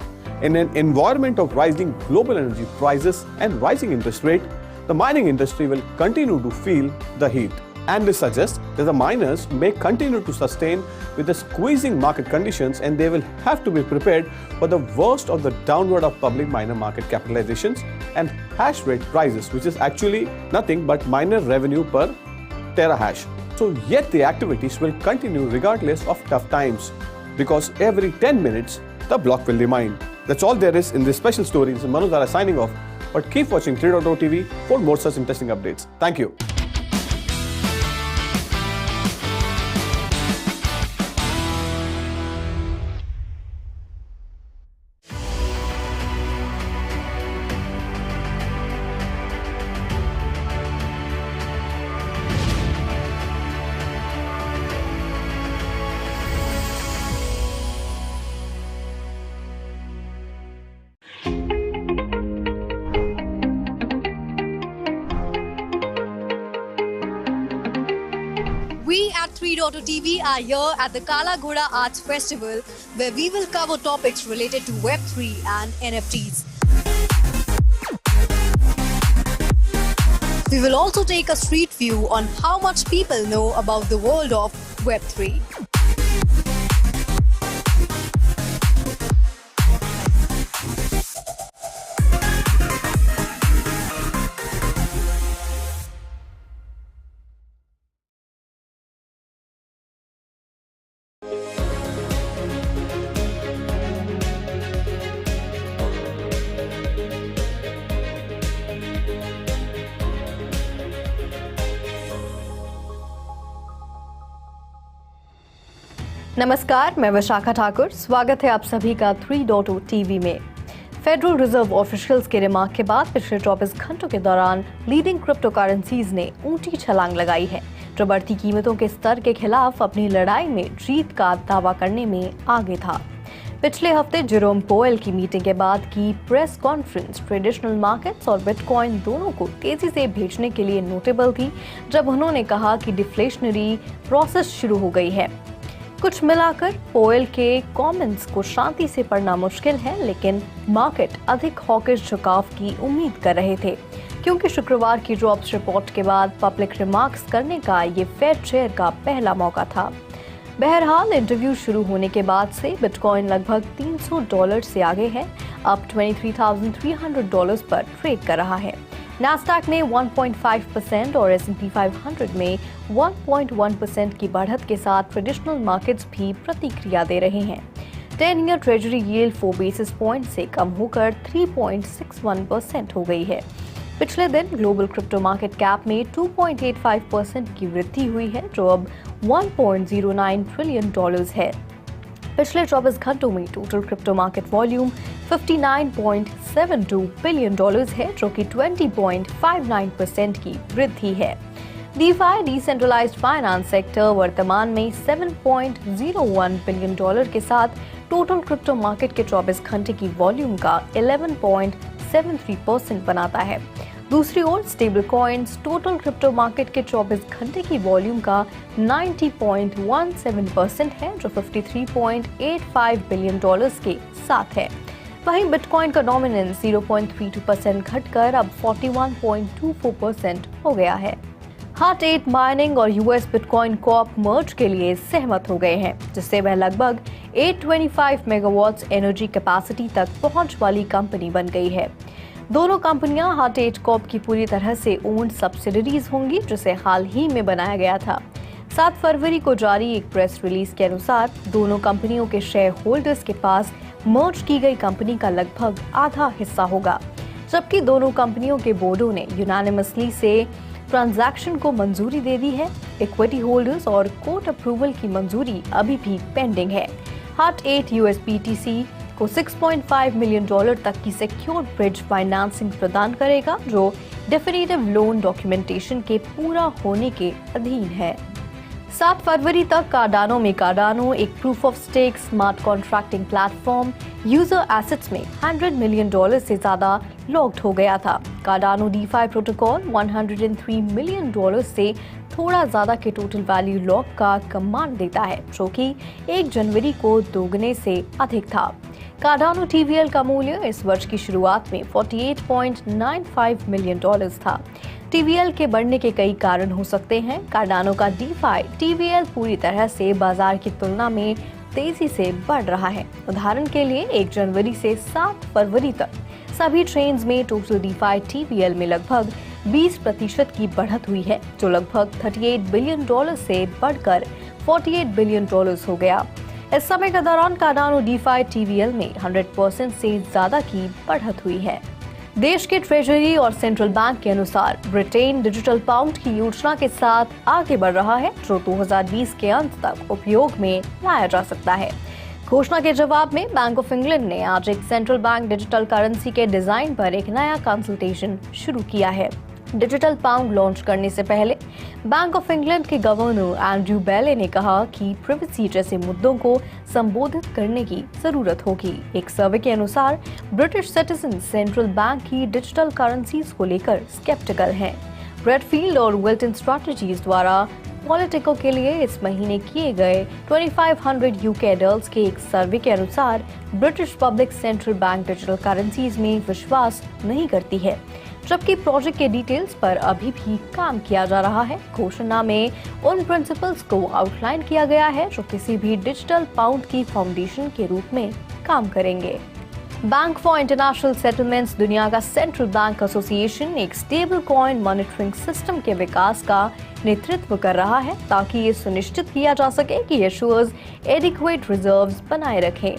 In an environment of rising global energy prices and rising interest rate, the mining industry will continue to feel the heat. Analysts suggest that the miners may continue to sustain with the squeezing market conditions, and they will have to be prepared for the worst of the downward of public miner market capitalizations and hash rate prices, which is actually nothing but miner revenue per terahash. So yet the activities will continue regardless of tough times, because every 10 minutes the block will be mined. That's all there is in this special story. This is Manoj Dara signing off, but keep watching 3.0 TV for more such interesting updates. Thank you. We at 3.0 TV are here at the Kala Ghoda Arts Festival, where we will cover topics related to Web3 and NFTs. We will also take a street view on how much people know about the world of Web3. नमस्कार, मैं विशाखा ठाकुर। स्वागत है आप सभी का 3.0 TV में। Federal reserve officials के remark के बाद पिछले 24 घंटों के दौरान लीडिंग क्रिप्टो करेंसीज ने ऊंची छलांग लगाई है, जो बढ़ती कीमतों के स्तर के खिलाफ अपनी लड़ाई में जीत का दावा करने में आगे था। पिछले हफ्ते जेरोम पोवेल की मीटिंग के बाद की प्रेस कॉन्फ्रेंस ट्रेडिशनल मार्केट्स और बिटकॉइन दोनों को तेजी से भेजने के लिए नोटेबल थी, जब उन्होंने कहा कि डिफ्लेशनरी प्रोसेस शुरू हो गई है। कुछ मिलाकर पोवेल के कमेंट्स को शांति से पढ़ना मुश्किल है, लेकिन मार्केट अधिक हॉकिश झुकाव की उम्मीद कर रहे थे, क्योंकि शुक्रवार की जॉब्स रिपोर्ट के बाद पब्लिक रिमार्क्स करने का ये फेड शेयर का पहला मौका था। बहरहाल इंटरव्यू शुरू होने के बाद से बिटकॉइन लगभग $300 से आगे है, अब $23,300 पर ट्रेड कर रहा है। नास्डैक ने 1.5% और S&P 500 में 1.1% की बढ़त के साथ ट्रेडिशनल मार्केट्स भी प्रतिक्रिया दे रहे हैं। 10 year treasury yield 4 basis point से कम होकर 3.61% हो गई है। पिछले दिन ग्लोबल क्रिप्टो मार्केट कैप में 2.85% की वृद्धि हुई है, जो अब $1.09 ट्रिलियन है। पिछले 24 घंटों में total crypto market volume $59.72 billion है, जो कि 20.59% की वृद्धि है। DeFi डिसेंट्रलाइज्ड फाइनेंस सेक्टर वर्तमान में $7.01 बिलियन के साथ टोटल क्रिप्टो मार्केट के 24 घंटे की वॉल्यूम का 11.73% बनाता है। दूसरी ओर stable coins total crypto market के 24 घंटे की वॉल्यूम का 90.17% है, जो $53.85 बिलियन के साथ है। वहीं बिटकॉइन का डोमिनेंस 0.32% घटकर अब 41.24% हो गया है। हार्ट 8 माइनिंग और यूएस बिटकॉइन कॉर्प मर्ज के लिए सहमत हो गए हैं, जिससे वह लगभग 825 मेगावाट्स एनर्जी कैपेसिटी तक पहुंच वाली कंपनी बन गई है। दोनों कंपनियां हार्ट 8 कॉर्प की पूरी तरह से ओन्ड सब्सिडरीज होंगी, जिसे हाल ही में बनाया गया था। 7 फरवरी को जारी एक प्रेस रिलीज के अनुसार दोनों कंपनियों के शेयर होल्डर्स के पास मर्ज की गई कंपनी का लगभग आधा हिस्सा होगा, जबकि दोनों कंपनियों के बोर्डों ने यूनानिमसली से ट्रांजैक्शन को मंजूरी दे दी है। इक्विटी होल्डर्स और कोर्ट अप्रूवल की मंजूरी अभी भी पेंडिंग है। हार्ट 8 USBTC को $6.5 मिलियन तक की सिक्योर्ड ब्रिज फाइनेंसिंग प्रदान करेगा, जो डेफिनेटिव लोन डॉक्यूमेंटेशन के पूरा होने के अधीन है। 7 फरवरी तक कार्डानो में कार्डानो एक proof of stake smart contracting platform user assets में $100 मिलियन से ज्यादा लॉक्ड हो गया था। कार्डानो DeFi प्रोटोकॉल $103 मिलियन से थोड़ा ज्यादा के टोटल वैल्यू लॉक का कमांड देता है, जो कि 1 जनवरी को दोगुने से अधिक था। कार्डानो TVL का मूल्य इस वर्ष की शुरुआत में $48.95 मिलियन था। TVL के बढ़ने के कई कारण हो सकते हैं। कार्डानो का DeFi TVL पूरी तरह से बाजार की तुलना में तेजी से बढ़ रहा है। उदाहरण के लिए 1 जनवरी से 7 फरवरी तक सभी ट्रेन्स में टोटल DeFi TVL में लगभग 20% की बढ़त हुई है, जो लगभग $38 बिलियन से बढ़कर $48 बिलियन हो गया। इस समय के दौरान कार्डानो DeFi TVL में 100% से ज्यादा की बढ़त हुई है। देश के ट्रेजरी और सेंट्रल बैंक के अनुसार ब्रिटेन डिजिटल पाउंड की योजना के साथ आगे बढ़ रहा है, जो 2020 के अंत तक उपयोग में लाया जा सकता है। घोषणा के जवाब में बैंक ऑफ इंग्लैंड ने आज एक सेंट्रल बैंक डिजिटल करेंसी के डिजाइन पर एक नया कंसल्टेशन शुरू किया है। डिजिटल पाउंड लॉन्च करने से पहले बैंक ऑफ इंग्लैंड के गवर्नर एंड्रयू बेले ने कहा कि प्रिवेसी जैसे मुद्दों को संबोधित करने की जरूरत होगी। एक सर्वे के अनुसार ब्रिटिश सिटीजन सेंट्रल बैंक की डिजिटल करेंसीज को लेकर स्केप्टिकल हैं। रेडफील्ड और विल्टन स्ट्रैटेजीज द्वारा पॉलिटिको के लिए इस महीने किए गए 2500 UK एडल्ट्स के एक सर्वे के अनुसार British public central bank digital currencies में विश्वास नहीं करती है, जबकि प्रोजेक्ट के डिटेल्स पर अभी भी काम किया जा रहा है। घोषणा में उन प्रिंसिपल्स को आउटलाइन किया गया है जो किसी भी डिजिटल पाउंड की फाउंडेशन के रूप में काम करेंगे। बैंक फॉर इंटरनेशनल सेटलमेंट्स दुनिया का सेंट्रल बैंक एसोसिएशन एक स्टेबल कॉइन मॉनिटरिंग सिस्टम के विकास का नेतृत्व कर रहा है, ताकि ये सुनिश्चित किया जा सके कि इशुअर्स एडिक्वेट रिजर्व्स बनाए रखें।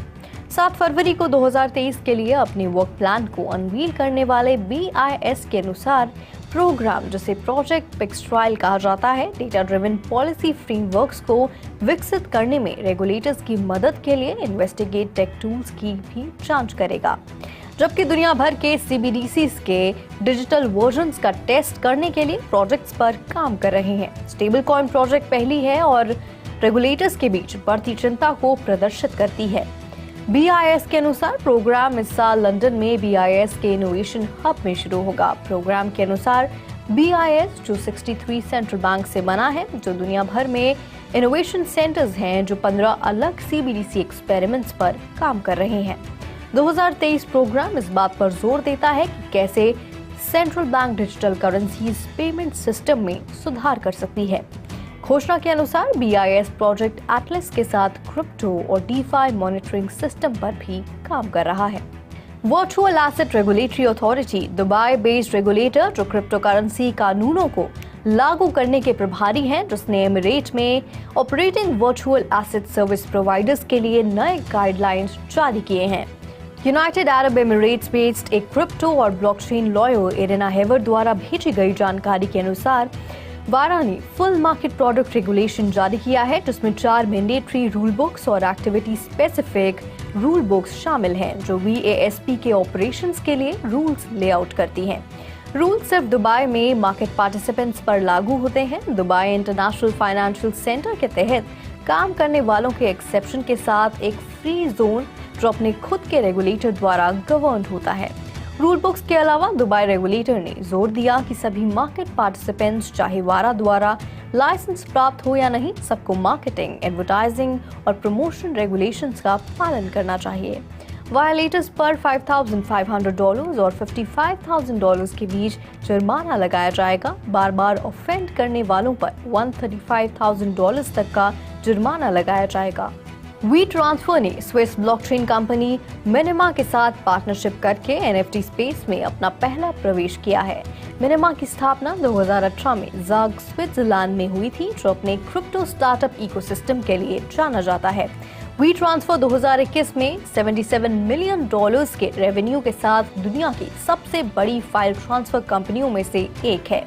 7 फरवरी को 2023 के लिए अपने वर्क प्लान को अनवील करने वाले BIS के अनुसार प्रोग्राम, जिसे प्रोजेक्ट पिक्सट्राइल कहा जाता है, डेटा ड्रिवन पॉलिसी फ्रेमवर्क्स को विकसित करने में रेगुलेटर्स की मदद के लिए इन्वेस्टिगेट टेक टूल्स की भी जांच करेगा, जबकि दुनिया भर के CBDCs के डिजिटल वर्जन्स का टेस्ट करने के लिए प्रोजेक्ट्स पर काम कर रहे हैं। स्टेबल कॉइन प्रोजेक्ट पहली है और रेगुलेटर्स के बीच बढ़ती चिंता को प्रदर्शित करती है। BIS के अनुसार प्रोग्राम इस साल लंदन में BIS के इनोवेशन हब में शुरू होगा। प्रोग्राम के अनुसार BIS, जो 63 सेंट्रल बैंक से बना है, जो दुनिया भर में इनोवेशन सेंटर्स हैं, जो 15 अलग CBDC एक्सपेरिमेंट्स पर काम कर रहे हैं। 2023 प्रोग्राम इस बात पर जोर देता है कि कैसे central bank digital currencies payment system में सुधार कर सकती है। घोषणा के अनुसार BIS प्रोजेक्ट एटलस के साथ क्रिप्टो और DeFi मॉनिटरिंग सिस्टम पर भी काम कर रहा है। Virtual asset regulatory authority, Dubai based regulator जो क्रिप्टो करेंसी कानूनों को लागू करने के प्रभारी हैं, जिसने एमिरेट में operating virtual asset service providers के लिए नए गाइडलाइंस जारी किए हैं। यूनाइटेड अरब एमिरेट्स बेस्ड एक क्रिप्टो और ब्लॉकचेन लॉयर इरिना हेवर द्वारा भेजी गई जानकारी के अनुसार वारा ने फुल मार्केट प्रोडक्ट रेगुलेशन जारी किया है, जिसमें 4 मैंडेटरी रूल बुक्स और एक्टिविटी स्पेसिफिक रूल बुक्स शामिल हैं, जो VASP के ऑपरेशंस के लिए रूल्स लेआउट करती हैं। रूल सिर्फ दुबई में मार्केट पार्टिसिपेंट्स पर लागू होते हैं। दुबई इंटरनेशनल फाइनेंशियल सेंटर के तहत काम करने वालों के एक्सेप्शन के साथ एक फ्री जोन जो अपने खुद के रेगुलेटर द्वारा गवर्न होता है। रूल बुक्स के अलावा दुबई रेगुलेटर ने जोर दिया कि सभी मार्केट पार्टिसिपेंट्स, चाहे वारा द्वारा लाइसेंस प्राप्त हो या नहीं, सबको मार्केटिंग, एडवर्टाइजिंग और प्रमोशन रेगुलेशंस का पालन करना चाहिए। वायलेटर्स पर $5,500 और $55,000 के बीच जुर्माना लगाया जाएगा। बार बार ऑफेंड करने वालों पर $135,000 तक का जुर्माना लगाया जाएगा। वी ट्रांसफर ने स्विस ब्लॉकचेन कंपनी मिनिमा के साथ पार्टनरशिप करके NFT स्पेस में अपना पहला प्रवेश किया है। मिनिमा की स्थापना 2018 में ज़ाग स्विट्जरलैंड में हुई थी, जो अपने क्रिप्टो स्टार्टअप इकोसिस्टम के लिए जाना जाता है। वी ट्रांसफर 2021 में $77 मिलियन के रेवेन्यू के साथ दुनिया की सबसे बड़ी फाइल ट्रांसफर कंपनियों में से एक है।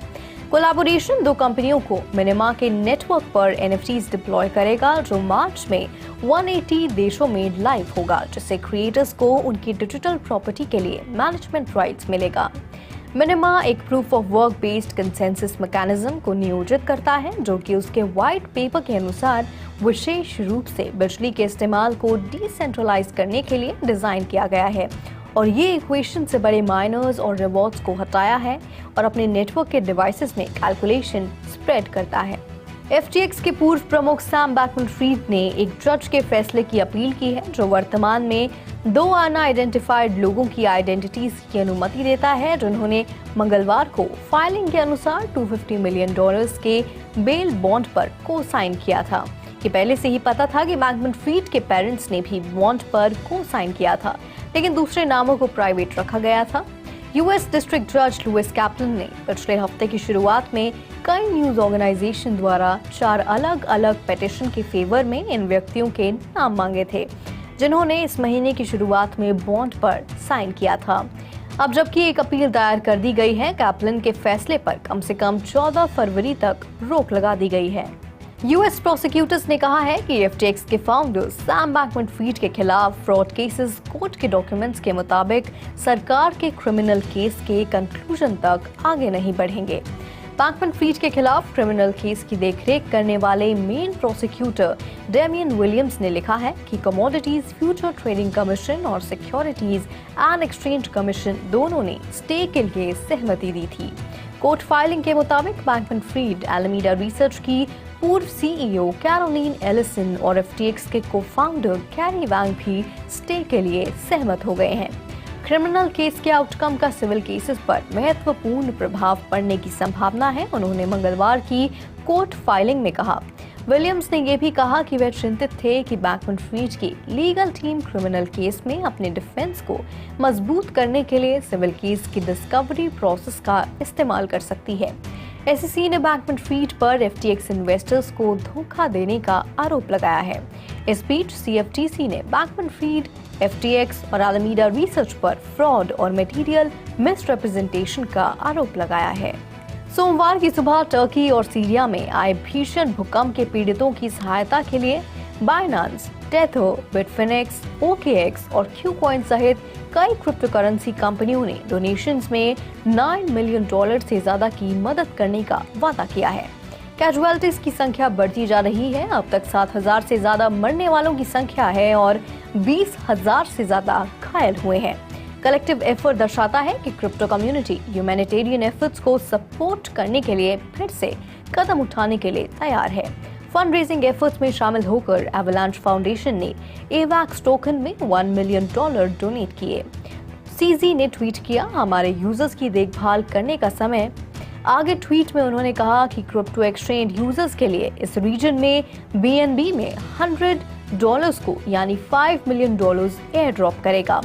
कोलैबोरेशन 2 कंपनियों को मिनिमा के नेटवर्क पर NFTs डिप्लॉय करेगा, जो मार्च में 180 देशों में लाइव होगा, जिससे क्रिएटर्स को उनकी डिजिटल प्रॉपर्टी के लिए मैनेजमेंट राइट्स मिलेगा। मिनिमा एक proof of work based consensus mechanism को नियोजित करता है, जो कि उसके व्हाइट पेपर के अनुसार विशेष रूप से बिजली के इस्तेमाल को डिसेंट्रलाइज करने के लिए डिजाइन किया गया है, और ये इक्वेशन से बड़े माइनर्स और रिवॉर्ड्स को हटाया है और अपने नेटवर्क के डिवाइसेस में कैलकुलेशन स्प्रेड करता है। FTX के पूर्व प्रमुख सैम बैकमैन-फ्रीड ने एक जज के फैसले की अपील की है, जो वर्तमान में 2 अनआइडेंटिफाइड लोगों की आइडेंटिटीज की अनुमति देता है, जिन्होंने मंगलवार को फाइलिंग के अनुसार $250 मिलियन के बेल बॉन्ड पर को साइन किया था। ये पहले से ही पता था कि बैकमैन-फ्रीड के पेरेंट्स ने भी बॉन्ड पर को साइन किया था, लेकिन दूसरे नामों को प्राइवेट रखा गया था। US डिस्ट्रिक्ट जज लुइस कैप्लन ने पिछले हफ्ते की शुरुआत में कई न्यूज ऑर्गेनाइजेशन द्वारा 4 अलग अलग पिटीशन के फेवर में इन व्यक्तियों के नाम मांगे थे, जिन्होंने इस महीने की शुरुआत में बॉन्ड पर साइन किया था। अब जबकि एक अपील दायर कर दी गई है, कैप्लन के फैसले पर कम से कम 14 फरवरी तक रोक लगा दी गई है। US प्रोसिक्यूटर्स ने कहा है कि FTX के फाउंडर सैम बैकमैन-फ्रीड के खिलाफ फ्रॉड केसेस कोर्ट के डॉक्यूमेंट्स के मुताबिक सरकार के क्रिमिनल केस के कंक्लूजन तक आगे नहीं बढ़ेंगे। बैकमैन-फ्रीड के खिलाफ क्रिमिनल केस की देखरेख करने वाले मेन प्रोसिक्यूटर डेमियन विलियम्स ने लिखा है कि कमोडिटीज फ्यूचर ट्रेडिंग कमीशन और सिक्योरिटीज एंड एक्सचेंज कमीशन दोनों ने स्टे के लिए सहमति दी थी। कोर्ट फाइलिंग के मुताबिक बैकमैन-फ्रीड, एलामीडा रिसर्च की पूर्व CEO कैरोलीन एलिसन और FTX के को-फाउंडर कैरी वैंग भी स्टे के लिए सहमत हो गए हैं। क्रिमिनल केस के आउटकम का सिविल केसेस पर महत्वपूर्ण प्रभाव पड़ने की संभावना है, उन्होंने मंगलवार की कोर्ट फाइलिंग में कहा। विलियम्स ने यह भी कहा कि वे चिंतित थे कि बैकमैन-फ्रीड की लीगल टीम क्रिमिनल केस में अपने डिफेंस को मजबूत करने के लिए सिविल केस की डिस्कवरी प्रोसेस का इस्तेमाल कर सकती है। SEC ने बैकमैन-फ्रीड पर FTX इन्वेस्टर्स को धोखा देने का आरोप लगाया है। इस बीच CFTC ने बैकमैन-फ्रीड, FTX और एलामीडा रिसर्च पर फ्रॉड और मटेरियल मिसरिप्रेजेंटेशन का आरोप लगाया है। सोमवार की सुबह टर्की और सीरिया में आए भीषण भूकंप के पीड़ितों की सहायता के लिए बाइनेंस, टेथो, बिटफिनेक्स, OKX और क्यूकॉइन सहित कई क्रिप्टो करेंसी कंपनियों ने डोनेशंस में $9 मिलियन से ज्यादा की मदद करने का वादा किया है। कैजुअलिटीज की संख्या बढ़ती जा रही है। अब तक 7,000 से ज्यादा मरने वालों की संख्या है और 20,000 से ज्यादा घायल हुए हैं। कलेक्टिव एफर्ट दर्शाता है कि क्रिप्टो कम्युनिटी ह्यूमैनिटेरियन एफर्ट्स को सपोर्ट करने के लिए फिर से कदम उठाने के लिए तैयार है। फंड रेजिंग एफर्ट्स में शामिल होकर एवलांच फाउंडेशन ने AVAX टोकन में $1 मिलियन डोनेट किए। CZ ने ट्वीट किया, हमारे यूजर्स की देखभाल करने का समय। आगे ट्वीट में उन्होंने कहा कि क्रिप्टो एक्सचेंज यूजर्स के लिए इस रीजन में BNB में $100 को यानी $5 मिलियन एयर ड्रॉप करेगा।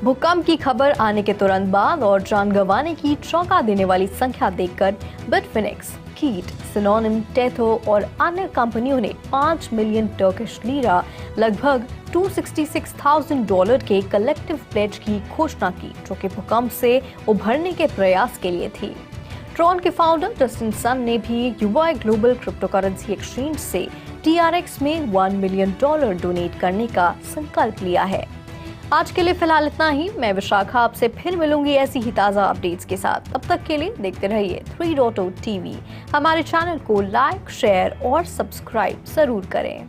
भूकंप की खबर आने के तुरंत बाद और जान गंवाने की चौंका देने वाली संख्या देखकर बिटफिनेक्स, कीट, सिनोनिम, टेथो और अन्य कंपनियों ने 5 मिलियन टर्किश लीरा लगभग $266,000 के कलेक्टिव प्लेज की घोषणा की, जो कि भूकंप से उभरने के प्रयास के लिए थी। ट्रॉन के फाउंडर जस्टिन सन ने भी युवा ग्लोबल क्रिप्टो करेंसी एक्सचेंज से TRX में $1 मिलियन डोनेट करने का संकल्प लिया है। आज के लिए फिलहाल इतना ही। मैं विशाखा आपसे फिर मिलूंगी ऐसी ही ताज़ा अपडेट्स के साथ। तब तक के लिए देखते रहिए 3.0 TV। हमारे चैनल को लाइक, शेयर और सब्सक्राइब जरूर करें।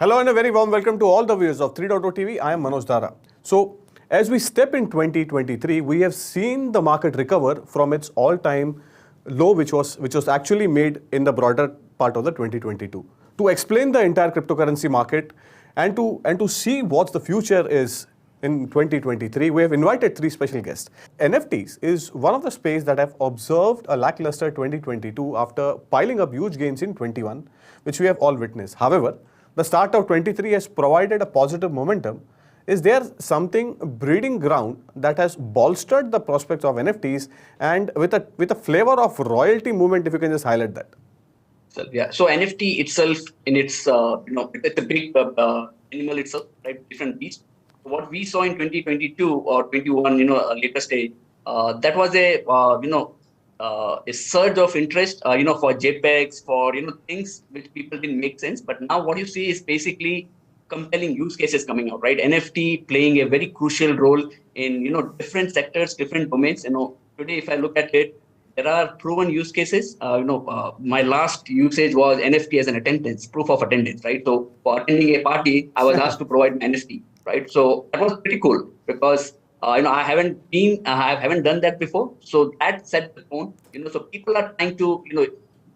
Hello and a very warm welcome to all the viewers of 3.0 TV. I am Manoj Dara. So, as we step in 2023, we have seen the market recover from its all-time low, which was actually made in the broader part of the 2022. To explain the entire cryptocurrency market and to see what the future is in 2023, we have invited three special guests. NFTs is one of the space that have observed a lackluster 2022 after piling up huge gains in 21, which we have all witnessed. However, the start of 23 has provided a positive momentum. Is there something breeding ground that has bolstered the prospects of NFTs and with a flavor of royalty movement, if you can just highlight that? So NFT itself in its, it's a big animal itself, right? Different beast. What we saw in 2022 or 21, later stage, that was a surge of interest, for JPEGs, for, things which people didn't make sense. But now what you see is basically compelling use cases coming out, right? NFT playing a very crucial role in, different sectors, different domains. Today, if I look at it, there are proven use cases. My last usage was NFT as an attendance, proof of attendance, right? So for attending a party, I was asked to provide my NFT, right? So that was pretty cool because I haven't done that before. So that set the tone. So people are trying to,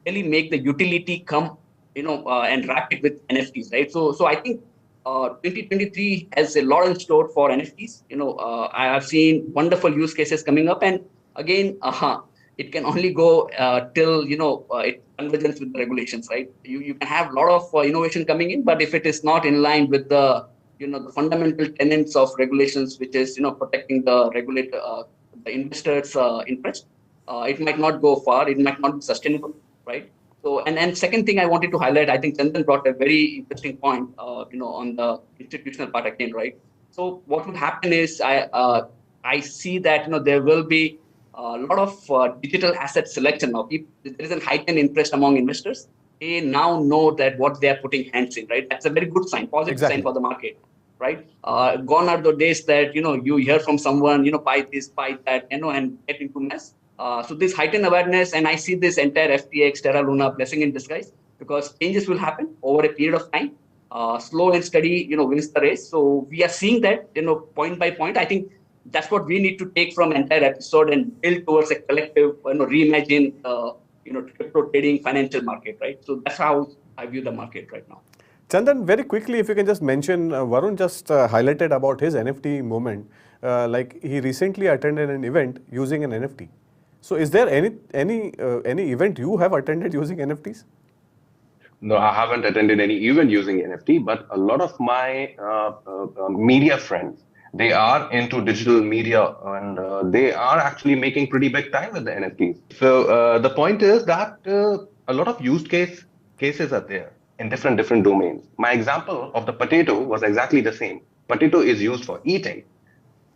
really make the utility come, and wrap it with NFTs, right? So I think 2023 has a lot in store for NFTs. I have seen wonderful use cases coming up, and again, it can only go till it converges with the regulations, right? You can have a lot of innovation coming in, but if it is not in line with the the fundamental tenets of regulations, which is protecting the regulator, the investors' interest, it might not go far. It might not be sustainable, right? So and second thing I wanted to highlight, I think Chandan brought a very interesting point, on the institutional part again, right? So what would happen is I see that there will be a lot of digital asset selection now. If there is a heightened interest among investors, they now know that what they are putting hands in, right? That's a very good sign, positive sign for the market, right? Gone are the days that you hear from someone, buy this, buy that, and get into mess. So this heightened awareness, and I see this entire FTX, Terra Luna blessing in disguise, because changes will happen over a period of time. Slow and steady, wins the race. So we are seeing that, point by point. I think that's what we need to take from entire episode and build towards a collective, reimagine, crypto trading financial market, right? So that's how I view the market right now. Chandan, very quickly, if you can just mention, Varun just highlighted about his NFT moment. Like he recently attended an event using an NFT. So is there any event you have attended using NFTs? No, I haven't attended any event using NFT, but a lot of my media friends They are into digital media, and they are actually making pretty big time with the NFTs. So the point is that a lot of use cases are there in different domains. My example of the potato was exactly the same. Potato is used for eating.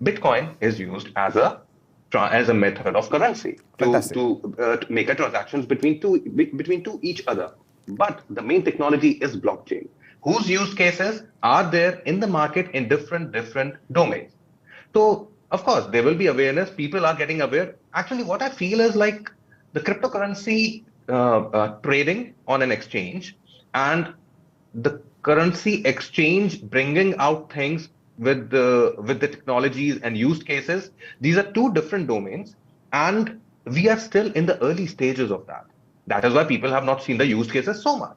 Bitcoin is used as a method of currency to make a transactions between two each other. But the main technology is blockchain, whose use cases are there in the market in different domains. So of course there will be awareness. People are getting aware. Actually, what I feel is like the cryptocurrency trading on an exchange and the currency exchange bringing out things with the technologies and use cases. These are two different domains, and we are still in the early stages of that. That is why people have not seen the use cases so much.